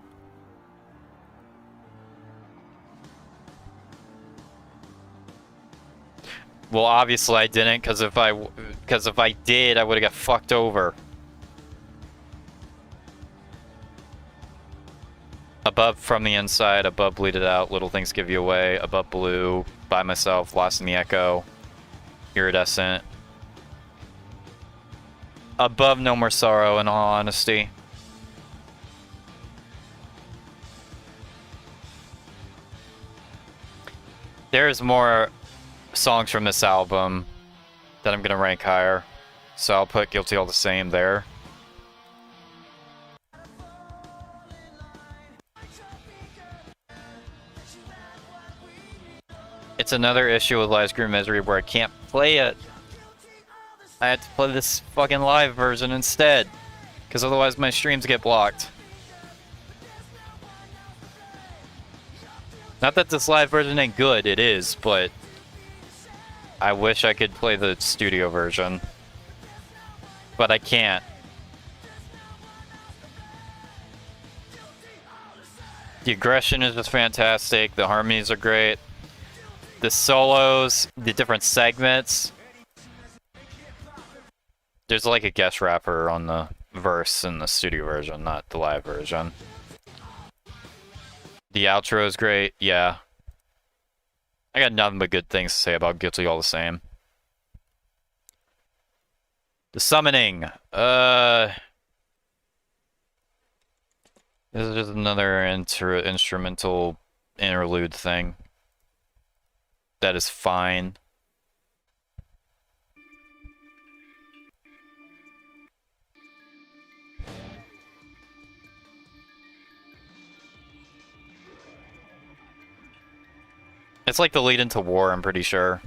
Well, obviously I didn't, because if I did, I would have got fucked over. Above From the Inside, above Bleed It Out, Little Things Give You Away, above Blue, By Myself, Lost in the Echo, Iridescent. Above No More Sorrow, in all honesty. There's more songs from this album that I'm gonna rank higher, so I'll put Guilty All the Same there. It's another issue with Live Scream Misery where I can't play it. I had to play this fucking live version instead, because otherwise my streams get blocked. Not that this live version ain't good, it is, but I wish I could play the studio version. But I can't. The aggression is just fantastic, the harmonies are great. The solos, the different segments. There's like a guest rapper on the verse in the studio version, not the live version. The outro is great, yeah. I got nothing but good things to say about Guilty All the Same. The Summoning. This is just another instrumental interlude thing. That is fine. It's like the lead into War, I'm pretty sure.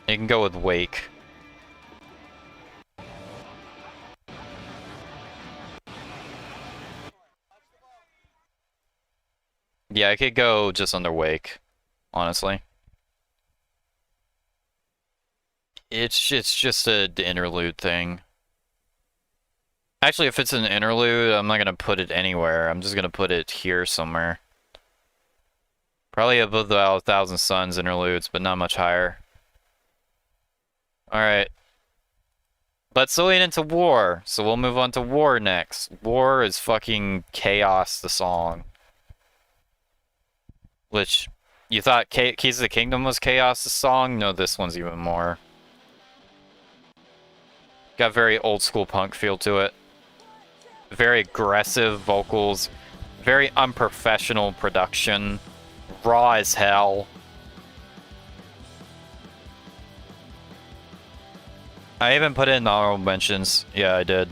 You can go with Wake. Yeah, I could go just under Wake, honestly. It's just an interlude thing. Actually, if it's an interlude, I'm not gonna put it anywhere. I'm just gonna put it here somewhere. Probably above the 1,000 Suns interludes, but not much higher. Alright. Let's lead into War. So we'll move on to War next. War is fucking Chaos, the song. Which, you thought Keys of the Kingdom was Chaos, the song? No, this one's even more. Got very old school punk feel to it. Very aggressive vocals. Very unprofessional production. Raw as hell. I even put it in the honorable mentions. Yeah, I did.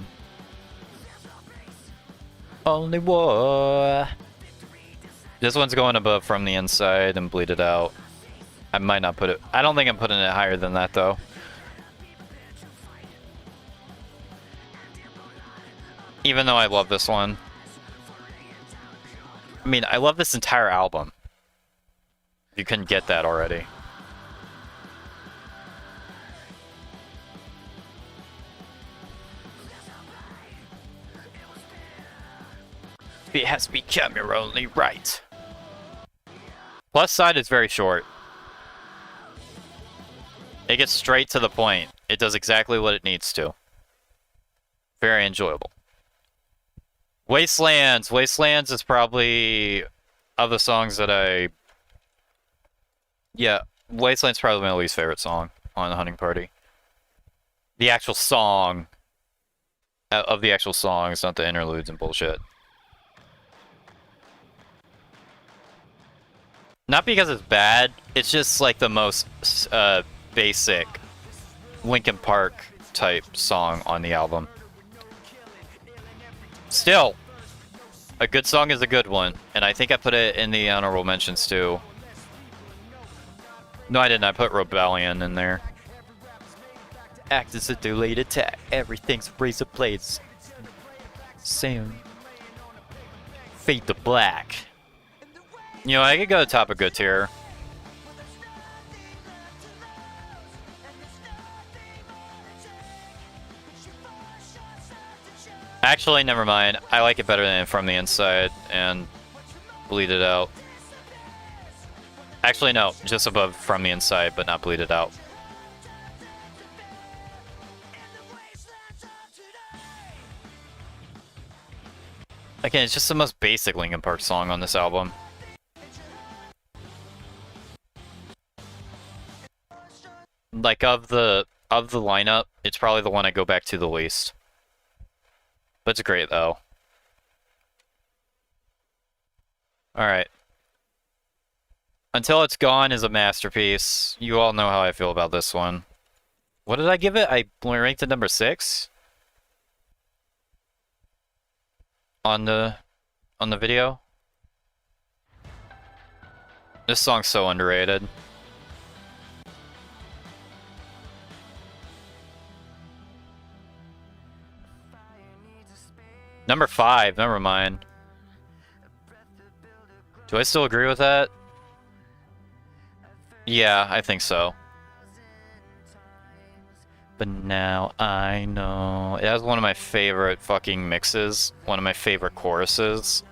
Only war. This one's going above From the Inside and Bleed It Out. I might not put it... I don't think I'm putting it higher than that, though. Even though I love this one. I mean, I love this entire album. You couldn't get that already. It has become your only right. Plus side is very short. It gets straight to the point. It does exactly what it needs to. Very enjoyable. Wastelands. Wastelands is probably of the songs that I... Yeah, Wasteland's probably my least favorite song on the Hunting Party. The actual song of the actual songs, not the interludes and bullshit. Not because it's bad, it's just like the most basic Linkin Park type song on the album. Still, a good song is a good one, and I think I put it in the honorable mentions too. No, I didn't. I put Rebellion in there. Act as a delayed attack. Everything's razor blades. Same. Fade to black. You know, I could go to top of good tier. Actually, never mind. I like it better than From the Inside and Bleed It Out. Actually, no. Just above From the Inside, but not Bleed It Out. Again, it's just the most basic Linkin Park song on this album. Like, of the lineup, it's probably the one I go back to the least. But it's great, though. Alright. Until It's Gone is a masterpiece. You all know how I feel about this one. What did I give it? I ranked it number 6? On the video? This song's so underrated. Number 5, never mind. Do I still agree with that? Yeah, I think so. But now I know. It has one of my favorite fucking mixes. One of my favorite choruses.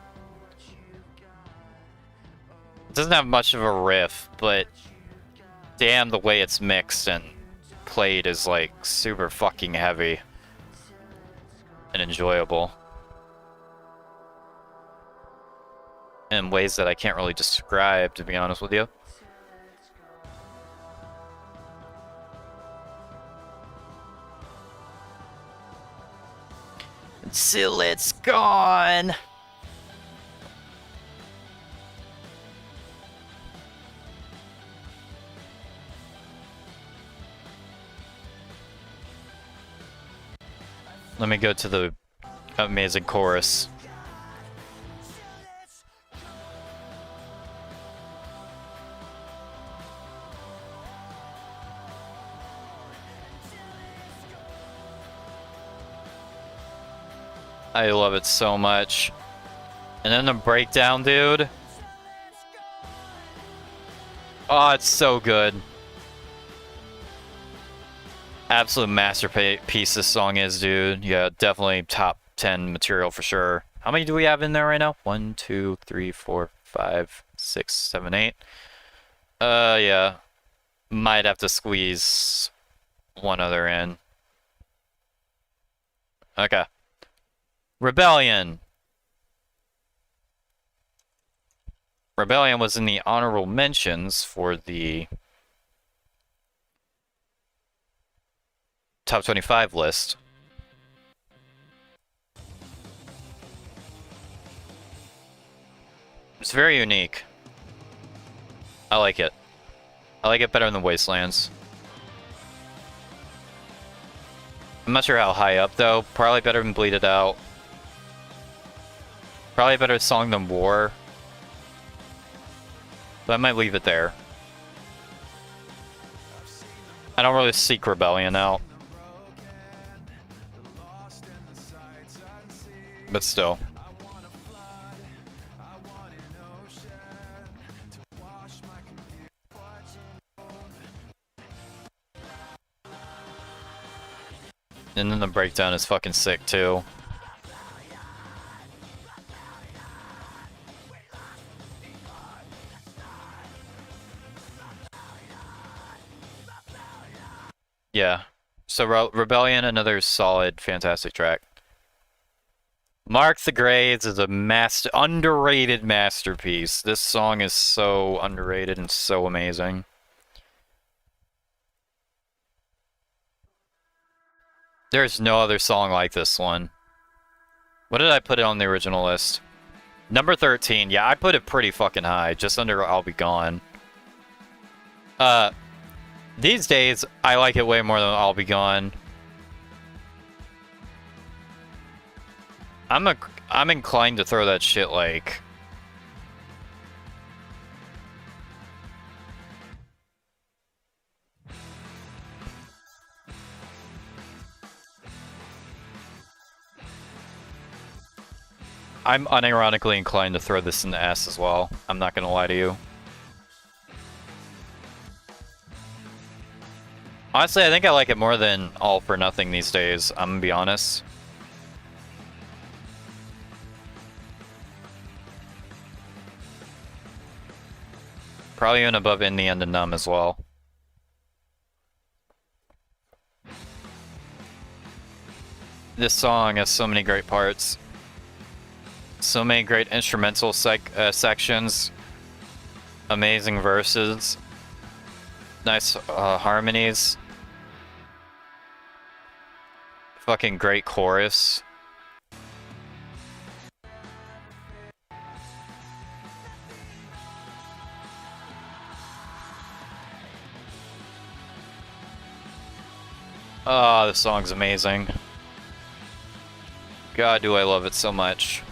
It doesn't have much of a riff, but damn, the way it's mixed and played is like super fucking heavy and enjoyable. In ways that I can't really describe, to be honest with you. Until it's gone. Let me go to the amazing chorus. I love it so much. And then the breakdown, dude. Oh, it's so good. Absolute masterpiece this song is, dude. Yeah, definitely top 10 material for sure. How many do we have in there right now? 1, 2, 3, 4, 5, 6, 7, 8. Yeah. Might have to squeeze one other in. Okay. Rebellion. Rebellion was in the honorable mentions for the top 25 list. It's very unique. I like it. I like it better than Wastelands. I'm not sure how high up though. Probably better than Bleed It Out. Probably a better song than War. But I might leave it there. I don't really seek Rebellion out. But still. And then the breakdown is fucking sick too. Yeah. So Rebellion, another solid, fantastic track. Mark the Grades is a underrated masterpiece. This song is so underrated and so amazing. There's no other song like this one. What did I put it on the original list? Number 13. Yeah, I put it pretty fucking high, just under I'll Be Gone. These days, I like it way more than I'll Be Gone. I'm inclined to throw that shit like... I'm unironically inclined to throw this in the S as well. I'm not gonna lie to you. Honestly, I think I like it more than All for Nothing these days, I'm gonna be honest. Probably even above In the End and Numb as well. This song has so many great parts. So many great instrumental sections. Amazing verses. Nice harmonies. Fucking great chorus. Oh, this song's amazing. God, do I love it so much.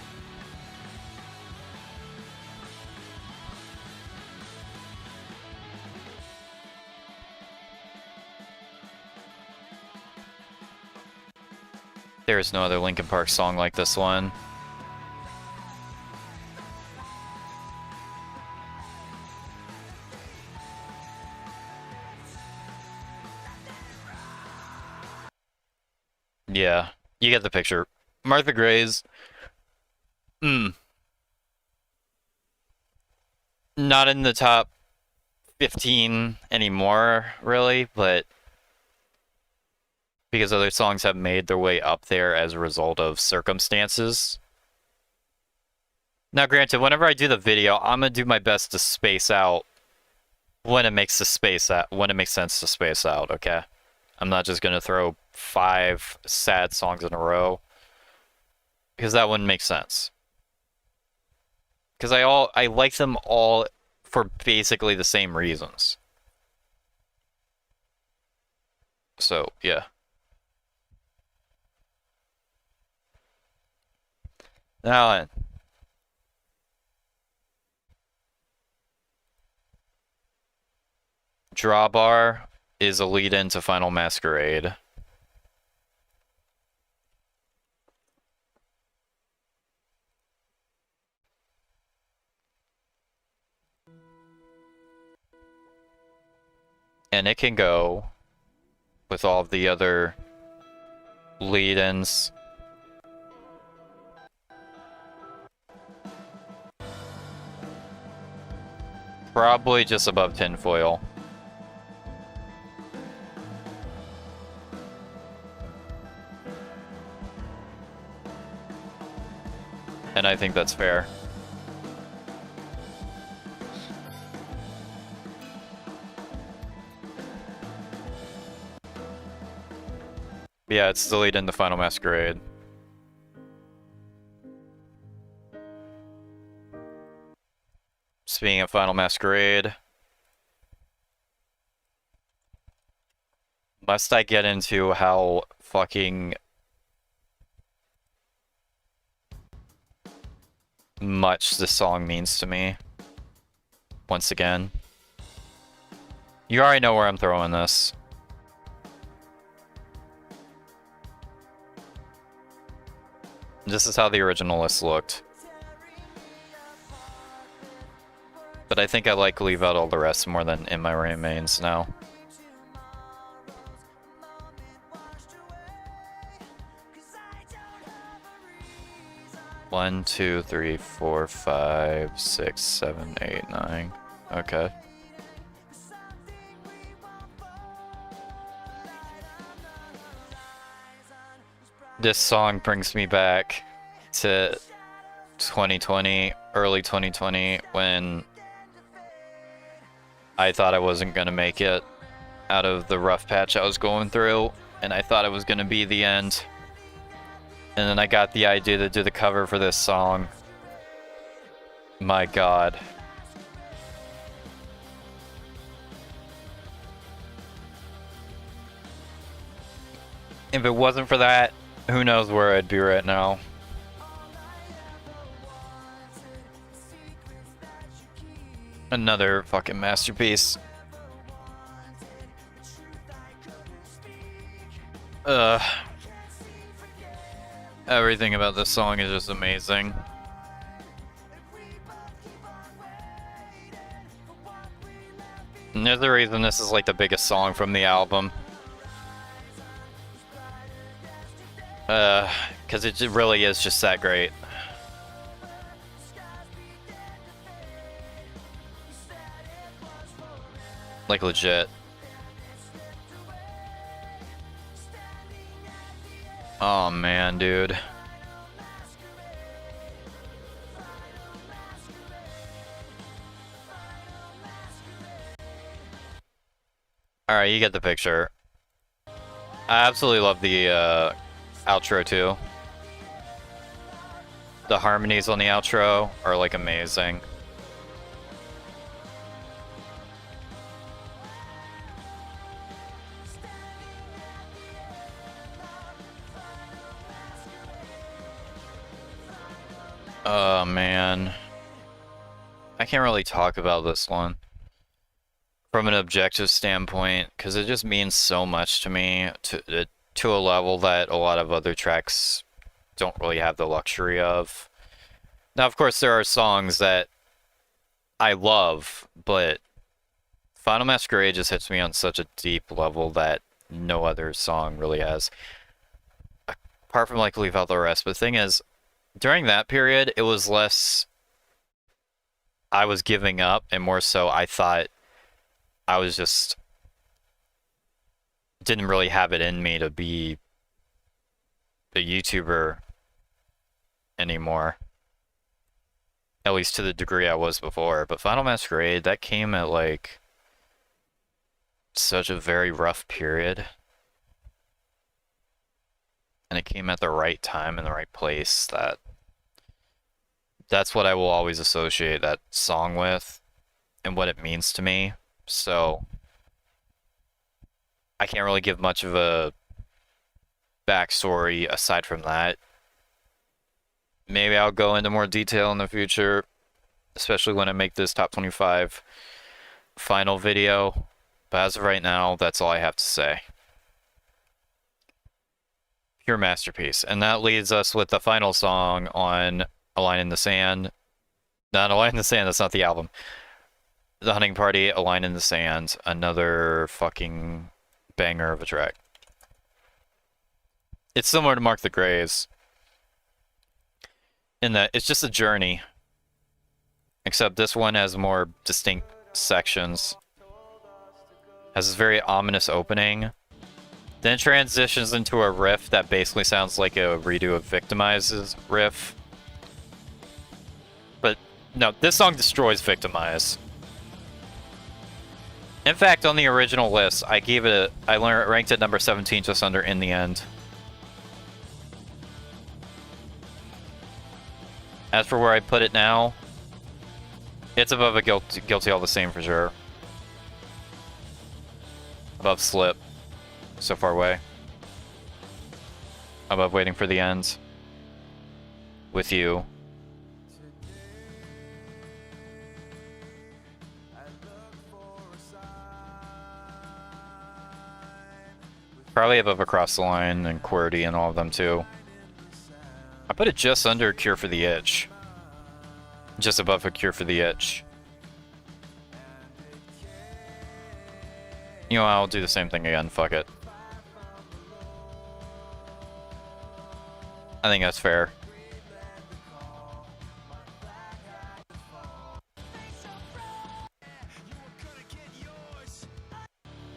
There is no other Linkin Park song like this one. Yeah, you get the picture. Martha Gray's. Not in the top 15 anymore, really, but because other songs have made their way up there as a result of circumstances. Now, granted, whenever I do the video, I'm gonna do my best to space out when it makes sense to space out, okay? I'm not just gonna throw 5 sad songs in a row, because that wouldn't make sense. Because I like them all for basically the same reasons. So, yeah. Now, Drawbar is a lead-in to Final Masquerade. And it can go with all of the other lead-ins. Probably just above Tinfoil. And I think that's fair. Yeah, it's the lead in the Final Masquerade. Speaking of Final Masquerade, Must I get into how fucking much this song means to me? Once again. You already know where I'm throwing this. This is how the original list looked. But I think I like Leave Out All the Rest more than In My Remains now. One, two, three, four, five, six, 7, 8, 9. Okay. This song brings me back to 2020, early 2020, when I thought I wasn't gonna make it out of the rough patch I was going through, and I thought it was gonna be the end. And then I got the idea to do the cover for this song. My God. If it wasn't for that, who knows where I'd be right now. Another fucking masterpiece. Everything about this song is just amazing. And there's a reason this is like the biggest song from the album. Because it really is just that great. Like legit. Oh man, dude. Alright, you get the picture. I absolutely love the outro too. The harmonies on the outro are like amazing. Oh man, I can't really talk about this one from an objective standpoint because it just means so much to me to a level that a lot of other tracks don't really have the luxury of. Now, of course, there are songs that I love, but Final Masquerade just hits me on such a deep level that no other song really has. Apart from like Leave Out the Rest, but the thing is, during that period, it was less I was giving up and more so I thought I was just didn't really have it in me to be a YouTuber anymore. At least to the degree I was before. But Final Masquerade, that came at like such a very rough period. And it came at the right time and the right place that's what I will always associate that song with and what it means to me. So I can't really give much of a backstory aside from that. Maybe I'll go into more detail in the future, especially when I make this top 25 final video. But as of right now, that's all I have to say. Pure masterpiece. And that leads us with the final song on A Line in the Sand. Not A Line in the Sand, that's not the album. The Hunting Party, A Line in the Sand. Another fucking banger of a track. It's similar to Mark the Graves, in that it's just a journey. Except this one has more distinct sections. Has this very ominous opening. Then it transitions into a riff that basically sounds like a redo of Victimize's riff. But no, this song destroys Victimize. In fact, on the original list, I ranked it number 17, just under In the End. As for where I put it now, it's above a Guilty All the Same for sure. Above Slip. So far away. Above waiting for the end. With you. Probably above Across the Line and QWERTY and all of them too. I put it just under Cure for the Itch. Just above a Cure for the Itch. You know, I'll do the same thing again, fuck it. I think that's fair.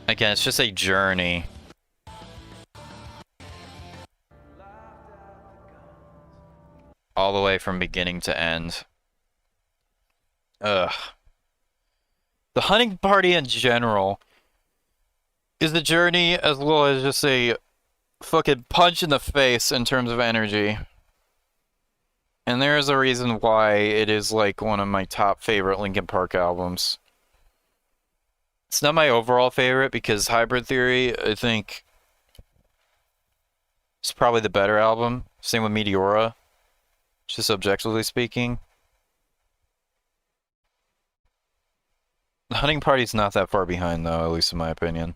Again, it's just a journey. All the way from beginning to end. Ugh. The hunting party in general is the journey as well as just a fucking punch in the face in terms of energy. And there is a reason why it is like one of my top favorite Linkin Park albums. It's not my overall favorite because Hybrid Theory, I think, is probably the better album. Same with Meteora. Just objectively speaking. The hunting party's not that far behind though, at least in my opinion.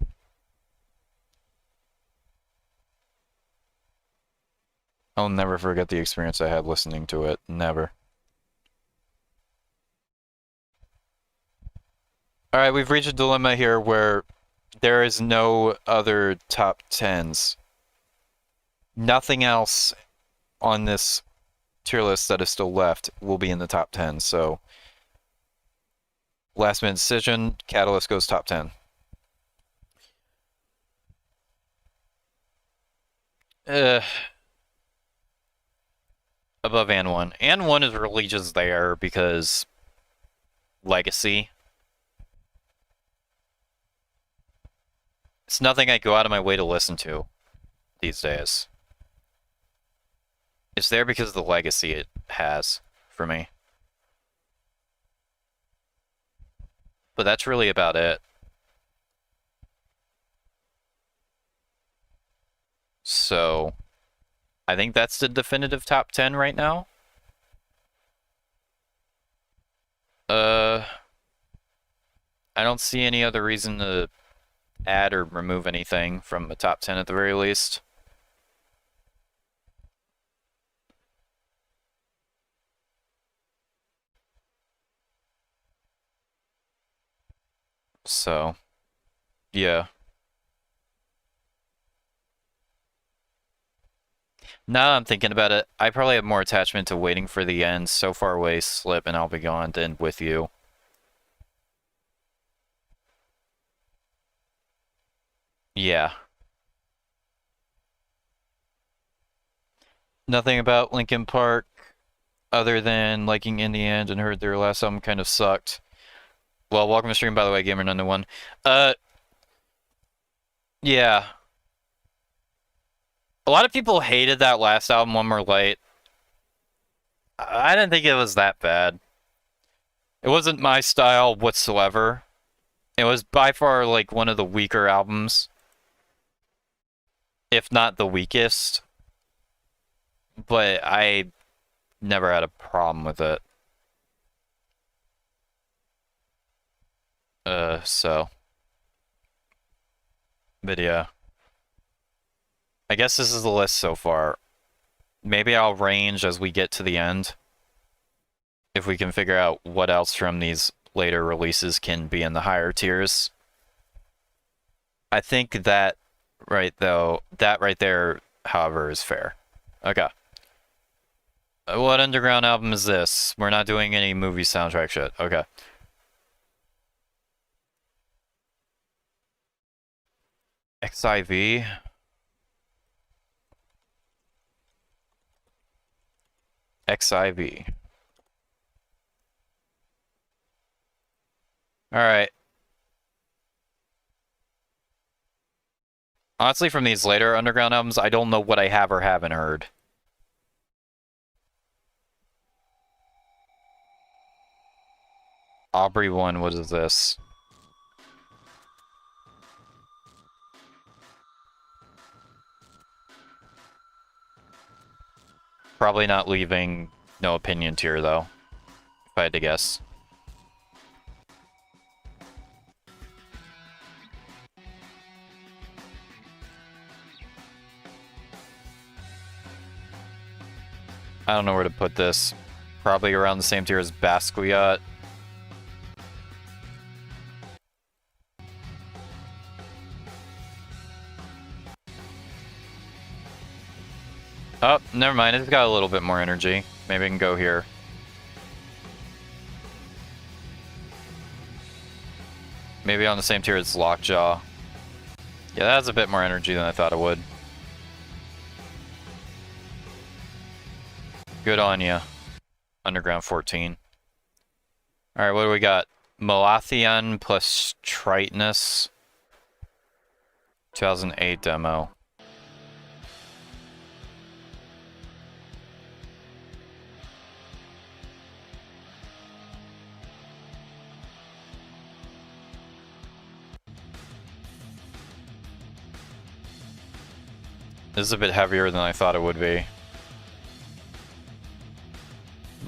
I'll never forget the experience I had listening to it. Never. Alright, we've reached a dilemma here where there is no other top 10s. Nothing else on this tier list that is still left will be in the top 10, so last minute decision, Catalyst goes top 10. Above and 1. And 1 is really just there because legacy. It's nothing I go out of my way to listen to these days. It's there because of the legacy it has for me. But that's really about it. So, I think that's the definitive top 10 right now. I don't see any other reason to add or remove anything from the top 10 at the very least. So, yeah. Now I'm thinking about it, I probably have more attachment to Waiting for the End, So Far Away, Slip, and I'll Be Gone than With You. Yeah. Nothing about Linkin Park other than liking In the End and heard their last album kind of sucked. Well, welcome to stream, by the way, Gamer None to One. Yeah. A lot of people hated that last album, One More Light. I didn't think it was that bad. It wasn't my style whatsoever. It was by far, like, one of the weaker albums. If not the weakest. But I never had a problem with it. So. But yeah. I guess this is the list so far. Maybe I'll range as we get to the end. If we can figure out what else from these later releases can be in the higher tiers. I think that right there, however, is fair. Okay. What underground album is this? We're not doing any movie soundtrack shit. Okay. XIV. XIV. Alright. Honestly, from these later underground albums, I don't know what I have or haven't heard. Aubrey 1, what is this? Probably not leaving no opinion tier, though. If I had to guess. I don't know where to put this. Probably around the same tier as Basquiat. Oh, never mind. It's got a little bit more energy. Maybe I can go here. Maybe on the same tier as Lockjaw. Yeah, that has a bit more energy than I thought it would. Good on ya. Underground 14. Alright, what do we got? Malathion plus Triteness. 2008 demo. This is a bit heavier than I thought it would be.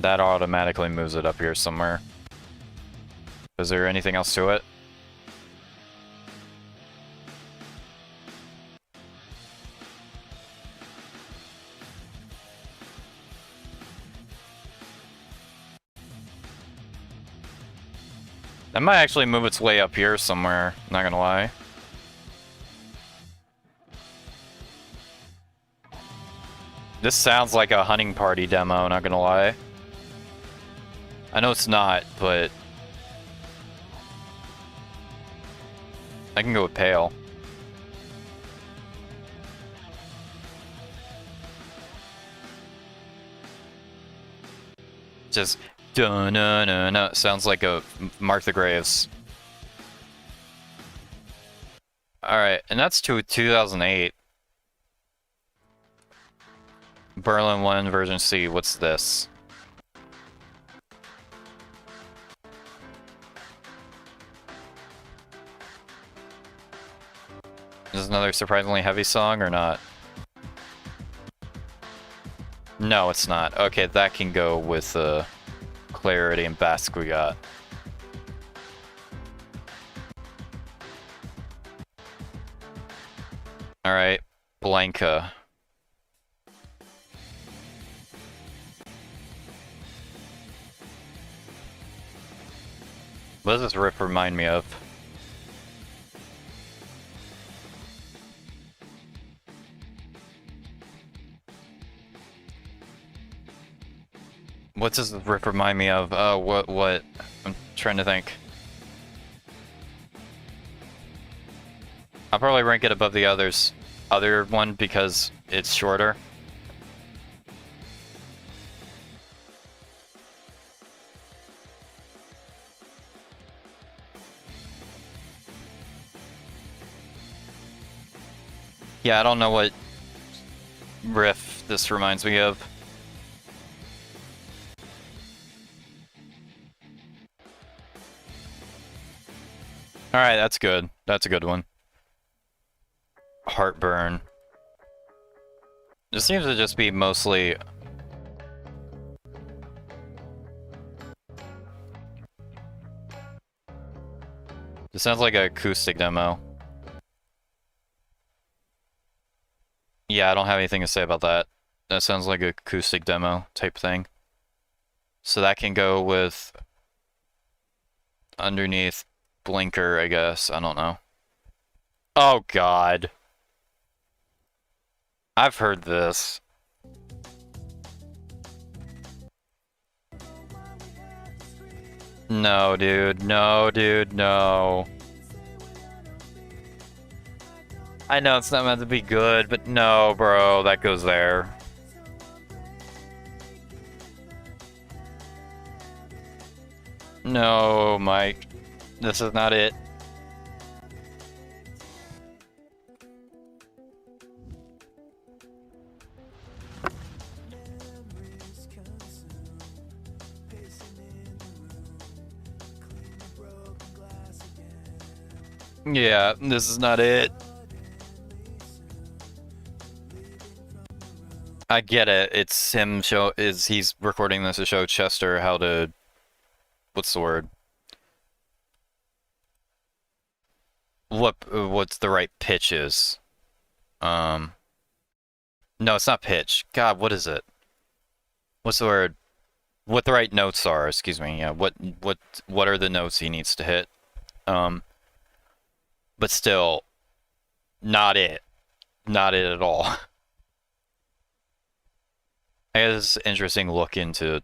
That automatically moves it up here somewhere. Is there anything else to it? That might actually move its way up here somewhere, not gonna lie. This sounds like a hunting party demo, not gonna lie. I know it's not, but I can go with Pale. Just dun-na-na-na. Sounds like a Martha Graves. Alright, and that's 2008. Berlin 1 version C, what's this? Is this another surprisingly heavy song or not? No, it's not. Okay, that can go with Clarity and Basquiat. Alright, Blanca. What does this riff remind me of? What does this riff remind me of? What? I'm trying to think. I'll probably rank it above the other one because it's shorter. Yeah, I don't know what riff this reminds me of. Alright, that's good. That's a good one. Heartburn. This seems to just be mostly... This sounds like an acoustic demo. Yeah, I don't have anything to say about that. That sounds like an acoustic demo type thing. So that can go with underneath Blinker, I guess. I don't know. Oh god. I've heard this. No, dude. No, dude. No. I know it's not meant to be good, but no, bro, that goes there. No, Mike. This is not it. Yeah, this is not it. I get it. It's him he's recording this to show Chester how to, what's the word? What's the right pitch is. No, it's not pitch. God, what is it? What's the word? What the right notes are, excuse me. Yeah, what are the notes he needs to hit? But still, not it. Not it at all. I guess it's an interesting look into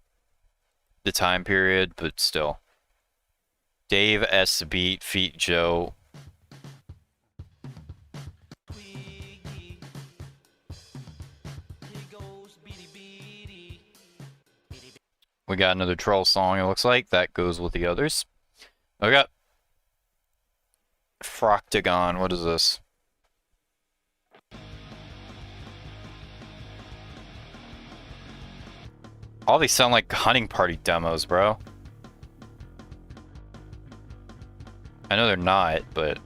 the time period, but still. Dave S. Beat Feet Joe. WIKI. Here goes beady beady. We got another troll song, it looks like. That goes with the others. Okay. Froctagon, what is this? All these sound like hunting party demos, bro. I know they're not, but...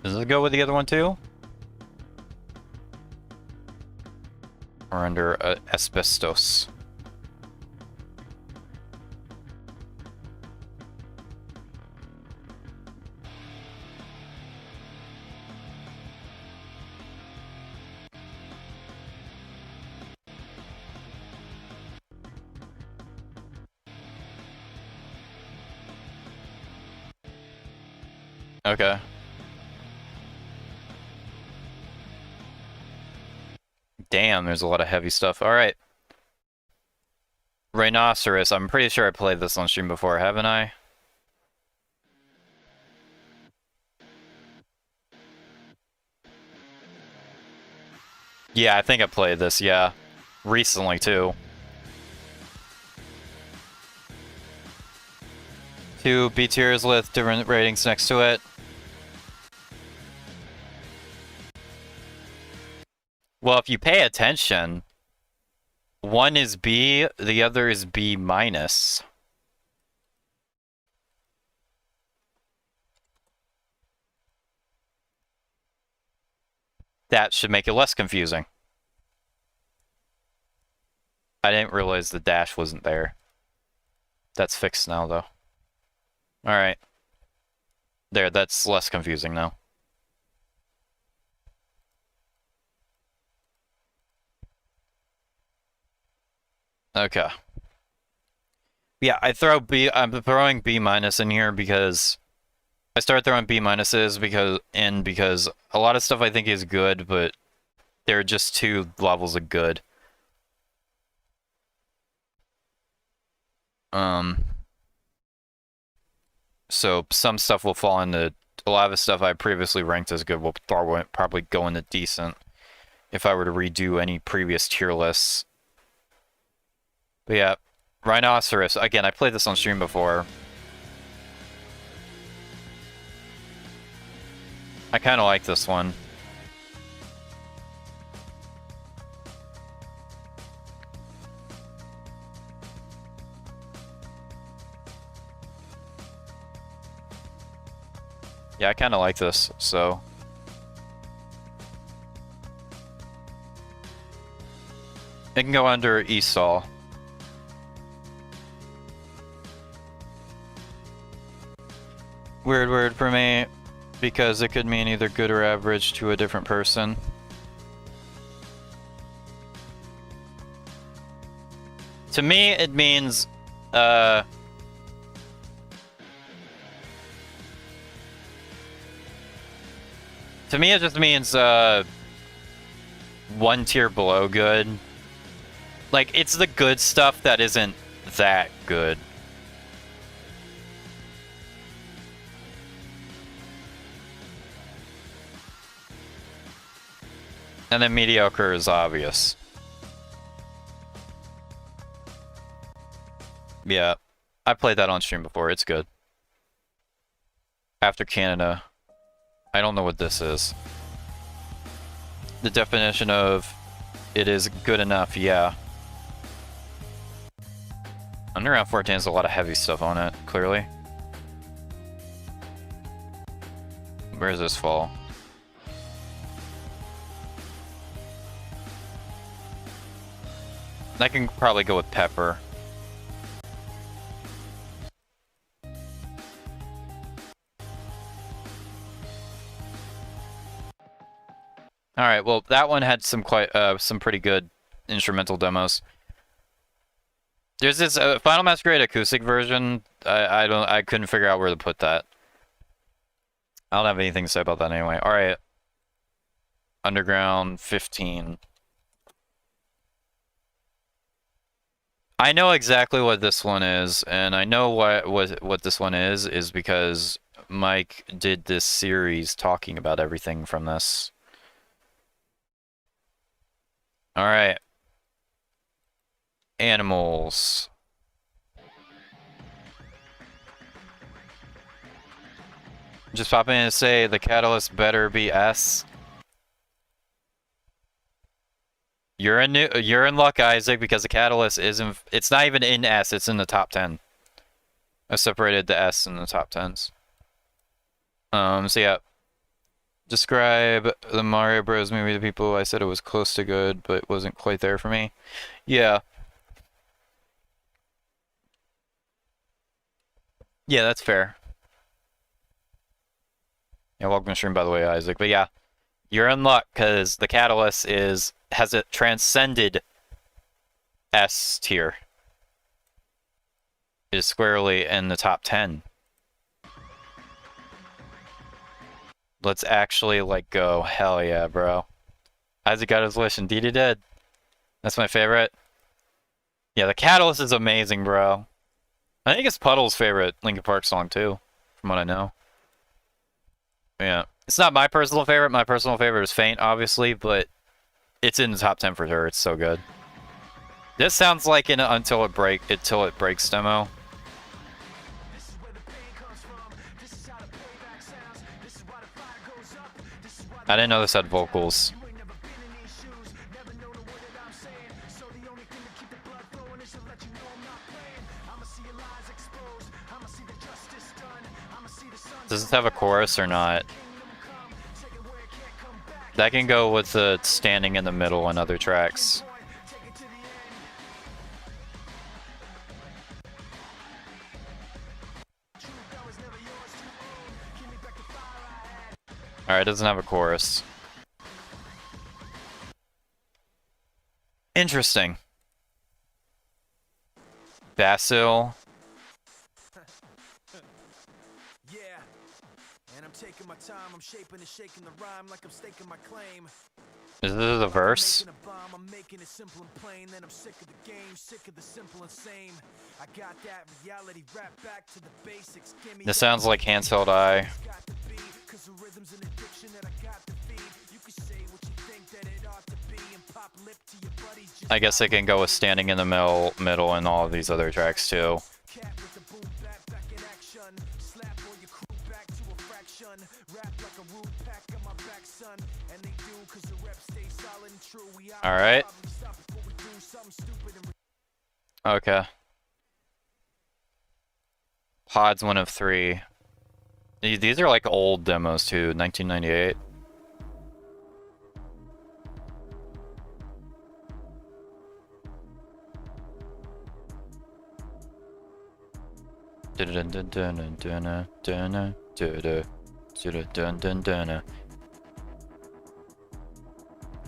Does it go with the other one too? Or under asbestos? Okay. Damn, there's a lot of heavy stuff. Alright. Rhinoceros. I'm pretty sure I played this on stream before, haven't I? Yeah, I think I played this, yeah. Recently, too. 2 B tiers with different ratings next to it. Well, if you pay attention, one is B, the other is B minus. That should make it less confusing. I didn't realize the dash wasn't there. That's fixed now, though. Alright. There, that's less confusing now. Okay. Yeah, I'm throwing B minus in here because I started throwing B minuses because a lot of stuff I think is good, but there are just 2 levels of good. So some stuff will fall into, a lot of the stuff I previously ranked as good will probably go into decent if I were to redo any previous tier lists. But yeah, Rhinoceros. Again, I played this on stream before. I kind of like this one. Yeah, I kind of like this, so... It can go under Esau. Weird word for me, because it could mean either good or average to a different person. To me, it means, to me, it just means, 1 tier below good. Like, it's the good stuff that isn't that good. And then mediocre is obvious. Yeah, I played that on stream before, it's good. After Canada. I don't know what this is. The definition of it is good enough, yeah. Underground 14 has a lot of heavy stuff on it, clearly. Where does this fall? I can probably go with Pepper. Alright, well, that one had some pretty good instrumental demos. There's this Final Masquerade acoustic version. I couldn't figure out where to put that. I don't have anything to say about that anyway. Alright. Underground 15. I know exactly what this one is, and I know what this one is because Mike did this series talking about everything from this. Alright. Animals. Just popping in to say the catalyst better be S. You're in luck, Isaac, because the catalyst isn't. It's not even in S. It's in the top 10. I separated the S in the top 10s. So yeah. Describe the Mario Bros. Movie to people. I said it was close to good, but wasn't quite there for me. Yeah. Yeah, that's fair. Yeah, welcome to stream, by the way, Isaac. But yeah, you're in luck because the catalyst has it transcended S tier. It is squarely in the top 10. Let's actually, like, go. Hell yeah, bro. Isaac got his wish. Indeed he did. That's my favorite. Yeah, the catalyst is amazing, bro. I think it's Puddle's favorite Linkin Park song, too, from what I know. Yeah. It's not my personal favorite. My personal favorite is Faint, obviously, but it's in the top 10 for sure. It's so good. This sounds like an Until It Breaks demo. I didn't know this had vocals. Does this have a chorus or not? That can go with the standing in the middle on other tracks. Alright, it doesn't have a chorus. Interesting. Basil. Yeah, and I'm taking my time. I'm shaping and shaking the rhyme like I'm staking my claim. Is this a verse? I'm making it simple and plain. Then I'm sick of the game, sick of the simple and same. I got that reality rap back to the basics. This sounds like Hands Held Eye. I guess it can go with Standing in the Middle and all of these other tracks too. Alright. Okay. Pod's 1 of 3. These are like old demos too, 1998.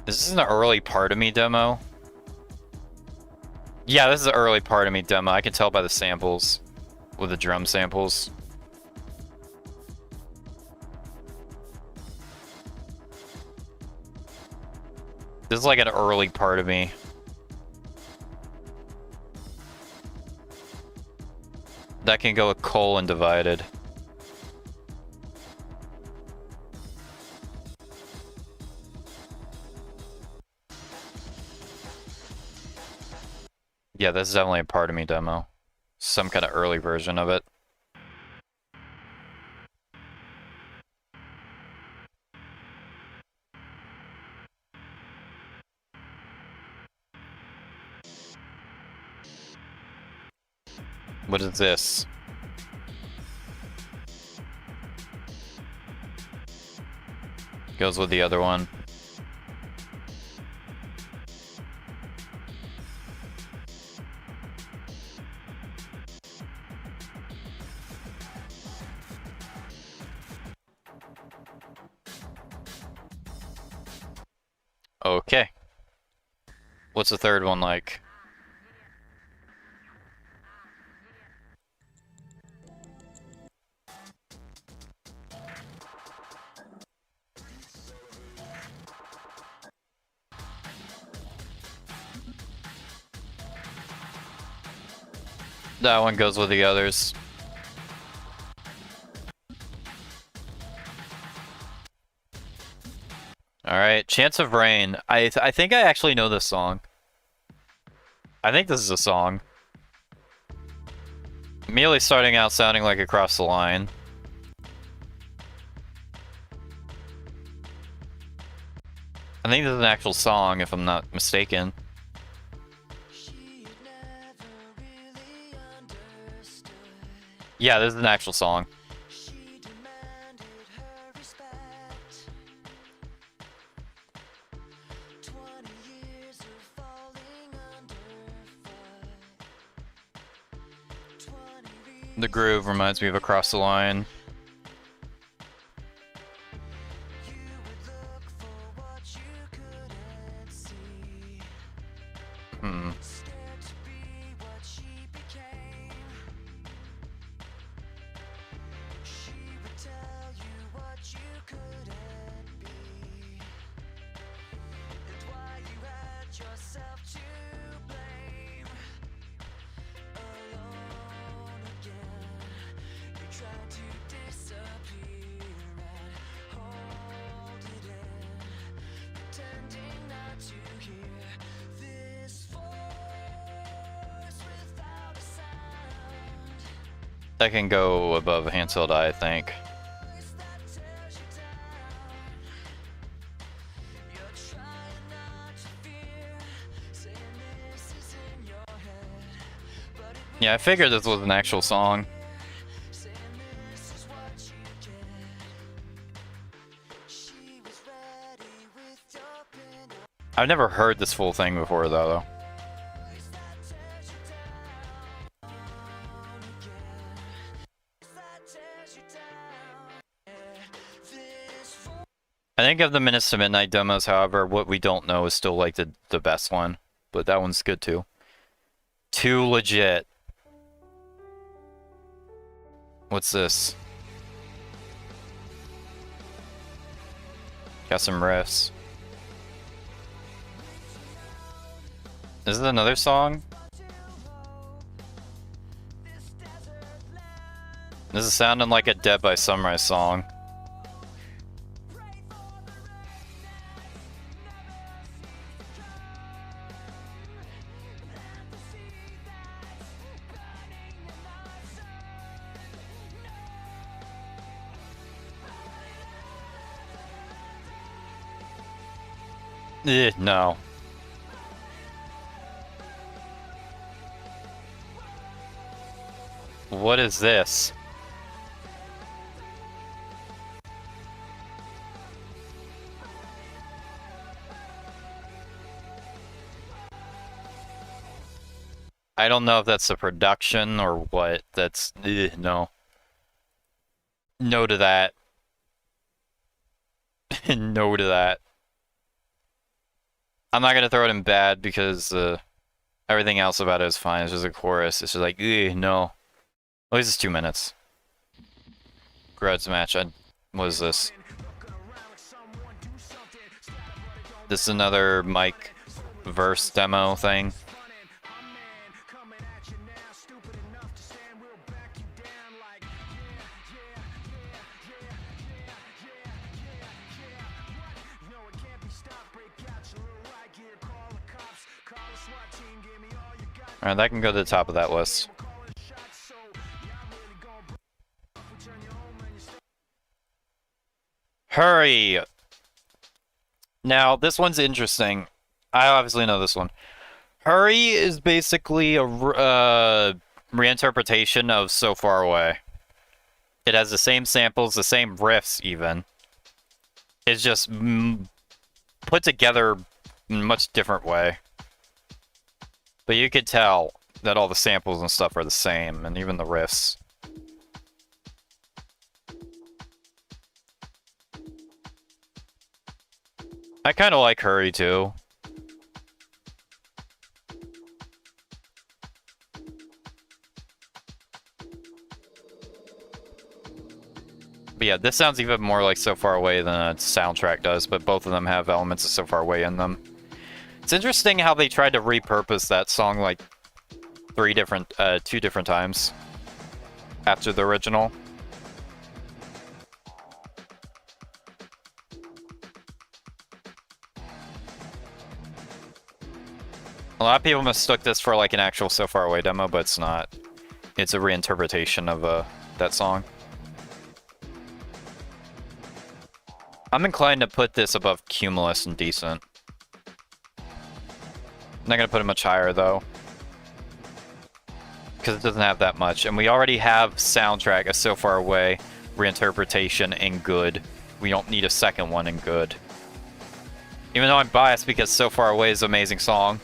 This is an early Part of Me demo. Yeah, this is an early Part of Me demo. I can tell by the samples, with the drum samples. This is like an early Part of Me. That can go with Coal and Divided. Yeah, this is definitely a Part of Me demo. Some kind of early version of it. What is this? Goes with the other one. What's the third one like? That one goes with the others. Alright, Chance of Rain. I think I actually know this song. I think this is a song. Immediately starting out sounding like Across the Line. I think this is an actual song, if I'm not mistaken. Yeah, this is an actual song. The groove reminds me of Across the Line. That can go above Hansel, I think. Yeah, I figured this was an actual song. I've never heard this full thing before, though. I think of the Minutes to Midnight demos, however, what we don't know is still like the best one. But that one's good too. Too legit. What's this? Got some riffs. Is it another song? This is sounding like a Dead by Sunrise song. No. What is this? I don't know if that's the production or what. That's... no. No to that. No to that. I'm not gonna throw it in bad because everything else about it is fine. It's just a chorus. It's just like, no. At least it's 2 minutes. Grudge match. What is this? This is another mic verse demo thing. Alright, that can go to the top of that list. Hurry! Now, this one's interesting. I obviously know this one. Hurry is basically a reinterpretation of So Far Away. It has the same samples, the same riffs even. It's just put together in a much different way. But you could tell that all the samples and stuff are the same, and even the riffs. I kind of like Hurry, too. But yeah, this sounds even more like So Far Away than a soundtrack does, but both of them have elements of So Far Away in them. It's interesting how they tried to repurpose that song like two different times after the original. A lot of people mistook this for like an actual So Far Away demo, but it's not. It's a reinterpretation of that song. I'm inclined to put this above Cumulus and Decent. I'm not gonna put it much higher though, because it doesn't have that much, and we already have soundtrack a So Far Away reinterpretation in good. We don't need a second one in good. Even though I'm biased because So Far Away is an amazing song.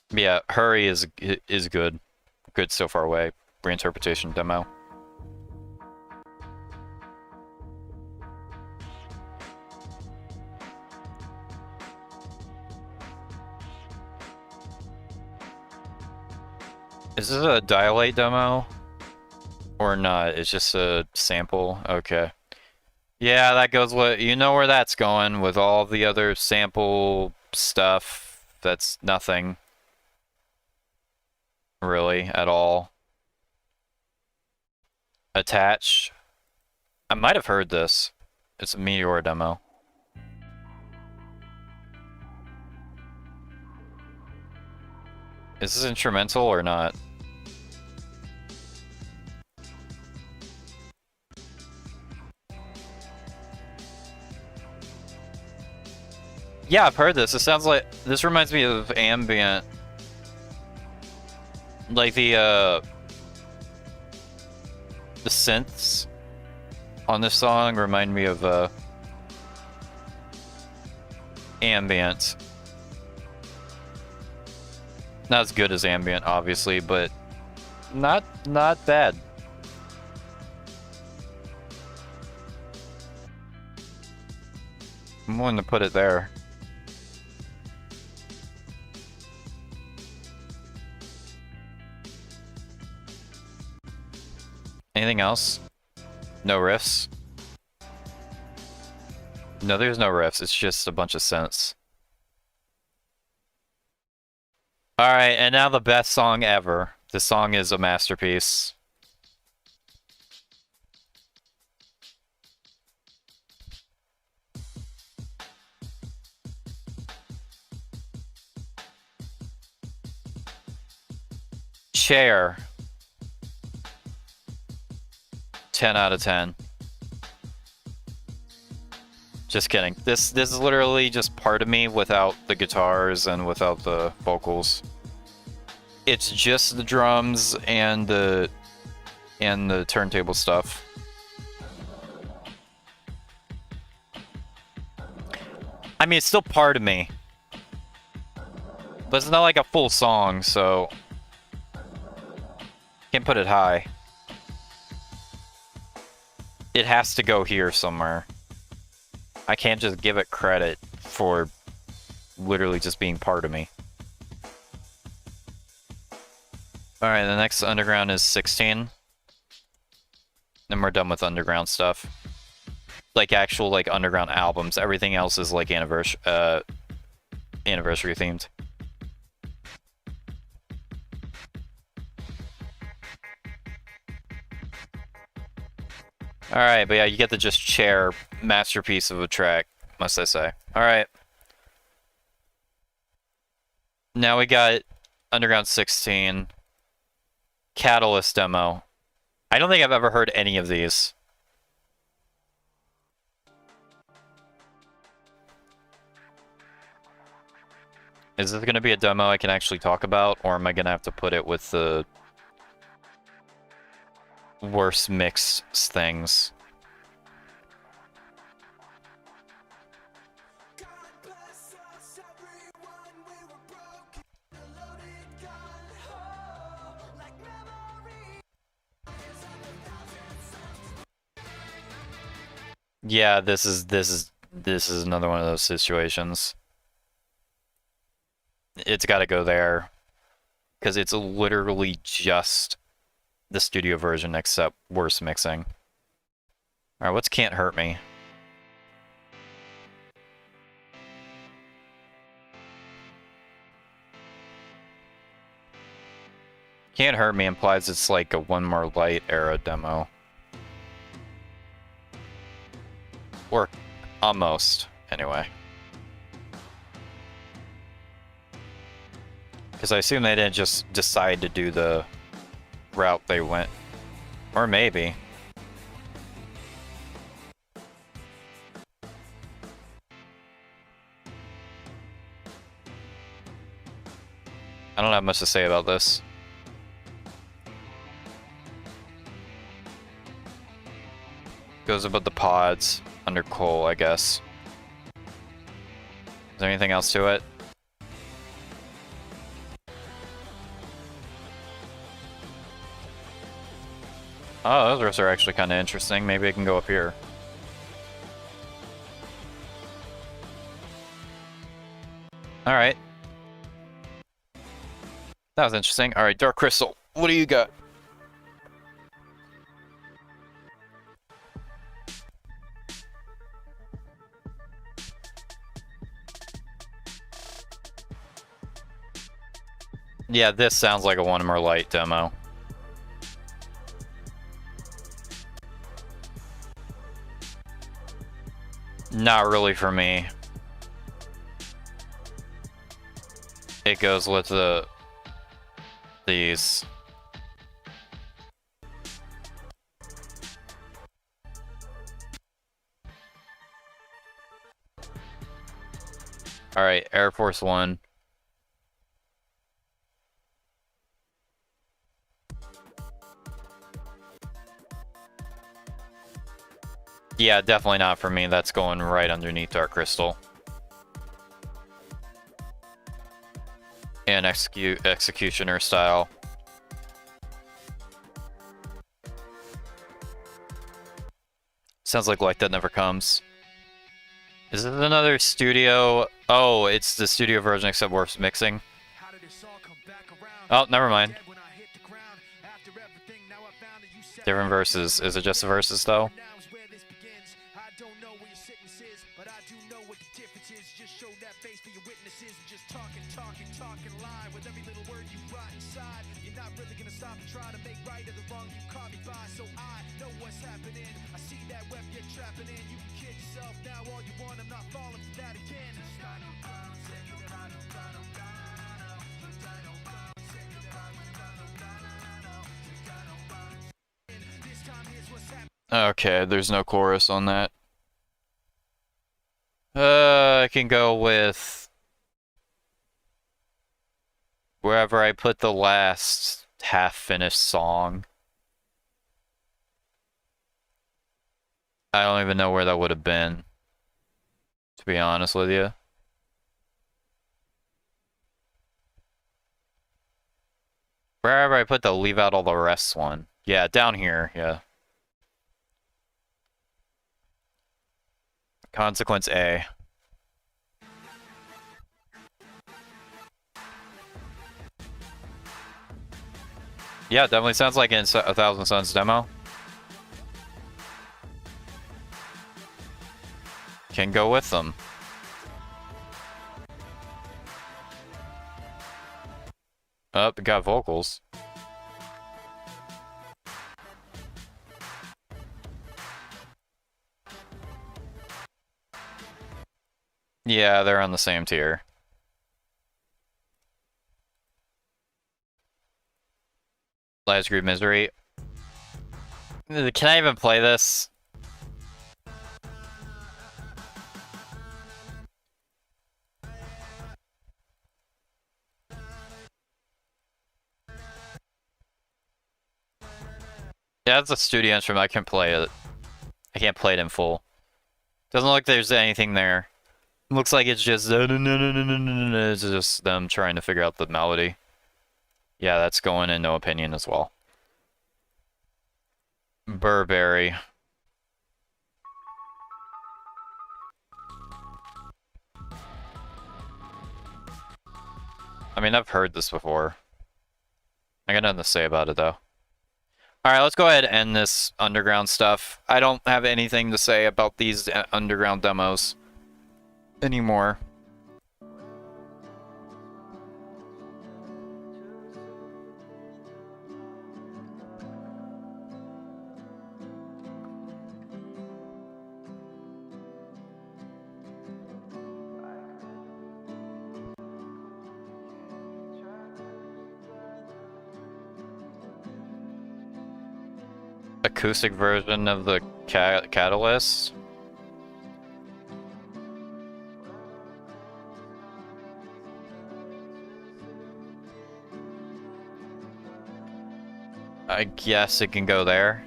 Yeah, Hurry is good. Good So Far Away reinterpretation demo. Is this a Dilate demo? Or not? It's just a sample? Okay. Yeah, that goes with... You know where that's going with all the other sample stuff. That's nothing. Really, at all. Attach. I might have heard this. It's a Meteor demo. Is this instrumental or not? Yeah, I've heard this. It sounds like... This reminds me of ambient. Like the synths on this song remind me of ambient. Not as good as ambient, obviously, but not bad. I'm willing to put it there. Anything else? No riffs? No, there's no riffs. It's just a bunch of synths. Alright, and now the best song ever. This song is a masterpiece. Chair. 10 out of 10. Just kidding. This is literally just part of me without the guitars and without the vocals. It's just the drums and the turntable stuff. I mean, it's still part of me. But it's not like a full song, so can't put it high. It has to go here somewhere. I can't just give it credit for literally just being part of me. Alright, the next underground is 16. Then we're done with underground stuff. Like actual like underground albums. Everything else is like anniversary themed. Alright, but yeah, you get the just chair masterpiece of a track, must I say. Alright. Now we got Underground 16. Catalyst demo. I don't think I've ever heard any of these. Is this going to be a demo I can actually talk about, or am I going to have to put it with the worst mix things? Yeah, this is another one of those situations. it's got to go there. Because it's literally just the studio version except worse mixing. Alright, what's Can't Hurt Me? Can't Hurt Me implies it's like a One More Light era demo. Or almost, anyway. Because I assume they didn't just decide to do the route they went. Or maybe. I don't have much to say about this. Goes about the pods under coal, I guess. Is there anything else to it? Oh, those riffs are actually kind of interesting. Maybe I can go up here. Alright. That was interesting. Alright, Dark Crystal. What do you got? Yeah, this sounds like a One More Light demo. Not really for me. It goes with these. All right, Air Force One. Yeah, definitely not for me. That's going right underneath Dark Crystal. And Executioner style. Sounds like Light That Never Comes. Is it another studio? Oh, it's the studio version except worse mixing. Oh, never mind. Different verses. Is it just the verses though? Okay, there's no chorus on that. I can go with wherever I put the last half-finished song. I don't even know where that would have been, to be honest with you. Wherever I put the leave out all the rest one. Yeah, down here, yeah. Consequence A. Yeah, it definitely sounds like in A Thousand Suns demo. Can go with them. Oh, it got vocals. Yeah, they're on the same tier. Last Group Misery. Can I even play this? Yeah, it's a studio instrument. I can play it. I can't play it in full. Doesn't look like there's anything there. Looks like it's just it's just them trying to figure out the melody. Yeah, that's going in No Opinion as well. Burberry. I mean, I've heard this before. I got nothing to say about it, though. Alright, let's go ahead and end this underground stuff. I don't have anything to say about these underground demos anymore. Acoustic version of the Catalyst. I guess it can go there.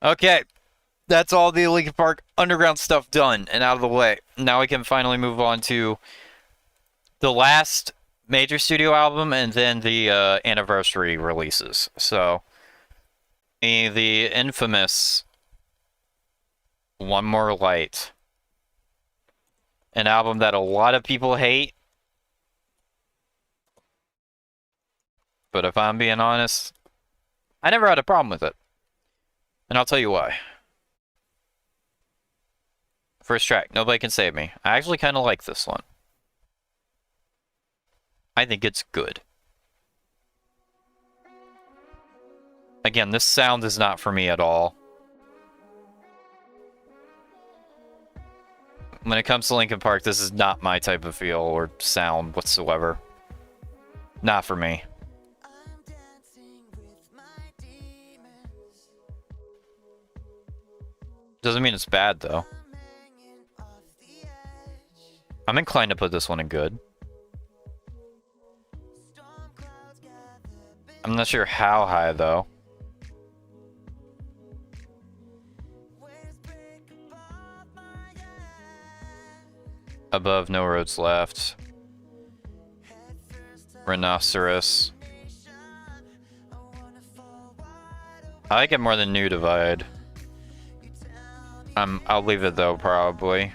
Okay, that's all the Linkin Park underground stuff done and out of the way. Now we can finally move on to the last major studio album and then the anniversary releases. So, the infamous One More Light. An album that a lot of people hate. But if I'm being honest, I never had a problem with it. And I'll tell you why. First track, Nobody Can Save Me. I actually kind of like this one. I think it's good. Again, this sound is not for me at all. When it comes to Linkin Park, this is not my type of feel or sound whatsoever. Not for me. Doesn't mean it's bad, though. I'm inclined to put this one in good. I'm not sure how high, though. Above No Roads Left. Rhinoceros. I like it more than New Divide. I'll leave it though, probably.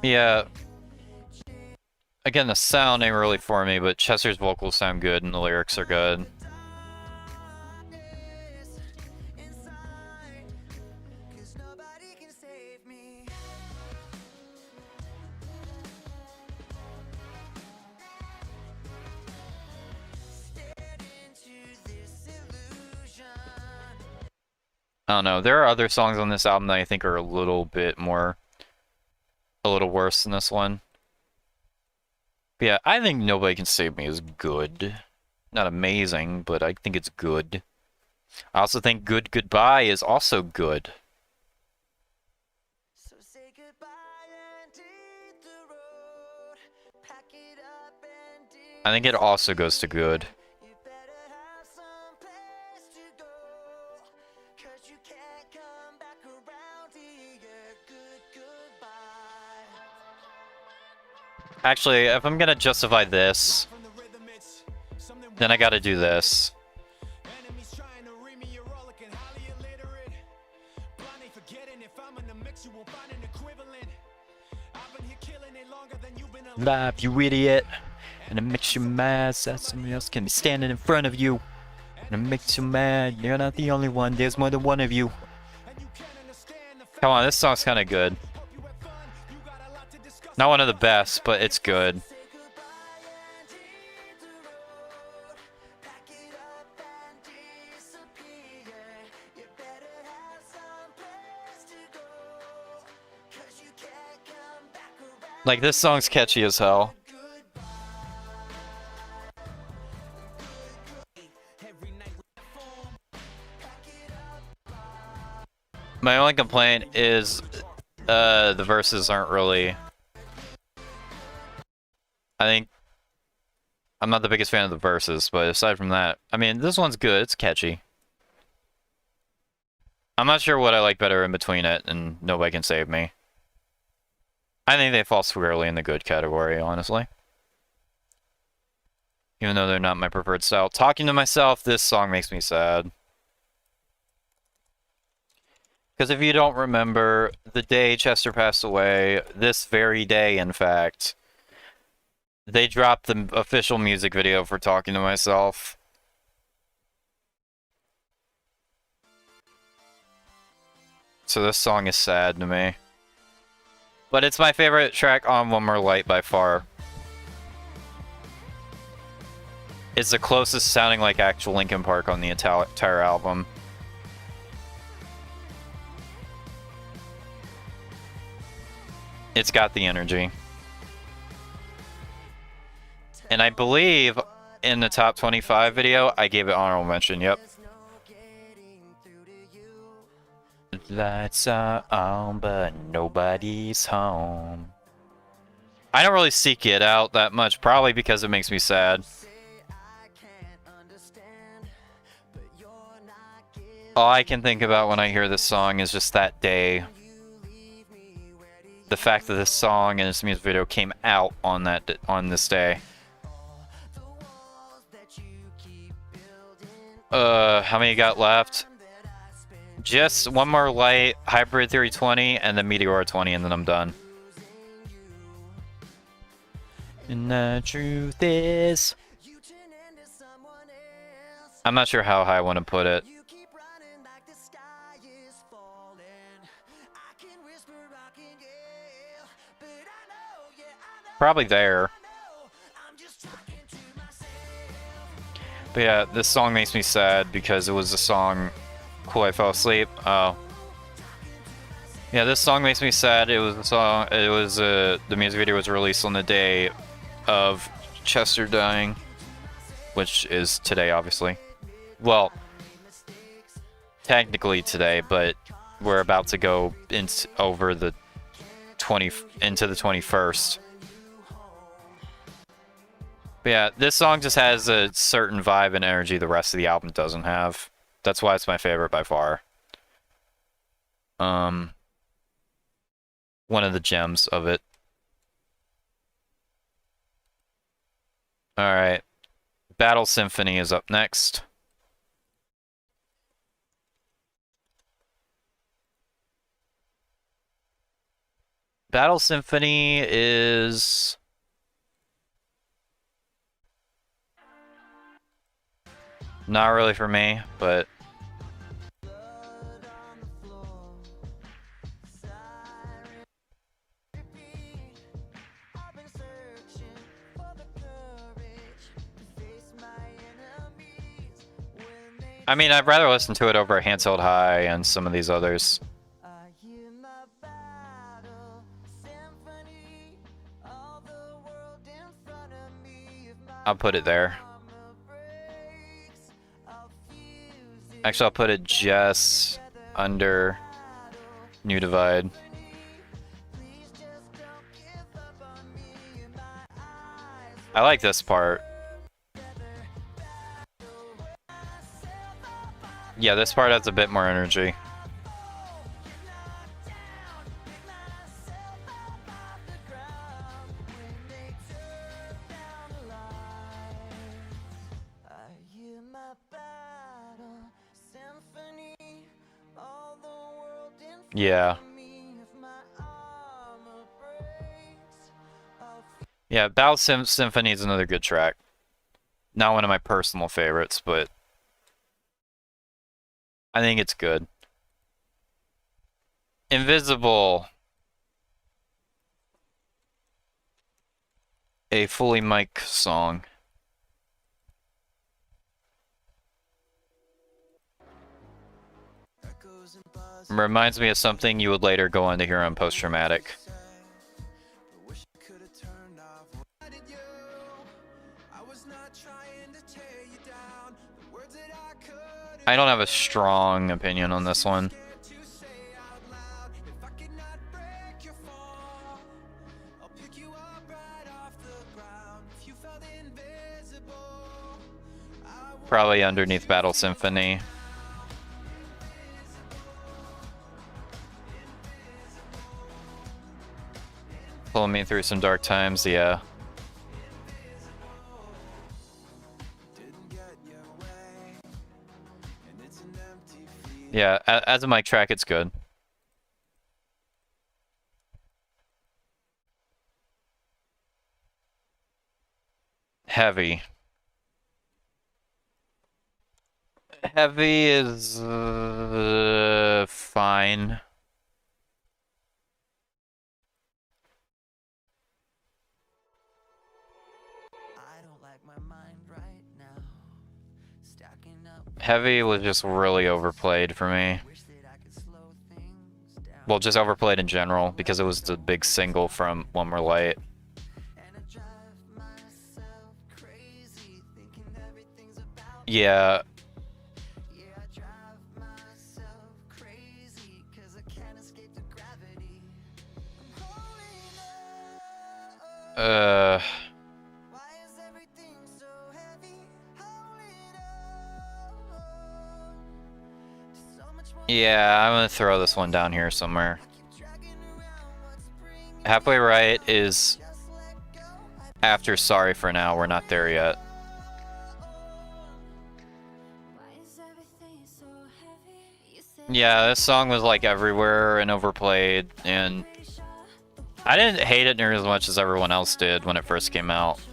Yeah. Again, the sound ain't really for me, but Chester's vocals sound good and the lyrics are good. I don't know. There are other songs on this album that I think are a little worse than this one. But yeah, I think Nobody Can Save Me is good. Not amazing, but I think it's good. I also think Good Goodbye is also good. So say goodbye and hit the road. Pack it up and I think it also goes to good. you better have some place to go. 'Cause you can't come back around here. Good goodbye. Actually, if I'm gonna justify this, then I gotta do this. Enemies trying to read me, you're all looking highly illiterate. Blindly forgetting if I'm in the mix, you won't find an equivalent. I've been here killing it longer than you've been alive. Live, you idiot. And it makes you mad that somebody else can be standing in front of you. And it makes you mad. You're not the only one. There's more than one of you. Come on, this song's kind of good. Not one of the best, but it's good. Like, this song's catchy as hell. My only complaint is the verses aren't really... I think I'm not the biggest fan of the verses, but aside from that, I mean, this one's good. It's catchy. I'm not sure what I like better in between it and Nobody Can Save Me. I think they fall squarely in the good category, honestly. Even though they're not my preferred style. Talking to myself, this song makes me sad. Because if you don't remember, the day Chester passed away, this very day, in fact, they dropped the official music video for Talking to Myself. So this song is sad to me. But it's my favorite track on One More Light by far. It's the closest sounding like actual Linkin Park on the entire album. It's got the energy. And I believe in the top 25 video, I gave it honorable mention, yep. Lights are on, but nobody's home. I don't really seek it out that much, probably because it makes me sad. All I can think about when I hear this song is just that day. The fact that this song and this music video came out on this day. How many got left? Just One More Light, Hybrid Theory 20, and then Meteor 20, and then I'm done. And the truth is, I'm not sure how high I want to put it. Probably there. But yeah, this song makes me sad because it was a song. Cool, I fell asleep. Oh. Yeah, this song makes me sad. It was a song. It was the music video was released on the day of Chester dying, which is today, obviously. Well, technically today, but we're about to go into the 21st. But yeah, this song just has a certain vibe and energy the rest of the album doesn't have. That's why it's my favorite by far. One of the gems of it. Alright. Battle Symphony is up next. Battle Symphony is... not really for me, but... I mean, I'd rather listen to it over Handheld High and some of these others. I'll put it there. Actually, I'll put it just under New Divide. I like this part. Yeah, this part has a bit more energy. Yeah. Yeah, Battle Symphony is another good track. Not one of my personal favorites, but I think it's good. Invisible. A fully mic song. Reminds me of something you would later go on to hear on Post Traumatic. I don't have a strong opinion on this one. Probably underneath Battle Symphony. Pulling me through some dark times, yeah. Yeah, as a mic track, it's good. Heavy. Heavy is fine. I don't like my mind right now. Stacking up. Heavy was just really overplayed for me. Wish that I could slow things down. Well, just overplayed in general because it was the big single from One More Light. And I drive myself crazy thinking everything's about. Yeah, Yeah, I drive myself crazy 'cause I can't escape the gravity. I'm holding on. Why is everything so heavy? Holding on. So much more. yeah, I'm gonna throw this one down here somewhere. Keep dragging around what's bringing. Halfway Right is Just let go. after Sorry for Now. We're not there yet. Why is everything so heavy? You said Yeah, this song was like everywhere and overplayed, and I didn't hate it near as much as everyone else did when it first came out. to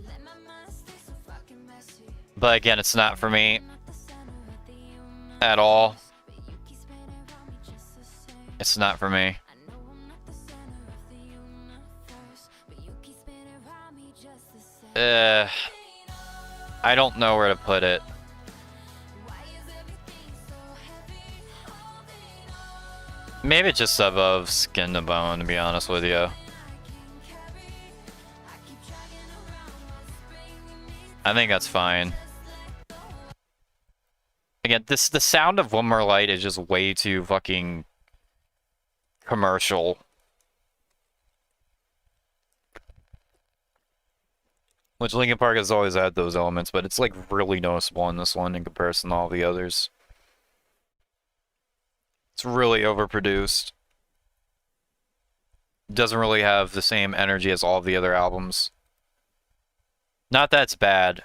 let my mind stay so fucking messy. But again, it's not for me Not the center of the universe, at all. but you keep spinning around me just the same. It's not for me. I know I'm not the center of the universe, but you keep spinning around me just the same. I don't know where to put it. Why is everything so heavy? Holding on. Maybe just above Skin to Bone, to be honest with you. I can't carry. I keep dragging around what's bringing me. I think that's fine. Again, the sound of One More Light is just way too fucking commercial. Which Linkin Park has always had those elements, but it's like really noticeable in this one in comparison to all the others. It's really overproduced. Doesn't really have the same energy as all the other albums. Not that it's bad,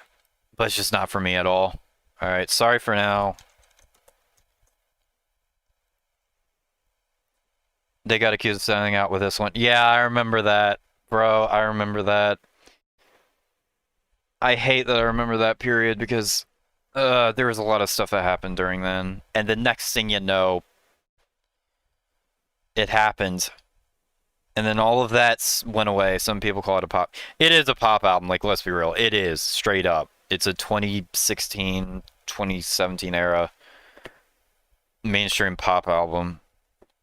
but it's just not for me at all. Alright, Sorry for Now. They got accused of selling out with this one. Yeah, I remember that, bro. I remember that. I hate that I remember that period because there was a lot of stuff that happened during then. And the next thing you know, it happened. And then all of that went away. Some people call it a pop. It is a pop album, like, let's be real. It is, straight up. It's a 2016, 2017 era mainstream pop album.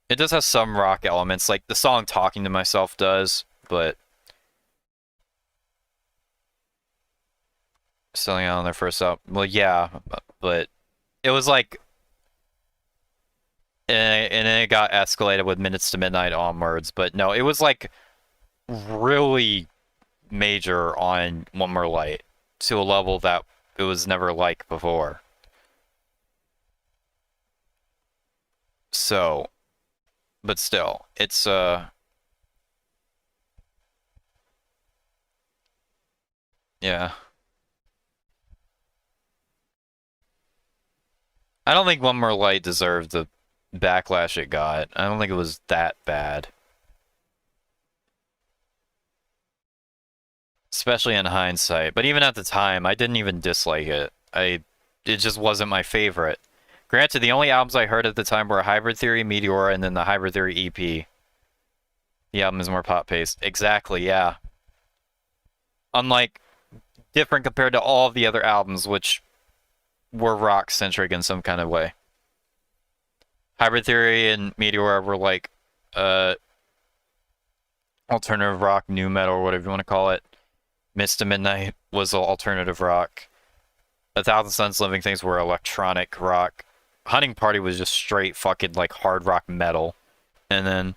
It does have some rock elements, like the song Talking to Myself does, but selling out on their first album. Well, yeah, but it was like, and then it got escalated with Minutes to Midnight onwards. But no, it was like really major on One More Light to a level that it was never like before. So, but still, it's yeah. I don't think One More Light deserved the backlash it got. I don't think it was that bad. Especially in hindsight. But even at the time, I didn't even dislike it. It just wasn't my favorite. Granted, the only albums I heard at the time were Hybrid Theory, Meteora, and then the Hybrid Theory EP. The album is more pop-paced. Exactly, yeah. Unlike, different compared to all of the other albums, which were rock-centric in some kind of way. Hybrid Theory and Meteora were like, alternative rock, new metal, or whatever you want to call it. Mist to Midnight was alternative rock. 1,000 Suns Living Things were electronic rock. Hunting Party was just straight fucking like hard rock metal. And then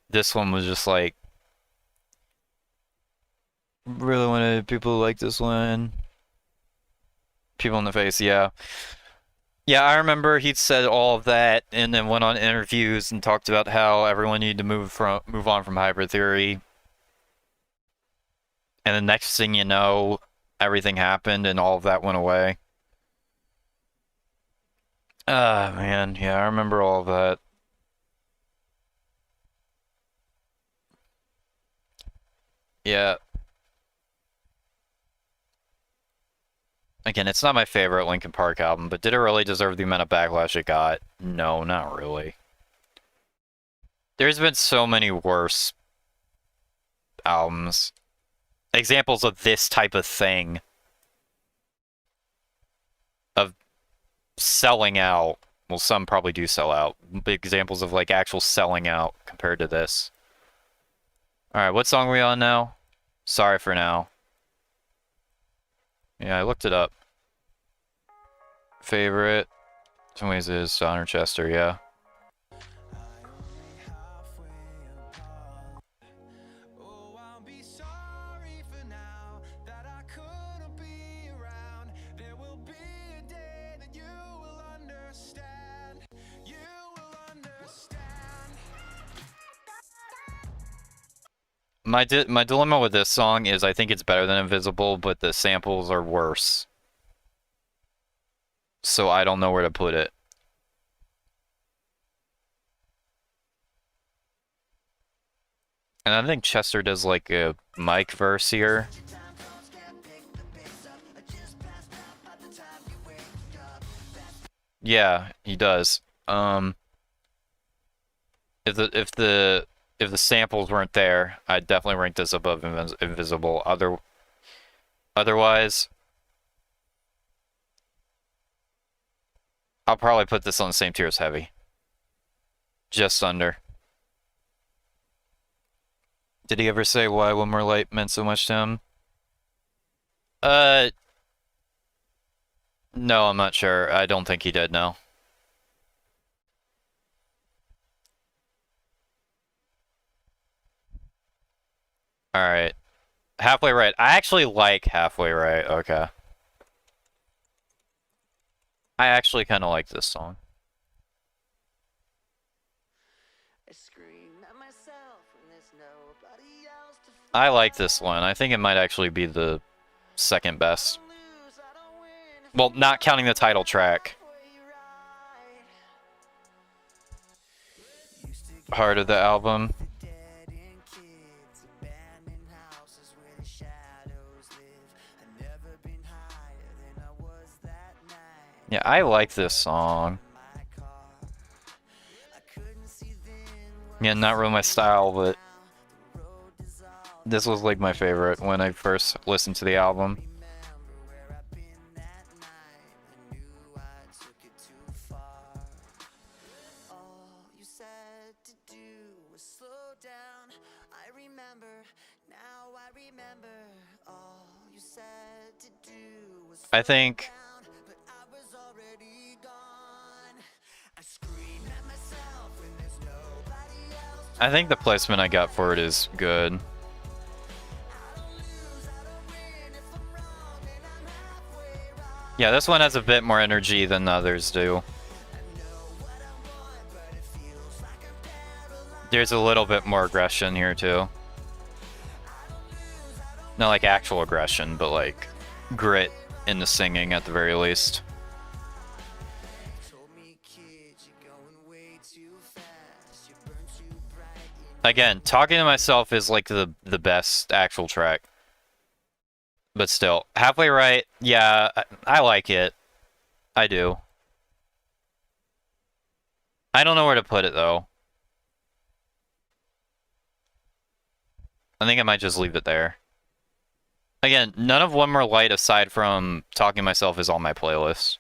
this one was just like, really wanted people to like this one. People in the face, yeah. Yeah, I remember he said all of that and then went on interviews and talked about how everyone needed to move on from Hybrid Theory. And the next thing you know, everything happened and all of that went away. Ah, man, yeah, I remember all of that. Yeah. Again, it's not my favorite Linkin Park album, but did it really deserve the amount of backlash it got? No, not really. There's been so many worse albums. Examples of this type of thing. Of selling out. Well, some probably do sell out. Big examples of, like, actual selling out compared to this. Alright, what song are we on now? Sorry for Now. Yeah, I looked it up. Favorite? Some ways it is Donner Chester, yeah. Oh, I'll be sorry for now that I couldn't be around. There will be a day that you will understand. You will understand. My dilemma with this song is I think it's better than Invisible, but the samples are worse. So I don't know where to put it. And I think Chester does like a mic verse here. Yeah, he does. If the samples weren't there, I'd definitely rank this above Invisible. Otherwise, I'll probably put this on the same tier as Heavy. Just under. Did he ever say why One More Light meant so much to him? No, I'm not sure. I don't think he did, no. Alright. Halfway Right. I actually like Halfway Right. Okay. I actually kind of like this song. I like this one. I think it might actually be the second best. Well, not counting the title track. Heart of the album. Yeah, I like this song. Yeah, not really my style, but this was like my favorite when I first listened to the album. I think the placement I got for it is good. Yeah, this one has a bit more energy than the others do. There's a little bit more aggression here too. Not like actual aggression, but like grit in the singing at the very least. Again, Talking to Myself is like the best actual track. But still, Halfway Right, yeah, I like it. I do. I don't know where to put it though. I think I might just leave it there. Again, none of One More Light aside from Talking to Myself is on my playlist.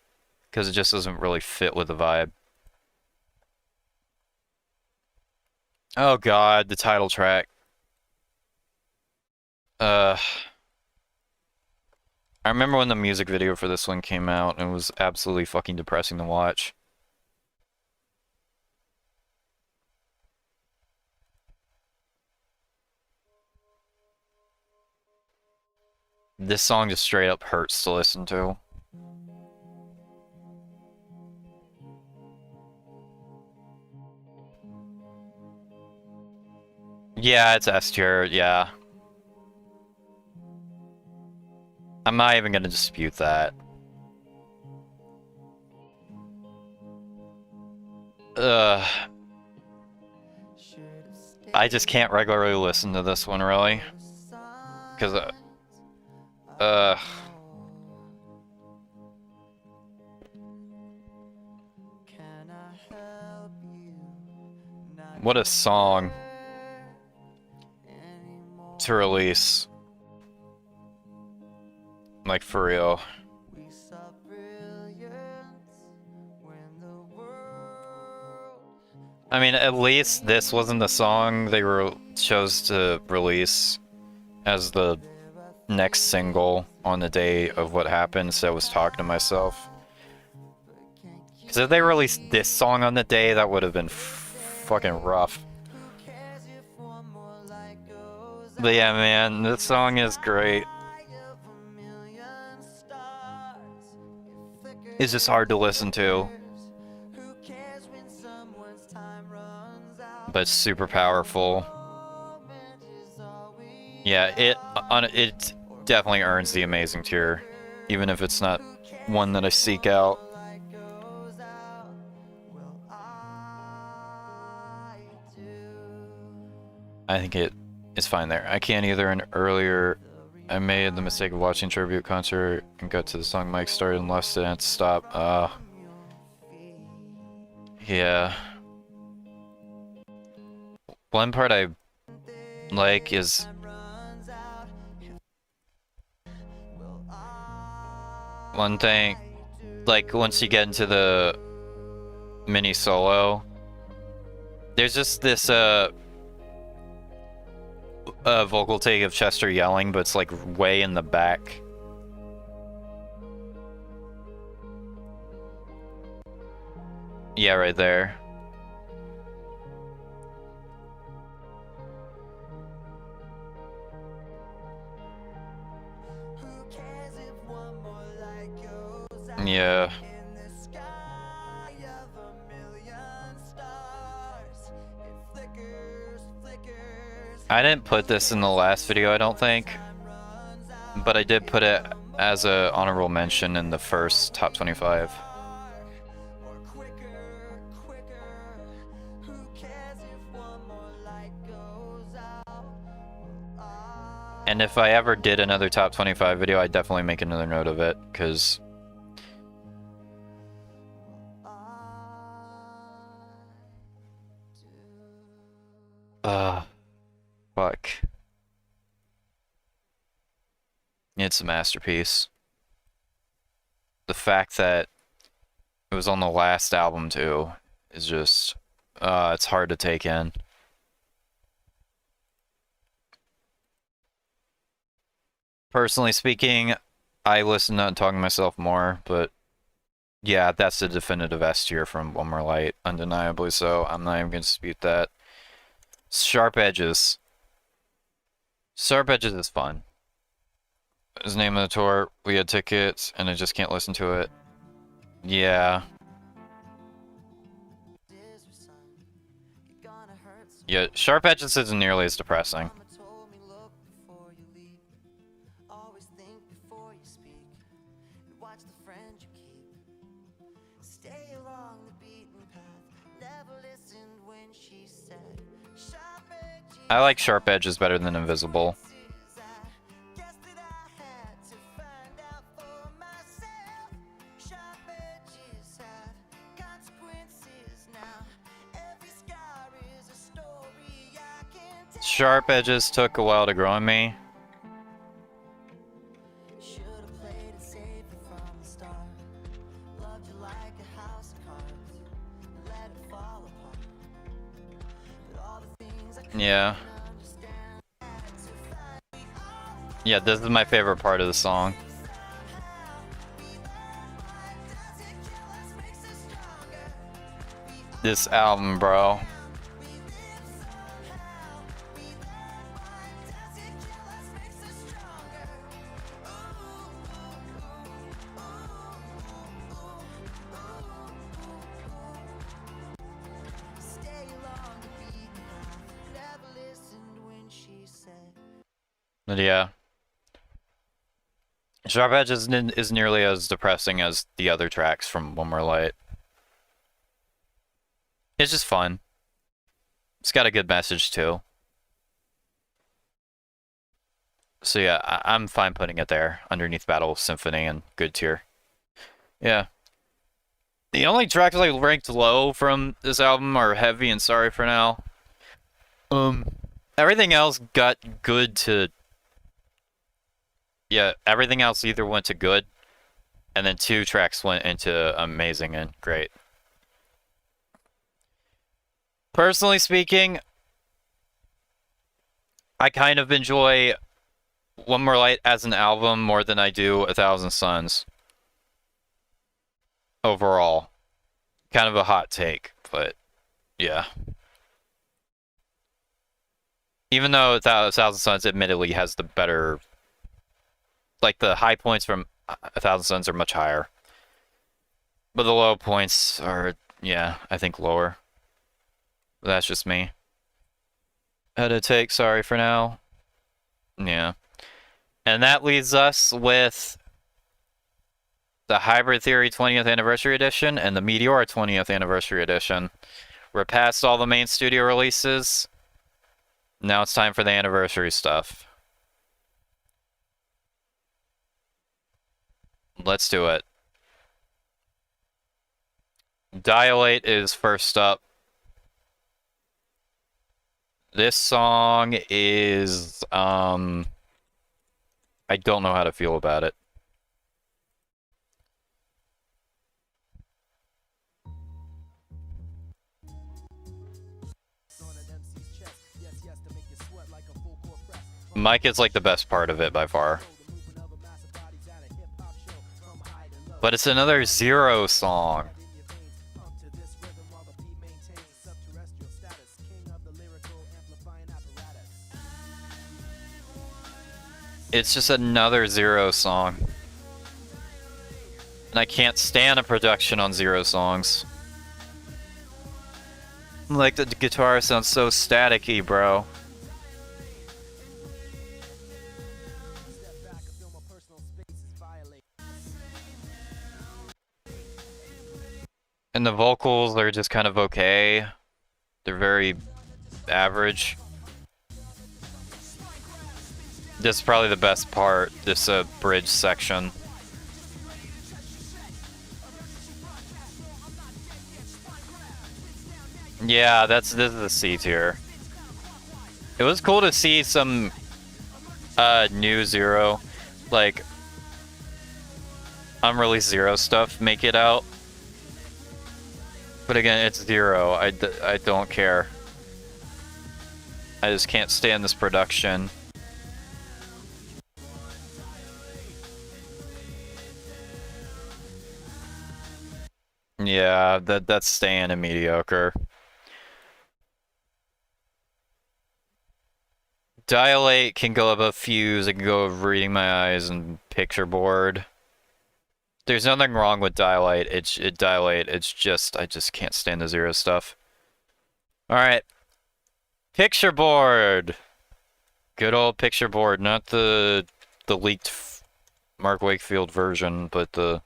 Because it just doesn't really fit with the vibe. Oh god, the title track. I remember when the music video for this one came out and it was absolutely fucking depressing to watch. This song just straight up hurts to listen to. Yeah, it's S tier, yeah. I'm not even gonna dispute that. Uh, I just can't regularly listen to this one, really. Because, what a song to release. Like, for real. I mean, at least this wasn't the song they chose to release as the next single on the day of what happened, so I was talking to myself. Because if they released this song on the day, that would have been fucking rough. But yeah, man, this song is great. It's just hard to listen to. But it's super powerful. Yeah, it definitely earns the amazing tier, even if it's not one that I seek out. I think it's fine there. I can't either. And earlier, I made the mistake of watching tribute concert and got to the song Mike started and lost it and had to stop. Yeah. One part I like is one thing, like once you get into the mini solo, there's just this vocal take of Chester yelling, but it's like way in the back. Yeah, right there. Yeah. I didn't put this in the last video, I don't think, but I did put it as a honorable mention in the first top 25. And if I ever did another top 25 video, I'd definitely make another note of it, because fuck. It's a masterpiece. The fact that it was on the last album too is just, it's hard to take in. Personally speaking, I listen to Talking to Myself more, but yeah, that's the definitive S tier from One More Light, undeniably so. I'm not even gonna dispute that. Sharp Edges. Sharp Edges is fun. Is the name of the tour. We had tickets, and I just can't listen to it. Yeah. Yeah, Sharp Edges isn't nearly as depressing. I like Sharp Edges better than Invisible. Sharp Edges took a while to grow on me. Yeah. Yeah, this is my favorite part of the song. This album, bro. But yeah. Sharp Edge is nearly as depressing as the other tracks from One More Light. It's just fun. It's got a good message too. So yeah, I'm fine putting it there underneath Battle Symphony and good tier. Yeah. The only tracks I ranked low from this album are Heavy and Sorry for Now. Everything else got good to... Yeah, everything else either went to good, and then 2 tracks went into amazing and great. Personally speaking, I kind of enjoy One More Light as an album more than I do 1,000 Suns. Overall. Kind of a hot take, but yeah. Even though 1,000 Suns admittedly has the better... Like, the high points from 1,000 Suns are much higher. But the low points are, yeah, I think lower. But that's just me. Had to take Sorry for Now. Yeah. And that leaves us with the Hybrid Theory 20th Anniversary Edition and the Meteor 20th Anniversary Edition. We're past all the main studio releases. Now it's time for the anniversary stuff. Let's do it. Dilate is first up. This song is, I don't know how to feel about it. Mike is like the best part of it by far. But it's another Zero song. It's just another Zero song. And I can't stand a production on Zero songs. Like, the guitar sounds so staticky, bro. And the vocals are just kind of okay. They're very average. This is probably the best part, this bridge section. Yeah, this is the C tier. It was cool to see some new Zero, like unreleased Zero stuff make it out. But again, it's Zero. I don't care. I just can't stand this production. Yeah, that's staying a mediocre. Dilate can go above Fuse, it can go above Reading My Eyes and Picture Board. There's nothing wrong with Dilate, Dilate, it's just, I just can't stand the Zero stuff. Alright. Picture Board! Good old Picture Board, not the leaked Mark Wakefield version, but the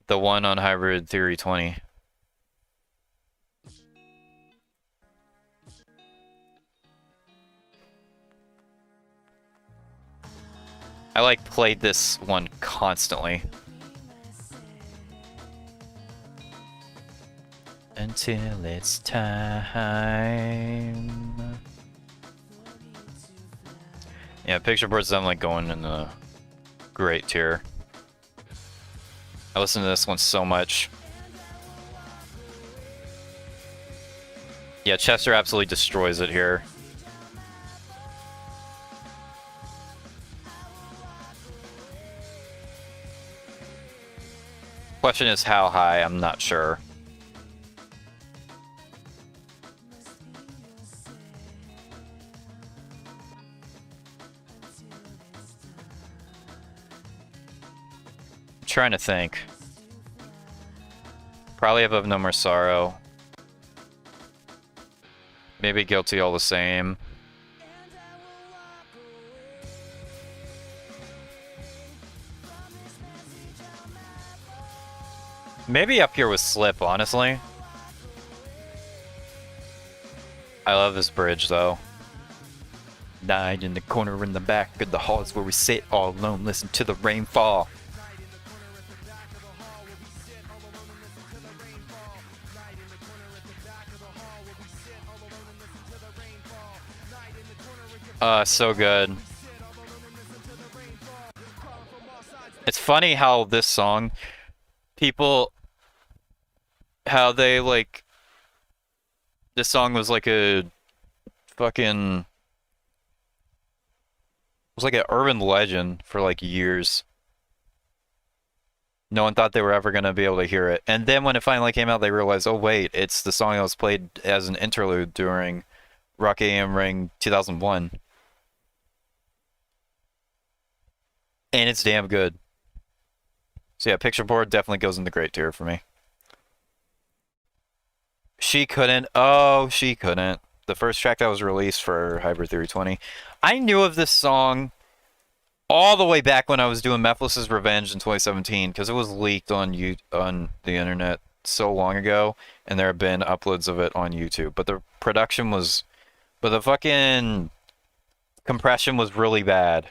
one on Hybrid Theory 20. I like played this one constantly. Until it's time. Yeah, Picture Board's definitely going in the great tier. I listen to this one so much. Yeah, Chester absolutely destroys it here. Question is how high, I'm not sure. I'm trying to think. Probably above No More Sorrow. Maybe Guilty All the Same. Maybe up here with Slip, honestly. I love this bridge though. Night in the corner in the back of the hall is where we sit all alone, listen to the rain fall. So good. It's funny how this song, people, how they like, this song was like a fucking, it was like an urban legend for like years. No one thought they were ever going to be able to hear it. And then when it finally came out, they realized, oh wait, it's the song that was played as an interlude during Rock AM Ring 2001. And it's damn good. So yeah, Picture Board definitely goes in the great tier for me. She Couldn't. Oh, She Couldn't. The first track that was released for Hybrid Theory 20. I knew of this song all the way back when I was doing Mephiles' Revenge in 2017, because it was leaked on the internet so long ago, and there have been uploads of it on YouTube. But the production was... But the fucking compression was really bad.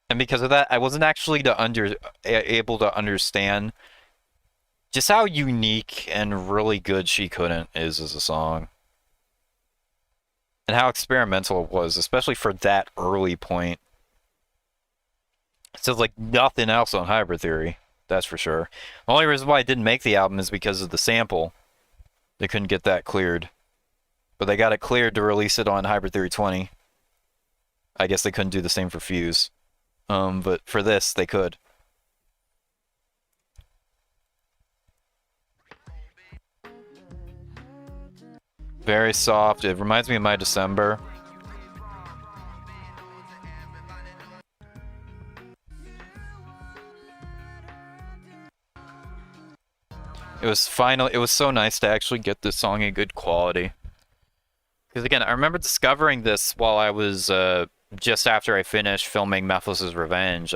And because of that, I wasn't actually able to understand just how unique and really good She Couldn't is as a song. And how experimental it was, especially for that early point. It sounds like nothing else on Hybrid Theory. That's for sure. The only reason why I didn't make the album is because of the sample. They couldn't get that cleared. But they got it cleared to release it on Hybrid Theory 20. I guess they couldn't do the same for Fuse. But for this, they could. Very soft. It reminds me of My December. It was so nice to actually get this song in good quality. Because again, I remember discovering this while I was, just after I finished filming Mephiles' Revenge.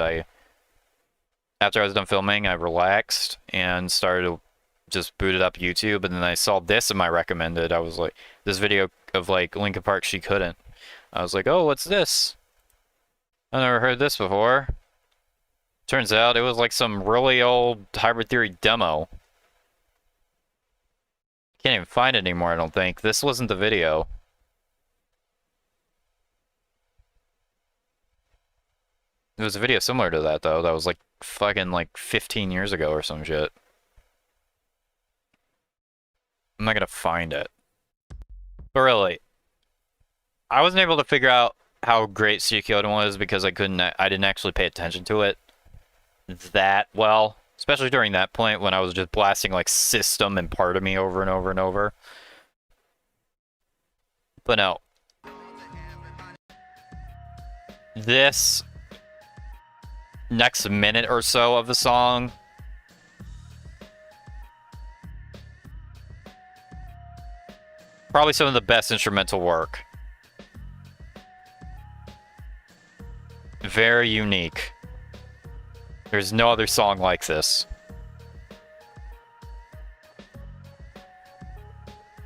After I was done filming, I relaxed and started to just booted up YouTube, and then I saw this in my recommended. I was like, this video of like Linkin Park, She Couldn't. I was like, oh, what's this? I never heard this before. Turns out it was like some really old Hybrid Theory demo. Can't even find it anymore, I don't think. This wasn't the video. There was a video similar to that, though, that was like fucking like 15 years ago or some shit. I'm not gonna find it. But really, I wasn't able to figure out how great She Couldn't was because I didn't actually pay attention to it that well. Especially during that point when I was just blasting like System and Part of Me over and over and over. But no. This next minute or so of the song probably some of the best instrumental work. Very unique. There's no other song like this.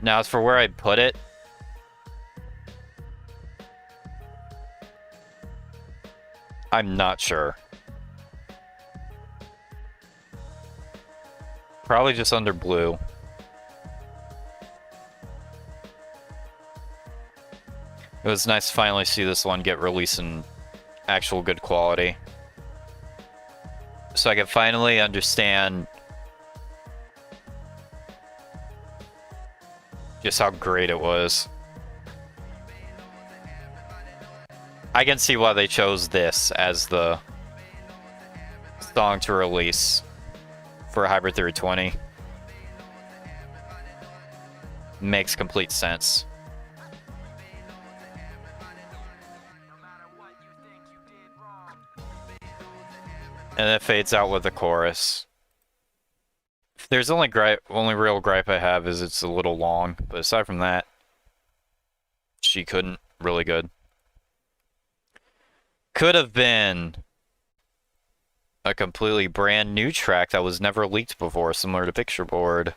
Now, as for where I'd put it, I'm not sure. Probably just under Blue. It was nice to finally see this one get released in actual good quality. So I could finally understand just how great it was. I can see why they chose this as the song to release for Hybrid Theory 20. Makes complete sense. And it fades out with the chorus. There's only real gripe I have is it's a little long, but aside from that, She Couldn't. Really good. Could have been a completely brand new track that was never leaked before, similar to Picture Board.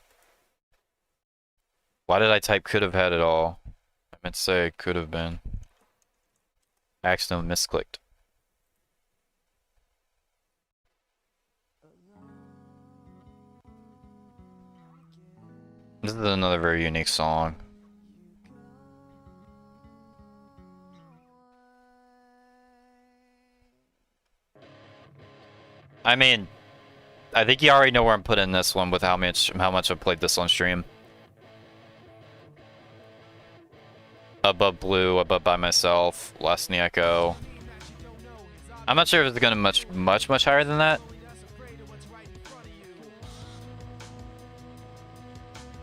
Why did I type could have had it all? I meant to say could have been. I accidentally misclicked. This is another very unique song. I mean, I think you already know where I'm putting this one with how much I've played this on stream. Above Blue, Above By Myself, Lost in the Echo. I'm not sure if it's gonna much higher than that.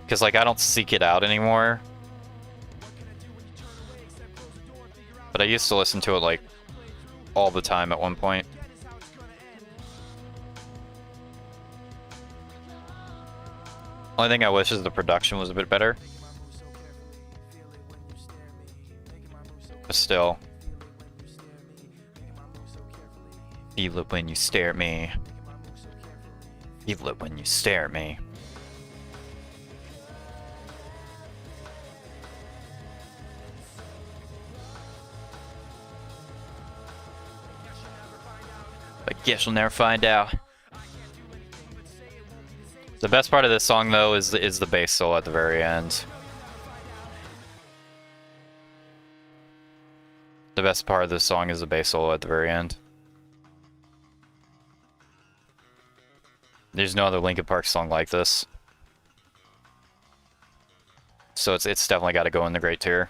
Because, like, I don't seek it out anymore. But I used to listen to it, like, all the time at one point. Only thing I wish is the production was a bit better. But still. Feel it when you stare at me. Feel it when you stare at me. I guess you'll never find out. The best part of this song, though, is the bass solo at the very end. The best part of this song is the bass solo at the very end. There's no other Linkin Park song like this. So it's definitely got to go in the great tier.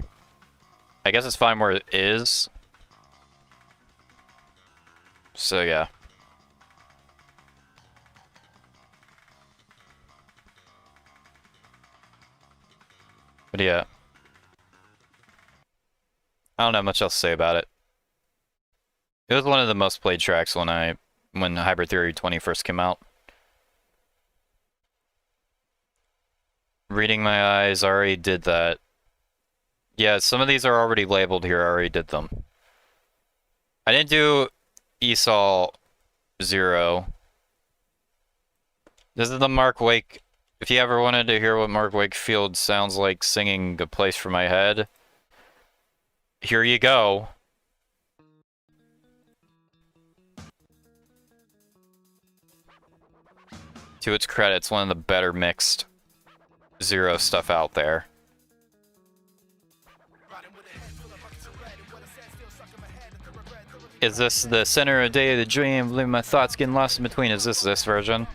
I guess it's fine where it is. So yeah. But yeah. I don't have much else to say about it. It was one of the most played tracks when Hybrid Theory 20 first came out. Reading My Eyes, already did that. Yeah, some of these are already labeled here, I already did them. I didn't do Esau 0. This is the Mark Wake. If you ever wanted to hear what Mark Wakefield sounds like singing A Place for My Head, here you go. To its credit, it's one of the better mixed Zero stuff out there. Is this the center of day of the dream? Living my thoughts, getting lost in between. Is this version?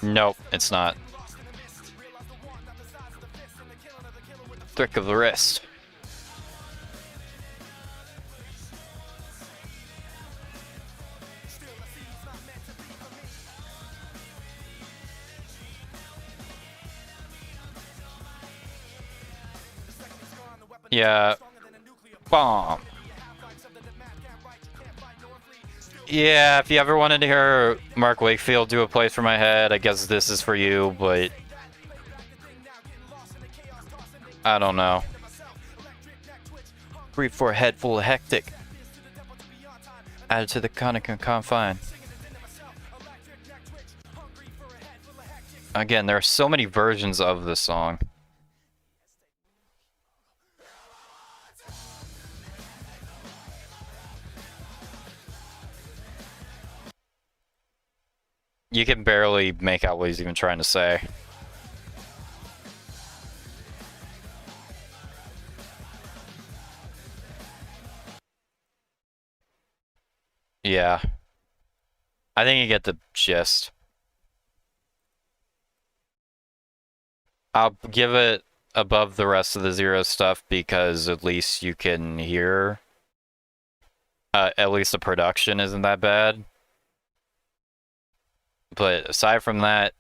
Nope, it's not. Trick of the wrist. Yeah. Bomb. Yeah, if you ever wanted to hear Mark Wakefield do A Place for My Head, I guess this is for you, but I don't know. Brief for a head full of hectic. Added to the conic and confine. Again, there are so many versions of this song. You can barely make out what he's even trying to say. Yeah. I think you get the gist. I'll give it above the rest of the Zero stuff because at least you can hear. At least the production isn't that bad. But aside from that,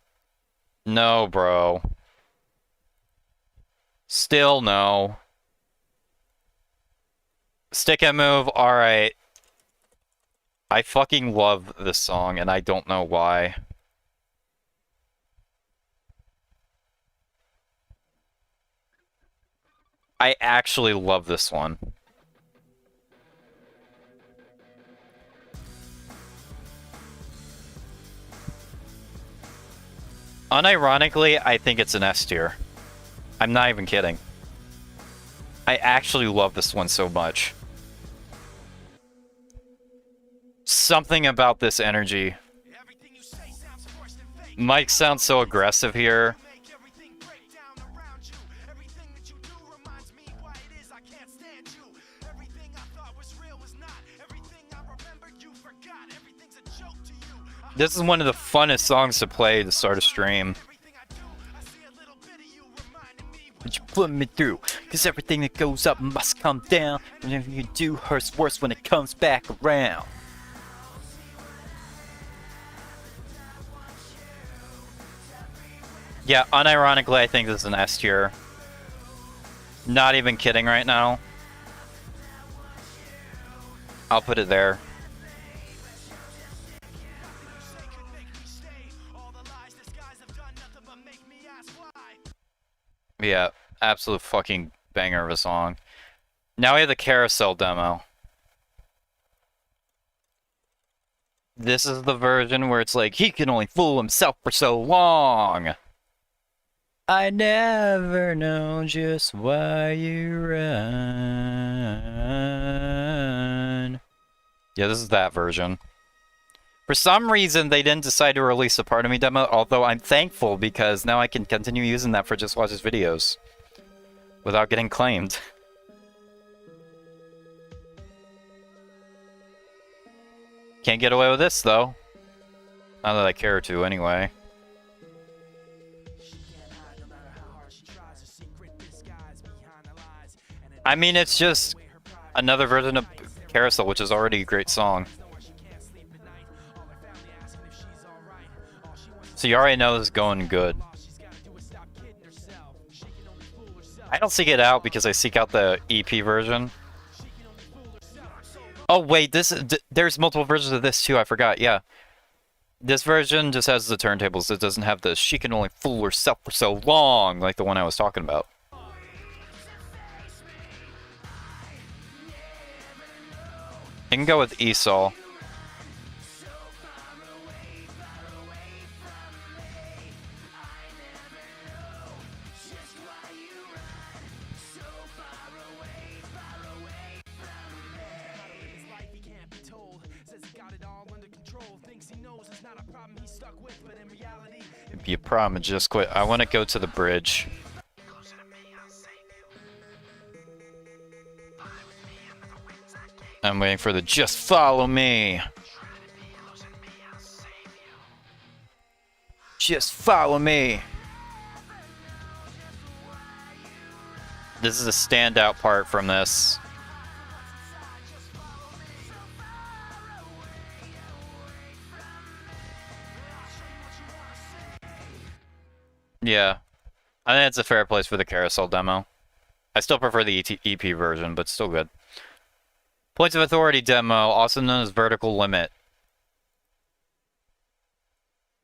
no, bro. Still no. Stick and Move, alright. I fucking love this song, and I don't know why. I actually love this one. Unironically, I think it's an S tier. I'm not even kidding. I actually love this one so much. Something about this energy. Mike sounds so aggressive here. This is one of the funnest songs to play to start a stream. But you put me through, cause everything that goes up must come down. And if you do hurts worse when it comes back around. Yeah, unironically, I think this is an S tier. Not even kidding right now. I'll put it there. Yeah, absolute fucking banger of a song. Now we have the Carousel demo. This is the version where it's like, he can only fool himself for so long. I never know just why you run. Yeah, this is that version. For some reason, they didn't decide to release a Part of Me demo, although I'm thankful because now I can continue using that for Just Watch's videos without getting claimed. Can't get away with this, though. Not that I care to, anyway. I mean, it's just another version of Carousel, which is already a great song. So you already know this is going good. I don't seek it out because I seek out the EP version. Oh wait, there's multiple versions of this too, I forgot, yeah. This version just has the turntables, it doesn't have the she can only fool herself for so long, like the one I was talking about. I can go with Esau. Be a problem, just quit. I want to go to the bridge. I'm waiting for the just follow me. Just follow me. This is a standout part from this. Yeah, I think it's a fair place for the Carousel demo. I still prefer the EP version, but still good. Points of Authority demo, also known as Vertical Limit.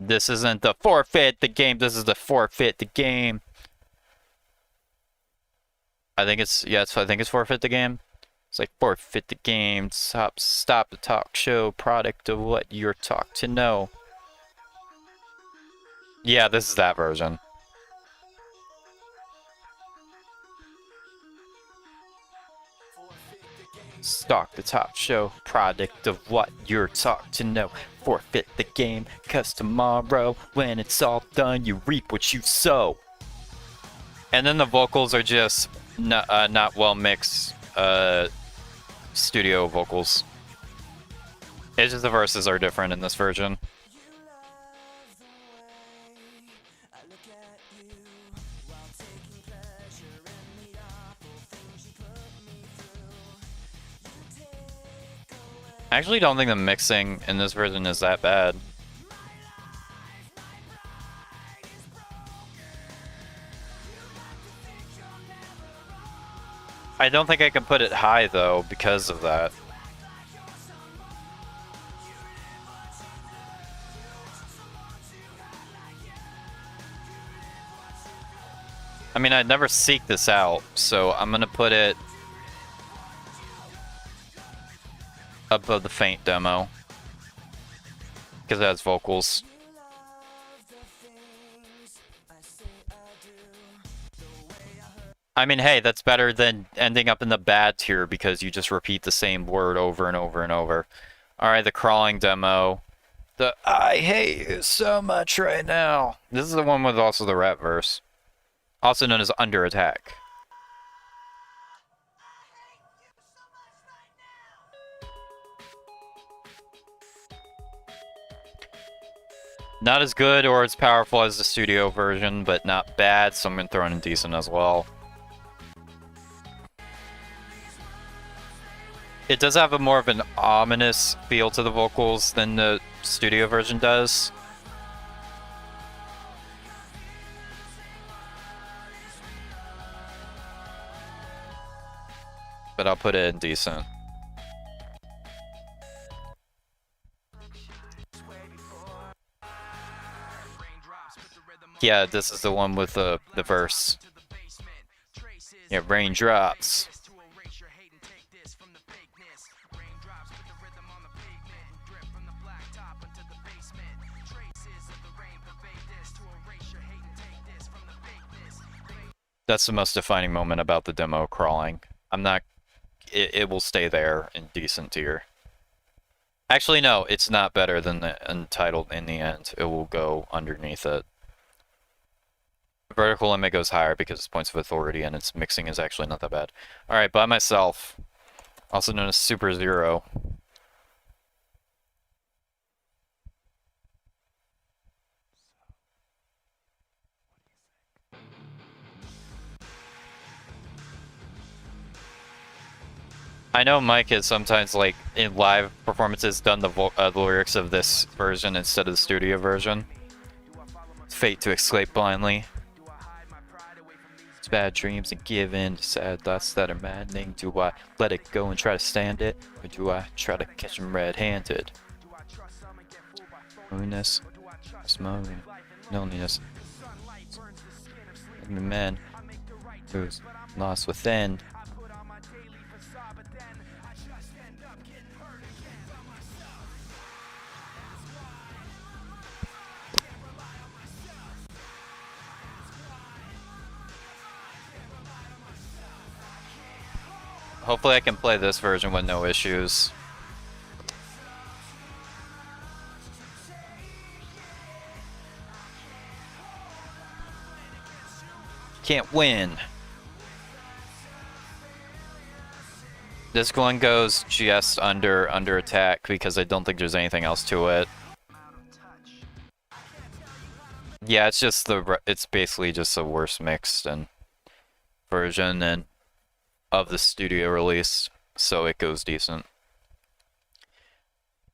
This isn't the forfeit the game, this is the forfeit the game. I think it's, yeah, I think it's forfeit the game. It's like forfeit the game, stop the talk show, product of what you're taught to know. Yeah, this is that version. Stalk the top show, product of what you're taught to know. Forfeit the game, cause tomorrow, when it's all done, you reap what you sow. And then the vocals are just not well mixed studio vocals. It's just the verses are different in this version. I actually don't think the mixing in this version is that bad. I don't think I can put it high though because of that. I mean, I'd never seek this out, so I'm gonna put it above the Faint demo because it has vocals. I mean, hey, that's better than ending up in the bad tier because you just repeat the same word over and over and over. Alright, the crawling demo. The I hate you so much right now. This is the one with also the rap verse. Also known as Under Attack. Not as good or as powerful as the studio version, but not bad, so I'm gonna throw in decent as well. It does have a more of an ominous feel to the vocals than the studio version does. But I'll put it in decent. Yeah, this is the one with the verse. Yeah, raindrops. That's the most defining moment about the demo crawling. I'm not... It will stay there in decent tier. Actually, no, it's not better than the Untitled in the end. It will go underneath it. Vertical limit goes higher because it's points of authority and its mixing is actually not that bad. Alright, By Myself. Also known as Super Zero. I know Mike has sometimes, like, in live performances done the lyrics of this version instead of the studio version. Fate to escape blindly. It's bad dreams and give in to sad thoughts that are maddening. Do I let it go and try to stand it? Or do I try to catch them red-handed? Loneliness, smoking, loneliness. And the man who's lost within. Hopefully I can play this version with no issues. Can't win. This one goes just under attack because I don't think there's anything else to it. Yeah, it's just it's basically just a worse mixed and version and of the studio release, so it goes decent.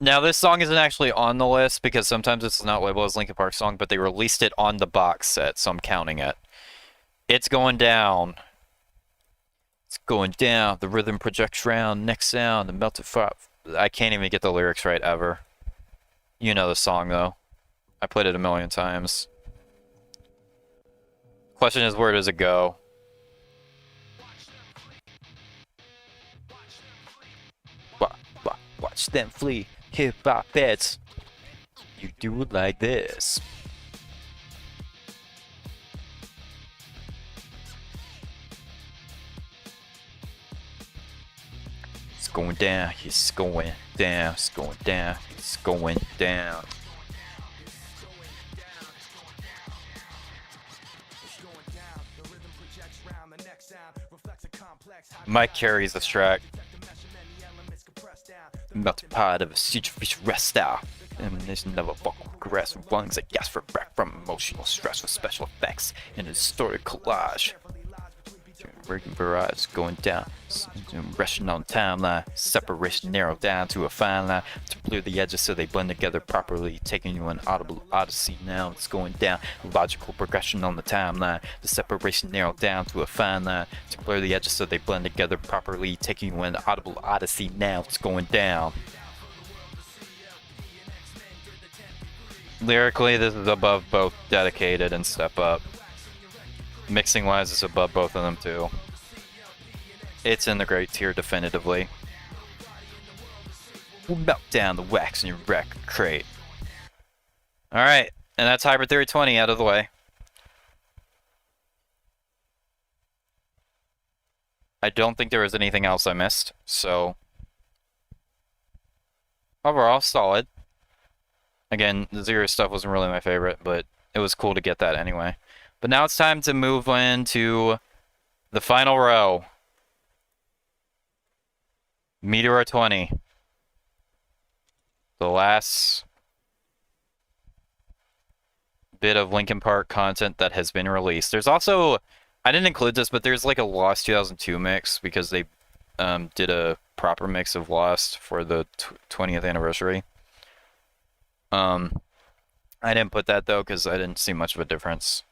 Now this song isn't actually on the list because sometimes it's not labeled as Linkin Park song, but they released it on the box set, so I'm counting it. It's going down. It's going down. The rhythm projects round. Next sound. The melted fire. I can't even get the lyrics right ever. You know the song though. I played it a million times. Question is, where does it go? Watch them flee, hip-hop heads. You do it like this. It's going down, it's going down, it's going down, it's going down. Mike carries this track. About the part of a situation rest out. Ammunition never vocal caress with lungs that gas for breath from emotional stress with special effects in a distorted collage. Breaking barrage going down, rushing on timeline, separation narrowed down to a fine line to blur the edges so they blend together properly, taking you an audible odyssey. Now it's going down, logical progression on the timeline, the separation narrowed down to a fine line to blur the edges so they blend together properly, taking you an audible odyssey. Now it's going down. Lyrically, this is above both Dedicated and Step Up. Mixing wise is above both of them too. It's in the great tier definitively. We'll melt down the wax in your record crate. Alright, and that's Hybrid Theory 20 out of the way. I don't think there was anything else I missed, so overall, solid. Again, the Zero stuff wasn't really my favorite, but it was cool to get that anyway. But now it's time to move into the final row. Meteor 20. The last bit of Linkin Park content that has been released. There's also, I didn't include this, but there's like a Lost 2002 mix because they did a proper mix of Lost for the 20th anniversary. I didn't put that though because I didn't see much of a difference.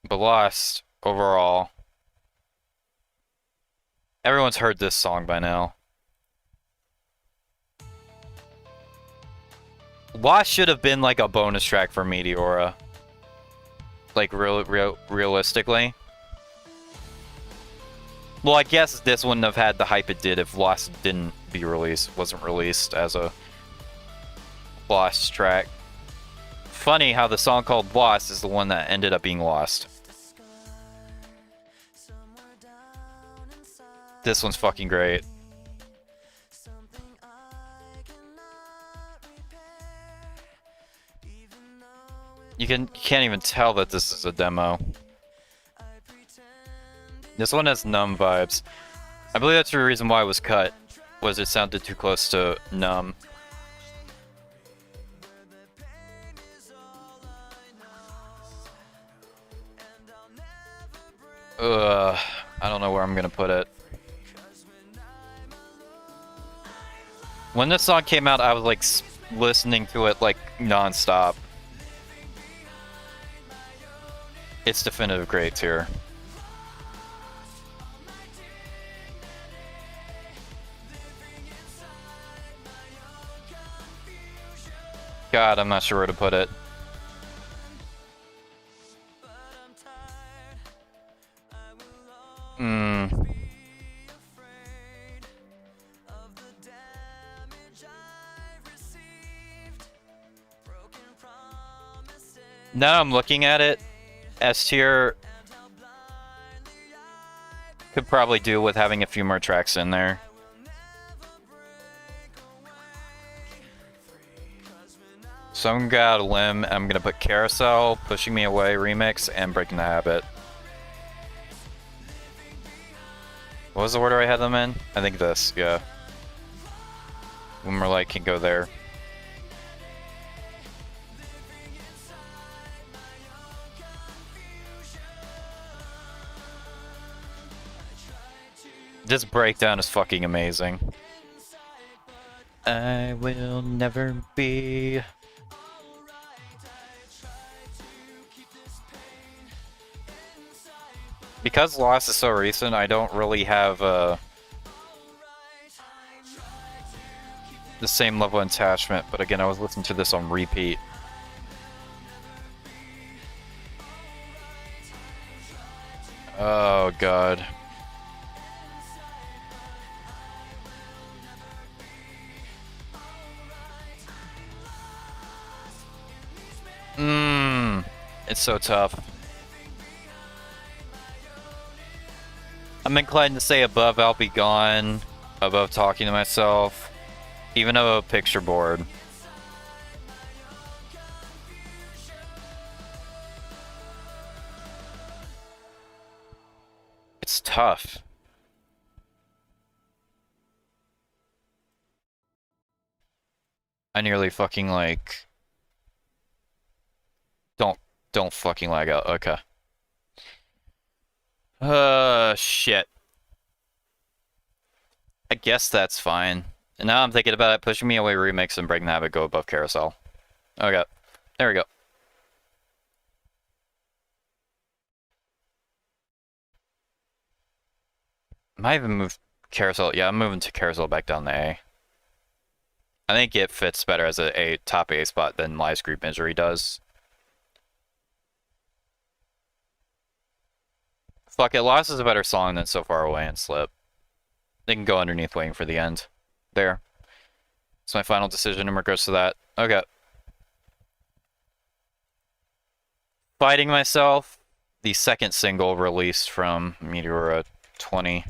But Lost, overall, everyone's heard this song by now. Lost should have been like a bonus track for Meteora. Like, realistically. Well, I guess this wouldn't have had the hype it did if Lost wasn't released as a Lost track. Funny how the song called Lost is the one that ended up being lost. This one's fucking great. You can't even tell that this is a demo. This one has Numb vibes. I believe that's the reason why it was cut, was it sounded too close to Numb. I don't know where I'm gonna put it. When this song came out, I was like listening to it like non-stop. It's definitive great tier. God, I'm not sure where to put it. Now I'm looking at it, S tier could probably do with having a few more tracks in there. So I'm gonna go out a limb. I'm gonna put Carousel, Pushing Me Away remix, and Breaking the Habit. What was the order I had them in? I think this, yeah. When we're like, can go there. This breakdown is fucking amazing. I will never be. Because Lost is so recent, I don't really have the same level of attachment, but again, I was listening to this on repeat. Oh god. It's so tough. I'm inclined to say above I'll Be Gone, above Talking to Myself, even above Picture Board. It's tough. I nearly fucking like... Don't fucking lag out. Okay. Shit. I guess that's fine. And now I'm thinking about it, Pushing Me Away remix and Breaking the Habit go above Carousel. Okay. There we go. Might even move Carousel. Yeah, I'm moving to Carousel back down to A. I think it fits better as a top A spot than Live Stream Misery does. Fuck it, Lost is a better song than So Far Away and Slip. They can go underneath Waiting for the End. There. It's my final decision in regards to that. Okay. Fighting Myself, the second single released from Meteora 20.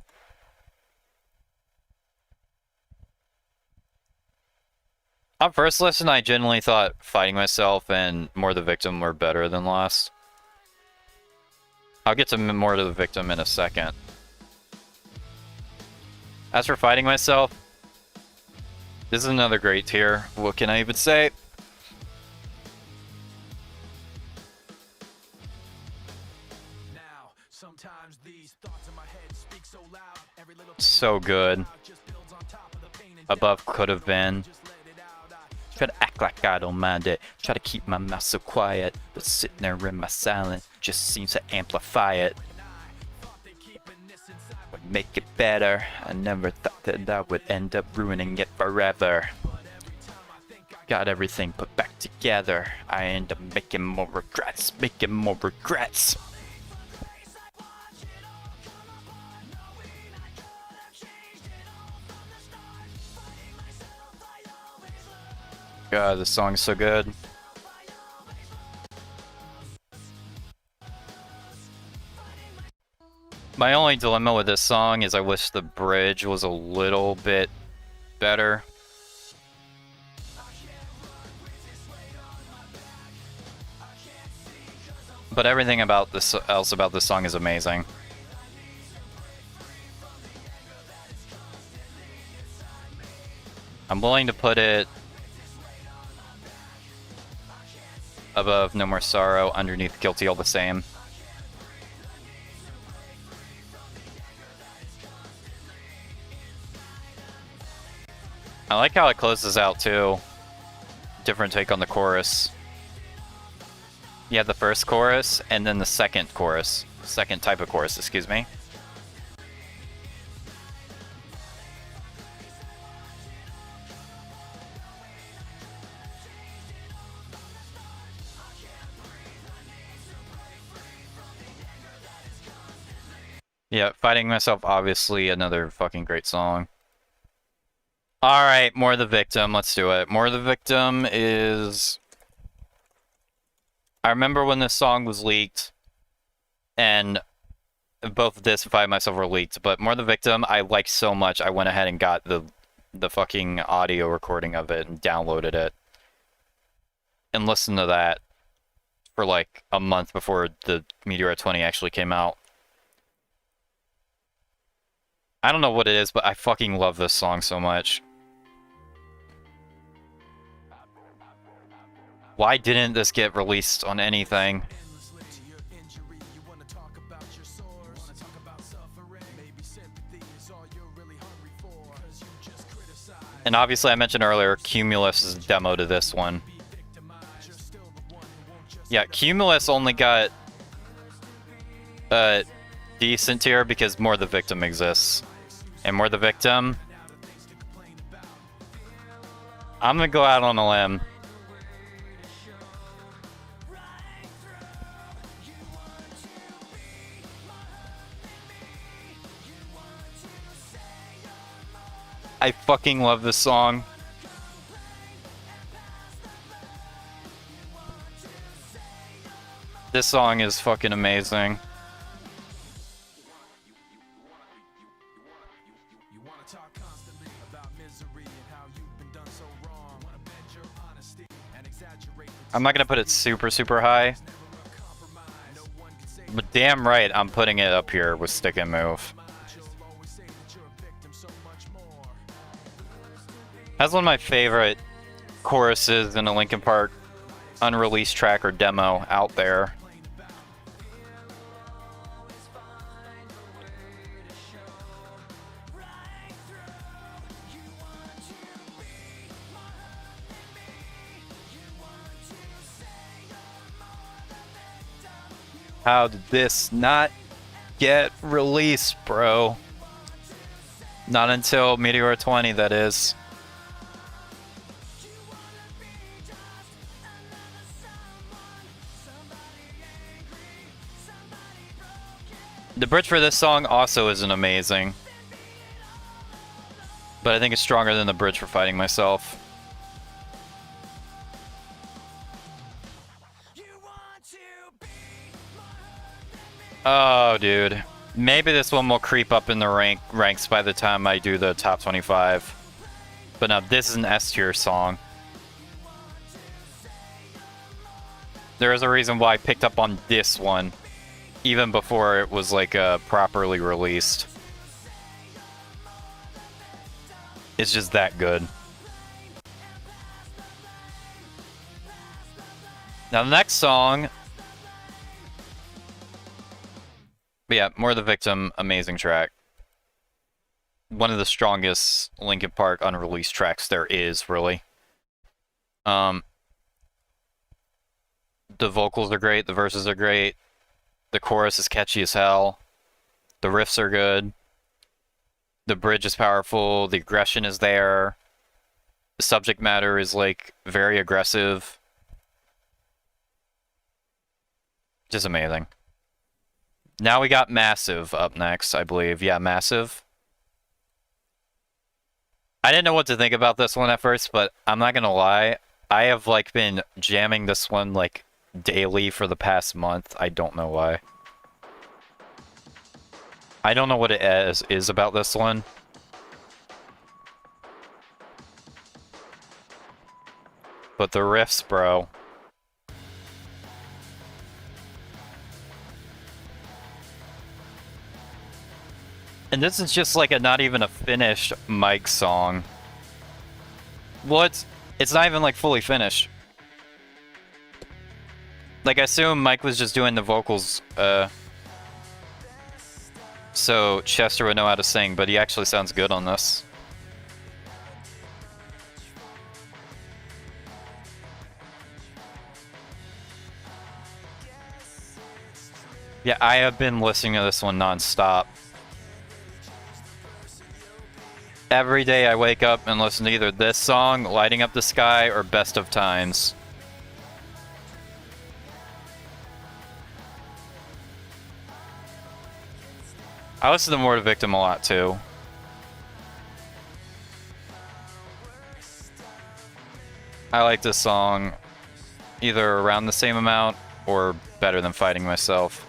On first listen, I genuinely thought Fighting Myself and More the Victim were better than Lost. I'll get to More to the Victim in a second. As for Fighting Myself, this is another great tier. What can I even say? Now, sometimes these thoughts in my head speak so loud. Every little So good. just builds on top of the pain and Above Could Have Been. just let it out. Try to act like I don't mind it. Try to keep my mouth so quiet. But sitting there in my silence just seems to amplify it. Would make it better. I never thought that I would end up ruining it forever. Got everything put back together. I end up making more regrets. Making more regrets. God, this song is so good. My only dilemma with this song is I wish the bridge was a little bit better. But everything about this else about this song is amazing. I'm willing to put it above No More Sorrow, underneath Guilty All the Same. I like how it closes out too. Different take on the chorus. You have the first chorus and then the second chorus. Second type of chorus, excuse me. Yeah, Fighting Myself, obviously another fucking great song. Alright, More the Victim, let's do it. More the Victim is... I remember when this song was leaked, and both this and Fighting Myself were leaked, but More the Victim I liked so much I went ahead and got the fucking audio recording of it and downloaded it. And listened to that for like a month before the Meteora 20 actually came out. I don't know what it is, but I fucking love this song so much. Why didn't this get released on anything? And obviously I mentioned earlier, Cumulus is a demo to this one. Yeah, Cumulus only got decent tier because More the Victim exists. And More the Victim, I'm gonna go out on a limb. I fucking love this song. This song is fucking amazing. I'm not gonna put it super, super high. But damn right, I'm putting it up here with Stick and Move. That's one of my favorite choruses in a Linkin Park unreleased track or demo out there. How did this not get released, bro? Not until Meteora 20, that is. The bridge for this song also isn't amazing. But I think it's stronger than the bridge for Fighting Myself. Oh, dude. Maybe this one will creep up in the ranks by the time I do the top 25. But no, this is an S tier song. There is a reason why I picked up on this one, even before it was like properly released. It's just that good. Now the next song... But yeah, More the Victim, amazing track. One of the strongest Linkin Park unreleased tracks there is, really. The vocals are great, the verses are great, the chorus is catchy as hell, the riffs are good, the bridge is powerful, the aggression is there, the subject matter is, like, very aggressive. Just amazing. Now we got Massive up next, I believe. Yeah, Massive. I didn't know what to think about this one at first, but I'm not gonna lie. I have, like, been jamming this one, like, daily for the past month. I don't know why. I don't know what it is about this one. But the riffs, bro. And this is just like a not even a finished Mike song. Well, it's not even like fully finished. Like, I assume Mike was just doing the vocals, so Chester would know how to sing, but he actually sounds good on this. Yeah, I have been listening to this one non-stop. Every day I wake up and listen to either this song, Lighting Up the Sky, or Best of Times. I listen to More to Victim a lot too. I like this song either around the same amount or better than Fighting Myself.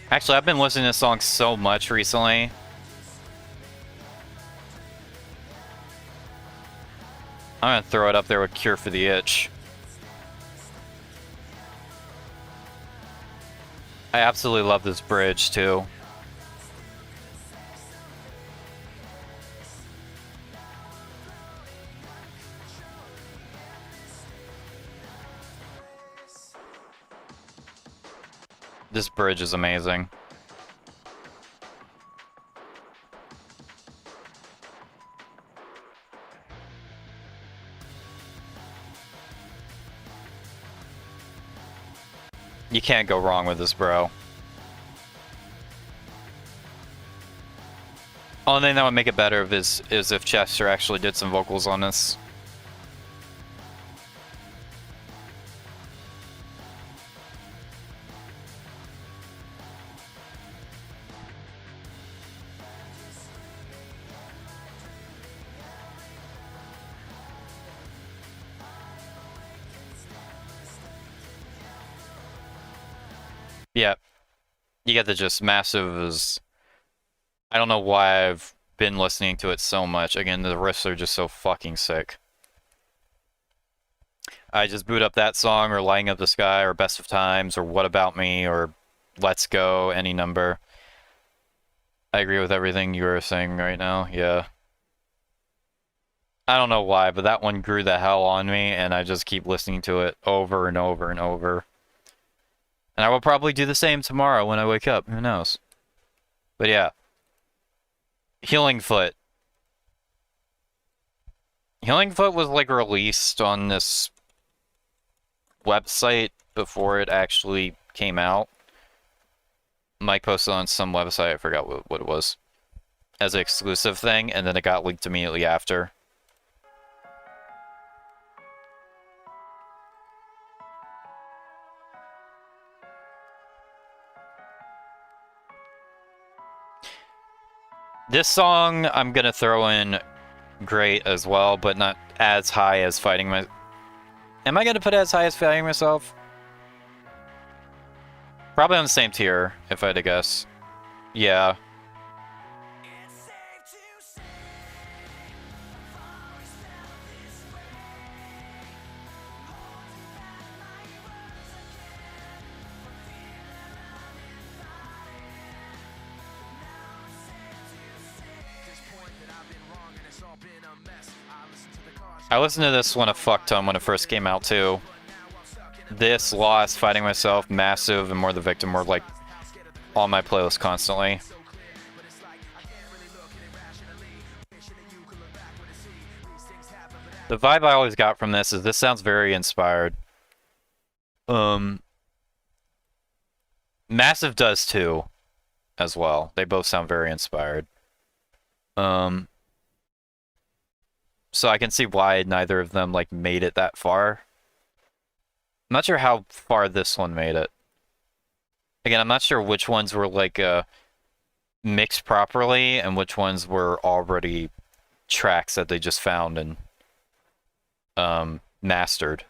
Actually, I've been listening to this song so much recently. I'm gonna throw it up there with Cure for the Itch. I absolutely love this bridge, too. This bridge is amazing. You can't go wrong with this, bro. Only thing that would make it better is if Chester actually did some vocals on this. Yeah, you get the gist. Massive is... I don't know why I've been listening to it so much. Again, the riffs are just so fucking sick. I just boot up that song, or Lighting Up the Sky, or Best of Times, or What About Me, or Let's Go, any number. I agree with everything you are saying right now, yeah. I don't know why, but that one grew the hell on me, and I just keep listening to it over and over and over. And I will probably do the same tomorrow when I wake up. Who knows? But yeah. Healing Foot. Healing Foot was like released on this website before it actually came out. Mike posted on some website. I forgot what it was. as an exclusive thing, and then it got leaked immediately after. This song I'm gonna throw in great as well, but not as high as Fighting My... Am I gonna put it as high as Fighting Myself? Probably on the same tier, if I had to guess. Yeah. I listened to this one a fuck ton when it first came out too. This, Lost, Fighting Myself, Massive, and More the Victim were like on my playlist constantly. The vibe I always got from this is this sounds very inspired. Massive does too, as well. They both sound very inspired. So I can see why neither of them like made it that far. I'm not sure how far this one made it. Again, I'm not sure which ones were like mixed properly and which ones were already tracks that they just found and mastered.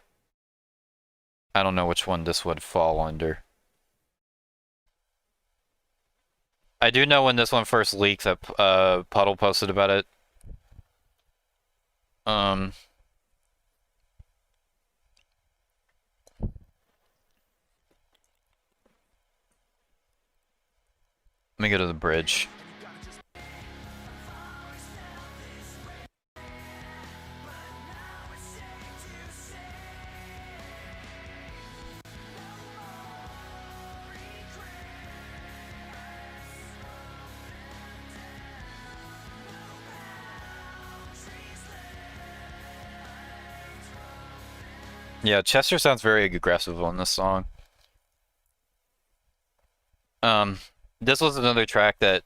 I don't know which one this would fall under. I do know when this one first leaked that Puddle posted about it. Let me go to the bridge. Yeah, Chester sounds very aggressive on this song. This was another track that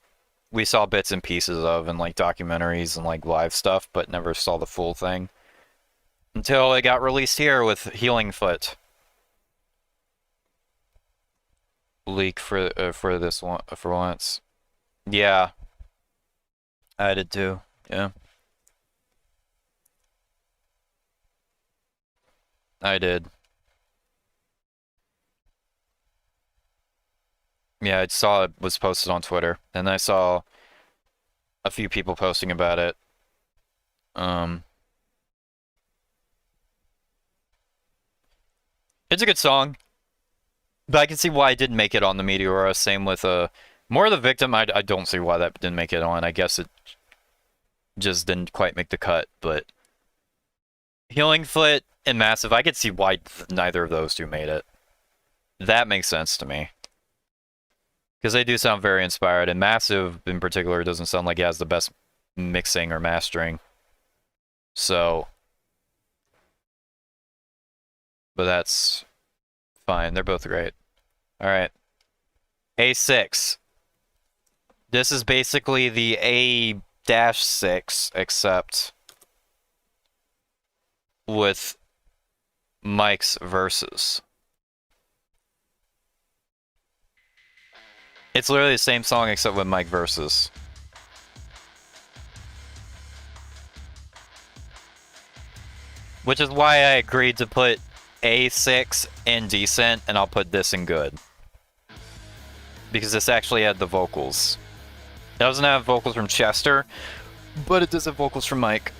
we saw bits and pieces of in like documentaries and like live stuff, but never saw the full thing until it got released here with Healing Foot. Leak for this one for once. Yeah, I did too. Yeah, I did. Yeah, I saw it was posted on Twitter, and I saw a few people posting about it. It's a good song, but I can see why it didn't make it on the Meteora. Same with More the Victim. I don't see why that didn't make it on. I guess it just didn't quite make the cut, but Healing Foot and Massive, I could see why neither of those two made it. That makes sense to me. Because they do sound very inspired, and Massive, in particular, doesn't sound like he has the best mixing or mastering. So... But that's fine. They're both great. Alright. A6. This is basically the A-6, except with Mike's verses. It's literally the same song except with Mike verses. Which is why I agreed to put A6 in decent, and I'll put this in good. Because this actually had the vocals. It doesn't have vocals from Chester, but it does have vocals from Mike.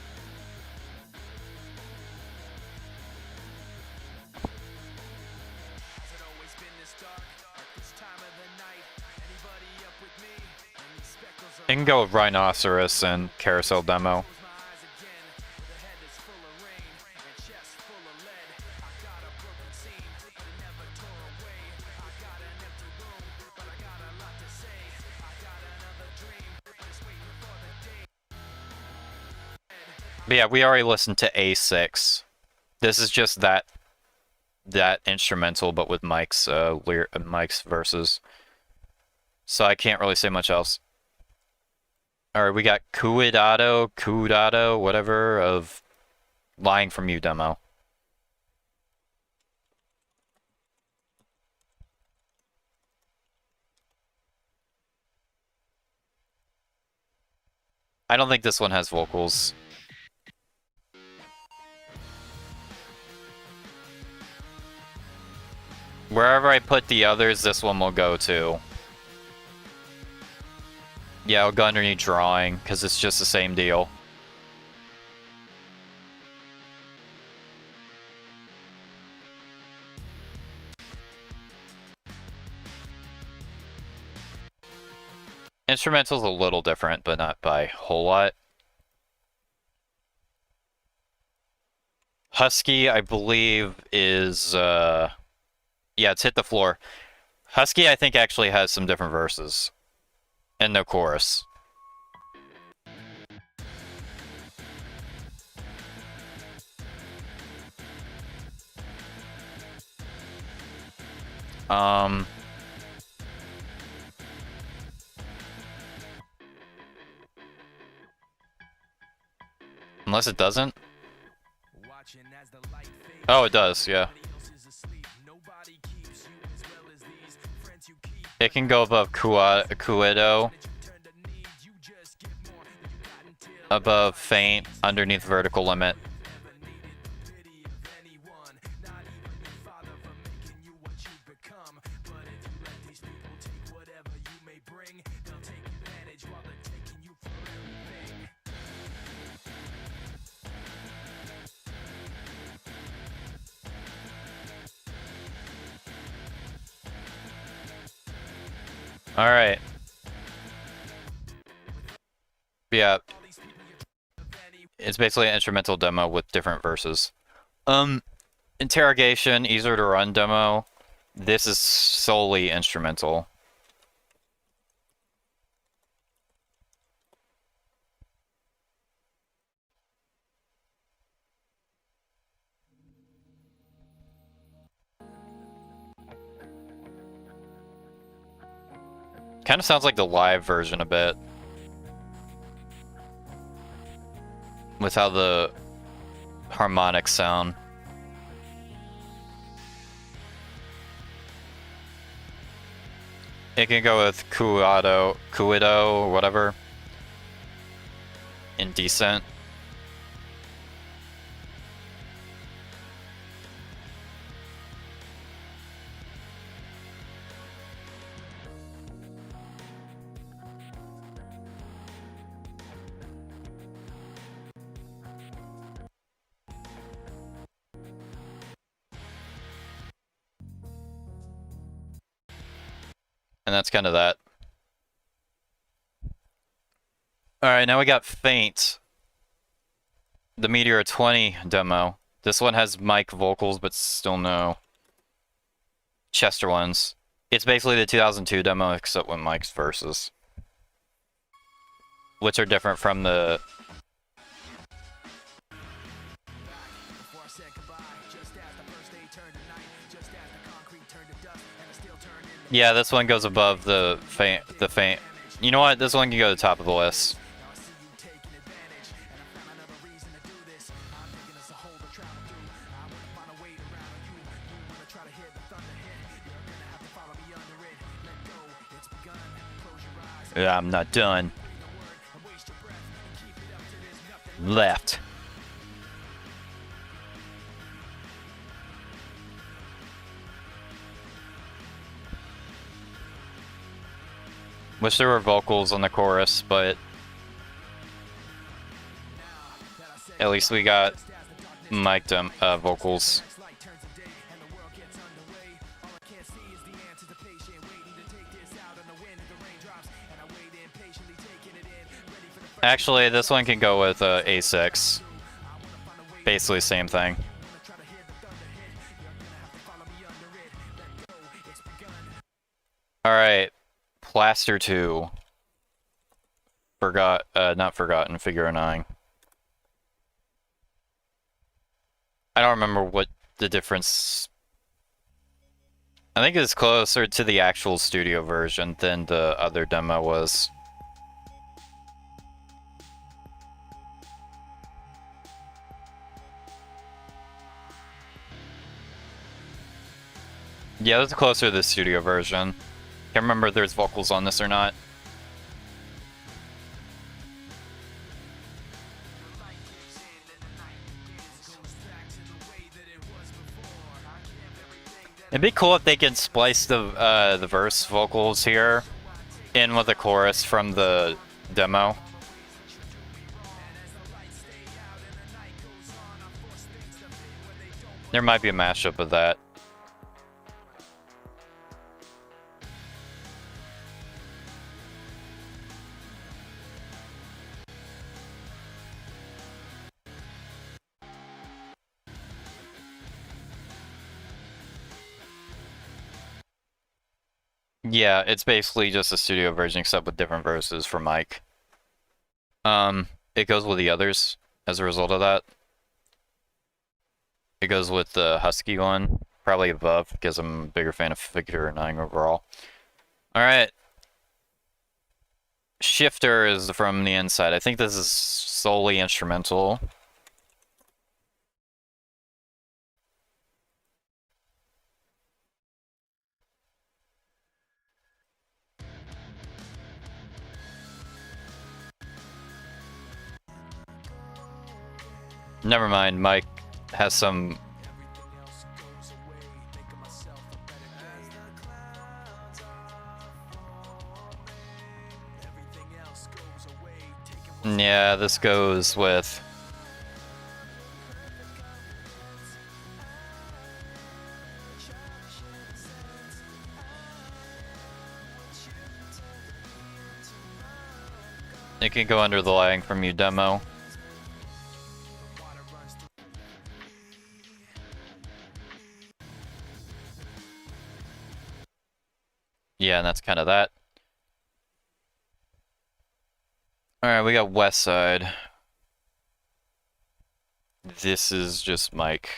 You can go with Rhinoceros and Carousel Demo. But yeah, we already listened to A6. This is just that instrumental, but with Mike's Mike's verses. So I can't really say much else. Alright, we got Cuidado, whatever, of Lying From You demo. I don't think this one has vocals. Wherever I put the others, this one will go to. Yeah, I'll go underneath drawing, because it's just the same deal. Instrumental's a little different, but not by a whole lot. Husky, I believe, is, yeah, it's Hit the Floor. Husky, I think, actually has some different verses. And no chorus. Unless it doesn't. Oh, it does, yeah. It can go above Cuido. Above Faint, underneath Vertical Limit. Alright. Yeah. It's basically an instrumental demo with different verses. Interrogation, Easier to Run demo. This is solely instrumental. Kind of sounds like the live version a bit. With how the harmonics sound. It can go with Cuido, whatever. Indecent. And that's kind of that. Alright, now we got Faint. The Meteor 20 demo. This one has mic vocals, but still no Chester ones. It's basically the 2002 demo, except with Mike's verses. Which are different from the... Yeah, this one goes above the faint. You know what? This one can go to the top of the list. Yeah, I'm not done. Left. Wish there were vocals on the chorus, but at least we got mic'd vocals. Actually, this one can go with A6. Basically, same thing. Alright. Plaster 2. Not Forgotten, Figure 9. I don't remember what the difference... I think it's closer to the actual studio version than the other demo was. Yeah, that's closer to the studio version. Can't remember if there's vocals on this or not. It'd be cool if they could splice the verse vocals here in with the chorus from the demo. There might be a mashup of that. Yeah, it's basically just a studio version except with different verses for Mike. It goes with the others as a result of that. It goes with the Husky one, probably above, because I'm a bigger fan of Figure 9 overall. Alright. Shifter is from the inside. I think this is solely instrumental. Never mind, Mike has some... Yeah, this goes with... It can go under the lag from you demo. Yeah, and that's kind of that. Alright, we got West Side. This is just Mike.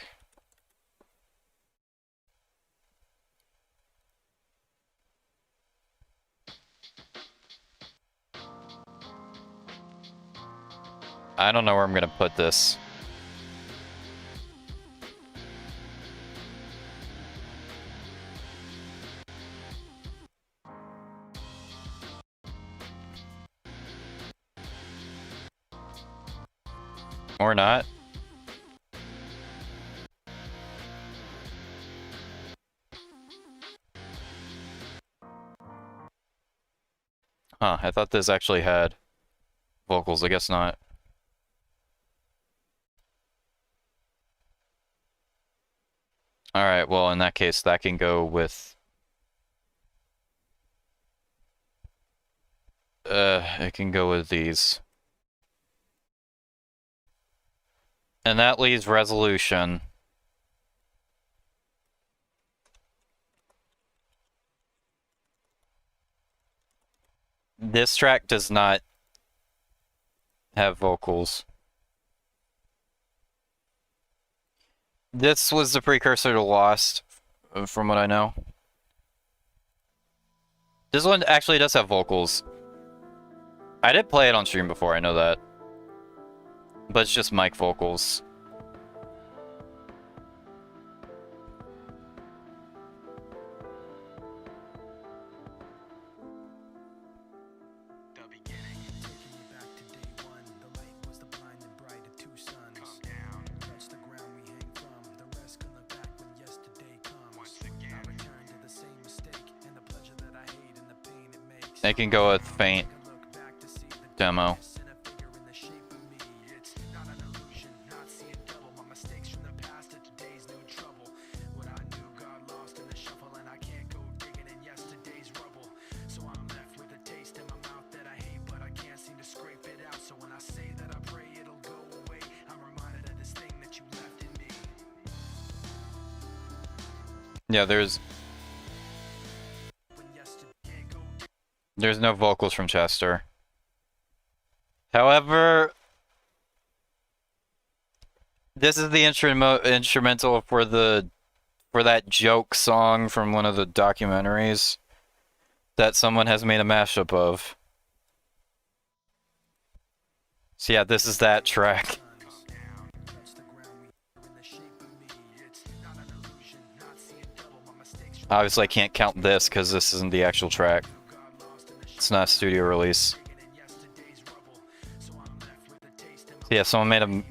I don't know where I'm gonna put this. Or not. Huh, I thought this actually had vocals, I guess not. Alright, well in that case that can go with... it can go with these. And that leaves Resolution. This track does not have vocals. This was the precursor to Lost, from what I know. This one actually does have vocals. I did play it on stream before, I know that. But it's just mic vocals. They can go with Faint demo. Yeah, there's no vocals from Chester. However, this is the instrumental for that joke song from one of the documentaries that someone has made a mashup of. So yeah, this is that track. Obviously, I can't count this because this isn't the actual track. It's not a studio release. Yeah, someone made a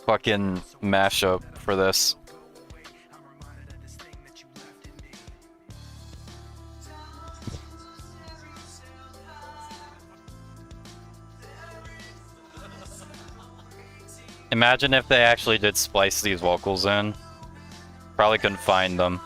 fucking mashup for this. Imagine if they actually did splice these vocals in. Probably couldn't find them.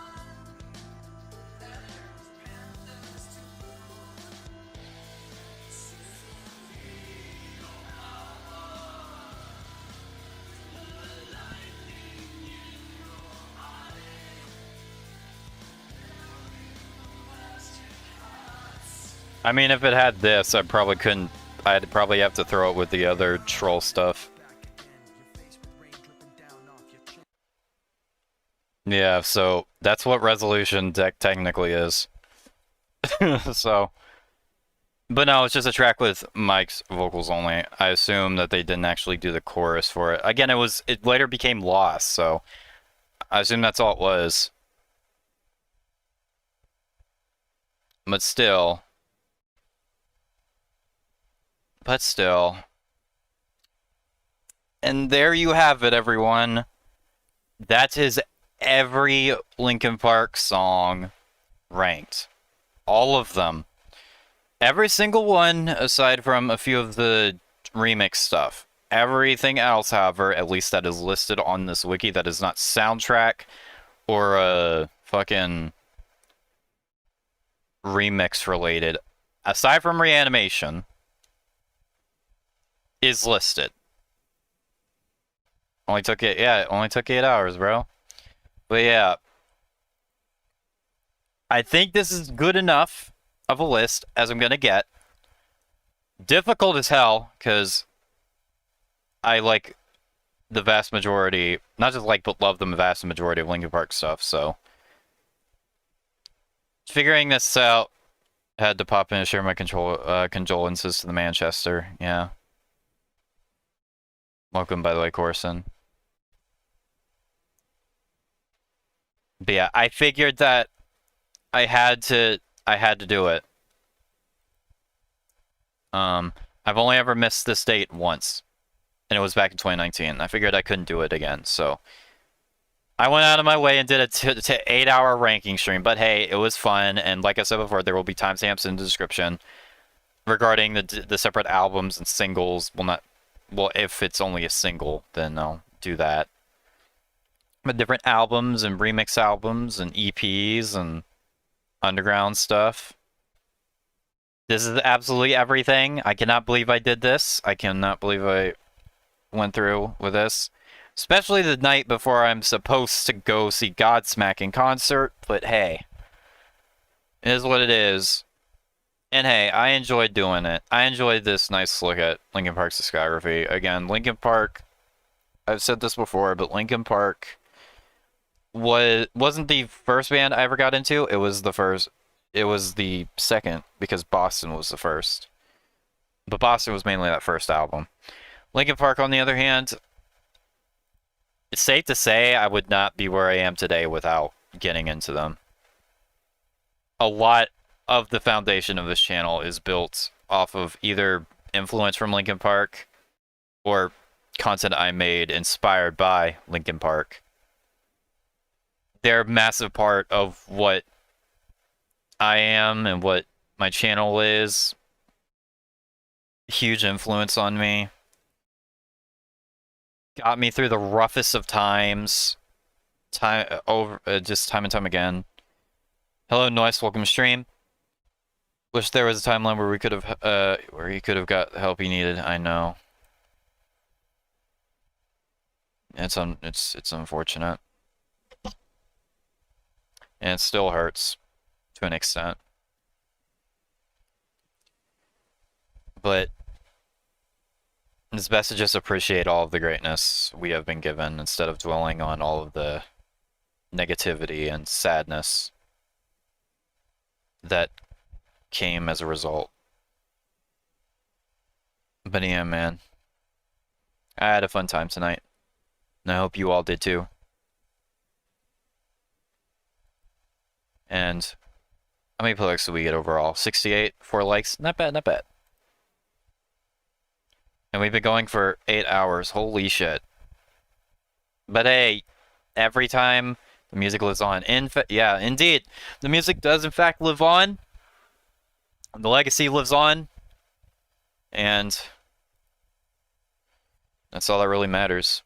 I mean, if it had this, I probably couldn't. I'd probably have to throw it with the other troll stuff. Yeah, so that's what resolution technically is. So, but no, it's just a track with Mike's vocals only. I assume that they didn't actually do the chorus for it. Again, it later became lost, so I assume that's all it was. But still. And there you have it, everyone. That is every Linkin Park song ranked. All of them. Every single one, aside from a few of the remix stuff. Everything else, however, at least that is listed on this wiki, that is not soundtrack or fucking remix related, aside from Reanimation, is listed. Only took 8 hours, bro. But yeah, I think this is good enough of a list as I'm gonna get. Difficult as hell, because I like the vast majority, not just like, but love the vast majority of Linkin Park stuff, so. Figuring this out, had to pop in and share my condolences to the Manchester, yeah. Welcome, by the way, Corson. But yeah, I figured that I had to do it. I've only ever missed this date once, and it was back in 2019. I figured I couldn't do it again, so I went out of my way and did a 8-hour ranking stream. But hey, it was fun, and like I said before, there will be timestamps in the description regarding the separate albums and singles. Well, if it's only a single, then I'll do that. But different albums and remix albums and EPs and underground stuff. This is absolutely everything. I cannot believe I did this. I cannot believe I went through with this. Especially the night before I'm supposed to go see Godsmack in concert. But hey, it is what it is. And hey, I enjoyed doing it. I enjoyed this nice look at Linkin Park's discography. Again, Linkin Park, I've said this before, but Linkin Park wasn't the first band I ever got into. It was the second, because Boston was the first. But Boston was mainly that first album. Linkin Park, on the other hand, it's safe to say I would not be where I am today without getting into them. A lot of the foundation of this channel is built off of either influence from Linkin Park or content I made inspired by Linkin Park. They're a massive part of what I am and what my channel is. Huge influence on me. Got me through the roughest of times. Just time and time again. Hello, Noise. Welcome to stream. Wish there was a timeline where we could have, where he could have got the help he needed. I know. It's unfortunate. And it still hurts to an extent. But it's best to just appreciate all of the greatness we have been given instead of dwelling on all of the negativity and sadness that came as a result. But yeah, man. I had a fun time tonight. And I hope you all did too. And how many likes did we get overall? 68, 4 likes. Not bad, not bad. And we've been going for 8 hours. Holy shit. But hey, every time the music lives on. Yeah, indeed. The music does in fact live on. The legacy lives on. And that's all that really matters.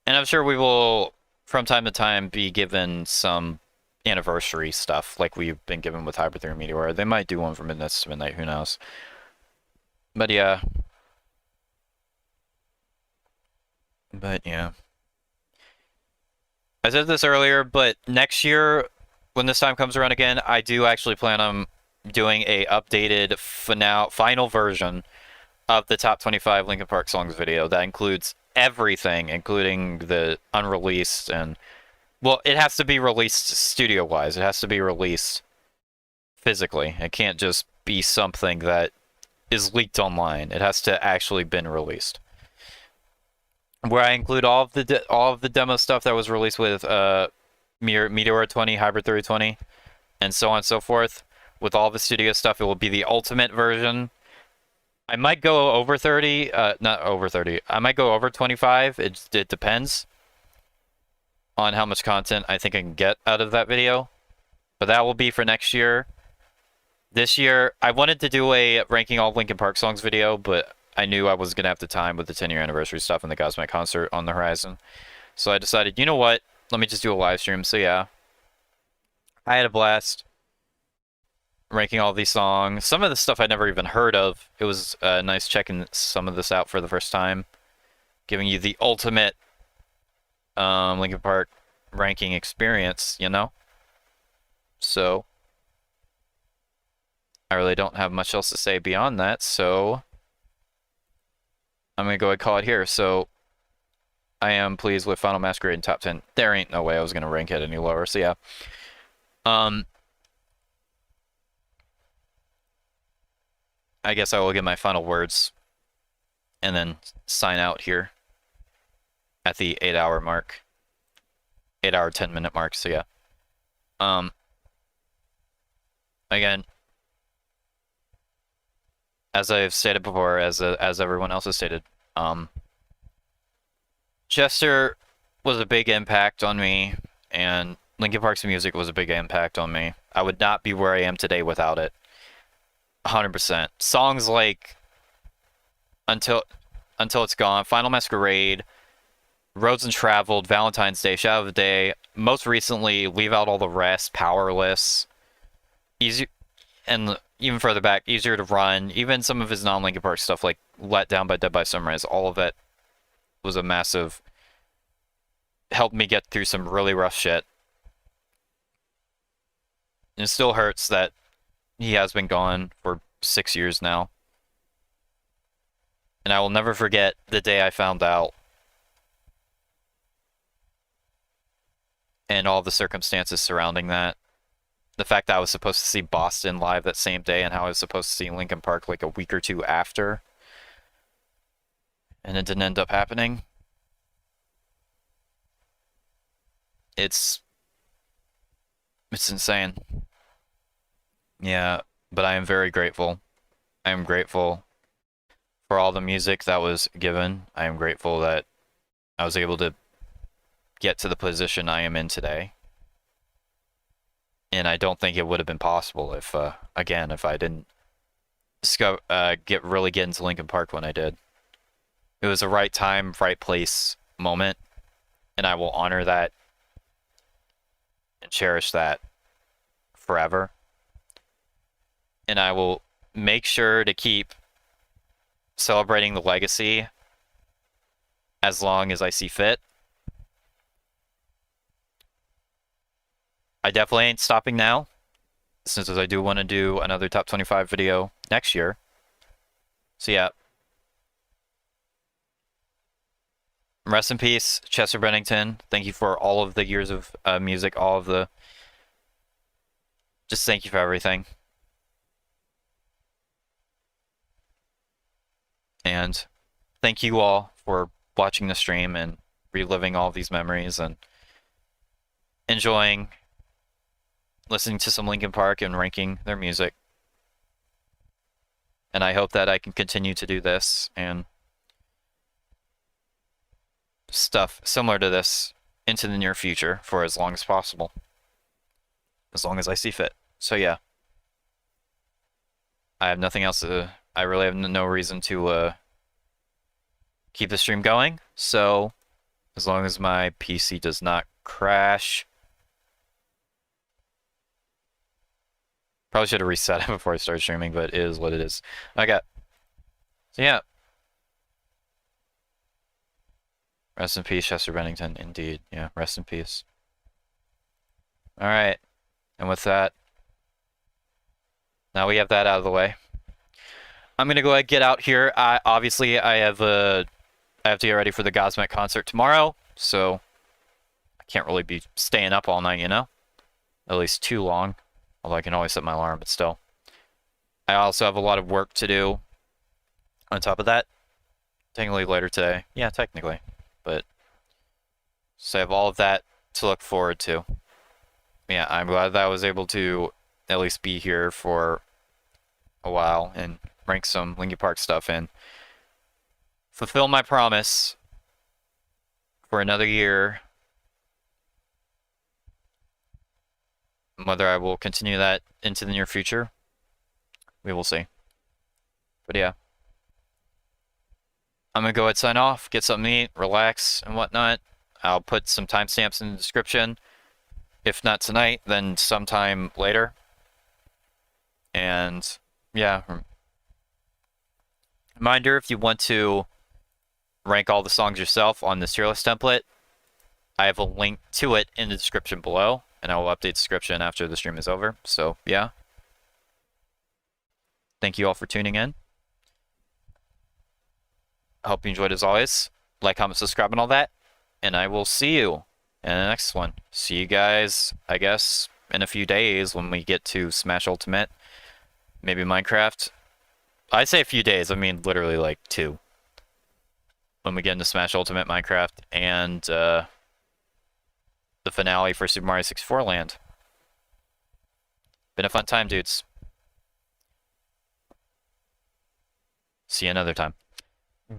And I'm sure we will, from time to time, be given some anniversary stuff like we've been given with Hybrid 3 and Meteor. They might do one from Midnight to Midnight, who knows. But yeah. I said this earlier, but next year, when this time comes around again, I do actually plan on doing a updated final version of the top 25 Linkin Park songs video. That includes everything, including the unreleased and... Well, it has to be released studio-wise. It has to be released physically. It can't just be something that is leaked online. It has to actually been released. Where I include all of the demo stuff that was released with Meteor 20, Hybrid 320, and so on and so forth. With all the studio stuff, it will be the ultimate version. I might go over 30, not over 30. I might go over 25. It depends on how much content I think I can get out of that video. But that will be for next year. This year, I wanted to do a ranking all Linkin Park songs video, but I knew I was going to have the time with the 10-year anniversary stuff and the Godsmack concert on the horizon. So I decided, you know what? Let me just do a live stream. So yeah, I had a blast ranking all these songs. Some of the stuff I'd never even heard of. It was nice checking some of this out for the first time. Giving you the ultimate Linkin Park ranking experience, you know? So I really don't have much else to say beyond that, so I'm going to go ahead and call it here. So I am pleased with Final Masquerade in top 10. There ain't no way I was going to rank it any lower, so yeah. I guess I will get my final words and then sign out here at the 8-hour mark. 8-hour, 10-minute mark, so yeah. Again, as I've stated before, as everyone else has stated, Chester was a big impact on me, and Linkin Park's music was a big impact on me. I would not be where I am today without it. 100%. Songs like Until It's Gone, Final Masquerade, Roads Untraveled, Valentine's Day, Shadow of the Day, most recently, Leave Out All the Rest, Powerless, Easy, and even further back, Easier to Run, even some of his non-Linkin Park stuff like Let Down by Dead by Sunrise, all of it was a massive... helped me get through some really rough shit. And it still hurts that he has been gone for 6 years now. And I will never forget the day I found out. And all the circumstances surrounding that. The fact that I was supposed to see Boston live that same day and how I was supposed to see Linkin Park like a week or two after. And it didn't end up happening. It's insane. Yeah, but I am very grateful. I am grateful for all the music that was given. I am grateful that I was able to get to the position I am in today. And I don't think it would have been possible if, again, if I didn't really get into Linkin Park when I did. It was a right time, right place moment, and I will honor that and cherish that forever. And I will make sure to keep celebrating the legacy as long as I see fit. I definitely ain't stopping now, since I do want to do another top 25 video next year. So yeah. Rest in peace, Chester Bennington. Thank you for all of the years of music, all of the... Just thank you for everything. And thank you all for watching the stream and reliving all these memories and enjoying listening to some Linkin Park and ranking their music. And I hope that I can continue to do this and stuff similar to this into the near future for as long as possible. As long as I see fit. So yeah. I have nothing else to... I really have no reason to keep the stream going. So, as long as my PC does not crash... Probably should have reset it before I started streaming, but it is what it is. Okay. So yeah. Rest in peace, Chester Bennington. Indeed. Yeah, rest in peace. Alright. And with that, now we have that out of the way. I'm gonna go ahead and get out here. Obviously, I have to get ready for the Gosmet concert tomorrow, so I can't really be staying up all night, you know? At least too long. Although I can always set my alarm, but still. I also have a lot of work to do on top of that. Technically later today. Yeah, technically. But so I have all of that to look forward to. Yeah, I'm glad that I was able to at least be here for a while and rank some Linkin Park stuff and fulfill my promise for another year. Whether I will continue that into the near future, we will see. But yeah. I'm gonna go ahead and sign off, get something to eat, relax, and whatnot. I'll put some timestamps in the description. If not tonight, then sometime later. And yeah. Reminder, if you want to rank all the songs yourself on this tier list template, I have a link to it in the description below. And I will update the description after the stream is over. So, yeah. Thank you all for tuning in. I hope you enjoyed as always. Like, comment, subscribe, and all that. And I will see you in the next one. See you guys, I guess, in a few days when we get to Smash Ultimate. Maybe Minecraft. I say a few days, I mean literally like 2. When we get into Smash Ultimate, Minecraft, and the finale for Super Mario 64 Land. Been a fun time, dudes. See you another time.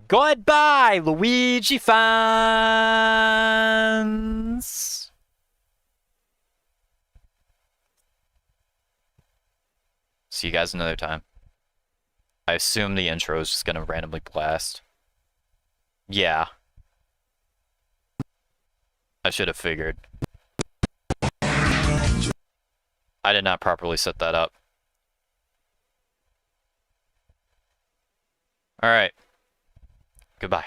Goodbye, Luigi fans! See you guys another time. I assume the intro is just gonna randomly blast. Yeah. I should have figured. I did not properly set that up. Alright. Goodbye.